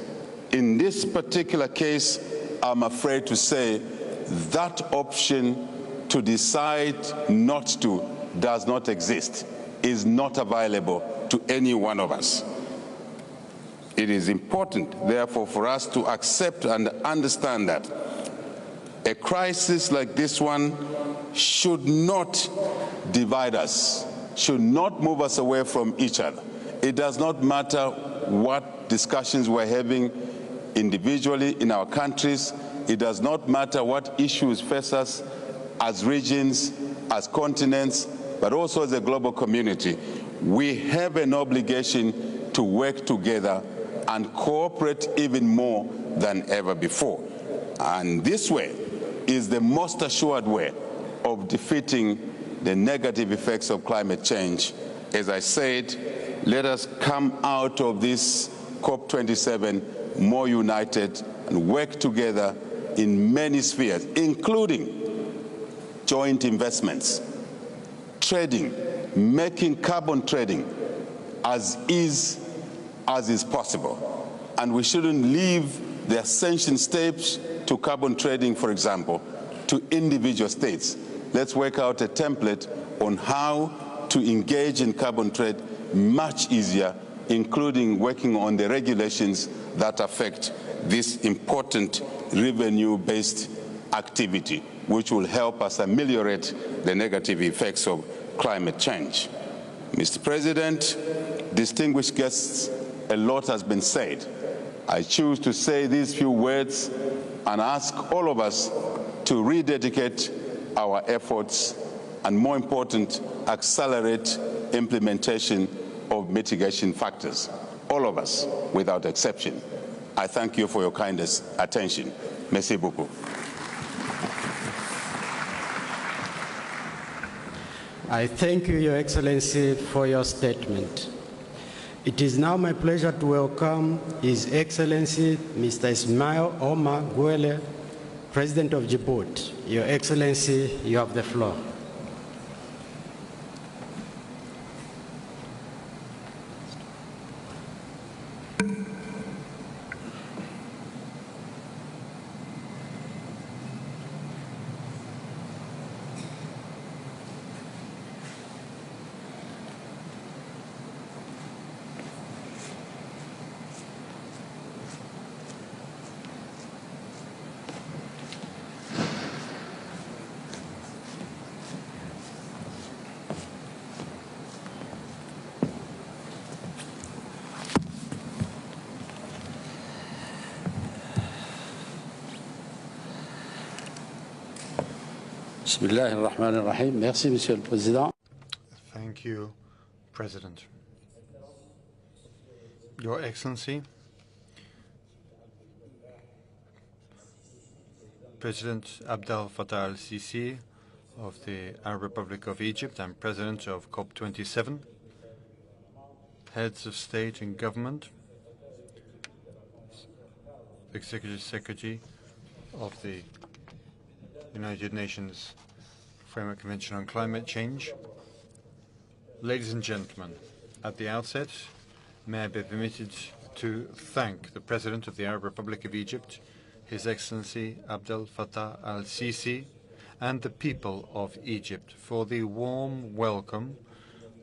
In this particular case, I'm afraid to say that option to decide not to does not exist, is not available to any one of us. It is important, therefore, for us to accept and understand that a crisis like this one should not divide us, should not move us away from each other. It does not matter what discussions we're having individually in our countries. It does not matter what issues face us as regions, as continents, but also as a global community. We have an obligation to work together and cooperate even more than ever before. And this way is the most assured way of defeating the negative effects of climate change. As I said, let us come out of this COP27 more united and work together in many spheres, including joint investments, trading, making carbon trading as is possible. And we shouldn't leave the ascension steps to carbon trading, for example, to individual states. Let's work out a template on how to engage in carbon trade much easier, including working on the regulations that affect this important revenue-based activity, which will help us ameliorate the negative effects of climate change. Mr. President, distinguished guests, a lot has been said. I choose to say these few words and ask all of us to rededicate our efforts and, more important, accelerate implementation of mitigation factors. All of us, without exception. I thank you for your kindest attention. Merci beaucoup. I thank you, Your Excellency, for your statement. It is now my pleasure to welcome His Excellency Mr. Ismail Omar Guelleh, President of Djibouti. Your Excellency, you have the floor. Bismillahirrahmanirrahim. Merci, Monsieur le Président. Thank you, President. Your Excellency, President Abdel Fattah al-Sisi of the Arab Republic of Egypt and President of COP27, heads of state and government, Executive Secretary of the United Nations Framework Convention on Climate Change. Ladies and gentlemen, at the outset, may I be permitted to thank the President of the Arab Republic of Egypt, His Excellency Abdel Fattah al-Sisi, and the people of Egypt for the warm welcome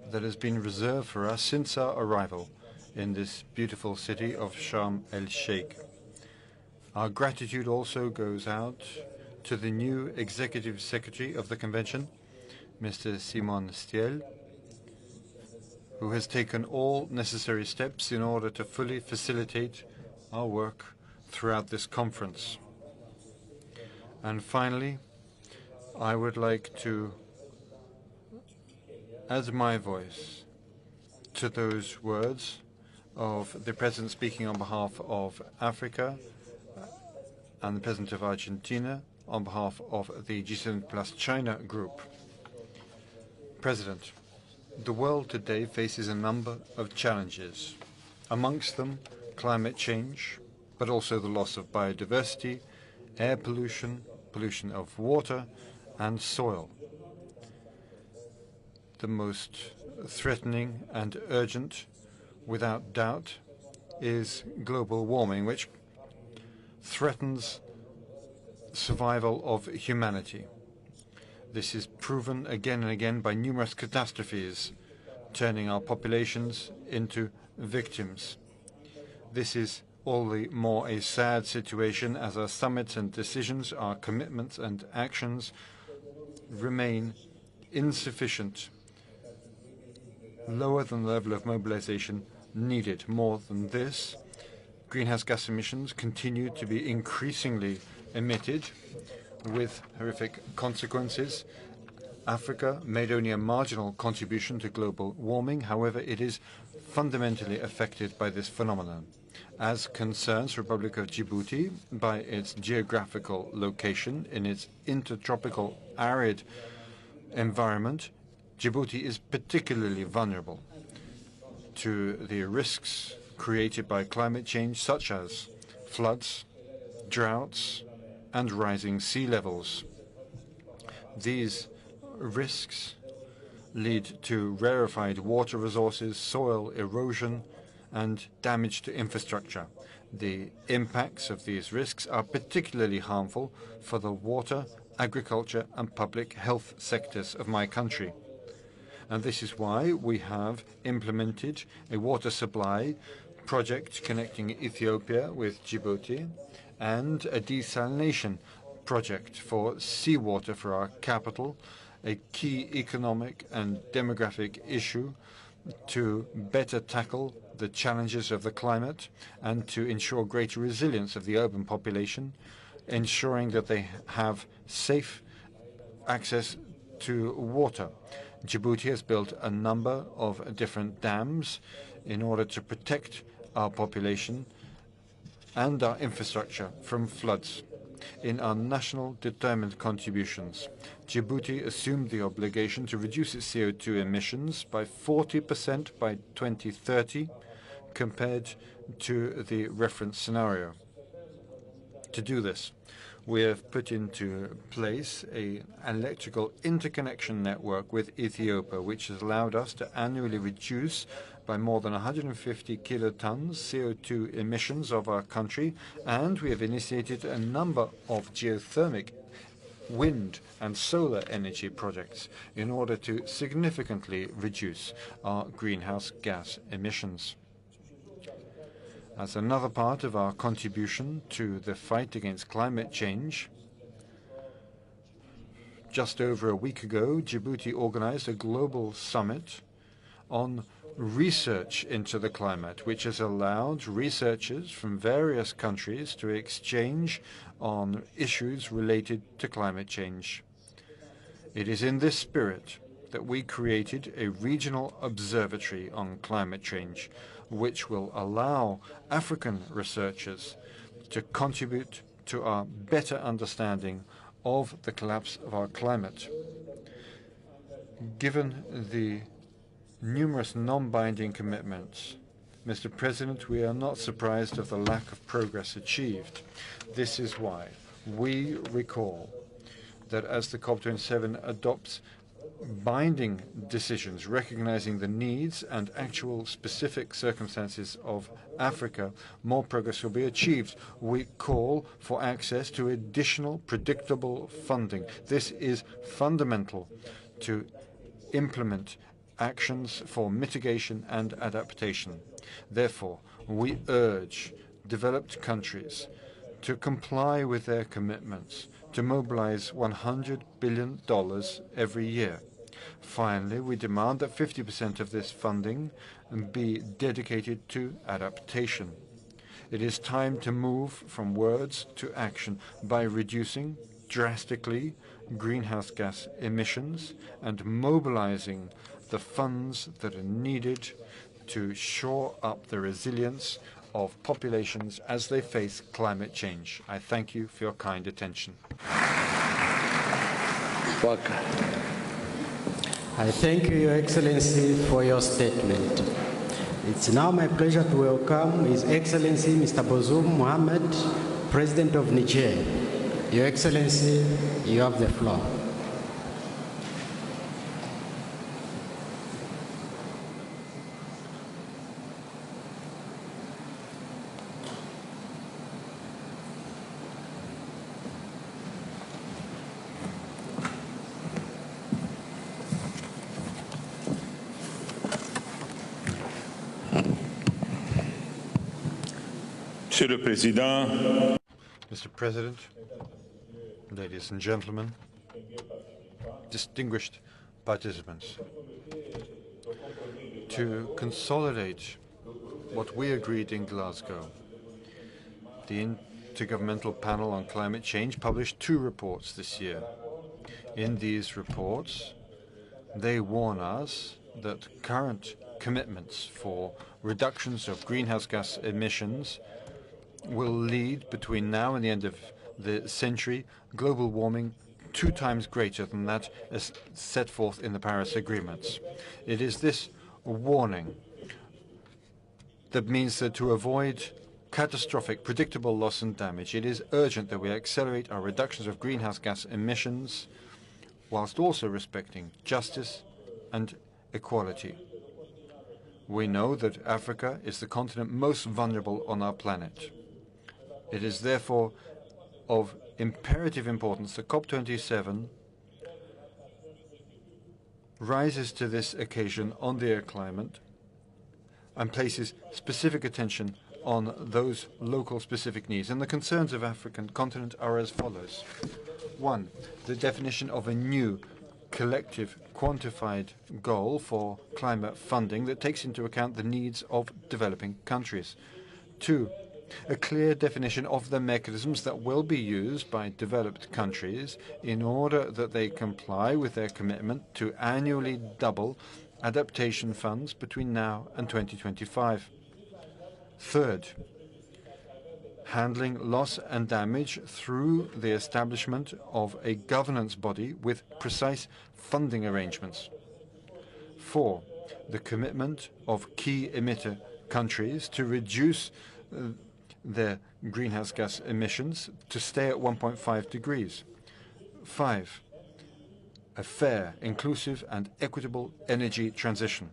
that has been reserved for us since our arrival in this beautiful city of Sharm el-Sheikh. Our gratitude also goes out to the new Executive Secretary of the Convention, Mr. Simon Stiel, who has taken all necessary steps in order to fully facilitate our work throughout this conference. And finally, I would like to add my voice to those words of the President speaking on behalf of Africa and the President of Argentina on behalf of the G7 plus China group. President, the world today faces a number of challenges, amongst them climate change, but also the loss of biodiversity, air pollution, pollution of water and soil. The most threatening and urgent, without doubt, is global warming, which threatens survival of humanity. This is proven again and again by numerous catastrophes, turning our populations into victims. This is all the more a sad situation as our summits and decisions, our commitments and actions remain insufficient, lower than the level of mobilization needed. More than this, greenhouse gas emissions continue to be increasingly emitted with horrific consequences. Africa made only a marginal contribution to global warming. However, it is fundamentally affected by this phenomenon. As concerns the Republic of Djibouti, by its geographical location in its intertropical arid environment, Djibouti is particularly vulnerable to the risks created by climate change, such as floods, droughts, and rising sea levels. These risks lead to rarefied water resources, soil erosion, and damage to infrastructure. The impacts of these risks are particularly harmful for the water, agriculture, and public health sectors of my country. And this is why we have implemented a water supply project connecting Ethiopia with Djibouti and a desalination project for seawater for our capital, a key economic and demographic issue to better tackle the challenges of the climate and to ensure greater resilience of the urban population, ensuring that they have safe access to water. Djibouti has built a number of different dams in order to protect our population and our infrastructure from floods. In our national determined contributions, Djibouti assumed the obligation to reduce its CO2 emissions by 40% by 2030 compared to the reference scenario. To do this, we have put into place an electrical interconnection network with Ethiopia, which has allowed us to annually reduce by more than 150 kilotons CO2 emissions of our country, and we have initiated a number of geothermic, wind and solar energy projects in order to significantly reduce our greenhouse gas emissions. As another part of our contribution to the fight against climate change, just over a week ago, Djibouti organized a global summit on research into the climate, which has allowed researchers from various countries to exchange on issues related to climate change. It is in this spirit that we created a regional observatory on climate change, which will allow African researchers to contribute to our better understanding of the collapse of our climate. Given the numerous non-binding commitments, Mr. President, we are not surprised of the lack of progress achieved. This is why we recall that as the COP27 adopts binding decisions recognizing the needs and actual specific circumstances of Africa, more progress will be achieved. We call for access to additional predictable funding. This is fundamental to implement actions for mitigation and adaptation. Therefore, we urge developed countries to comply with their commitments to mobilize $100 billion every year. Finally, we demand that 50% of this funding be dedicated to adaptation. It is time to move from words to action by reducing drastically greenhouse gas emissions and mobilizing the funds that are needed to shore up the resilience of populations as they face climate change. I thank you for your kind attention. I thank you, Your Excellency, for your statement. It's now my pleasure to welcome His Excellency Mr. Bazoum Mohamed, President of Niger. Your Excellency, you have the floor. Monsieur le Président, Mr. President, ladies and gentlemen, distinguished participants, to consolidate what we agreed in Glasgow, the Intergovernmental Panel on Climate Change published 2 reports this year. In these reports, they warn us that current commitments for reductions of greenhouse gas emissions will lead, between now and the end of the century, global warming 2 times greater than that as set forth in the Paris agreements. It is this warning that means that to avoid catastrophic, predictable loss and damage, it is urgent that we accelerate our reductions of greenhouse gas emissions whilst also respecting justice and equality. We know that Africa is the continent most vulnerable on our planet. It is therefore of imperative importance that COP27 rises to this occasion on the climate and places specific attention on those local specific needs. And the concerns of the African continent are as follows. 1, the definition of a new collective quantified goal for climate funding that takes into account the needs of developing countries. 2, a clear definition of the mechanisms that will be used by developed countries in order that they comply with their commitment to annually double adaptation funds between now and 2025. 3rd, handling loss and damage through the establishment of a governance body with precise funding arrangements. 4, the commitment of key emitter countries to reduce their greenhouse gas emissions to stay at 1.5 degrees. 5, a fair, inclusive and equitable energy transition.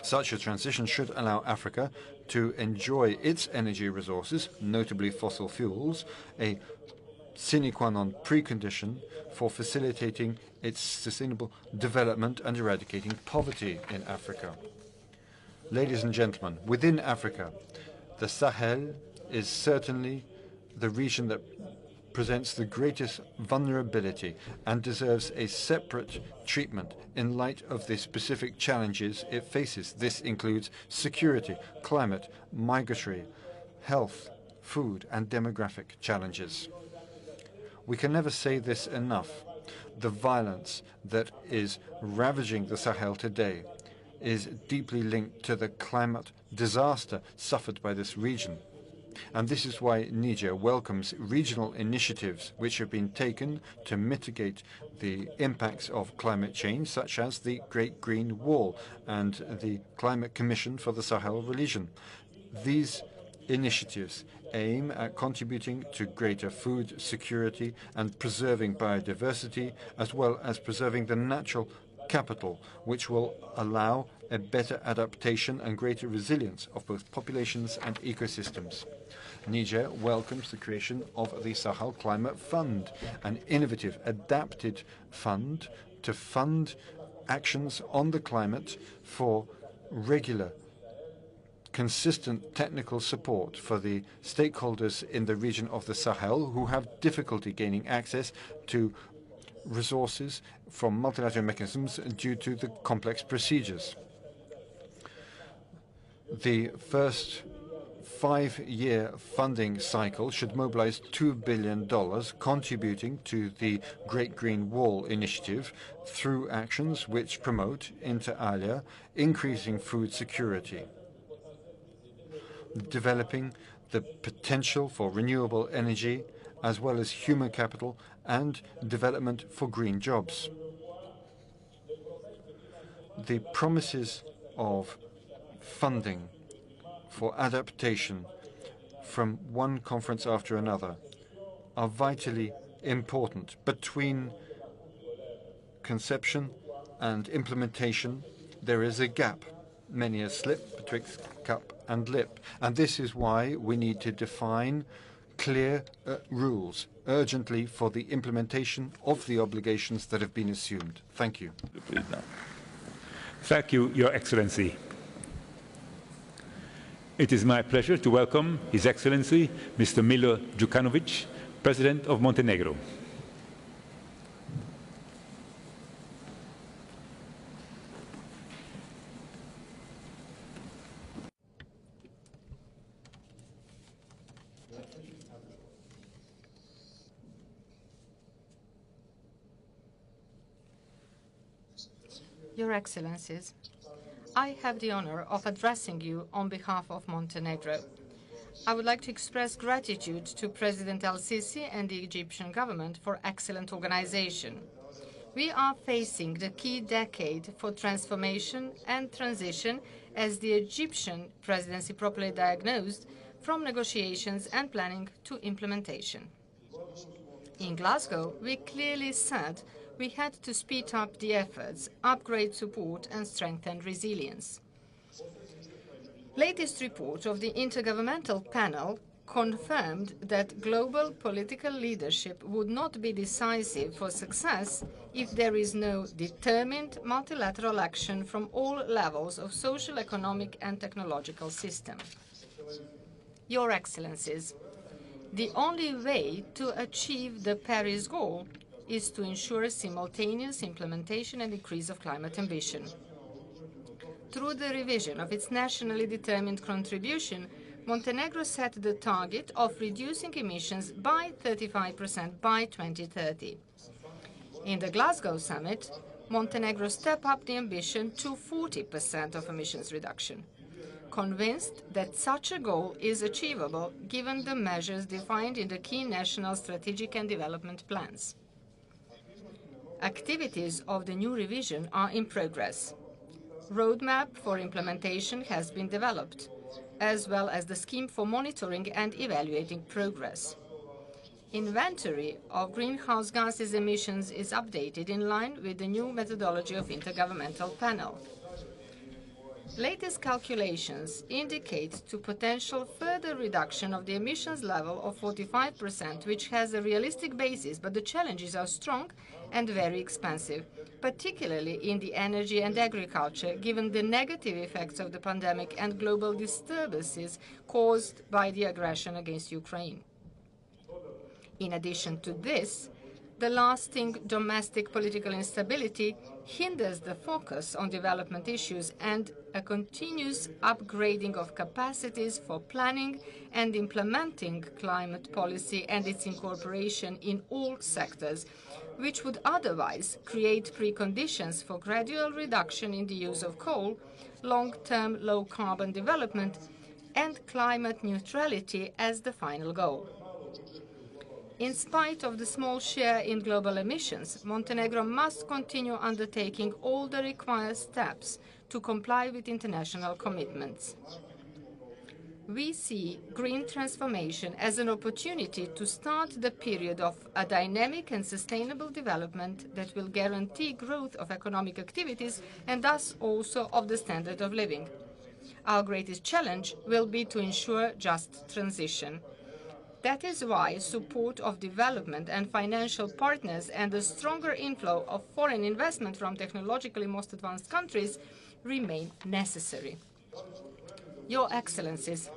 Such a transition should allow Africa to enjoy its energy resources, notably fossil fuels, a sine qua non precondition for facilitating its sustainable development and eradicating poverty in Africa. Ladies and gentlemen, within Africa, the Sahel is certainly the region that presents the greatest vulnerability and deserves a separate treatment in light of the specific challenges it faces. This includes security, climate, migratory, health, food, and demographic challenges. We can never say this enough, The violence that is ravaging the Sahel today is deeply linked to the climate disaster suffered by this region. And this is why Niger welcomes regional initiatives which have been taken to mitigate the impacts of climate change, such as the Great Green Wall and the Climate Commission for the Sahel region. These initiatives aim at contributing to greater food security and preserving biodiversity, as well as preserving the natural capital, which will allow a better adaptation and greater resilience of both populations and ecosystems. Niger welcomes the creation of the Sahel Climate Fund, an innovative, adapted fund to fund actions on the climate for regular, consistent technical support for the stakeholders in the region of the Sahel who have difficulty gaining access to resources from multilateral mechanisms due to the complex procedures. The first 5-year funding cycle should mobilize $2 billion, contributing to the Great Green Wall initiative through actions which promote, inter alia, increasing food security, developing the potential for renewable energy, as well as human capital and development for green jobs. The promises of funding for adaptation from one conference after another are vitally important. Between conception and implementation, there is a gap, many a slip betwixt cup and lip. And this is why we need to define clear rules urgently for the implementation of the obligations that have been assumed. Thank you. Thank you, Your Excellency. It is my pleasure to welcome His Excellency Mr. Milo Djukanovic, President of Montenegro. Your Excellencies, I have the honor of addressing you on behalf of Montenegro. I would like to express gratitude to President El-Sisi and the Egyptian government for excellent organization. We are facing the key decade for transformation and transition, as the Egyptian presidency properly diagnosed, from negotiations and planning to implementation. In Glasgow, we clearly said we had to speed up the efforts, upgrade support, and strengthen resilience. Latest report of the Intergovernmental Panel confirmed that global political leadership would not be decisive for success if there is no determined multilateral action from all levels of social, economic, and technological system. Your Excellencies, the only way to achieve the Paris goal is to ensure simultaneous implementation and increase of climate ambition. Through the revision of its nationally determined contribution, Montenegro set the target of reducing emissions by 35% by 2030. In the Glasgow summit, Montenegro stepped up the ambition to 40% of emissions reduction, convinced that such a goal is achievable given the measures defined in the key national strategic and development plans. Activities of the new revision are in progress. Roadmap for implementation has been developed, as well as the scheme for monitoring and evaluating progress. Inventory of greenhouse gases emissions is updated in line with the new methodology of Intergovernmental Panel. Latest calculations indicate to potential further reduction of the emissions level of 45%, which has a realistic basis, but the challenges are strong and very expensive, particularly in the energy and agriculture, given the negative effects of the pandemic and global disturbances caused by the aggression against Ukraine. In addition to this, The lasting domestic political instability hinders the focus on development issues and a continuous upgrading of capacities for planning and implementing climate policy and its incorporation in all sectors, which would otherwise create preconditions for gradual reduction in the use of coal, long-term low-carbon development, and climate neutrality as the final goal. In spite of the small share in global emissions, Montenegro must continue undertaking all the required steps to comply with international commitments. We see green transformation as an opportunity to start the period of a dynamic and sustainable development that will guarantee growth of economic activities and thus also of the standard of living. Our greatest challenge will be to ensure just transition. That is why support of development and financial partners and a stronger inflow of foreign investment from technologically most advanced countries remain necessary. Your Excellencies,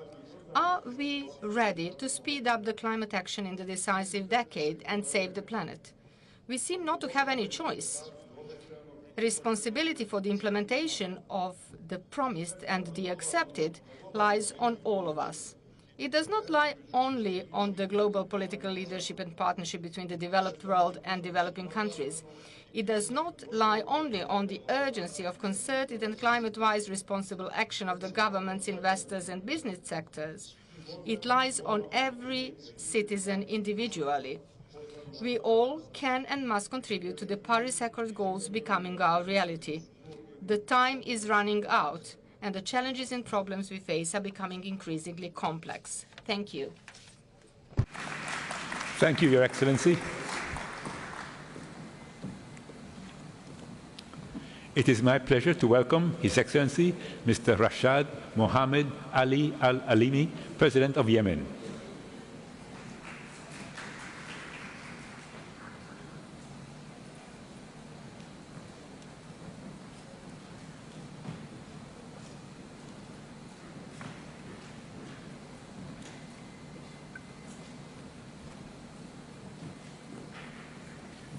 are we ready to speed up the climate action in the decisive decade and save the planet? We seem not to have any choice. Responsibility for the implementation of the promised and the accepted lies on all of us. It does not lie only on the global political leadership and partnership between the developed world and developing countries. It does not lie only on the urgency of concerted and climate-wise responsible action of the governments, investors, and business sectors. It lies on every citizen individually. We all can and must contribute to the Paris Accord goals becoming our reality. The time is running out, and the challenges and problems we face are becoming increasingly complex. Thank you. Thank you, Your Excellency. It is my pleasure to welcome His Excellency Mr. Rashad Mohammed Ali Al-Alimi, President of Yemen.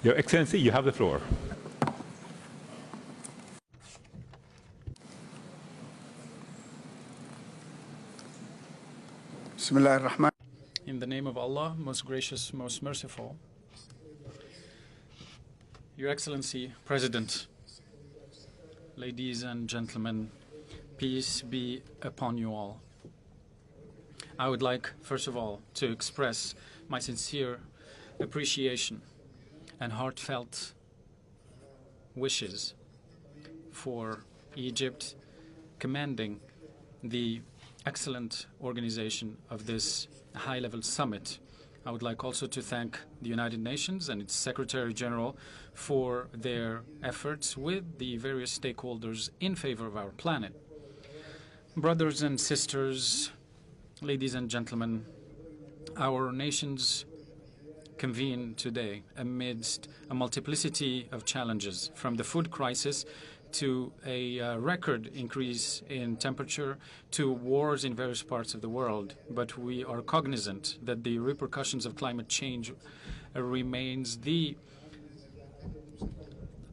Your Excellency, you have the floor. In the name of Allah, most gracious, most merciful. Your Excellency, President, ladies and gentlemen, peace be upon you all. I would like, first of all, to express my sincere appreciation and heartfelt wishes for Egypt, commending the excellent organization of this high-level summit. I would like also to thank the United Nations and its Secretary General for their efforts with the various stakeholders in favor of our planet. Brothers and sisters, ladies and gentlemen, our nations convene today amidst a multiplicity of challenges, from the food crisis to a record increase in temperature to wars in various parts of the world. But we are cognizant that the repercussions of climate change remains the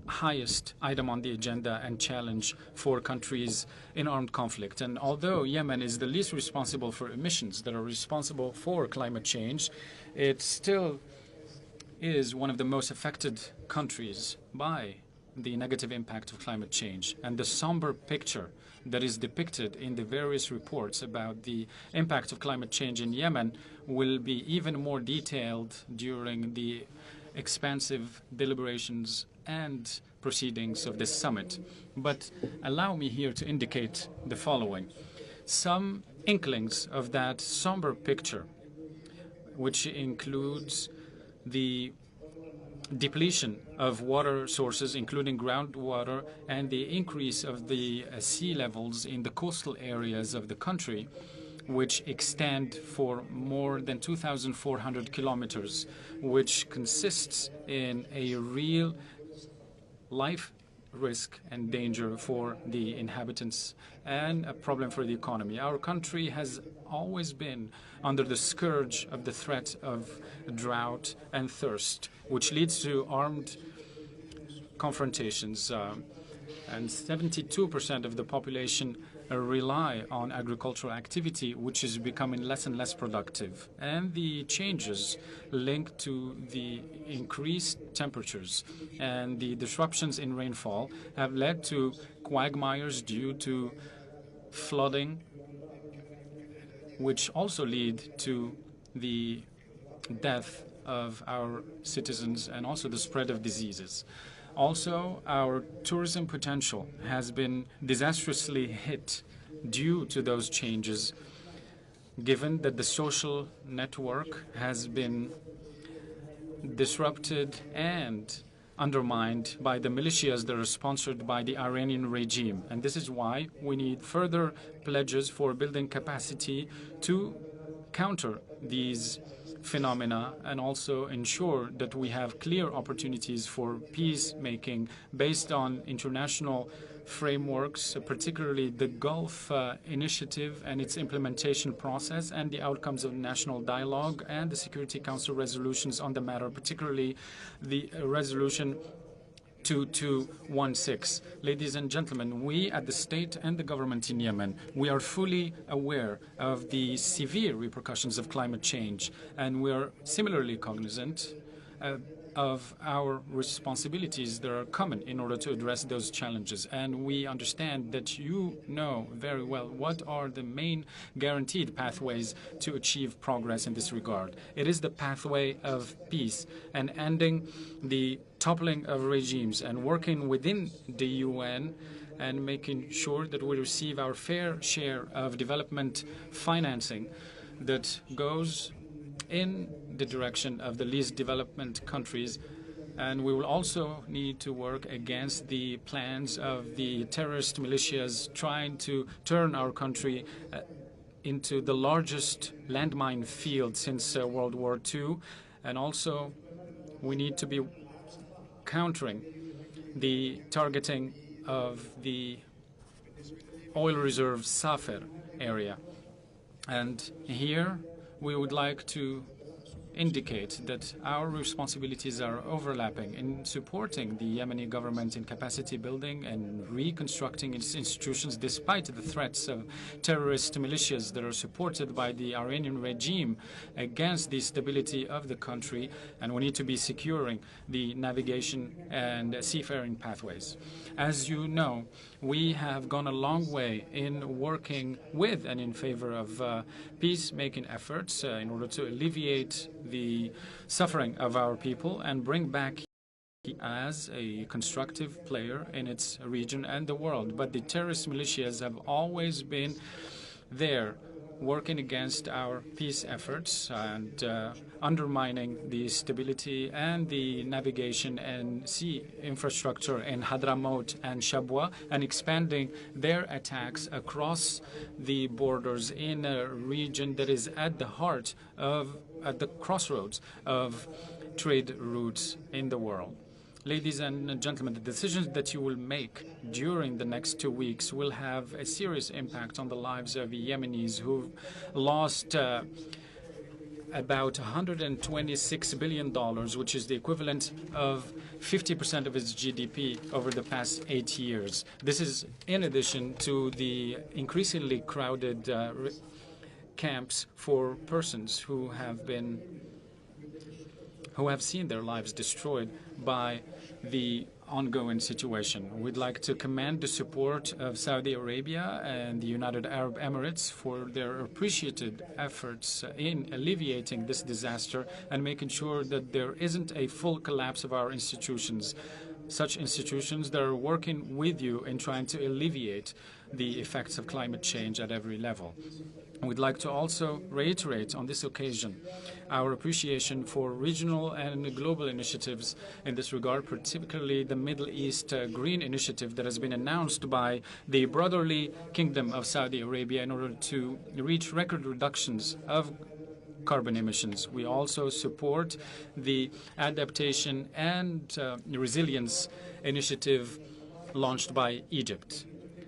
highest item on the agenda and challenge for countries in armed conflict. And although Yemen is the least responsible for emissions that are responsible for climate change, it still is one of the most affected countries by the negative impact of climate change. And the somber picture that is depicted in the various reports about the impact of climate change in Yemen will be even more detailed during the expansive deliberations and proceedings of this summit. But allow me here to indicate the following. Some inklings of that somber picture, which includes the depletion of water sources, including groundwater, and the increase of the sea levels in the coastal areas of the country, which extend for more than 2,400 kilometers, which consists in a real life risk and danger for the inhabitants and a problem for the economy. Our country has always been under the scourge of the threat of drought and thirst, which leads to armed confrontations. And 72% of the population rely on agricultural activity, which is becoming less and less productive. And the changes linked to the increased temperatures and the disruptions in rainfall have led to quagmires due to flooding, which also lead to the death of our citizens and also the spread of diseases. Also, our tourism potential has been disastrously hit due to those changes, given that the social network has been disrupted and undermined by the militias that are sponsored by the Iranian regime. And this is why we need further pledges for building capacity to counter these phenomena and also ensure that we have clear opportunities for peacemaking based on international frameworks, particularly the Gulf Initiative and its implementation process and the outcomes of national dialogue and the Security Council resolutions on the matter, particularly the resolution 2216. Ladies and gentlemen, we at the state and the government in Yemen, we are fully aware of the severe repercussions of climate change, and we are similarly cognizant of our responsibilities that are common in order to address those challenges. And we understand that you know very well what are the main guaranteed pathways to achieve progress in this regard. It is the pathway of peace and ending the toppling of regimes and working within the UN and making sure that we receive our fair share of development financing that goes in the direction of the least development countries. And we will also need to work against the plans of the terrorist militias trying to turn our country into the largest landmine field since World War II. And also, we need to be countering the targeting of the oil reserve Safer area. And here, we would like to indicate that our responsibilities are overlapping in supporting the Yemeni government in capacity building and reconstructing its institutions despite the threats of terrorist militias that are supported by the Iranian regime against the stability of the country, and we need to be securing the navigation and seafaring pathways. As you know, we have gone a long way in working with and in favor of peacemaking efforts in order to alleviate the suffering of our people and bring back as a constructive player in its region and the world. But the terrorist militias have always been there working against our peace efforts and undermining the stability and the navigation and sea infrastructure in Hadramaut and Shabwa and expanding their attacks across the borders in a region that is at the heart of, at the crossroads of trade routes in the world. Ladies and gentlemen, the decisions that you will make during the next 2 weeks will have a serious impact on the lives of Yemenis who've lost about $126 billion, which is the equivalent of 50% of its GDP over the past 8 years. This is in addition to the increasingly crowded camps for persons who have seen their lives destroyed by the ongoing situation. We'd like to commend the support of Saudi Arabia and the United Arab Emirates for their appreciated efforts in alleviating this disaster and making sure that there isn't a full collapse of our institutions, such institutions that are working with you in trying to alleviate the effects of climate change at every level. We'd like to also reiterate on this occasion our appreciation for regional and global initiatives in this regard, particularly the Middle East Green Initiative that has been announced by the brotherly Kingdom of Saudi Arabia in order to reach record reductions of carbon emissions. We also support the Adaptation and Resilience Initiative launched by Egypt.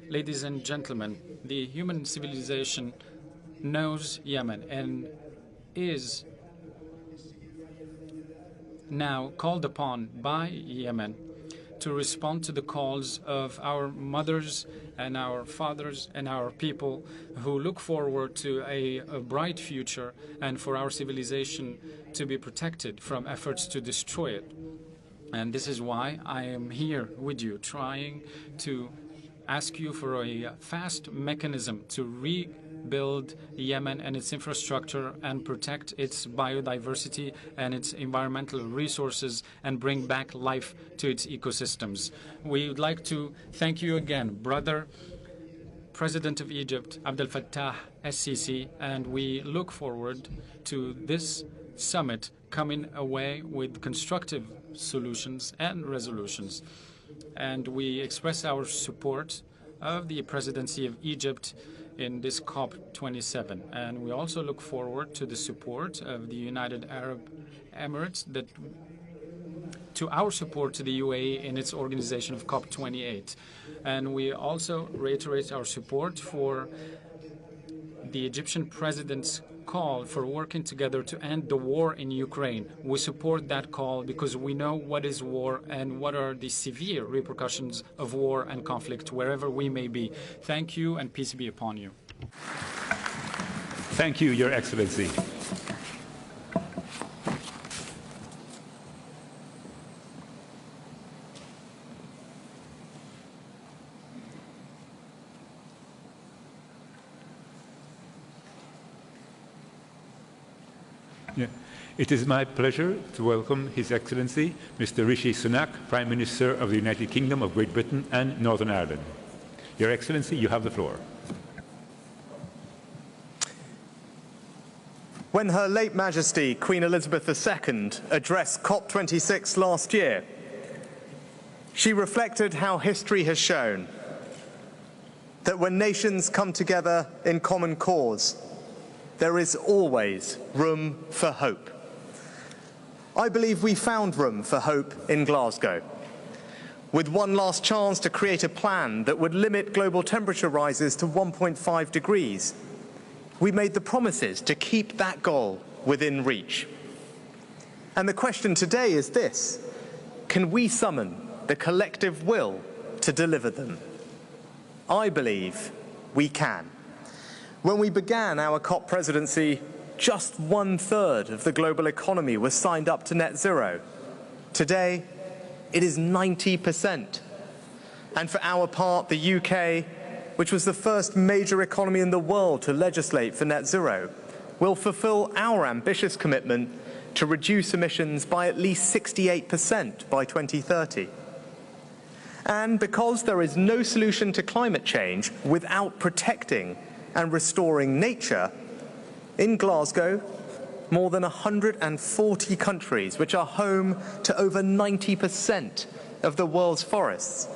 Ladies and gentlemen, the human civilization knows Yemen and is now called upon by Yemen to respond to the calls of our mothers and our fathers and our people who look forward to a bright future and for our civilization to be protected from efforts to destroy it. And this is why I am here with you, trying to ask you for a fast mechanism to rebuild Yemen and its infrastructure and protect its biodiversity and its environmental resources and bring back life to its ecosystems. We would like to thank you again, brother President of Egypt, Abdel Fattah el-Sisi, and we look forward to this summit coming away with constructive solutions and resolutions. And we express our support of the presidency of Egypt in this COP27. And we also look forward to the support of the United Arab Emirates, to our support to the UAE in its organization of COP28. And we also reiterate our support for the Egyptian president's call for working together to end the war in Ukraine. We support that call because we know what is war and what are the severe repercussions of war and conflict wherever we may be. Thank you, and peace be upon you. Thank you, Your Excellency. Yeah. It is my pleasure to welcome His Excellency Mr. Rishi Sunak, Prime Minister of the United Kingdom of Great Britain and Northern Ireland. Your Excellency, you have the floor. When Her late Majesty Queen Elizabeth II addressed COP26 last year, she reflected how history has shown that when nations come together in common cause, there is always room for hope. I believe we found room for hope in Glasgow, with one last chance to create a plan that would limit global temperature rises to 1.5 degrees. We made the promises to keep that goal within reach. And the question today is this: can we summon the collective will to deliver them? I believe we can. When we began our COP presidency, just 1/3 of the global economy was signed up to net zero. Today, it is 90%. And for our part, the UK, which was the first major economy in the world to legislate for net zero, will fulfill our ambitious commitment to reduce emissions by at least 68% by 2030. And because there is no solution to climate change without protecting and restoring nature, in Glasgow, more than 140 countries, which are home to over 90% of the world's forests,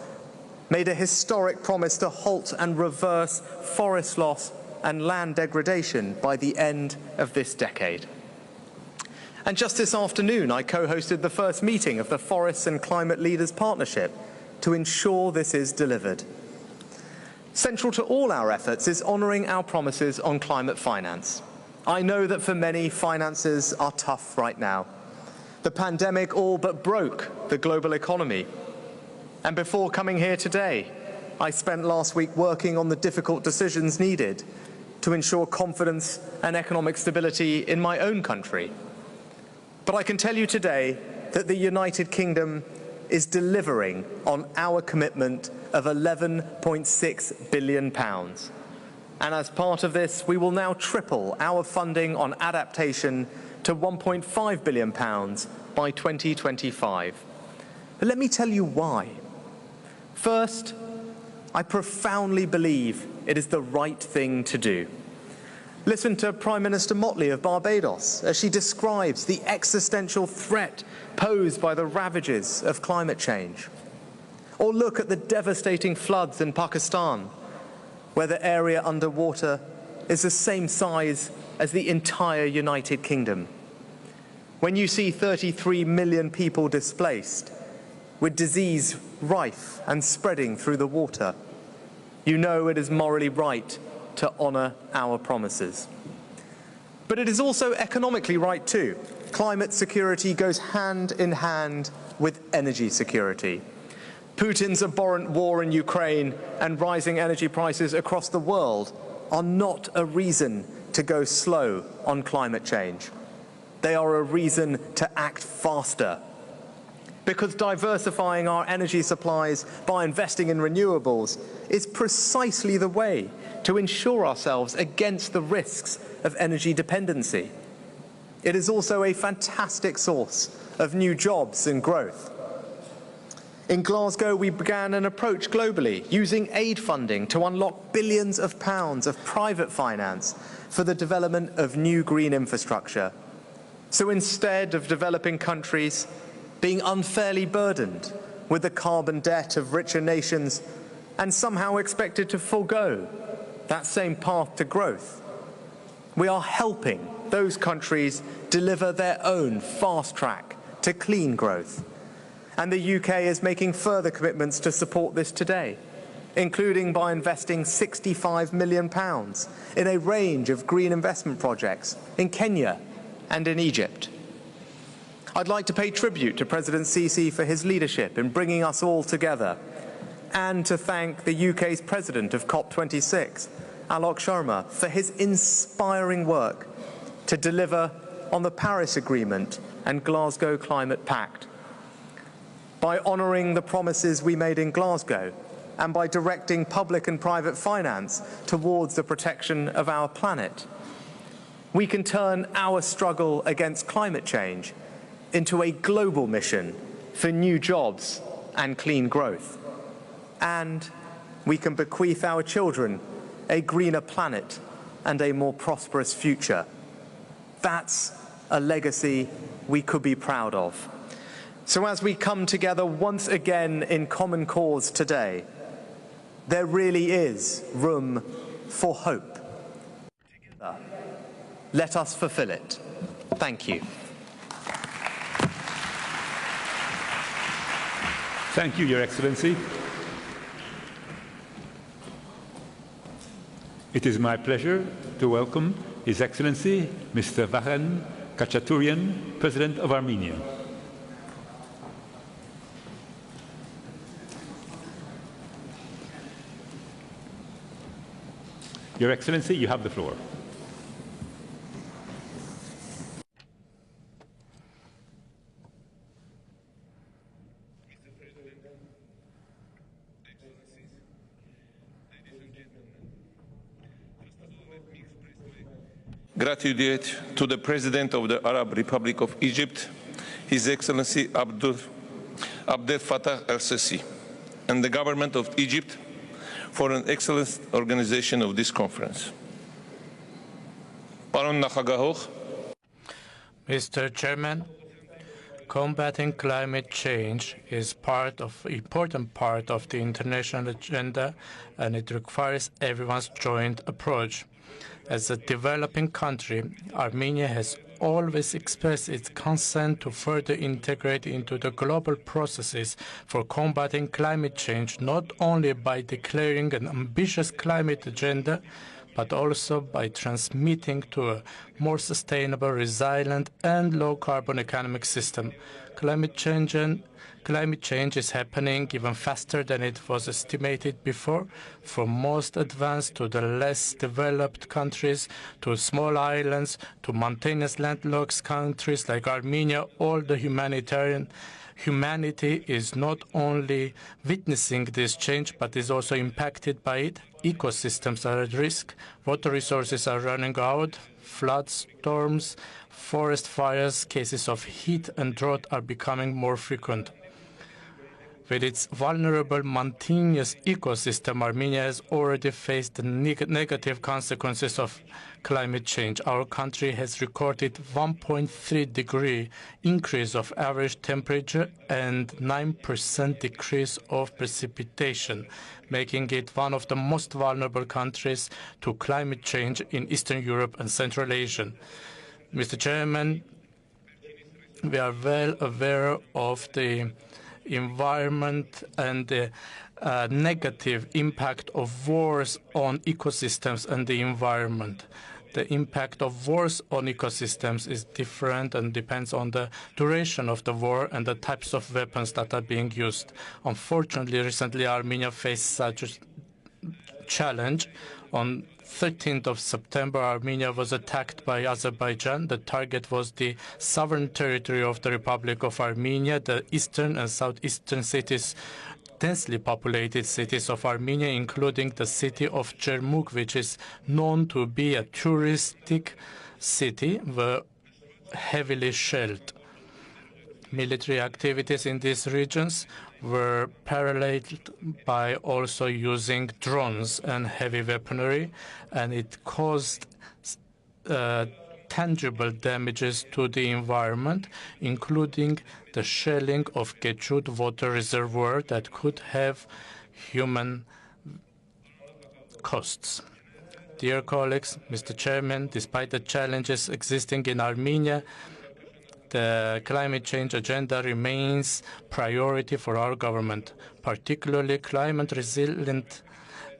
made a historic promise to halt and reverse forest loss and land degradation by the end of this decade. And just this afternoon, I co-hosted the first meeting of the Forests and Climate Leaders Partnership to ensure this is delivered. Central to all our efforts is honouring our promises on climate finance. I know that for many, finances are tough right now. The pandemic all but broke the global economy. And before coming here today, I spent last week working on the difficult decisions needed to ensure confidence and economic stability in my own country. But I can tell you today that the United Kingdom is delivering on our commitment of £11.6 billion. And as part of this, we will now triple our funding on adaptation to £1.5 billion by 2025. But let me tell you why. First, I profoundly believe it is the right thing to do. Listen to Prime Minister Motley of Barbados as she describes the existential threat posed by the ravages of climate change. Or look at the devastating floods in Pakistan, where the area underwater is the same size as the entire United Kingdom. When you see 33 million people displaced, with disease rife and spreading through the water, you know it is morally right to honour our promises. But it is also economically right too. Climate security goes hand in hand with energy security. Putin's abhorrent war in Ukraine and rising energy prices across the world are not a reason to go slow on climate change. They are a reason to act faster. Because diversifying our energy supplies by investing in renewables is precisely the way to ensure ourselves against the risks of energy dependency. It is also a fantastic source of new jobs and growth. In Glasgow, we began an approach globally, using aid funding to unlock billions of pounds of private finance for the development of new green infrastructure. So instead of developing countries being unfairly burdened with the carbon debt of richer nations and somehow expected to forego that same path to growth, we are helping those countries deliver their own fast track to clean growth. And the UK is making further commitments to support this today, including by investing £65 million in a range of green investment projects in Kenya and in Egypt. I'd like to pay tribute to President Sisi for his leadership in bringing us all together, and to thank the UK's President of COP26, Alok Sharma, for his inspiring work to deliver on the Paris Agreement and Glasgow Climate Pact. By honouring the promises we made in Glasgow, and by directing public and private finance towards the protection of our planet, we can turn our struggle against climate change into a global mission for new jobs and clean growth. And we can bequeath our children a greener planet and a more prosperous future. That's a legacy we could be proud of. So as we come together once again in common cause today, there really is room for hope. Let us fulfill it. Thank you. Thank you, Your Excellency. It is my pleasure to welcome His Excellency Mr. Vahan Khachaturian, President of Armenia. Your Excellency, you have the floor. Gratitude to the President of the Arab Republic of Egypt, His Excellency Abdel Fattah el-Sisi, and the government of Egypt for an excellent organization of this conference. Mr. Chairman, combating climate change is important part of the international agenda, and it requires everyone's joint approach. As a developing country, Armenia has always expressed its consent to further integrate into the global processes for combating climate change, not only by declaring an ambitious climate agenda, but also by transmitting to a more sustainable, resilient, and low-carbon economic system. Climate change is happening even faster than it was estimated before, from most advanced to the less developed countries, to small islands, to mountainous landlocked countries like Armenia. All the humanity is not only witnessing this change, but is also impacted by it. Ecosystems are at risk, water resources are running out, floods, storms, forest fires, cases of heat and drought are becoming more frequent. With its vulnerable mountainous ecosystem, Armenia has already faced the negative consequences of climate change. Our country has recorded 1.3 degree increase of average temperature and 9% decrease of precipitation, making it one of the most vulnerable countries to climate change in Eastern Europe and Central Asia. Mr. Chairman, we are well aware of the environment and the negative impact of wars on ecosystems and the environment. The impact of wars on ecosystems is different and depends on the duration of the war and the types of weapons that are being used. Unfortunately, recently Armenia faced such a challenge. On 13th of September, Armenia was attacked by Azerbaijan. The target was the sovereign territory of the Republic of Armenia, the eastern and southeastern cities, densely populated cities of Armenia, including the city of Jermuk, which is known to be a touristic city, were heavily shelled. Military activities in these regions were paralleled by also using drones and heavy weaponry, and it caused tangible damages to the environment, including the shelling of Gechut water reservoir that could have human costs. Dear colleagues, Mr. Chairman, despite the challenges existing in Armenia, the climate change agenda remains priority for our government. Particularly, climate resilient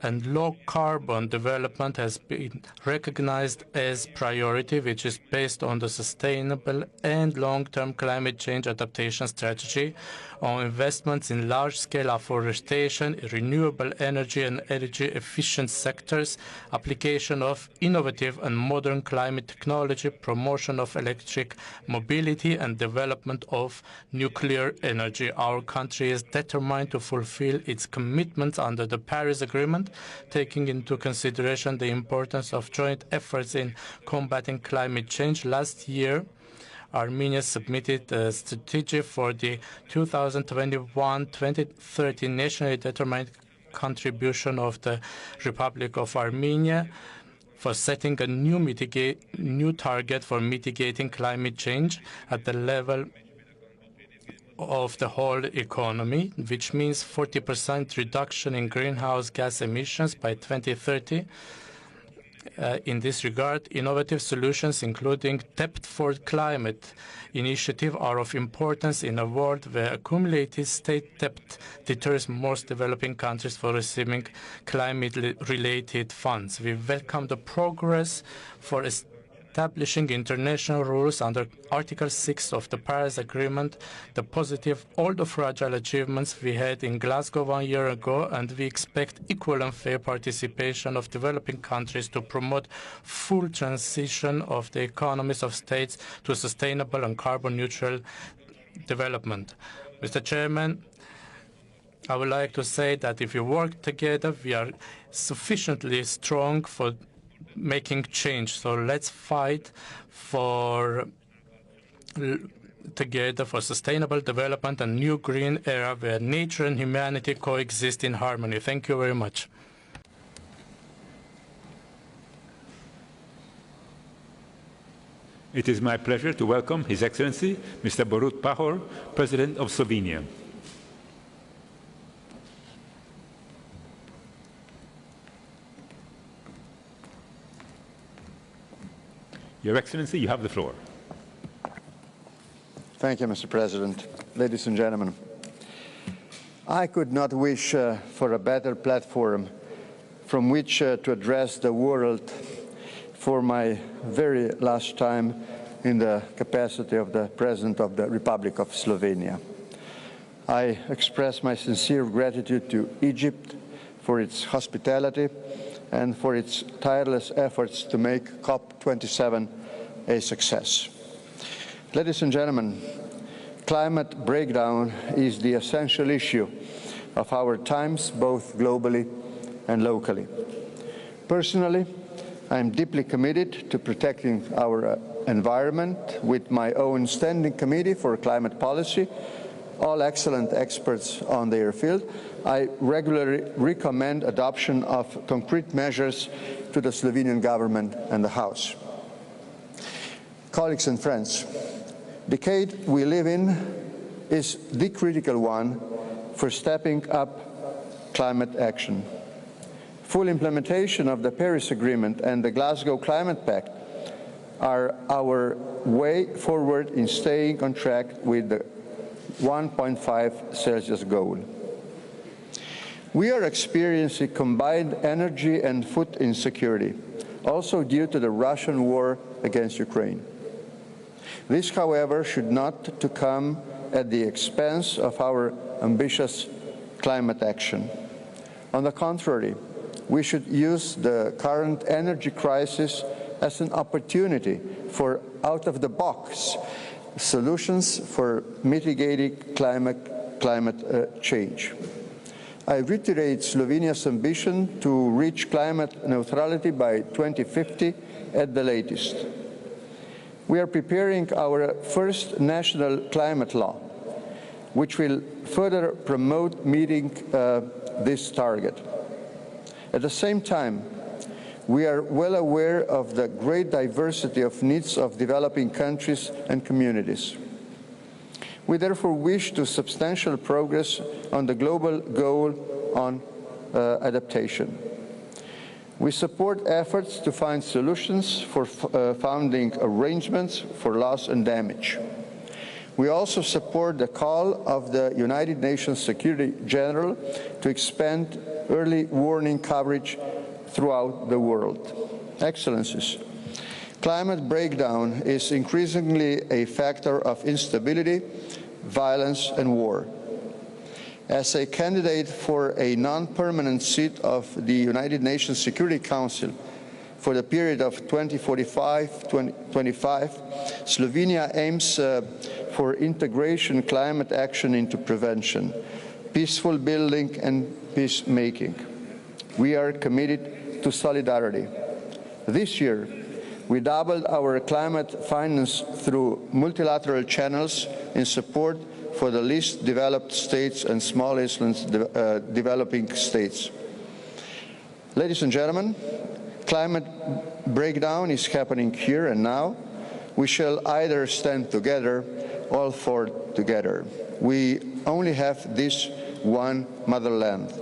and low-carbon development has been recognized as priority, which is based on the sustainable and long-term climate change adaptation strategy, on investments in large-scale afforestation, renewable energy and energy-efficient sectors, application of innovative and modern climate technology, promotion of electric mobility, and development of nuclear energy. Our country is determined to fulfill its commitments under the Paris Agreement, taking into consideration the importance of joint efforts in combating climate change. Last year, Armenia submitted a strategy for the 2021-2030 nationally determined contribution of the Republic of Armenia for setting a new target for mitigating climate change at the level of the whole economy, which means 40% reduction in greenhouse gas emissions by 2030. In this regard, innovative solutions, including Debt for Climate initiative, are of importance in a world where accumulated state debt deters most developing countries from receiving climate-related funds. We welcome the progress for establishing international rules under Article 6 of the Paris Agreement, the positive, although fragile achievements we had in Glasgow 1 year ago, and we expect equal and fair participation of developing countries to promote full transition of the economies of states to sustainable and carbon-neutral development. Mr. Chairman, I would like to say that if we work together, we are sufficiently strong for making change. So let's fight together for sustainable development and new green era where nature and humanity coexist in harmony. Thank you very much. It is my pleasure to welcome His Excellency Mr. Borut Pahor, President of Slovenia. Your Excellency, you have the floor. Thank you, Mr. President. Ladies and gentlemen, I could not wish for a better platform from which to address the world for my very last time in the capacity of the President of the Republic of Slovenia. I express my sincere gratitude to Egypt for its hospitality and for its tireless efforts to make COP27 a success. Ladies and gentlemen, climate breakdown is the essential issue of our times, both globally and locally. Personally, I am deeply committed to protecting our environment with my own Standing Committee for Climate Policy, all excellent experts on their field. I regularly recommend adoption of concrete measures to the Slovenian government and the House. Colleagues and friends, the decade we live in is the critical one for stepping up climate action. Full implementation of the Paris Agreement and the Glasgow Climate Pact are our way forward in staying on track with the 1.5 Celsius goal. We are experiencing combined energy and food insecurity, also due to the Russian war against Ukraine. This, however, should not to come at the expense of our ambitious climate action. On the contrary, we should use the current energy crisis as an opportunity for out-of-the-box solutions for mitigating climate change. I reiterate Slovenia's ambition to reach climate neutrality by 2050 at the latest. We are preparing our first national climate law, which will further promote meeting this target. At the same time, we are well aware of the great diversity of needs of developing countries and communities. We therefore wish to substantial progress on the global goal on adaptation. We support efforts to find solutions for founding arrangements for loss and damage. We also support the call of the United Nations Secretary General to expand early warning coverage throughout the world. Excellencies, climate breakdown is increasingly a factor of instability, violence, and war. As a candidate for a non-permanent seat of the United Nations Security Council for the period of 2045-2025, Slovenia aims for integration climate action into prevention, peaceful building, and peacemaking. We are committed to solidarity. This year, we doubled our climate finance through multilateral channels in support for the least developed states and small islands developing states. Ladies and gentlemen, climate breakdown is happening here and now. We shall either stand together or fall together. We only have this one motherland.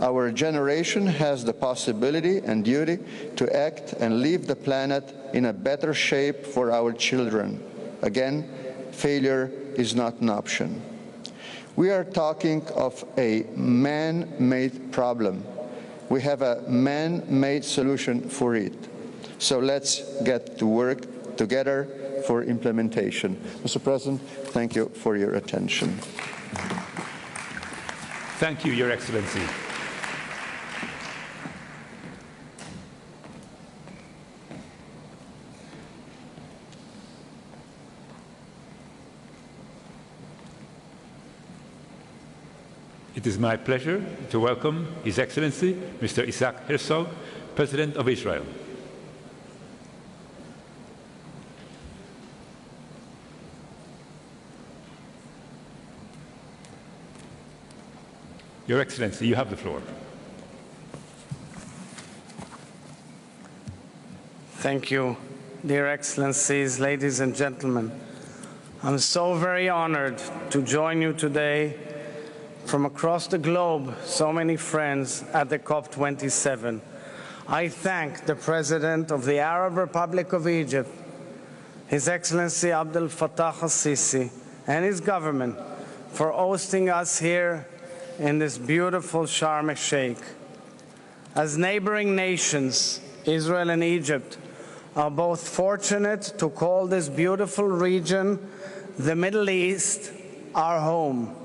Our generation has the possibility and duty to act and leave the planet in a better shape for our children. Again, failure is not an option. We are talking of a man-made problem. We have a man-made solution for it. So let's get to work together for implementation. Mr. President, thank you for your attention. Thank you, Your Excellency. It is my pleasure to welcome His Excellency, Mr. Isaac Herzog, President of Israel. Your Excellency, you have the floor. Thank you, dear Excellencies, ladies and gentlemen. I'm so very honored to join you today from across the globe, so many friends at the COP27. I thank the President of the Arab Republic of Egypt, His Excellency Abdel Fattah al-Sisi, and his government for hosting us here in this beautiful Sharm el-Sheikh. As neighboring nations, Israel and Egypt are both fortunate to call this beautiful region, the Middle East, our home.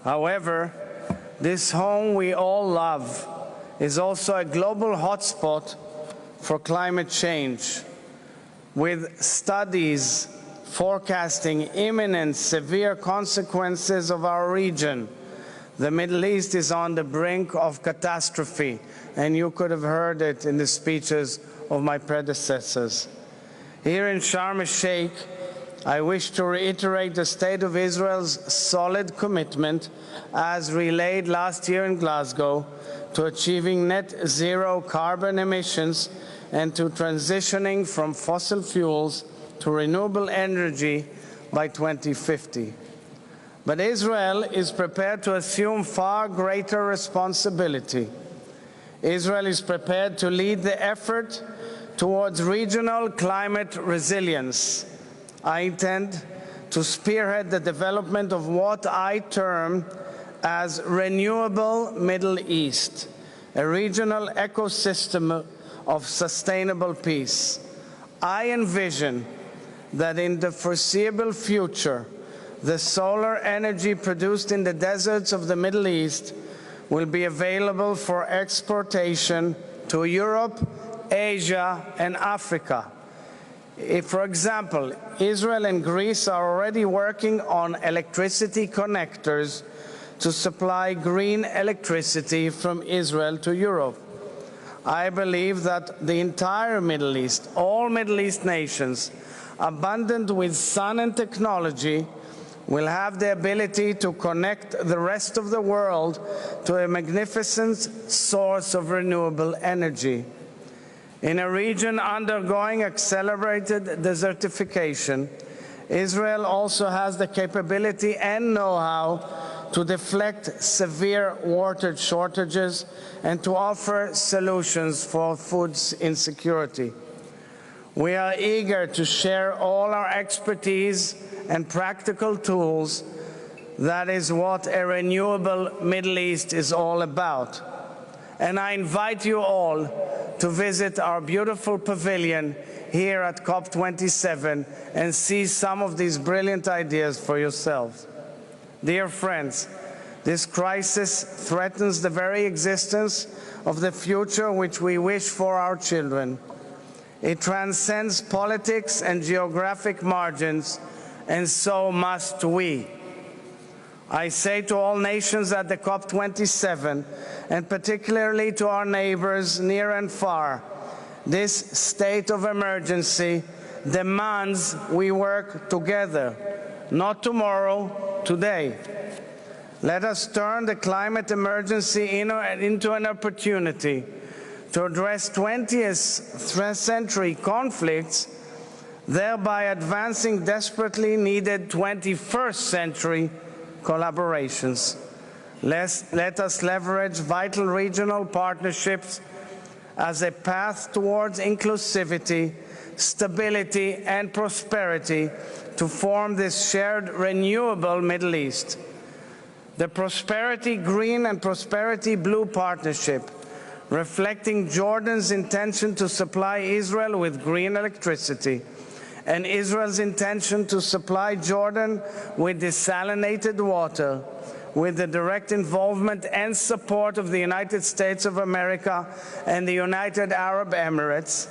However, this home we all love is also a global hotspot for climate change, with studies forecasting imminent severe consequences of our region. The Middle East is on the brink of catastrophe, and you could have heard it in the speeches of my predecessors. Here in Sharm el-Sheikh, I wish to reiterate the State of Israel's solid commitment, as relayed last year in Glasgow, to achieving net zero carbon emissions and to transitioning from fossil fuels to renewable energy by 2050. But Israel is prepared to assume far greater responsibility. Israel is prepared to lead the effort towards regional climate resilience. I intend to spearhead the development of what I term as renewable Middle East, a regional ecosystem of sustainable peace. I envision that in the foreseeable future, the solar energy produced in the deserts of the Middle East will be available for exportation to Europe, Asia, and Africa. If, for example, Israel and Greece are already working on electricity connectors to supply green electricity from Israel to Europe, I believe that the entire Middle East, all Middle East nations, abundant with sun and technology, will have the ability to connect the rest of the world to a magnificent source of renewable energy. In a region undergoing accelerated desertification, Israel also has the capability and know-how to deflect severe water shortages and to offer solutions for food insecurity. We are eager to share all our expertise and practical tools. That is what a renewable Middle East is all about. And I invite you all to visit our beautiful pavilion here at COP27 and see some of these brilliant ideas for yourselves. Dear friends, this crisis threatens the very existence of the future which we wish for our children. It transcends politics and geographic margins, and so must we. I say to all nations at the COP27, and particularly to our neighbors near and far, this state of emergency demands we work together, not tomorrow, today. Let us turn the climate emergency into an opportunity to address 20th century conflicts, thereby advancing desperately needed 21st century collaborations. Let us leverage vital regional partnerships as a path towards inclusivity, stability, and prosperity to form this shared renewable Middle East. The Prosperity Green and Prosperity Blue Partnership, reflecting Jordan's intention to supply Israel with green electricity, and Israel's intention to supply Jordan with desalinated water, with the direct involvement and support of the United States of America and the United Arab Emirates,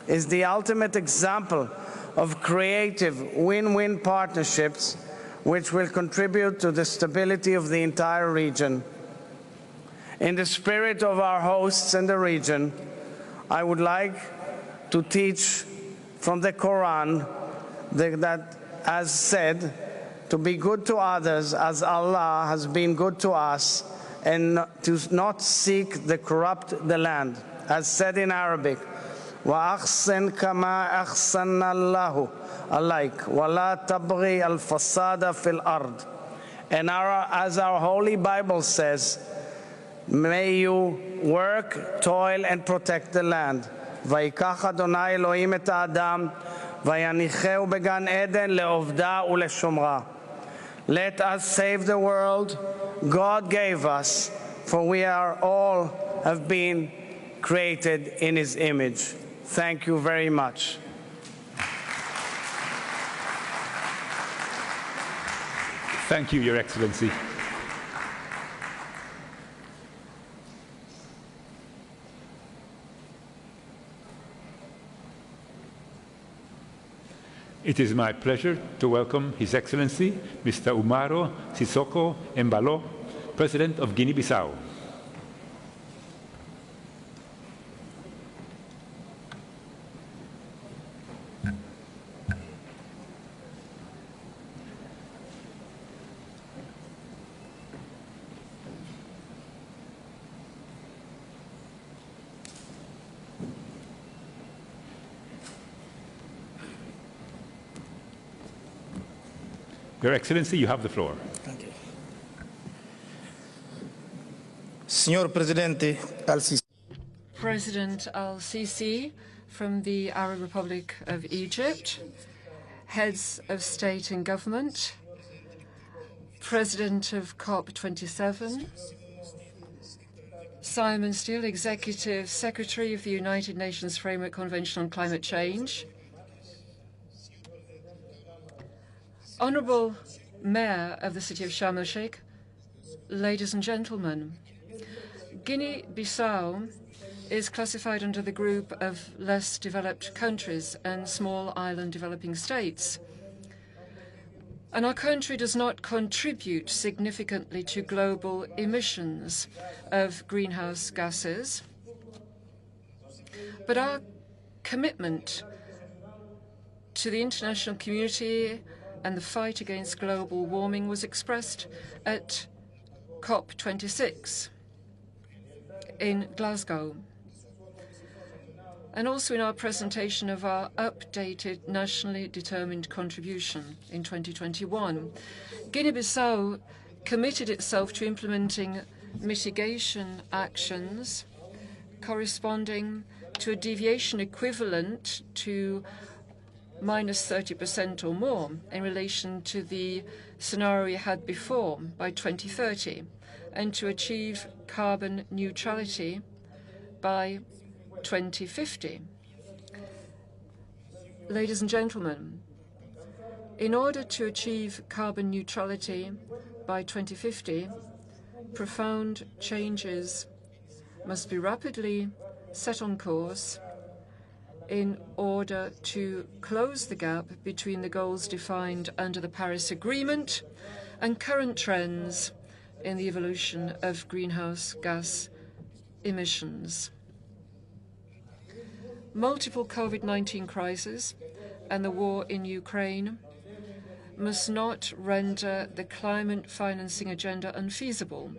is the ultimate example of creative win-win partnerships which will contribute to the stability of the entire region. In the spirit of our hosts in the region, I would like to teach from the Quran that, as said, to be good to others as Allah has been good to us, and to not seek to corrupt the land. As said in Arabic, وَأَحْسِنْ كَمَا أَحْسَنَ اللَّهُ عَلَيْكَ وَلَا تَبْغِي الْفَسَادَ فِي الْأَرْضِ. And as our Holy Bible says, may you work, toil, and protect the land. וَيِקَחْ أَدُونَי אלוהים את האדם ויניחהו בגן עדן לעובדה ולשומרה. Let us save the world God gave us, for we are all have been created in His image. Thank you very much. Thank you, Your Excellency. It is my pleasure to welcome His Excellency Mr. Umaro Sissoko Embalo, President of Guinea-Bissau. Your Excellency, you have the floor. Thank you. Señor Presidente Al-Sisi. President Al-Sisi from the Arab Republic of Egypt heads of state and government, President of COP27, Simon Steele, Executive Secretary of the United Nations Framework Convention on Climate Change, Honourable Mayor of the city of Sharm el-Sheikh, ladies and gentlemen, Guinea-Bissau is classified under the group of less developed countries and small island developing states. And our country does not contribute significantly to global emissions of greenhouse gases. But our commitment to the international community and the fight against global warming was expressed at COP26 in Glasgow, and also in our presentation of our updated nationally determined contribution in 2021. Guinea-Bissau committed itself to implementing mitigation actions corresponding to a deviation equivalent to minus 30% or more in relation to the scenario we had before by 2030, and to achieve carbon neutrality by 2050. Ladies and gentlemen, in order to achieve carbon neutrality by 2050, profound changes must be rapidly set on course in order to close the gap between the goals defined under the Paris Agreement and current trends in the evolution of greenhouse gas emissions. Multiple COVID-19 crises and the war in Ukraine must not render the climate financing agenda unfeasible.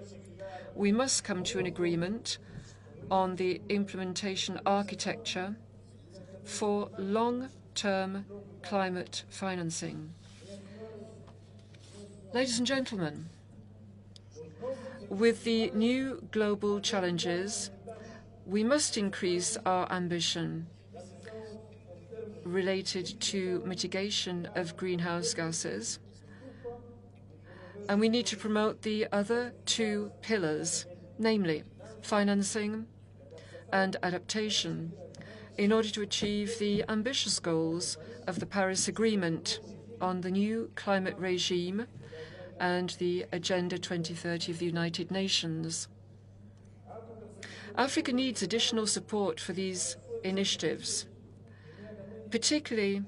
We must come to an agreement on the implementation architecture for long-term climate financing. Ladies and gentlemen, with the new global challenges, we must increase our ambition related to mitigation of greenhouse gases, and we need to promote the other two pillars, namely financing and adaptation, in order to achieve the ambitious goals of the Paris Agreement on the new climate regime and the Agenda 2030 of the United Nations. Africa needs additional support for these initiatives, particularly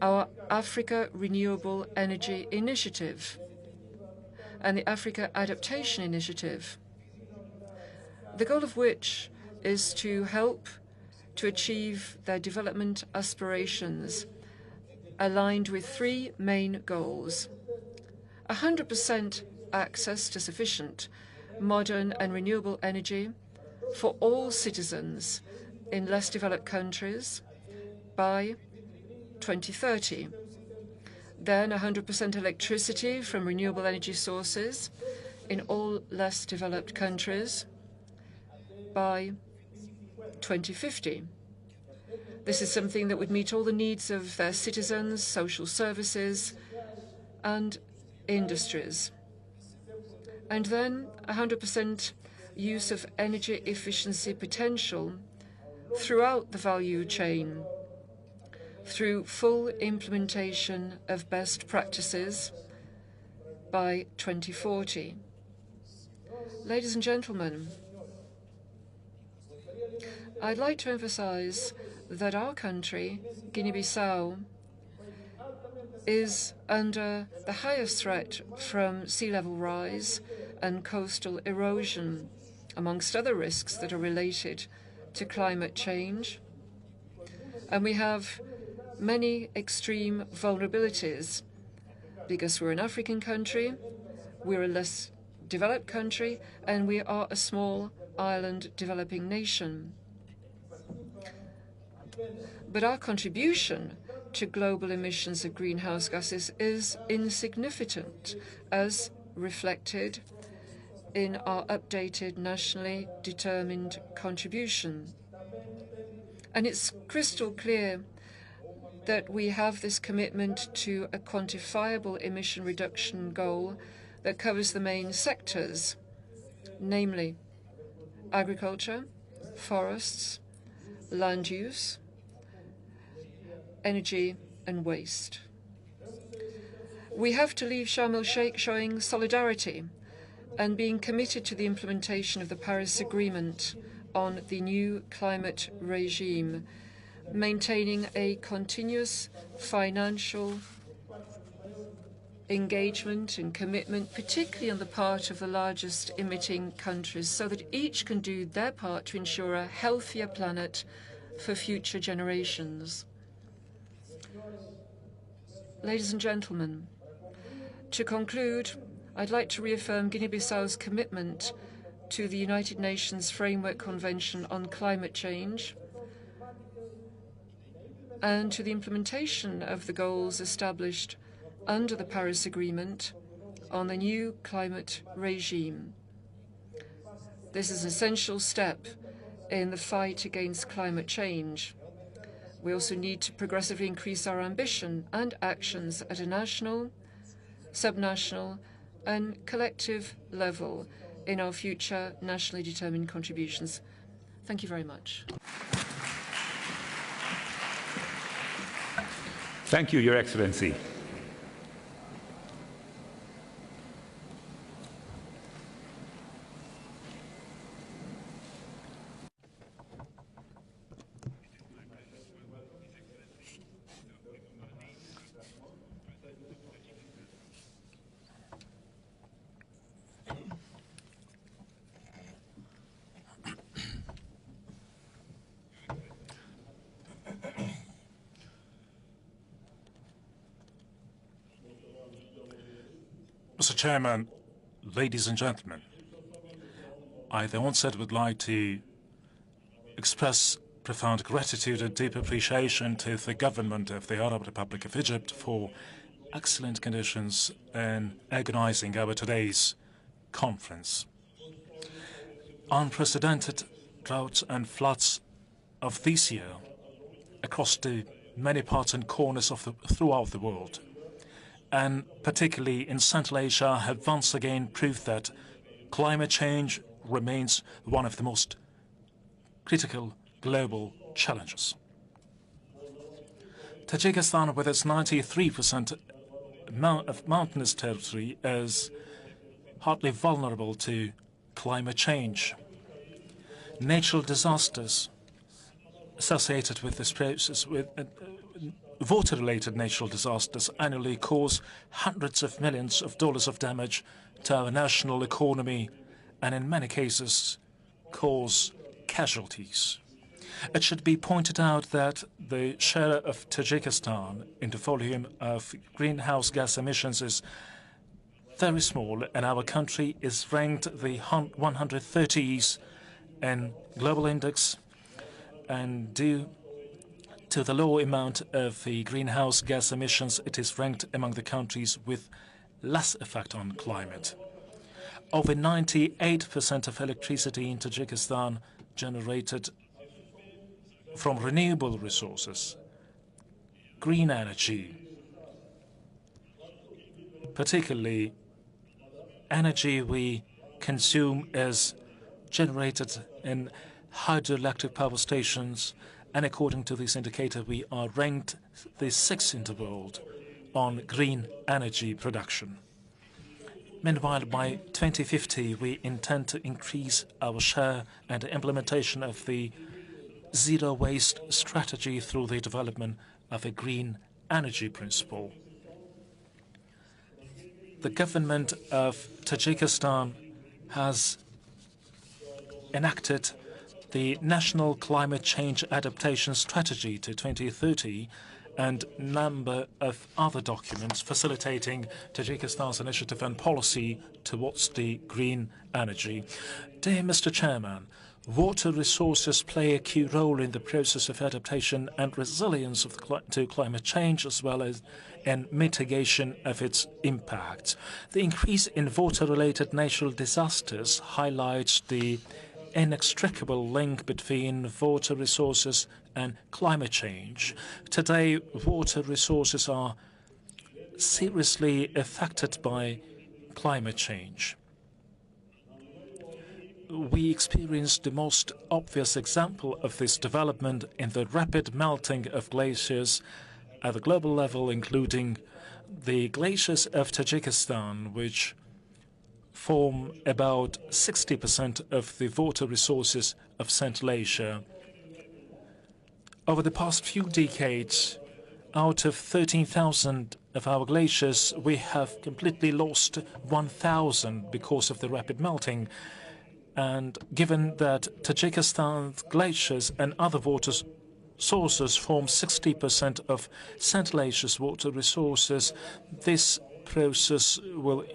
our Africa Renewable Energy Initiative and the Africa Adaptation Initiative, the goal of which is to help to achieve their development aspirations aligned with three main goals: 100% access to sufficient, modern and renewable energy for all citizens in less developed countries by 2030. Then 100% electricity from renewable energy sources in all less developed countries by 2050. This is something that would meet all the needs of their citizens, social services, and industries. And then 100% use of energy efficiency potential throughout the value chain through full implementation of best practices by 2040. Ladies and gentlemen, I'd like to emphasize that our country, Guinea-Bissau, is under the highest threat from sea level rise and coastal erosion, amongst other risks that are related to climate change. And we have many extreme vulnerabilities because we're an African country, we're a less developed country, and we are a small island developing nation. But our contribution to global emissions of greenhouse gases is insignificant, as reflected in our updated nationally determined contribution. And it's crystal clear that we have this commitment to a quantifiable emission reduction goal that covers the main sectors, namely agriculture, forests, land use, energy and waste. We have to leave Sharm el-Sheikh showing solidarity and being committed to the implementation of the Paris Agreement on the new climate regime, maintaining a continuous financial engagement and commitment, particularly on the part of the largest emitting countries, so that each can do their part to ensure a healthier planet for future generations. Ladies and gentlemen, to conclude, I'd like to reaffirm Guinea-Bissau's commitment to the United Nations Framework Convention on Climate Change and to the implementation of the goals established under the Paris Agreement on the new climate regime. This is an essential step in the fight against climate change. We also need to progressively increase our ambition and actions at a national, subnational and collective level in our future nationally determined contributions. Thank you very much. Thank you, Your Excellency. Mr. Chairman, ladies and gentlemen, I at the onset would like to express profound gratitude and deep appreciation to the government of the Arab Republic of Egypt for excellent conditions in organizing our today's conference. Unprecedented droughts and floods of this year across the many parts and corners of throughout the world, and particularly in Central Asia, have once again proved that climate change remains one of the most critical global challenges. Tajikistan, with its 93% of mountainous territory, is hardly vulnerable to climate change. Natural disasters associated with this process, water-related natural disasters annually cause hundreds of millions of dollars of damage to our national economy and in many cases cause casualties. It should be pointed out that the share of Tajikistan in the volume of greenhouse gas emissions is very small, and our country is ranked the 130s in global index, and due to the low amount of the greenhouse gas emissions, it is ranked among the countries with less effect on climate. Over 98% of electricity in Tajikistan generated from renewable resources, green energy, particularly energy we consume is generated in hydroelectric power stations, and according to this indicator, we are ranked the 6th in the world on green energy production. Meanwhile, by 2050, we intend to increase our share and the implementation of the zero-waste strategy through the development of a green energy principle. The government of Tajikistan has enacted the National Climate Change Adaptation Strategy to 2030 and a number of other documents facilitating Tajikistan's initiative and policy towards the green energy. Dear Mr. Chairman, water resources play a key role in the process of adaptation and resilience to climate change, as well as in mitigation of its impact. The increase in water-related natural disasters highlights the inextricable link between water resources and climate change. Today, water resources are seriously affected by climate change. We experienced the most obvious example of this development in the rapid melting of glaciers at the global level, including the glaciers of Tajikistan, which form about 60% of the water resources of Central Asia. Over the past few decades, out of 13,000 of our glaciers, we have completely lost 1,000 because of the rapid melting. And given that Tajikistan's glaciers and other water sources form 60% of Central Asia's water resources, this process will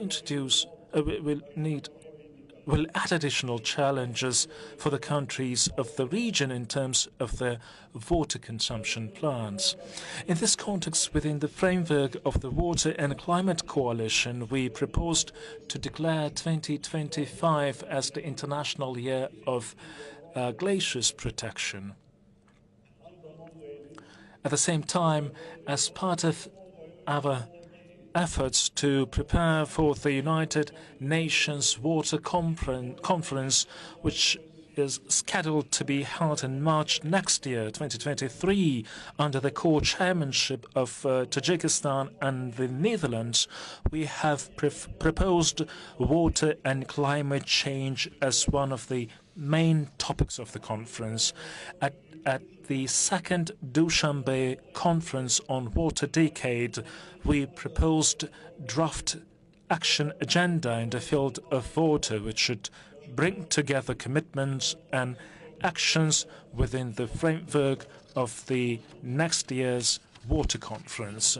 add additional challenges for the countries of the region in terms of their water consumption plans. In this context, within the framework of the Water and Climate Coalition, we proposed to declare 2025 as the International Year of Glaciers Protection. At the same time, as part of our efforts to prepare for the United Nations Water Conference, which is scheduled to be held in March next year, 2023, under the co-chairmanship of Tajikistan and the Netherlands, we have proposed water and climate change as one of the main topics of the conference. At the second Dushanbe Conference on Water Decade, we proposed draft action agenda in the field of water, which should bring together commitments and actions within the framework of the next year's water conference.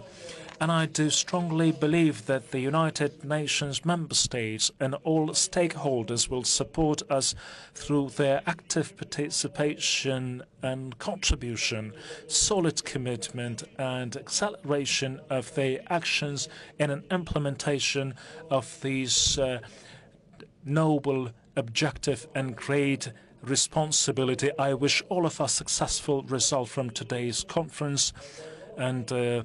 And I do strongly believe that the United Nations member states and all stakeholders will support us through their active participation and contribution, solid commitment and acceleration of their actions in an implementation of these noble objective and great responsibility. I wish all of us successful result from today's conference and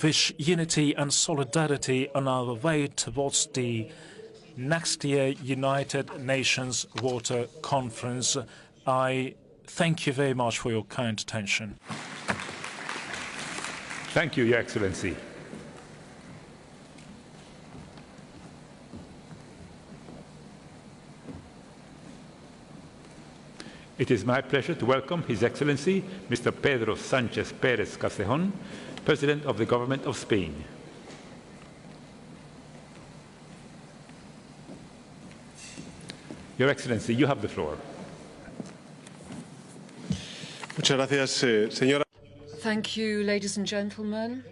wish unity and solidarity on our way towards the next year United Nations Water Conference. I thank you very much for your kind attention. Thank you, Your Excellency. It is my pleasure to welcome His Excellency Mr. Pedro Sánchez Pérez Castejón, President of the Government of Spain. Your Excellency, you have the floor. Thank you, ladies and gentlemen.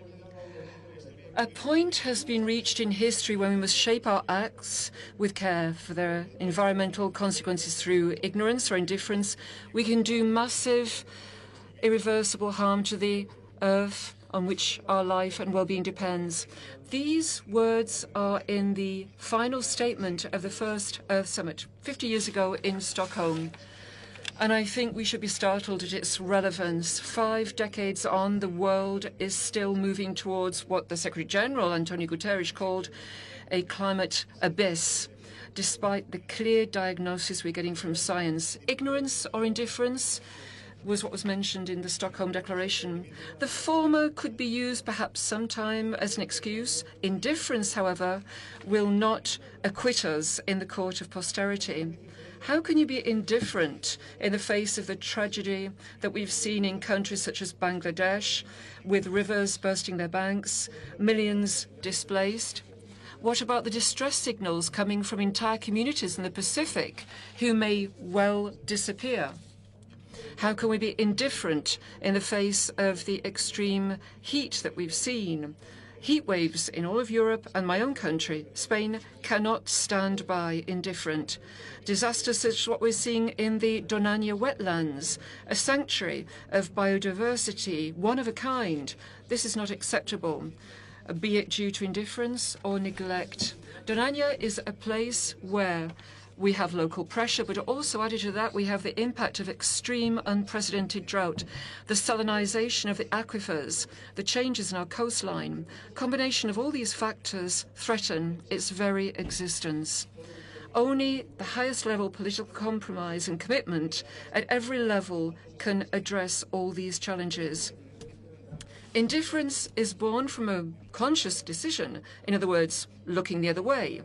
A point has been reached in history when we must shape our acts with care for their environmental consequences. Through ignorance or indifference, we can do massive, irreversible harm to the earth on which our life and well-being depends. These words are in the final statement of the first Earth Summit 50 years ago in Stockholm. And I think we should be startled at its relevance. 5 decades on, the world is still moving towards what the Secretary General, Antonio Guterres, called a climate abyss, despite the clear diagnosis we're getting from science. Ignorance or indifference was what was mentioned in the Stockholm Declaration. The former could be used perhaps sometime as an excuse. Indifference, however, will not acquit us in the court of posterity. How can you be indifferent in the face of the tragedy that we've seen in countries such as Bangladesh, with rivers bursting their banks, millions displaced? What about the distress signals coming from entire communities in the Pacific who may well disappear? How can we be indifferent in the face of the extreme heat that we've seen? Heat waves in all of Europe and my own country, Spain, cannot stand by indifferent. Disasters such as what we're seeing in the Doñana wetlands, a sanctuary of biodiversity, one of a kind. This is not acceptable, be it due to indifference or neglect. Doñana is a place where We have local pressure, but also added to that, we have the impact of extreme, unprecedented drought, the salinization of the aquifers, the changes in our coastline. Combination of all these factors threaten its very existence. Only the highest level political compromise and commitment at every level can address all these challenges. Indifference is born from a conscious decision, in other words, looking the other way,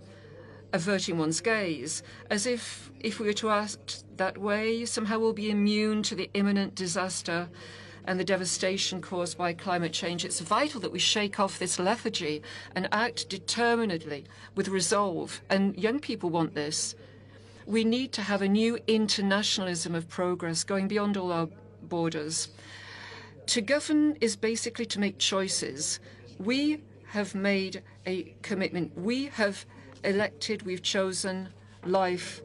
averting one's gaze, as if we were to act that way, somehow we'll be immune to the imminent disaster and the devastation caused by climate change. It's vital that we shake off this lethargy and act determinedly with resolve, and young people want this. We need to have a new internationalism of progress going beyond all our borders. To govern is basically to make choices. We have made a commitment. We have elected, we've chosen life.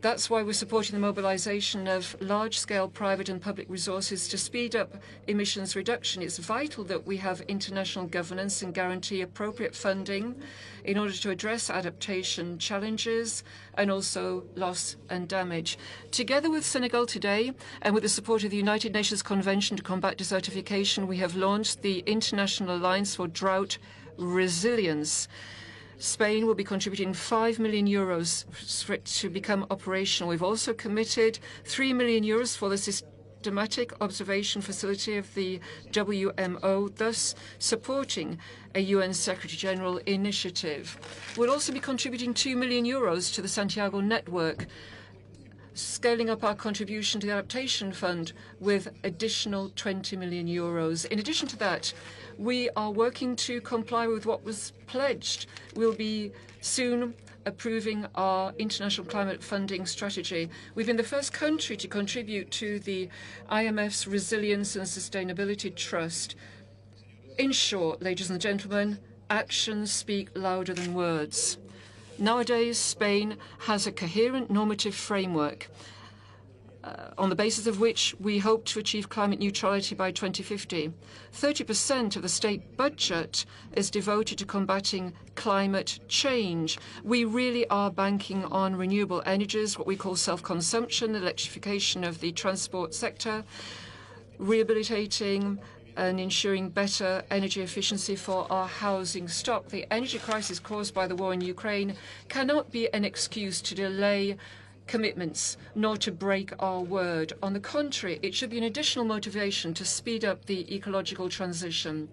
That's why we're supporting the mobilization of large-scale private and public resources to speed up emissions reduction. It's vital that we have international governance and guarantee appropriate funding in order to address adaptation challenges and also loss and damage. Together with Senegal today, and with the support of the United Nations Convention to Combat Desertification, we have launched the International Alliance for Drought Resilience. Spain will be contributing €5 million for it to become operational. We've also committed €3 million for the systematic observation facility of the WMO, thus supporting a UN Secretary General initiative. We'll also be contributing €2 million to the Santiago Network, scaling up our contribution to the Adaptation Fund with additional €20 million. In addition to that, we are working to comply with what was pledged. We'll be soon approving our international climate funding strategy. We've been the first country to contribute to the IMF's Resilience and Sustainability Trust. In short, ladies and gentlemen, actions speak louder than words. Nowadays, Spain has a coherent normative framework on the basis of which we hope to achieve climate neutrality by 2050. 30% of the state budget is devoted to combating climate change. We really are banking on renewable energies, what we call self-consumption, electrification of the transport sector, rehabilitating and ensuring better energy efficiency for our housing stock. The energy crisis caused by the war in Ukraine cannot be an excuse to delay commitments, nor to break our word. On the contrary, it should be an additional motivation to speed up the ecological transition.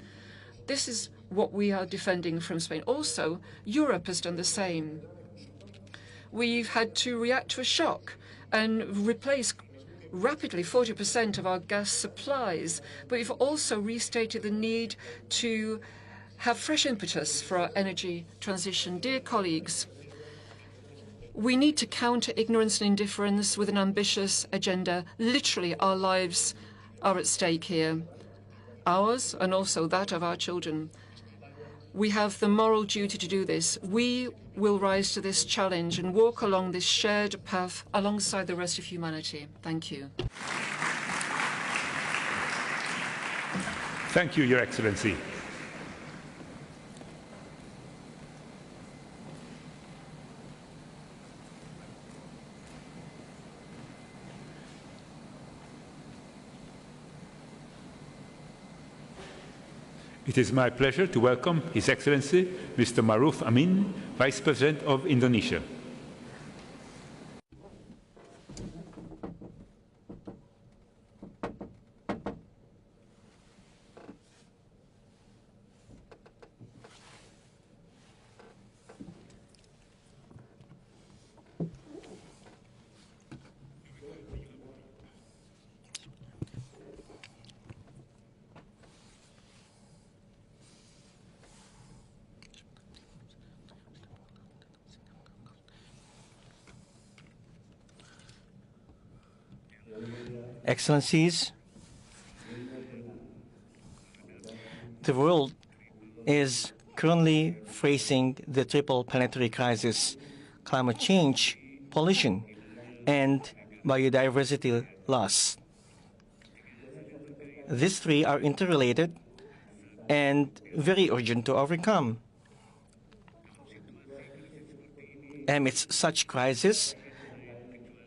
This is what we are defending from Spain. Also, Europe has done the same. We've had to react to a shock and replace rapidly 40% of our gas supplies, but we've also restated the need to have fresh impetus for our energy transition. Dear colleagues, we need to counter ignorance and indifference with an ambitious agenda. Literally, our lives are at stake here, ours and also that of our children. We have the moral duty to do this. We will rise to this challenge and walk along this shared path alongside the rest of humanity. Thank you. Thank you, Your Excellency. It is my pleasure to welcome His Excellency Mr. Maruf Amin, Vice President of Indonesia. Excellencies, the world is currently facing the triple planetary crisis: climate change, pollution, and biodiversity loss. These three are interrelated and very urgent to overcome. Amidst such crisis,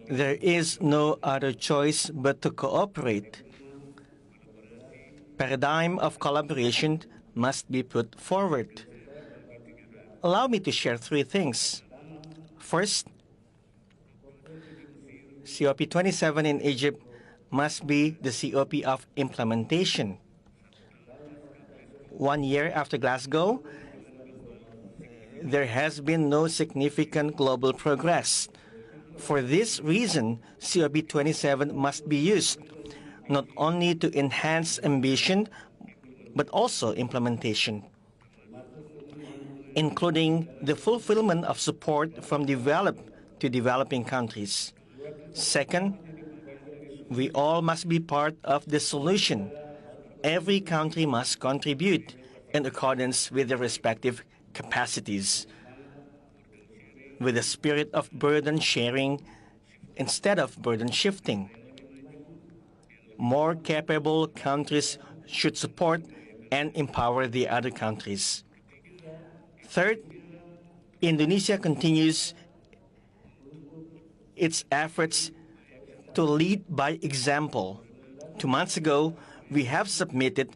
there is no other choice but to cooperate. Paradigm of collaboration must be put forward. Allow me to share three things. First, COP27 in Egypt must be the COP of implementation. 1 year after Glasgow, there has been no significant global progress. For this reason, COP27 must be used not only to enhance ambition, but also implementation, including the fulfillment of support from developed to developing countries. Second, we all must be part of the solution. Every country must contribute in accordance with their respective capacities, with a spirit of burden sharing instead of burden shifting. More capable countries should support and empower the other countries. Third, Indonesia continues its efforts to lead by example. 2 months ago, we have submitted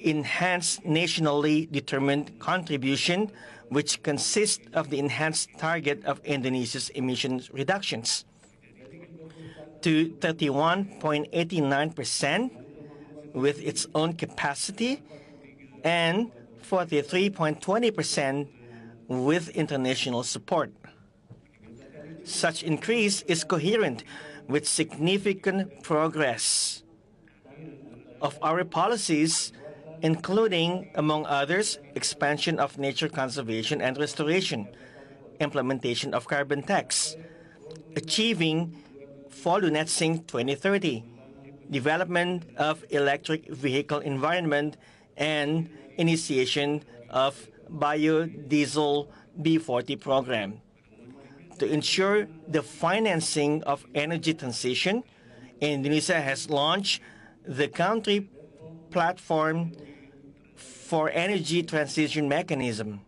enhanced nationally determined contribution, which consists of the enhanced target of Indonesia's emissions reductions to 31.89% with its own capacity and 43.20% with international support. Such increase is coherent with significant progress of our policies, including, among others, expansion of nature conservation and restoration, implementation of carbon tax, achieving full net sink 2030, development of electric vehicle environment, and initiation of biodiesel B40 program. To ensure the financing of energy transition, Indonesia has launched the country platform for energy transition mechanism.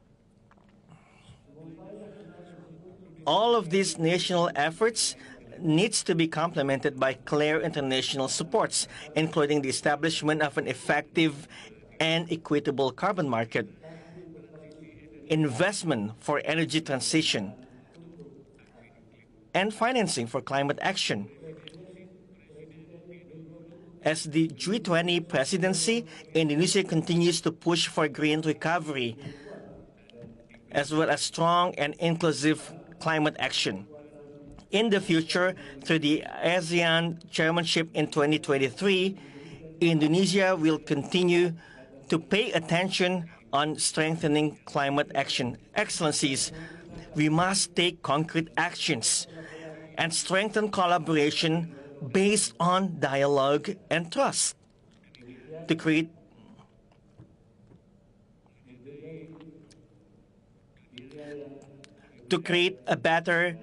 All of these national efforts needs to be complemented by clear international supports, including the establishment of an effective and equitable carbon market, investment for energy transition, and financing for climate action. As the G20 presidency, Indonesia continues to push for green recovery, as well as strong and inclusive climate action. In the future, through the ASEAN chairmanship in 2023, Indonesia will continue to pay attention on strengthening climate action. Excellencies, we must take concrete actions and strengthen collaboration based on dialogue and trust to create a better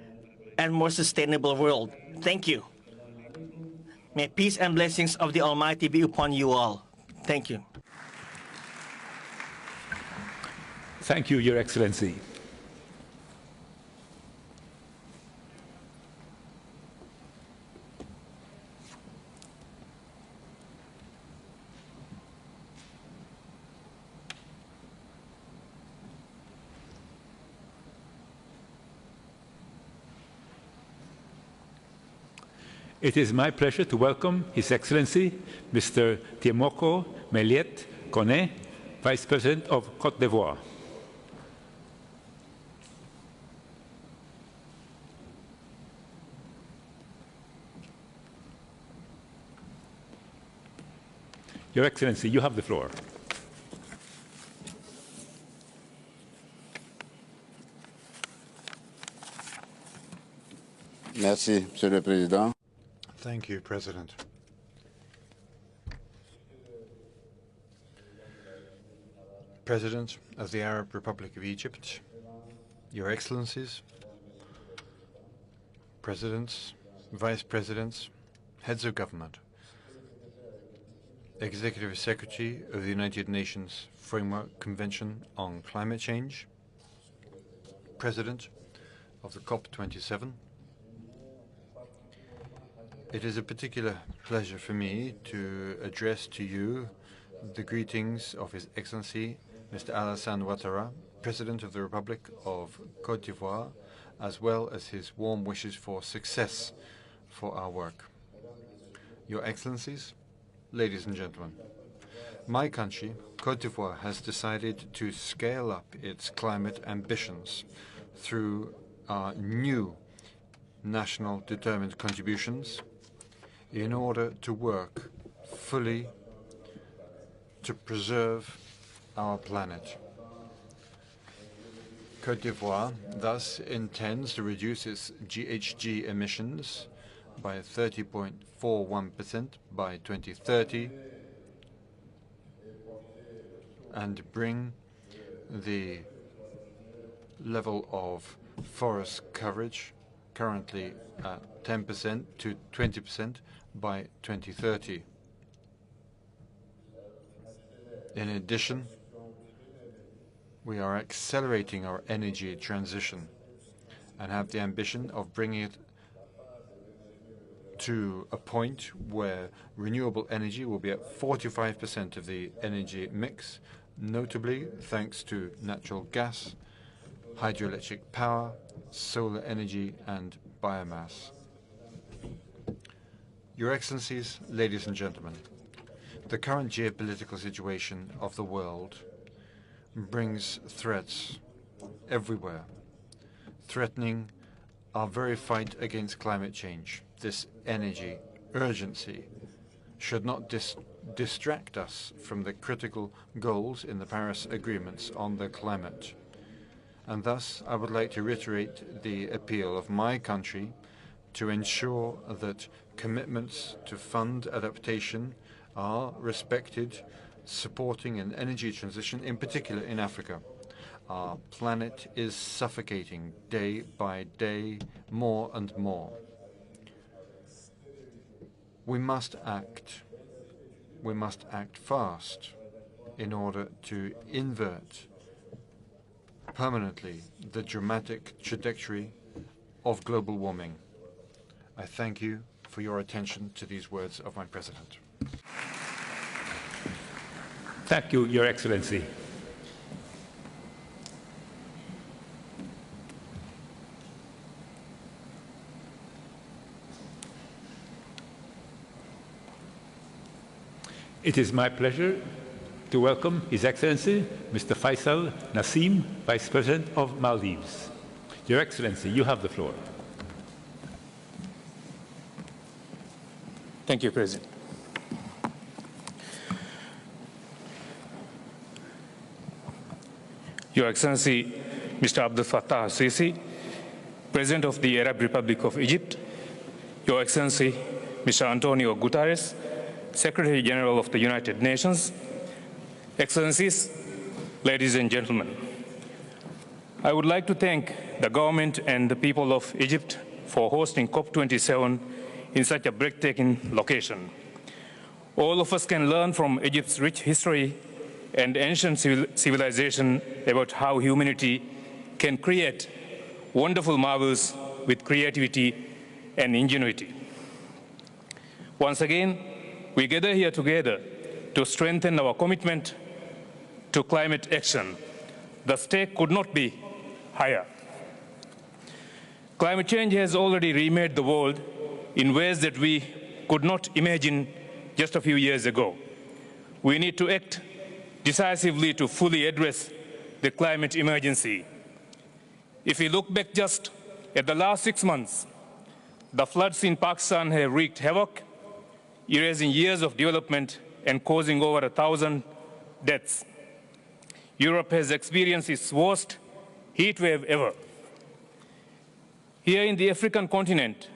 and more sustainable world. Thank you. May peace and blessings of the Almighty be upon you all. Thank you. Thank you, Your Excellency. It is my pleasure to welcome His Excellency Mr. Tiemoko Meliet Kone, Vice President of Côte d'Ivoire. Your Excellency, you have the floor. Merci, Monsieur le Président. Thank you, President. President of the Arab Republic of Egypt, Your Excellencies, Presidents, Vice Presidents, Heads of Government, Executive Secretary of the United Nations Framework Convention on Climate Change, President of the COP27. It is a particular pleasure for me to address to you the greetings of His Excellency Mr. Alassane Ouattara, President of the Republic of Côte d'Ivoire, as well as his warm wishes for success for our work. Your Excellencies, ladies and gentlemen, my country, Côte d'Ivoire, has decided to scale up its climate ambitions through our new national determined contributions in order to work fully to preserve our planet. Côte d'Ivoire thus intends to reduce its GHG emissions by 30.41% by 2030 and bring the level of forest coverage, currently at 10%, to 20% by 2030. In addition, we are accelerating our energy transition and have the ambition of bringing it to a point where renewable energy will be at 45% of the energy mix, notably thanks to natural gas, hydroelectric power, solar energy, and biomass. Your Excellencies, ladies and gentlemen, the current geopolitical situation of the world brings threats everywhere, threatening our very fight against climate change. This energy urgency should not distract us from the critical goals in the Paris agreements on the climate. And thus, I would like to reiterate the appeal of my country to ensure that commitments to fund adaptation are respected, supporting an energy transition, in particular in Africa. Our planet is suffocating day by day, more and more. We must act. We must act fast in order to invert permanently the dramatic trajectory of global warming. I thank you for your attention to these words of my President. Thank you, Your Excellency. It is my pleasure to welcome His Excellency Mr. Faisal Nassim, Vice President of Maldives. Your Excellency, you have the floor. Thank you, President. Your Excellency, Mr. Abdel Fattah al-Sisi, President of the Arab Republic of Egypt, Your Excellency, Mr. Antonio Guterres, Secretary General of the United Nations, Excellencies, ladies and gentlemen, I would like to thank the government and the people of Egypt for hosting COP27 in such a breathtaking location. All of us can learn from Egypt's rich history and ancient civilization about how humanity can create wonderful marvels with creativity and ingenuity. Once again, we gather here together to strengthen our commitment to climate action. The stake could not be higher. Climate change has already remade the world in ways that we could not imagine just a few years ago. We need to act decisively to fully address the climate emergency. If we look back just at the last 6 months, the floods in Pakistan have wreaked havoc, erasing years of development and causing over 1,000 deaths. Europe has experienced its worst heat wave ever. Here in the African continent,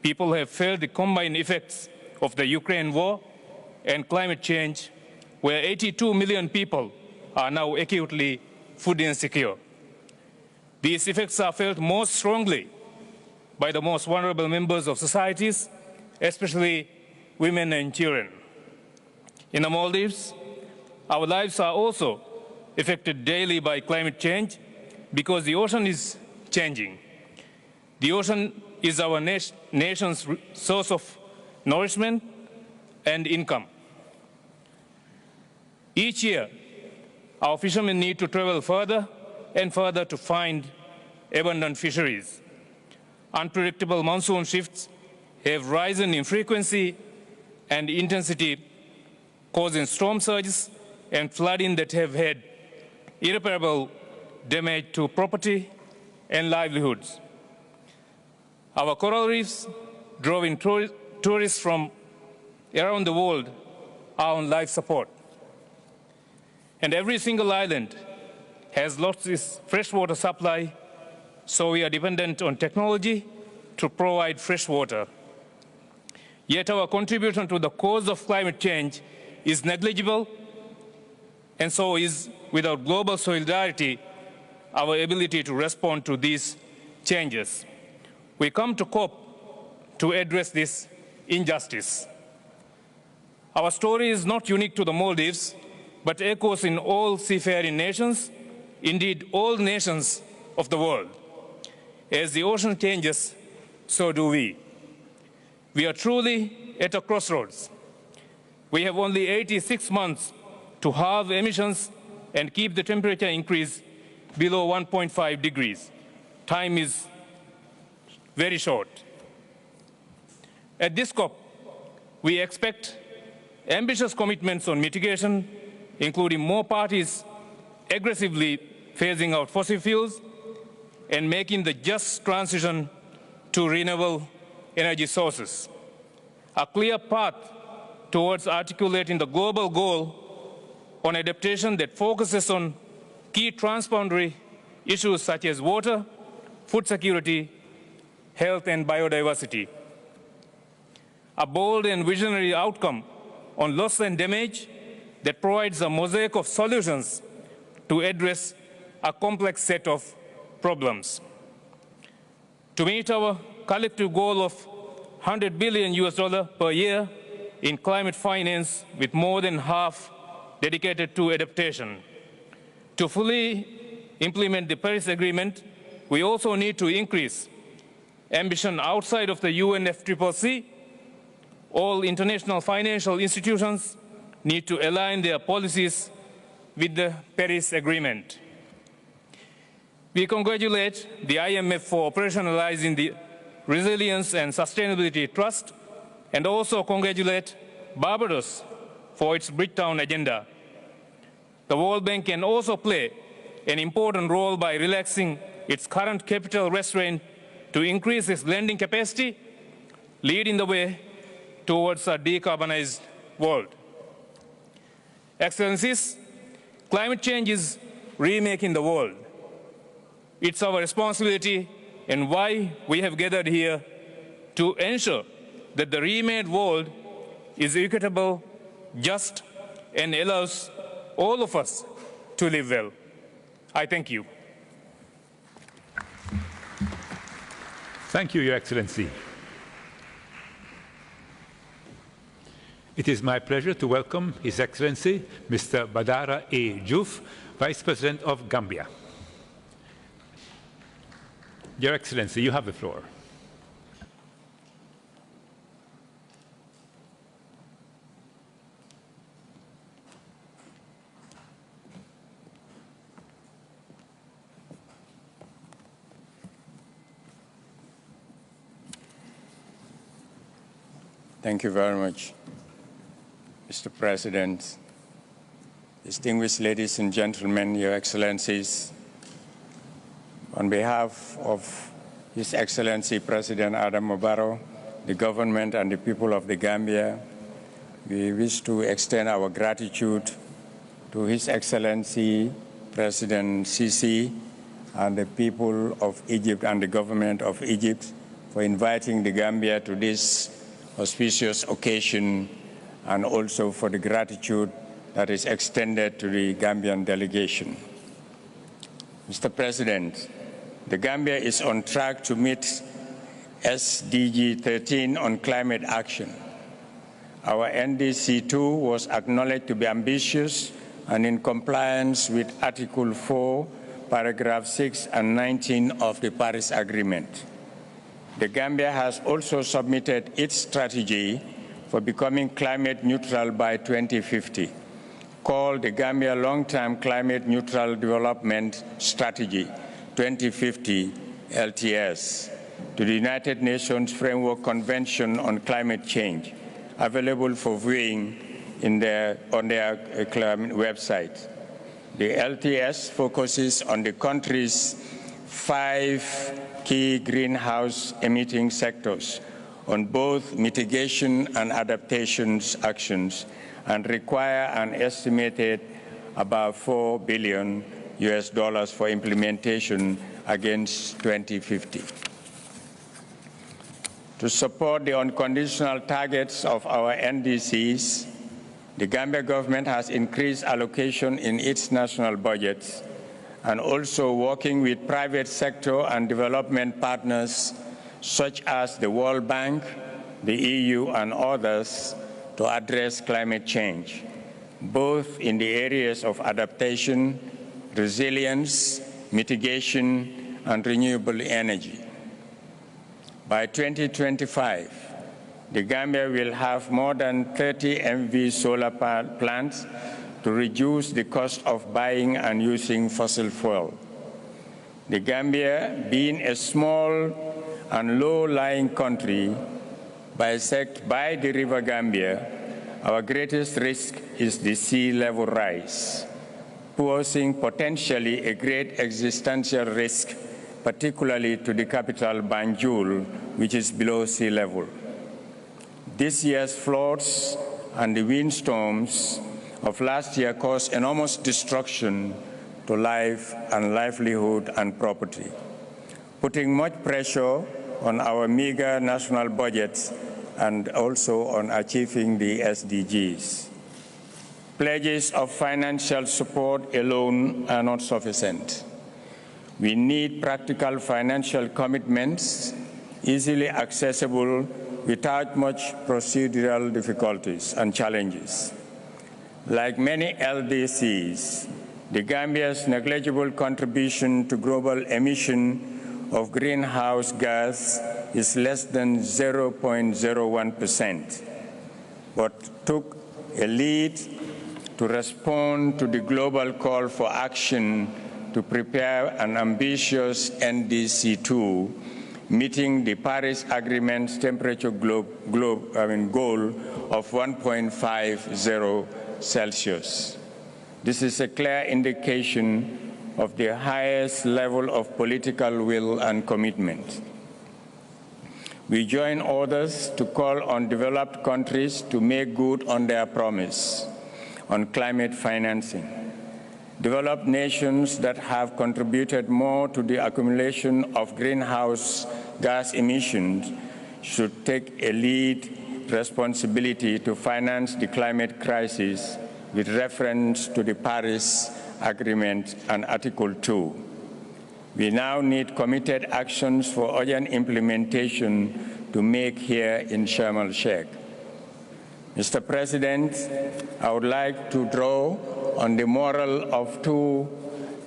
people have felt the combined effects of the Ukraine war and climate change, where 82 million people are now acutely food insecure. These effects are felt most strongly by the most vulnerable members of societies, especially women and children. In the Maldives, our lives are also affected daily by climate change, because the ocean is changing. The ocean is our nation's source of nourishment and income. Each year, our fishermen need to travel further and further to find abundant fisheries. Unpredictable monsoon shifts have risen in frequency and intensity, causing storm surges and flooding that have had irreparable damage to property and livelihoods. Our coral reefs, drawing tourists from around the world, are on life support. And every single island has lost its freshwater supply, so we are dependent on technology to provide fresh water. Yet our contribution to the cause of climate change is negligible, and so is, without global solidarity, our ability to respond to these changes. We come to COP to address this injustice. Our story is not unique to the Maldives, but echoes in all seafaring nations, indeed all nations of the world. As the ocean changes, so do we. We are truly at a crossroads. We have only 86 months to halve emissions and keep the temperature increase below 1.5 degrees. Time is very short. At this COP, we expect ambitious commitments on mitigation, including more parties aggressively phasing out fossil fuels and making the just transition to renewable energy sources. A clear path towards articulating the global goal on adaptation that focuses on key transboundary issues such as water, food security, health, and biodiversity. A bold and visionary outcome on loss and damage that provides a mosaic of solutions to address a complex set of problems. To meet our collective goal of $100 billion per year in climate finance, with more than half dedicated to adaptation. To fully implement the Paris Agreement, we also need to increase ambition outside of the UNFCCC. All international financial institutions need to align their policies with the Paris Agreement. We congratulate the IMF for operationalizing the Resilience and Sustainability Trust, and also congratulate Barbados for its Bridgetown agenda. The World Bank can also play an important role by relaxing its current capital restraint to increase its lending capacity, leading the way towards a decarbonized world. Excellencies, climate change is remaking the world. It's our responsibility and why we have gathered here to ensure that the remade world is equitable, just, and allows all of us to live well. I thank you. Thank you, Your Excellency. It is my pleasure to welcome His Excellency, Mr. Badara A. Diouf, Vice President of Gambia. Your Excellency, you have the floor. Thank you very much, Mr. President. Distinguished ladies and gentlemen, Your Excellencies, on behalf of His Excellency President Adama Barrow, the government and the people of the Gambia, we wish to extend our gratitude to His Excellency President Sisi and the people of Egypt and the government of Egypt for inviting the Gambia to this auspicious occasion, and also for the gratitude that is extended to the Gambian delegation. Mr. President, the Gambia is on track to meet SDG 13 on climate action. Our NDC 2 was acknowledged to be ambitious and in compliance with Article 4 paragraph 6 and 19 of the Paris Agreement. The Gambia has also submitted its strategy for becoming climate neutral by 2050, called the Gambia Long-Term Climate Neutral Development Strategy 2050 LTS, to the United Nations Framework Convention on Climate Change, available for viewing on their website. The LTS focuses on the country's 5 key greenhouse emitting sectors on both mitigation and adaptation actions, and require an estimated about $4 billion for implementation against 2050. To support the unconditional targets of our NDCs, the Gambia government has increased allocation in its national budgets and also working with private sector and development partners such as the World Bank, the EU, and others to address climate change, both in the areas of adaptation, resilience, mitigation, and renewable energy. By 2025, the Gambia will have more than 30 MV solar plants to reduce the cost of buying and using fossil fuel. The Gambia, being a small and low-lying country bisected by the River Gambia, our greatest risk is the sea level rise, posing potentially a great existential risk, particularly to the capital Banjul, which is below sea level. This year's floods and the windstorms of last year caused enormous destruction to life and livelihood and property, putting much pressure on our meager national budgets and also on achieving the SDGs. Pledges of financial support alone are not sufficient. We need practical financial commitments, easily accessible without much procedural difficulties and challenges. Like many LDCs, the Gambia's negligible contribution to global emission of greenhouse gas is less than 0.01%, but took a lead to respond to the global call for action to prepare an ambitious NDC2, meeting the Paris Agreement's temperature goal of 1.50 Celsius. This is a clear indication of the highest level of political will and commitment. We join others to call on developed countries to make good on their promise on climate financing. Developed nations that have contributed more to the accumulation of greenhouse gas emissions should take a lead responsibility to finance the climate crisis with reference to the Paris Agreement and Article 2. We now need committed actions for urgent implementation to make here in Sharm el-Sheikh. Mr. President, I would like to draw on the moral of 2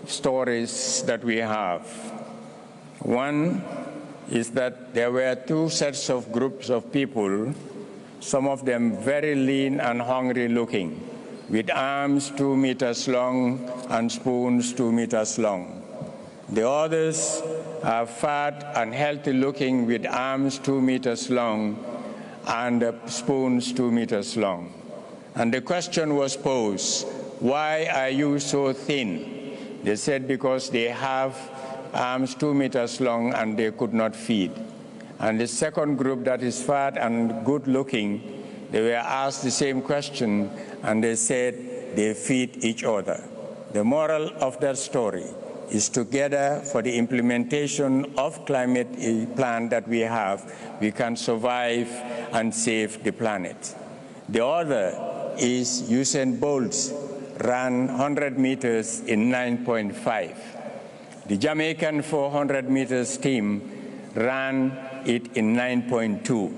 stories that we have. One is that there were 2 sets of groups of people, some of them very lean and hungry looking, with arms 2 meters long and spoons 2 meters long. The others are fat and healthy looking with arms 2 meters long and spoons 2 meters long. And the question was posed, why are you so thin? They said because they have arms 2 meters long and they could not feed. And the second group that is fat and good looking, they were asked the same question and they said they feed each other. The moral of that story is together for the implementation of climate plan that we have, we can survive and save the planet. The other is Usain Bolt ran 100 meters in 9.5. The Jamaican 400 meters team ran it in 9.2.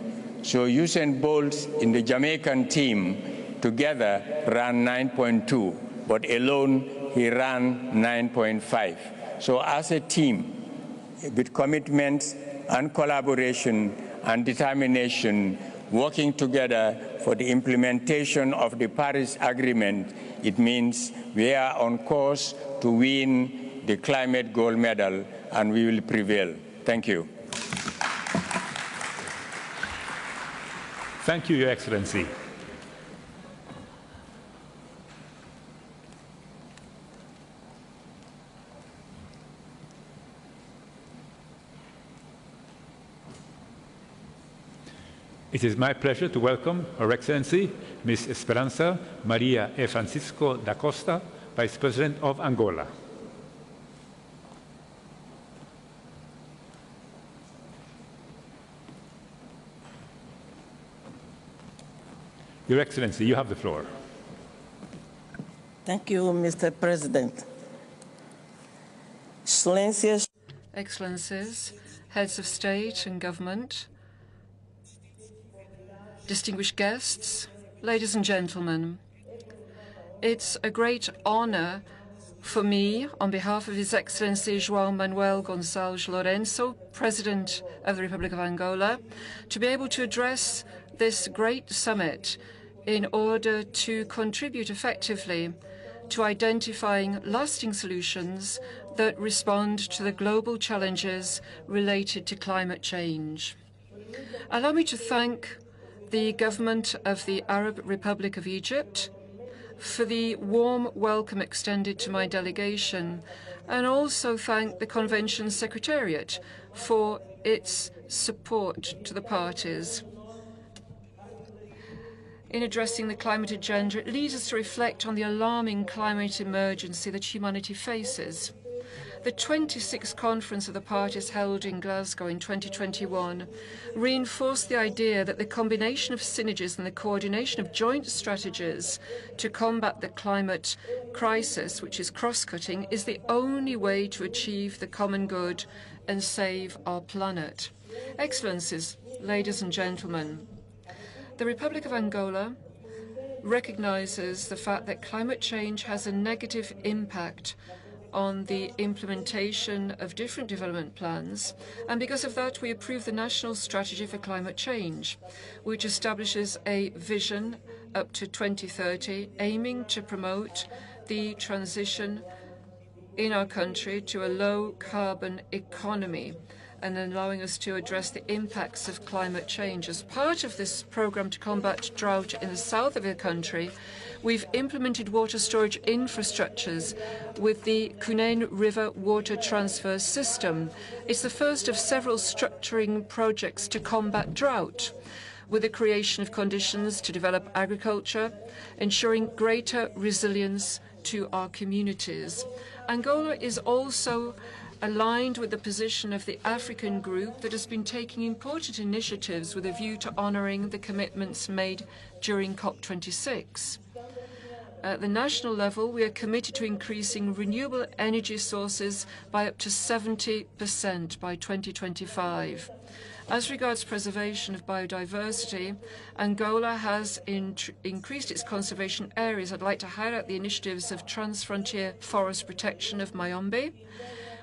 So Usain Bolt in the Jamaican team together ran 9.2, but alone he ran 9.5. So as a team, with commitment and collaboration and determination, working together for the implementation of the Paris Agreement, it means we are on course to win the climate gold medal, and we will prevail. Thank you. Thank you, Your Excellency. It is my pleasure to welcome Her Excellency, Ms. Esperanza Maria e Francisco da Costa, Vice President of Angola. Your Excellency, you have the floor. Thank you, Mr. President. Excellencies, heads of state and government, distinguished guests, ladies and gentlemen, it's a great honor for me, on behalf of His Excellency João Manuel Gonçalves Lourenço, President of the Republic of Angola, to be able to address this great summit in order to contribute effectively to identifying lasting solutions that respond to the global challenges related to climate change. Allow me to thank the government of the Arab Republic of Egypt for the warm welcome extended to my delegation, and also thank the Convention Secretariat for its support to the parties. In addressing the climate agenda, it leads us to reflect on the alarming climate emergency that humanity faces. The 26th Conference of the Parties held in Glasgow in 2021 reinforced the idea that the combination of synergies and the coordination of joint strategies to combat the climate crisis, which is cross-cutting, is the only way to achieve the common good and save our planet. Excellencies, ladies and gentlemen, the Republic of Angola recognizes the fact that climate change has a negative impact on the implementation of different development plans, and because of that we approved the National Strategy for Climate Change, which establishes a vision up to 2030 aiming to promote the transition in our country to a low-carbon economy and allowing us to address the impacts of climate change. As part of this program to combat drought in the south of the country, we've implemented water storage infrastructures with the Cunene River water transfer system. It's the first of several structuring projects to combat drought, with the creation of conditions to develop agriculture, ensuring greater resilience to our communities. Angola is also aligned with the position of the African group that has been taking important initiatives with a view to honouring the commitments made during COP26. At the national level, we are committed to increasing renewable energy sources by up to 70% by 2025. As regards preservation of biodiversity, Angola has increased its conservation areas. I'd like to highlight the initiatives of Transfrontier Forest Protection of Mayombe,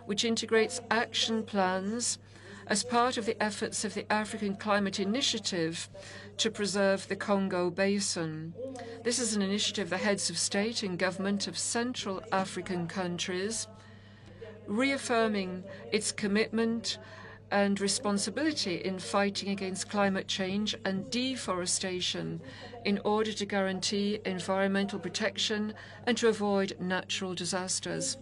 which integrates action plans as part of the efforts of the African Climate Initiative to preserve the Congo Basin. This is an initiative the heads of state and government of Central African countries, reaffirming its commitment and responsibility in fighting against climate change and deforestation in order to guarantee environmental protection and to avoid natural disasters.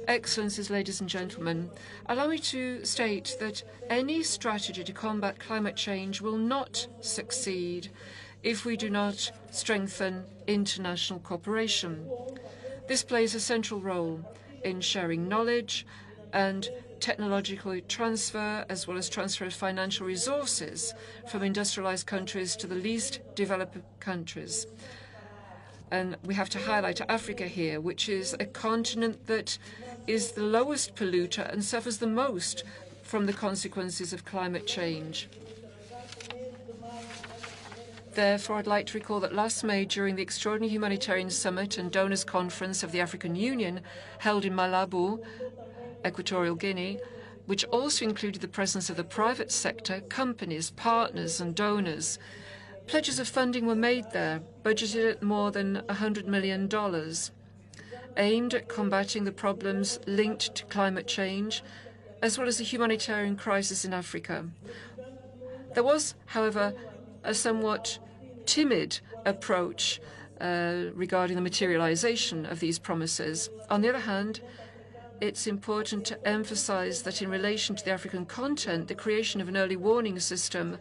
Excellencies, ladies and gentlemen, allow me to state that any strategy to combat climate change will not succeed if we do not strengthen international cooperation. This plays a central role in sharing knowledge and technological transfer, as well as transfer of financial resources from industrialized countries to the least developed countries. And we have to highlight Africa here, which is a continent that is the lowest polluter and suffers the most from the consequences of climate change. Therefore, I'd like to recall that last May, during the Extraordinary Humanitarian Summit and Donors Conference of the African Union held in Malabo, Equatorial Guinea, which also included the presence of the private sector, companies, partners and donors. Pledges of funding were made there, budgeted at more than $100 million, aimed at combating the problems linked to climate change, as well as the humanitarian crisis in Africa. There was, however, a somewhat timid approach regarding the materialization of these promises. On the other hand, it's important to emphasize that in relation to the African continent, the creation of an early warning system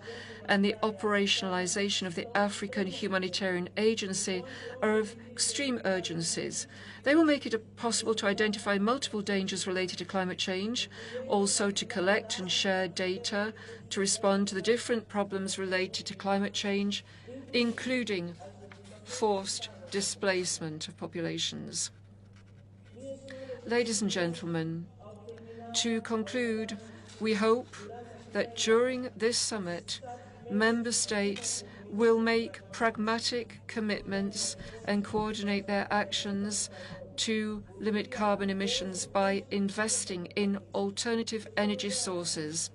and the operationalization of the African Humanitarian Agency are of extreme urgencies. They will make it possible to identify multiple dangers related to climate change, also to collect and share data to respond to the different problems related to climate change, including forced displacement of populations. Ladies and gentlemen, to conclude, we hope that during this summit, member states will make pragmatic commitments and coordinate their actions to limit carbon emissions by investing in alternative energy sources.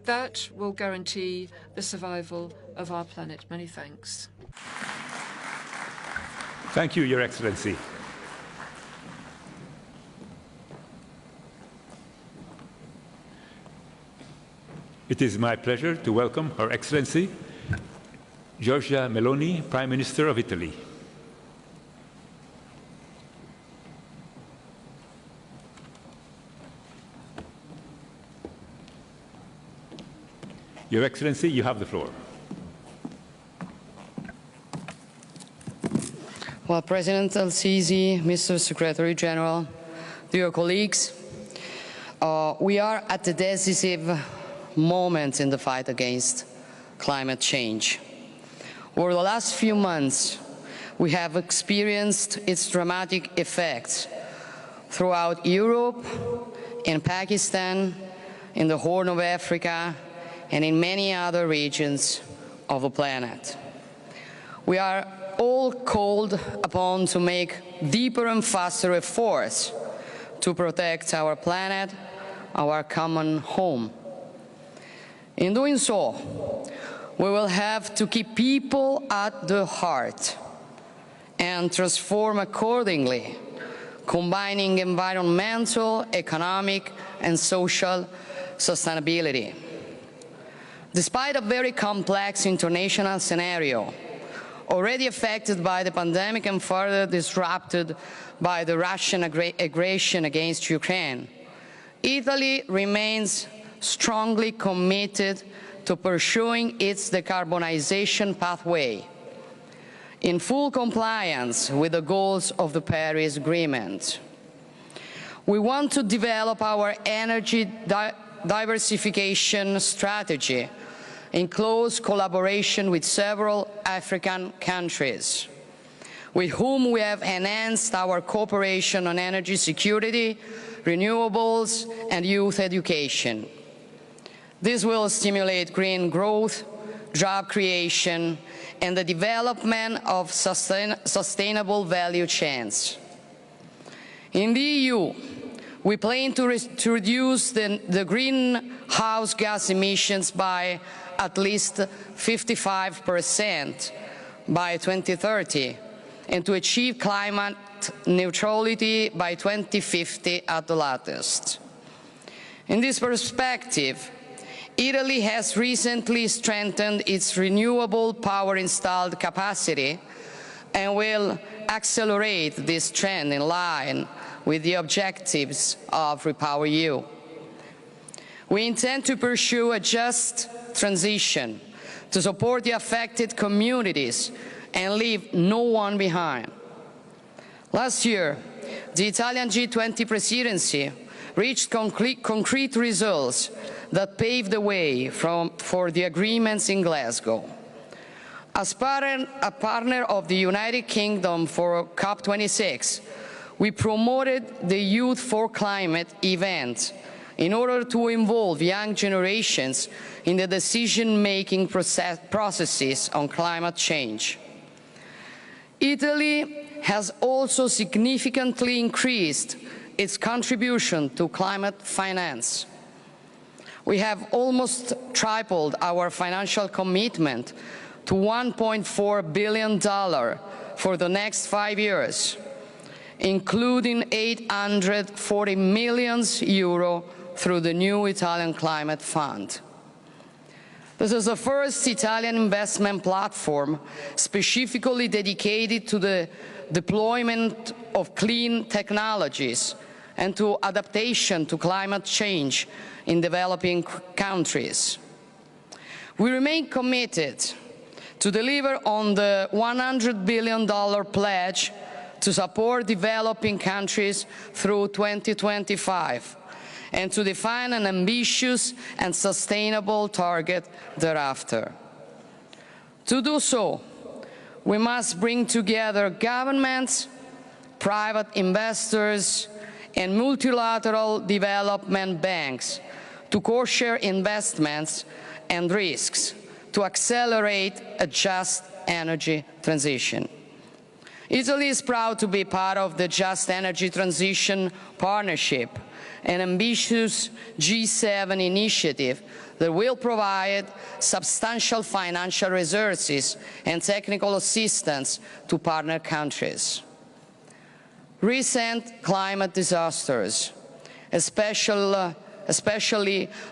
That will guarantee the survival of our planet. Many thanks. Thank you, Your Excellency. It is my pleasure to welcome Her Excellency Giorgia Meloni, Prime Minister of Italy. Your Excellency, you have the floor. Well, President Al-Sisi, Mr. Secretary General, dear colleagues, we are at the decisive moment in the fight against climate change. Over the last few months, we have experienced its dramatic effects throughout Europe, in Pakistan, in the Horn of Africa, and in many other regions of the planet. We are all called upon to make deeper and faster efforts to protect our planet, our common home. In doing so, we will have to keep people at the heart and transform accordingly, combining environmental, economic, and social sustainability. Despite a very complex international scenario, already affected by the pandemic and further disrupted by the Russian aggression against Ukraine, Italy remains strongly committed to pursuing its decarbonization pathway in full compliance with the goals of the Paris Agreement. We want to develop our energy diversification strategy in close collaboration with several African countries, with whom we have enhanced our cooperation on energy security, renewables, and youth education. This will stimulate green growth, job creation, and the development of sustainable value chains. In the EU, we plan to reduce the greenhouse gas emissions by at least 55% by 2030, and to achieve climate neutrality by 2050 at the latest. In this perspective, Italy has recently strengthened its renewable power installed capacity and will accelerate this trend in line with the objectives of REPowerEU. We intend to pursue a just transition to support the affected communities and leave no one behind. Last year, the Italian G20 presidency reached concrete results that paved the way for the agreements in Glasgow. As a partner of the United Kingdom for COP26, we promoted the Youth for Climate event in order to involve young generations in the decision-making processes on climate change. Italy has also significantly increased its contribution to climate finance. We have almost tripled our financial commitment to $1.4 billion for the next 5 years, including €840 million through the new Italian Climate Fund. This is the first Italian investment platform specifically dedicated to the deployment of clean technologies and to adaptation to climate change in developing countries. We remain committed to deliver on the $100 billion pledge to support developing countries through 2025 and to define an ambitious and sustainable target thereafter. To do so, we must bring together governments, private investors, and multilateral development banks to co-share investments and risks to accelerate a just energy transition. Italy is proud to be part of the Just Energy Transition Partnership, an ambitious G7 initiative that will provide substantial financial resources and technical assistance to partner countries. Recent climate disasters, especially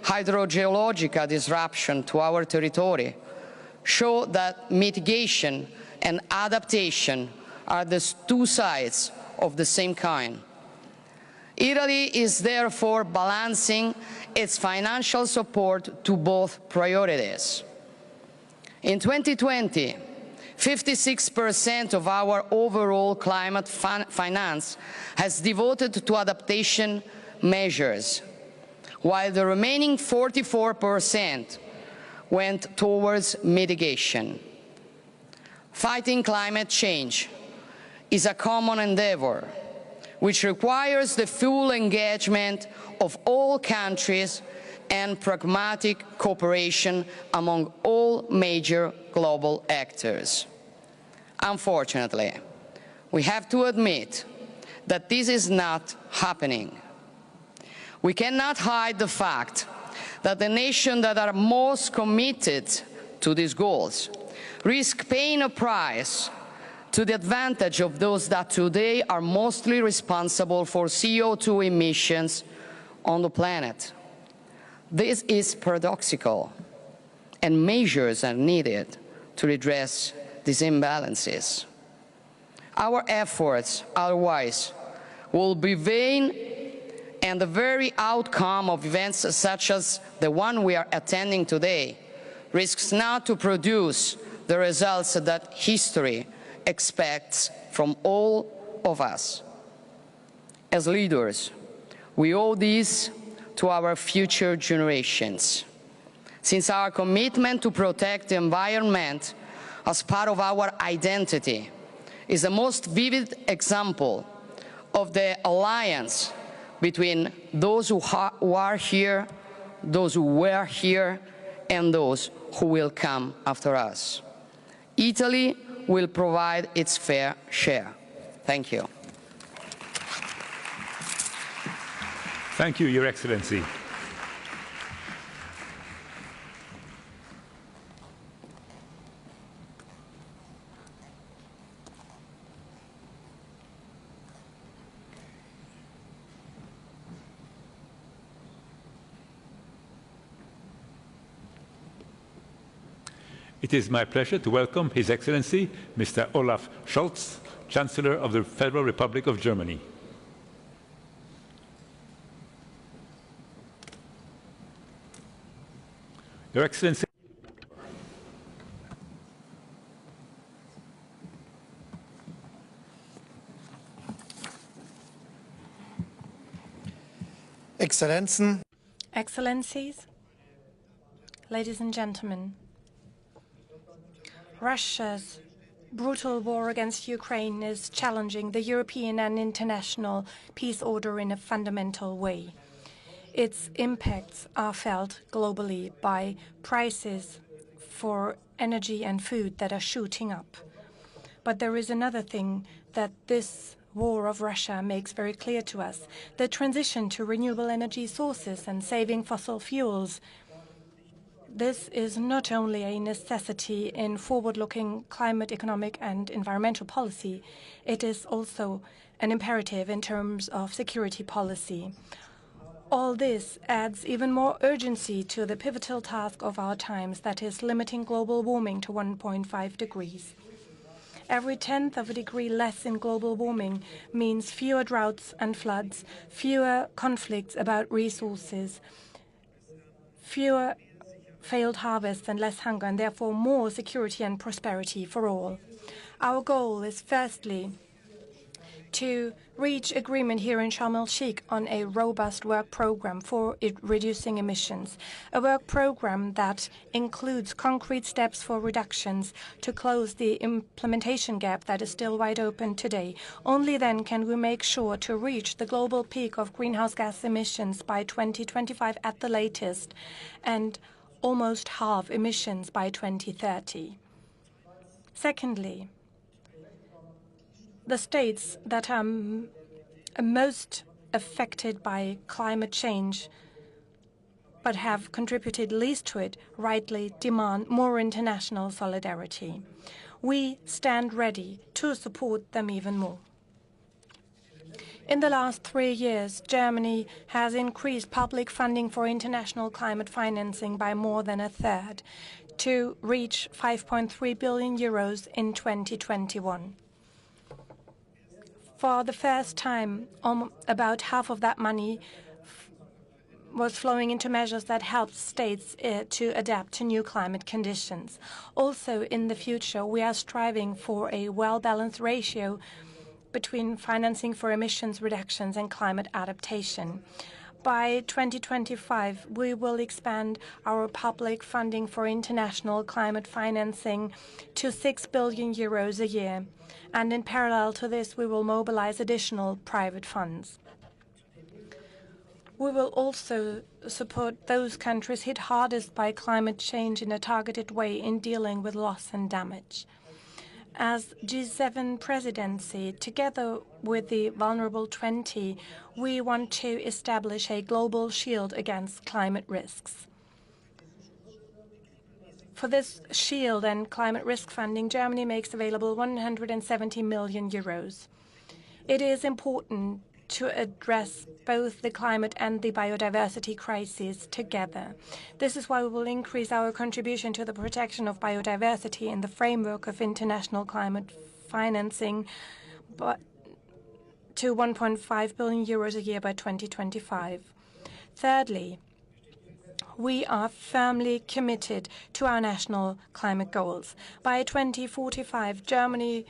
hydrogeological disruption to our territory, show that mitigation and adaptation are the two sides of the same coin. Italy is therefore balancing its financial support to both priorities. In 2020, 56% of our overall climate finance has devoted to adaptation measures, while the remaining 44% went towards mitigation. Fighting climate change is a common endeavor, which requires the full engagement of all countries and pragmatic cooperation among all major global actors. Unfortunately, we have to admit that this is not happening. We cannot hide the fact that the nations that are most committed to these goals risk paying a price to the advantage of those that today are mostly responsible for CO2 emissions on the planet. This is paradoxical, and measures are needed to redress these imbalances. Our efforts, otherwise, will be vain, and the very outcome of events such as the one we are attending today risks not to produce the results that history expects from all of us. As leaders, we owe this to our future generations, since our commitment to protect the environment as part of our identity is the most vivid example of the alliance between those who are here, those who were here, and those who will come after us. Italy will provide its fair share. Thank you. Thank you, Your Excellency. It is my pleasure to welcome His Excellency, Mr. Olaf Scholz, Chancellor of the Federal Republic of Germany. Your Excellency. Exzellenzen. Excellencies, ladies and gentlemen, Russia's brutal war against Ukraine is challenging the European and international peace order in a fundamental way. Its impacts are felt globally by prices for energy and food that are shooting up. But there is another thing that this war of Russia makes very clear to us. The transition to renewable energy sources and saving fossil fuels, this is not only a necessity in forward-looking climate, economic, and environmental policy, it is also an imperative in terms of security policy. All this adds even more urgency to the pivotal task of our times, that is limiting global warming to 1.5 degrees. Every tenth of a degree less in global warming means fewer droughts and floods, fewer conflicts about resources, fewer failed harvests and less hunger, and therefore more security and prosperity for all. Our goal is firstly to reach agreement here in Sharm el-Sheikh on a robust work program for reducing emissions, a work program that includes concrete steps for reductions to close the implementation gap that is still wide open today. Only then can we make sure to reach the global peak of greenhouse gas emissions by 2025 at the latest, and almost halve emissions by 2030. Secondly, the states that are most affected by climate change but have contributed least to it rightly demand more international solidarity. We stand ready to support them even more. In the last 3 years, Germany has increased public funding for international climate financing by more than a third to reach 5.3 billion euros in 2021. For the first time, about half of that money was flowing into measures that helped states to adapt to new climate conditions. Also, in the future, we are striving for a well-balanced ratio between financing for emissions reductions and climate adaptation. By 2025, we will expand our public funding for international climate financing to 6 billion euros a year. And in parallel to this, we will mobilize additional private funds. We will also support those countries hit hardest by climate change in a targeted way in dealing with loss and damage. As G7 presidency, together with the vulnerable 20, we want to establish a global shield against climate risks. For this shield and climate risk funding, Germany makes available 170 million euros. It is important to address both the climate and the biodiversity crises together. This is why we will increase our contribution to the protection of biodiversity in the framework of international climate financing to 1.5 billion euros a year by 2025. Thirdly, we are firmly committed to our national climate goals. By 2045, Germany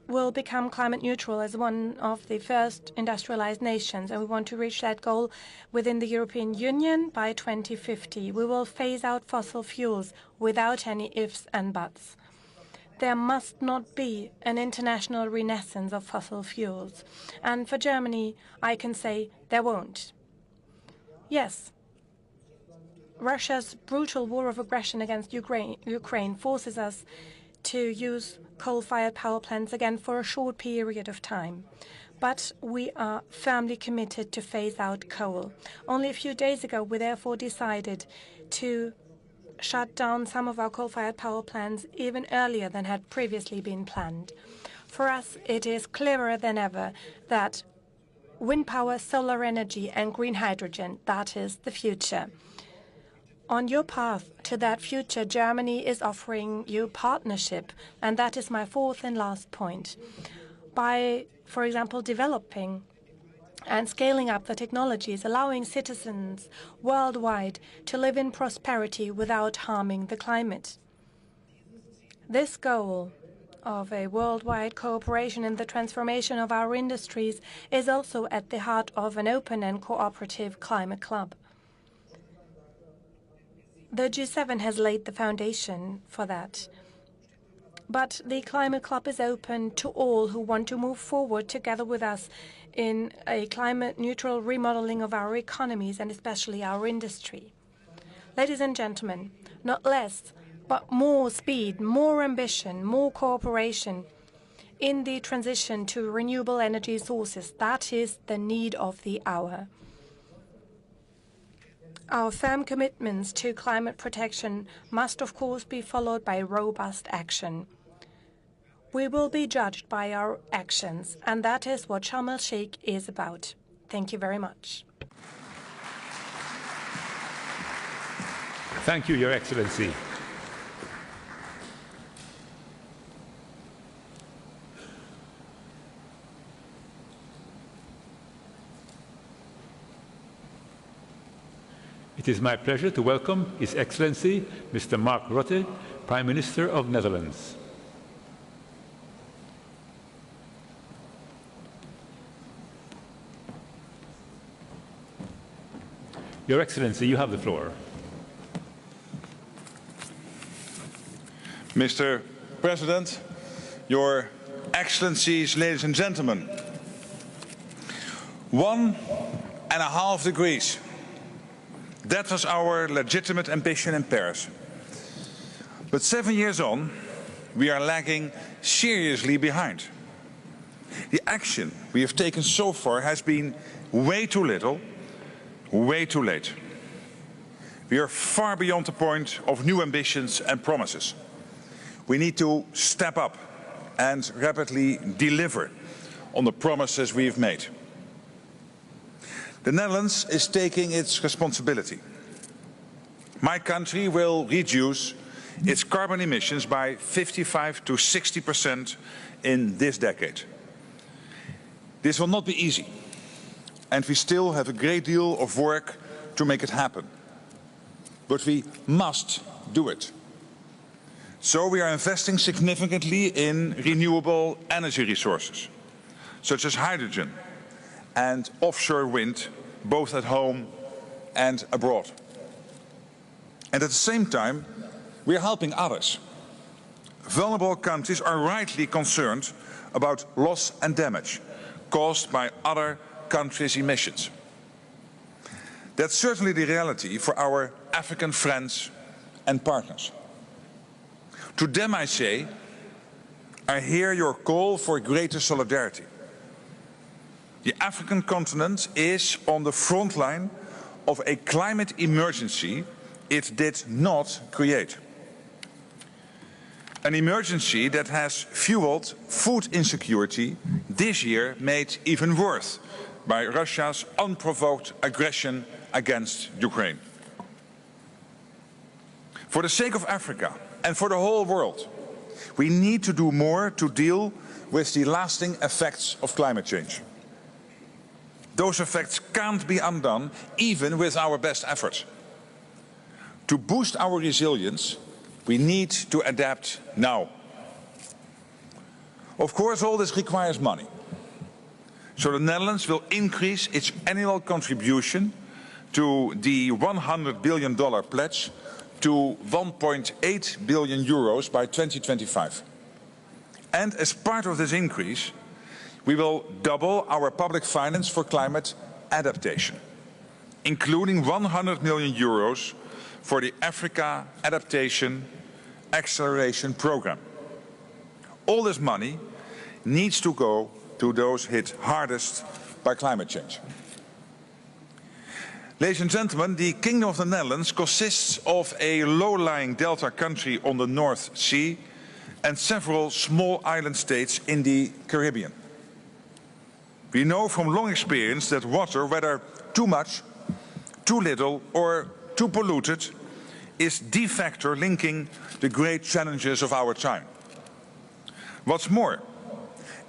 will become climate neutral as one of the first industrialized nations, and we want to reach that goal within the European Union by 2050. We will phase out fossil fuels without any ifs and buts. There must not be an international renaissance of fossil fuels. And for Germany, I can say there won't. Yes, Russia's brutal war of aggression against Ukraine forces us to use coal-fired power plants again for a short period of time. But we are firmly committed to phase out coal. Only a few days ago, we therefore decided to shut down some of our coal-fired power plants even earlier than had previously been planned. For us, it is clearer than ever that wind power, solar energy, and green hydrogen, that is the future. On your path to that future, Germany is offering you partnership, and that is my fourth and last point. By, for example, developing and scaling up the technologies, allowing citizens worldwide to live in prosperity without harming the climate. This goal of a worldwide cooperation in the transformation of our industries is also at the heart of an open and cooperative climate club. The G7 has laid the foundation for that. But the Climate Club is open to all who want to move forward together with us in a climate-neutral remodeling of our economies and especially our industry. Ladies and gentlemen, not less, but more speed, more ambition, more cooperation in the transition to renewable energy sources. That is the need of the hour. Our firm commitments to climate protection must, of course, be followed by robust action. We will be judged by our actions, and that is what Sharm el-Sheikh is about. Thank you very much. Thank you, Your Excellency. It is my pleasure to welcome His Excellency Mr. Mark Rutte, Prime Minister of Netherlands. Your Excellency, you have the floor. Mr. President, Your Excellencies, ladies and gentlemen, 1.5 degrees. That was our legitimate ambition in Paris. But 7 years on, we are lagging seriously behind. The action we have taken so far has been way too little, way too late. We are far beyond the point of new ambitions and promises. We need to step up and rapidly deliver on the promises we have made. The Netherlands is taking its responsibility. My country will reduce its carbon emissions by 55 to 60% in this decade. This will not be easy, and we still have a great deal of work to make it happen. But we must do it. So we are investing significantly in renewable energy resources, such as hydrogen and offshore wind, both at home and abroad. And at the same time, we are helping others. Vulnerable countries are rightly concerned about loss and damage caused by other countries' emissions. That's certainly the reality for our African friends and partners. To them I say, I hear your call for greater solidarity. The African continent is on the front line of a climate emergency it did not create. An emergency that has fueled food insecurity this year, made even worse by Russia's unprovoked aggression against Ukraine. For the sake of Africa and for the whole world, we need to do more to deal with the lasting effects of climate change. Those effects can't be undone, even with our best efforts. To boost our resilience, we need to adapt now. Of course, all this requires money. So the Netherlands will increase its annual contribution to the $100 billion pledge to 1.8 billion euros by 2025. And as part of this increase, we will double our public finance for climate adaptation, including 100 million euros for the Africa Adaptation Acceleration Programme. All this money needs to go to those hit hardest by climate change. Ladies and gentlemen, the Kingdom of the Netherlands consists of a low-lying delta country on the North Sea and several small island states in the Caribbean. We know from long experience that water, whether too much, too little or too polluted, is the factor linking the great challenges of our time. What's more,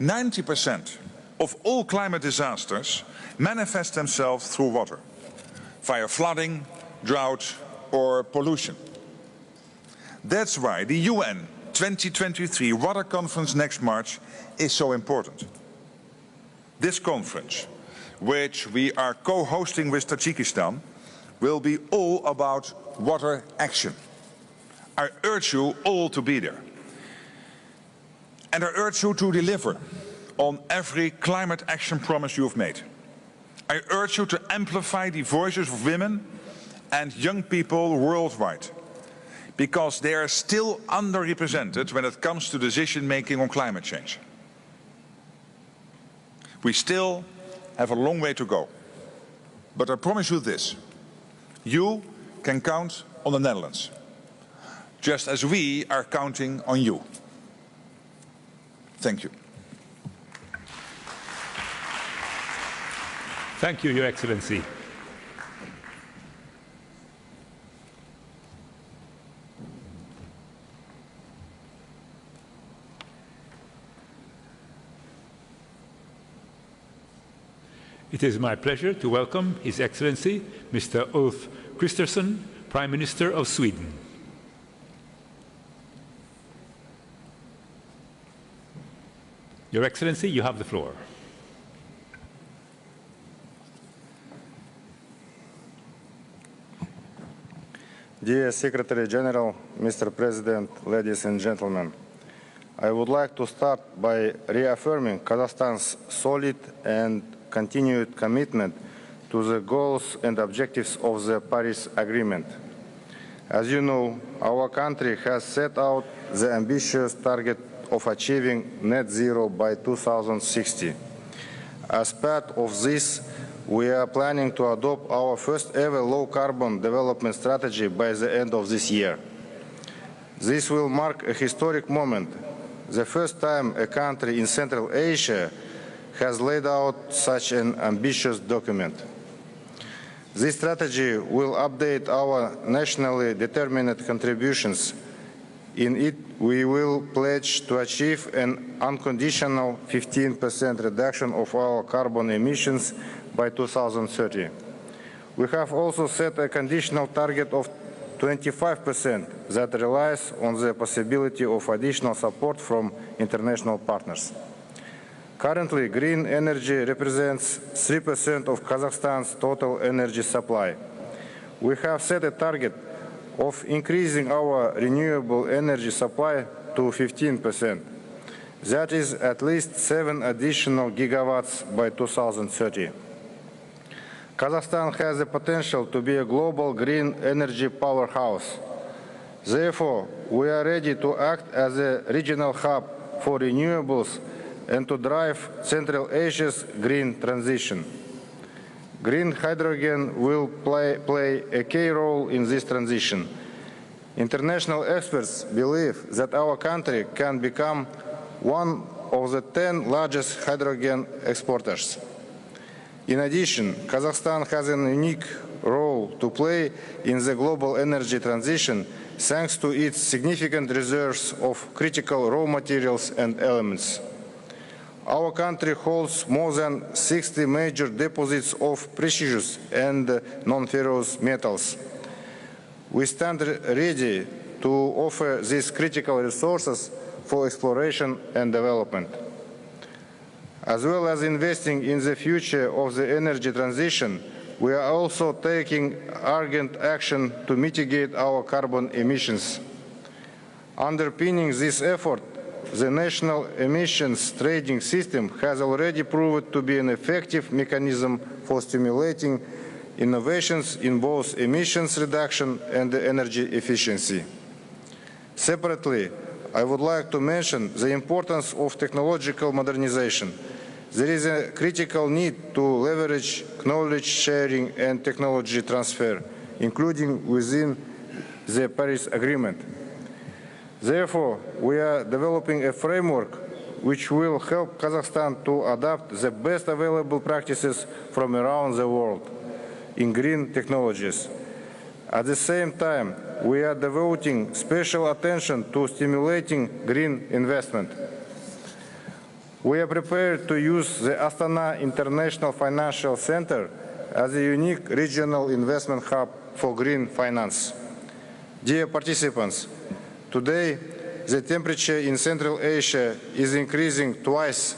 90% of all climate disasters manifest themselves through water, via flooding, drought or pollution. That's why the UN 2023 Water Conference next March is so important. This conference, which we are co-hosting with Tajikistan, will be all about water action. I urge you all to be there. And I urge you to deliver on every climate action promise you have made. I urge you to amplify the voices of women and young people worldwide, because they are still underrepresented when it comes to decision-making on climate change. We still have a long way to go. But I promise you this, you can count on the Netherlands, just as we are counting on you. Thank you. Thank you, Your Excellency. It is my pleasure to welcome His Excellency, Mr. Ulf Kristersson, Prime Minister of Sweden. Your Excellency, you have the floor. Dear Secretary General, Mr. President, ladies and gentlemen, I would like to start by reaffirming Kazakhstan's solid and continued commitment to the goals and objectives of the Paris Agreement. As you know, our country has set out the ambitious target of achieving net zero by 2060. As part of this, we are planning to adopt our first ever low-carbon development strategy by the end of this year. This will mark a historic moment, the first time a country in Central Asia has laid out such an ambitious document. This strategy will update our nationally determined contributions. In it, we will pledge to achieve an unconditional 15% reduction of our carbon emissions by 2030. We have also set a conditional target of 25% that relies on the possibility of additional support from international partners. Currently, green energy represents 3% of Kazakhstan's total energy supply. We have set a target of increasing our renewable energy supply to 15%. That is at least 7 additional gigawatts by 2030. Kazakhstan has the potential to be a global green energy powerhouse. Therefore, we are ready to act as a regional hub for renewables and to drive Central Asia's green transition. Green hydrogen will play a key role in this transition. International experts believe that our country can become one of the 10 largest hydrogen exporters. In addition, Kazakhstan has a unique role to play in the global energy transition thanks to its significant reserves of critical raw materials and elements. Our country holds more than 60 major deposits of precious and non-ferrous metals. We stand ready to offer these critical resources for exploration and development. As well as investing in the future of the energy transition, we are also taking urgent action to mitigate our carbon emissions. Underpinning this effort, the national emissions trading system has already proved to be an effective mechanism for stimulating innovations in both emissions reduction and energy efficiency. Separately, I would like to mention the importance of technological modernization. There is a critical need to leverage knowledge sharing and technology transfer, including within the Paris Agreement. Therefore, we are developing a framework which will help Kazakhstan to adopt the best available practices from around the world in green technologies. At the same time, we are devoting special attention to stimulating green investment. We are prepared to use the Astana International Financial Center as a unique regional investment hub for green finance. Dear participants, today the temperature in Central Asia is increasing twice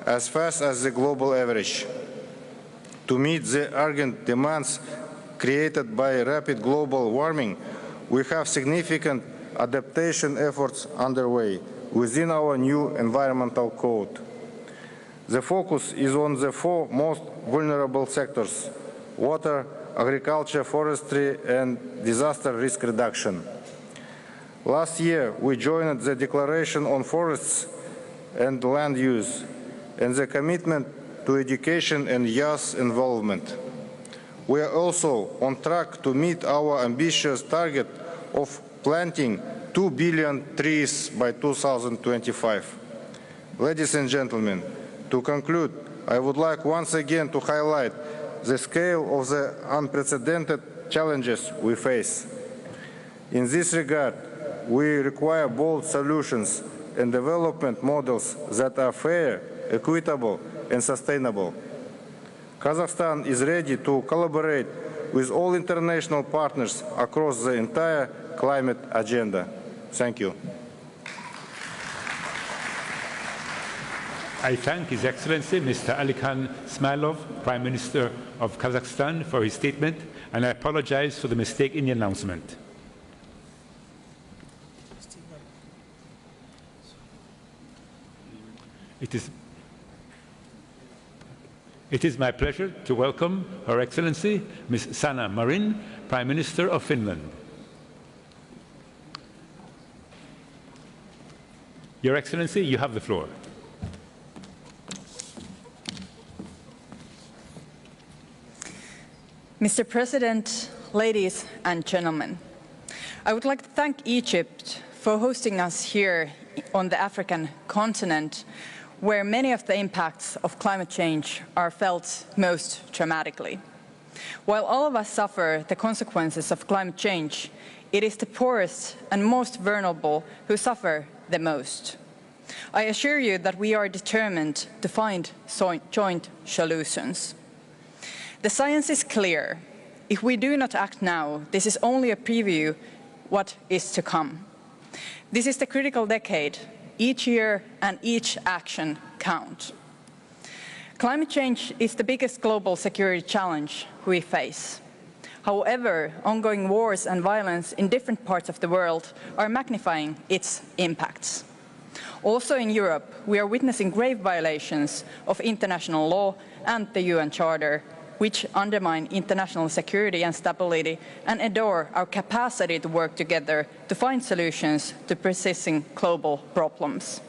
as fast as the global average. To meet the urgent demands created by rapid global warming, we have significant adaptation efforts underway within our new environmental code. The focus is on the 4 most vulnerable sectors: water, agriculture, forestry, and disaster risk reduction. Last year, we joined the Declaration on Forests and Land Use and the commitment to education and youth involvement. We are also on track to meet our ambitious target of planting 2 billion trees by 2025. Ladies and gentlemen, to conclude, I would like once again to highlight the scale of the unprecedented challenges we face. In this regard, we require bold solutions and development models that are fair, equitable, and sustainable. Kazakhstan is ready to collaborate with all international partners across the entire climate agenda. Thank you. I thank His Excellency Mr. Alikan Smilov, Prime Minister of Kazakhstan, for his statement, and I apologize for the mistake in the announcement. It is my pleasure to welcome Her Excellency Ms. Sanna Marin, Prime Minister of Finland. Your Excellency, you have the floor. Mr. President, ladies and gentlemen, I would like to thank Egypt for hosting us here on the African continent, where many of the impacts of climate change are felt most dramatically. While all of us suffer the consequences of climate change, it is the poorest and most vulnerable who suffer the most. I assure you that we are determined to find joint solutions. The science is clear. If we do not act now, this is only a preview of what is to come. This is the critical decade. Each year and each action count. Climate change is the biggest global security challenge we face. However, ongoing wars and violence in different parts of the world are magnifying its impacts. Also in Europe, we are witnessing grave violations of international law and the UN Charter, which undermine international security and stability and erode our capacity to work together to find solutions to persisting global problems.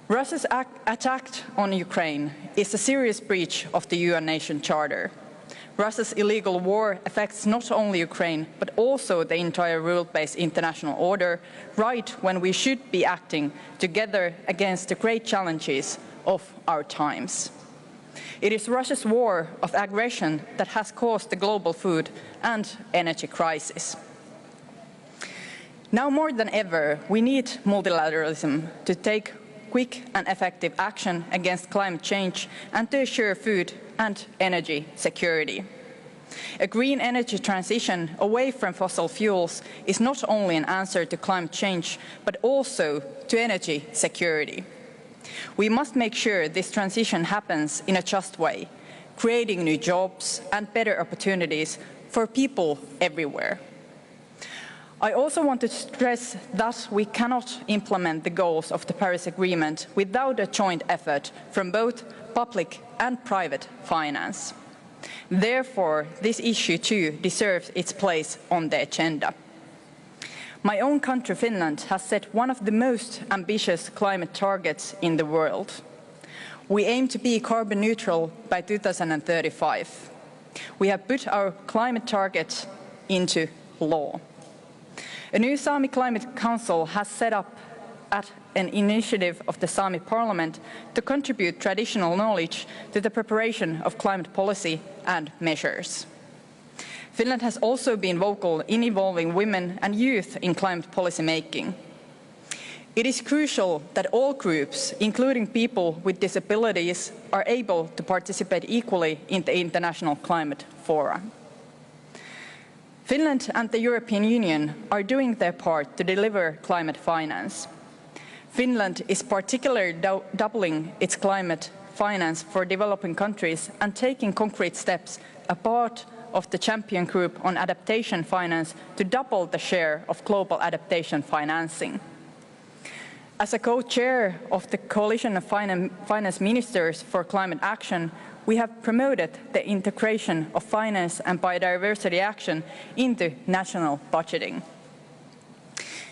Russia's attack on Ukraine is a serious breach of the UN Nation Charter. Russia's illegal war affects not only Ukraine, but also the entire rule-based international order, right when we should be acting together against the great challenges of our times. It is Russia's war of aggression that has caused the global food and energy crisis. Now more than ever, we need multilateralism to take quick and effective action against climate change and to assure food and energy security. A green energy transition away from fossil fuels is not only an answer to climate change, but also to energy security. We must make sure this transition happens in a just way, creating new jobs and better opportunities for people everywhere. I also want to stress that we cannot implement the goals of the Paris Agreement without a joint effort from both public and private finance. Therefore, this issue too deserves its place on the agenda. My own country, Finland, has set one of the most ambitious climate targets in the world. We aim to be carbon neutral by 2035. We have put our climate target into law. A new Sami Climate Council has set up at an initiative of the Sami Parliament to contribute traditional knowledge to the preparation of climate policy and measures. Finland has also been vocal in involving women and youth in climate policy making. It is crucial that all groups, including people with disabilities, are able to participate equally in the international climate fora. Finland and the European Union are doing their part to deliver climate finance. Finland is particularly doubling its climate finance for developing countries and taking concrete steps as part of the champion group on adaptation finance to double the share of global adaptation financing. As a co-chair of the Coalition of Finance Ministers for Climate Action, we have promoted the integration of finance and biodiversity action into national budgeting.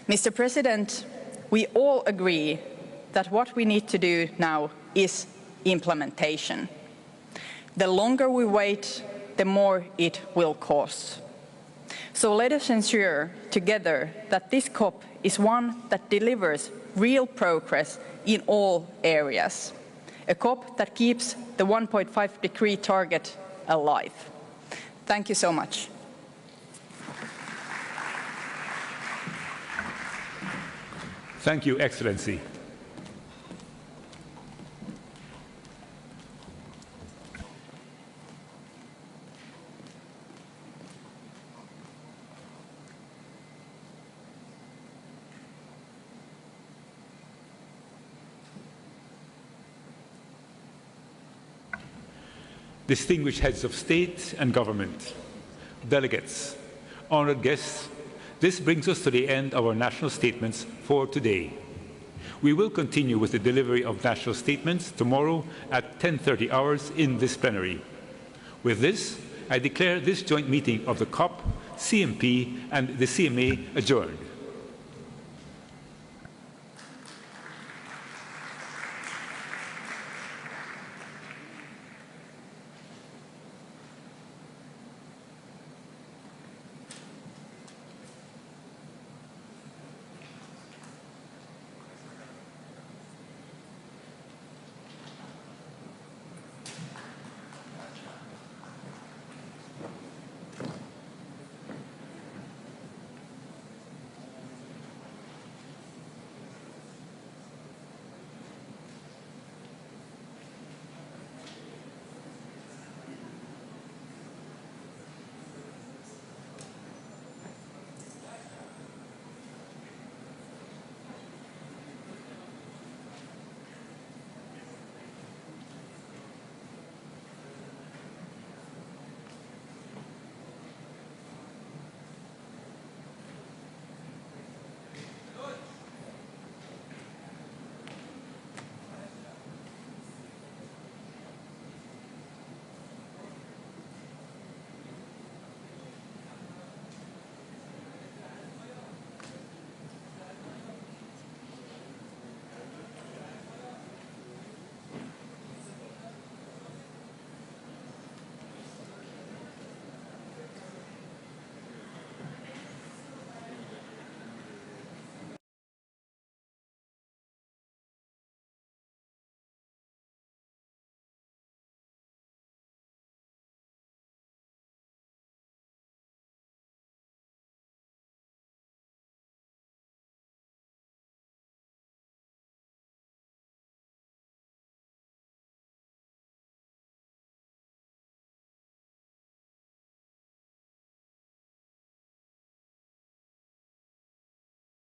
Mr. President, we all agree that what we need to do now is implementation. The longer we wait, the more it will cost. So let us ensure together that this COP is one that delivers real progress in all areas. A COP that keeps the 1.5-degree target alive. Thank you so much. Thank you, Excellency. Distinguished heads of state and government, delegates, honored guests, this brings us to the end of our national statements for today. We will continue with the delivery of national statements tomorrow at 10:30 hours in this plenary. With this, I declare this joint meeting of the COP, CMP, and the CMA adjourned.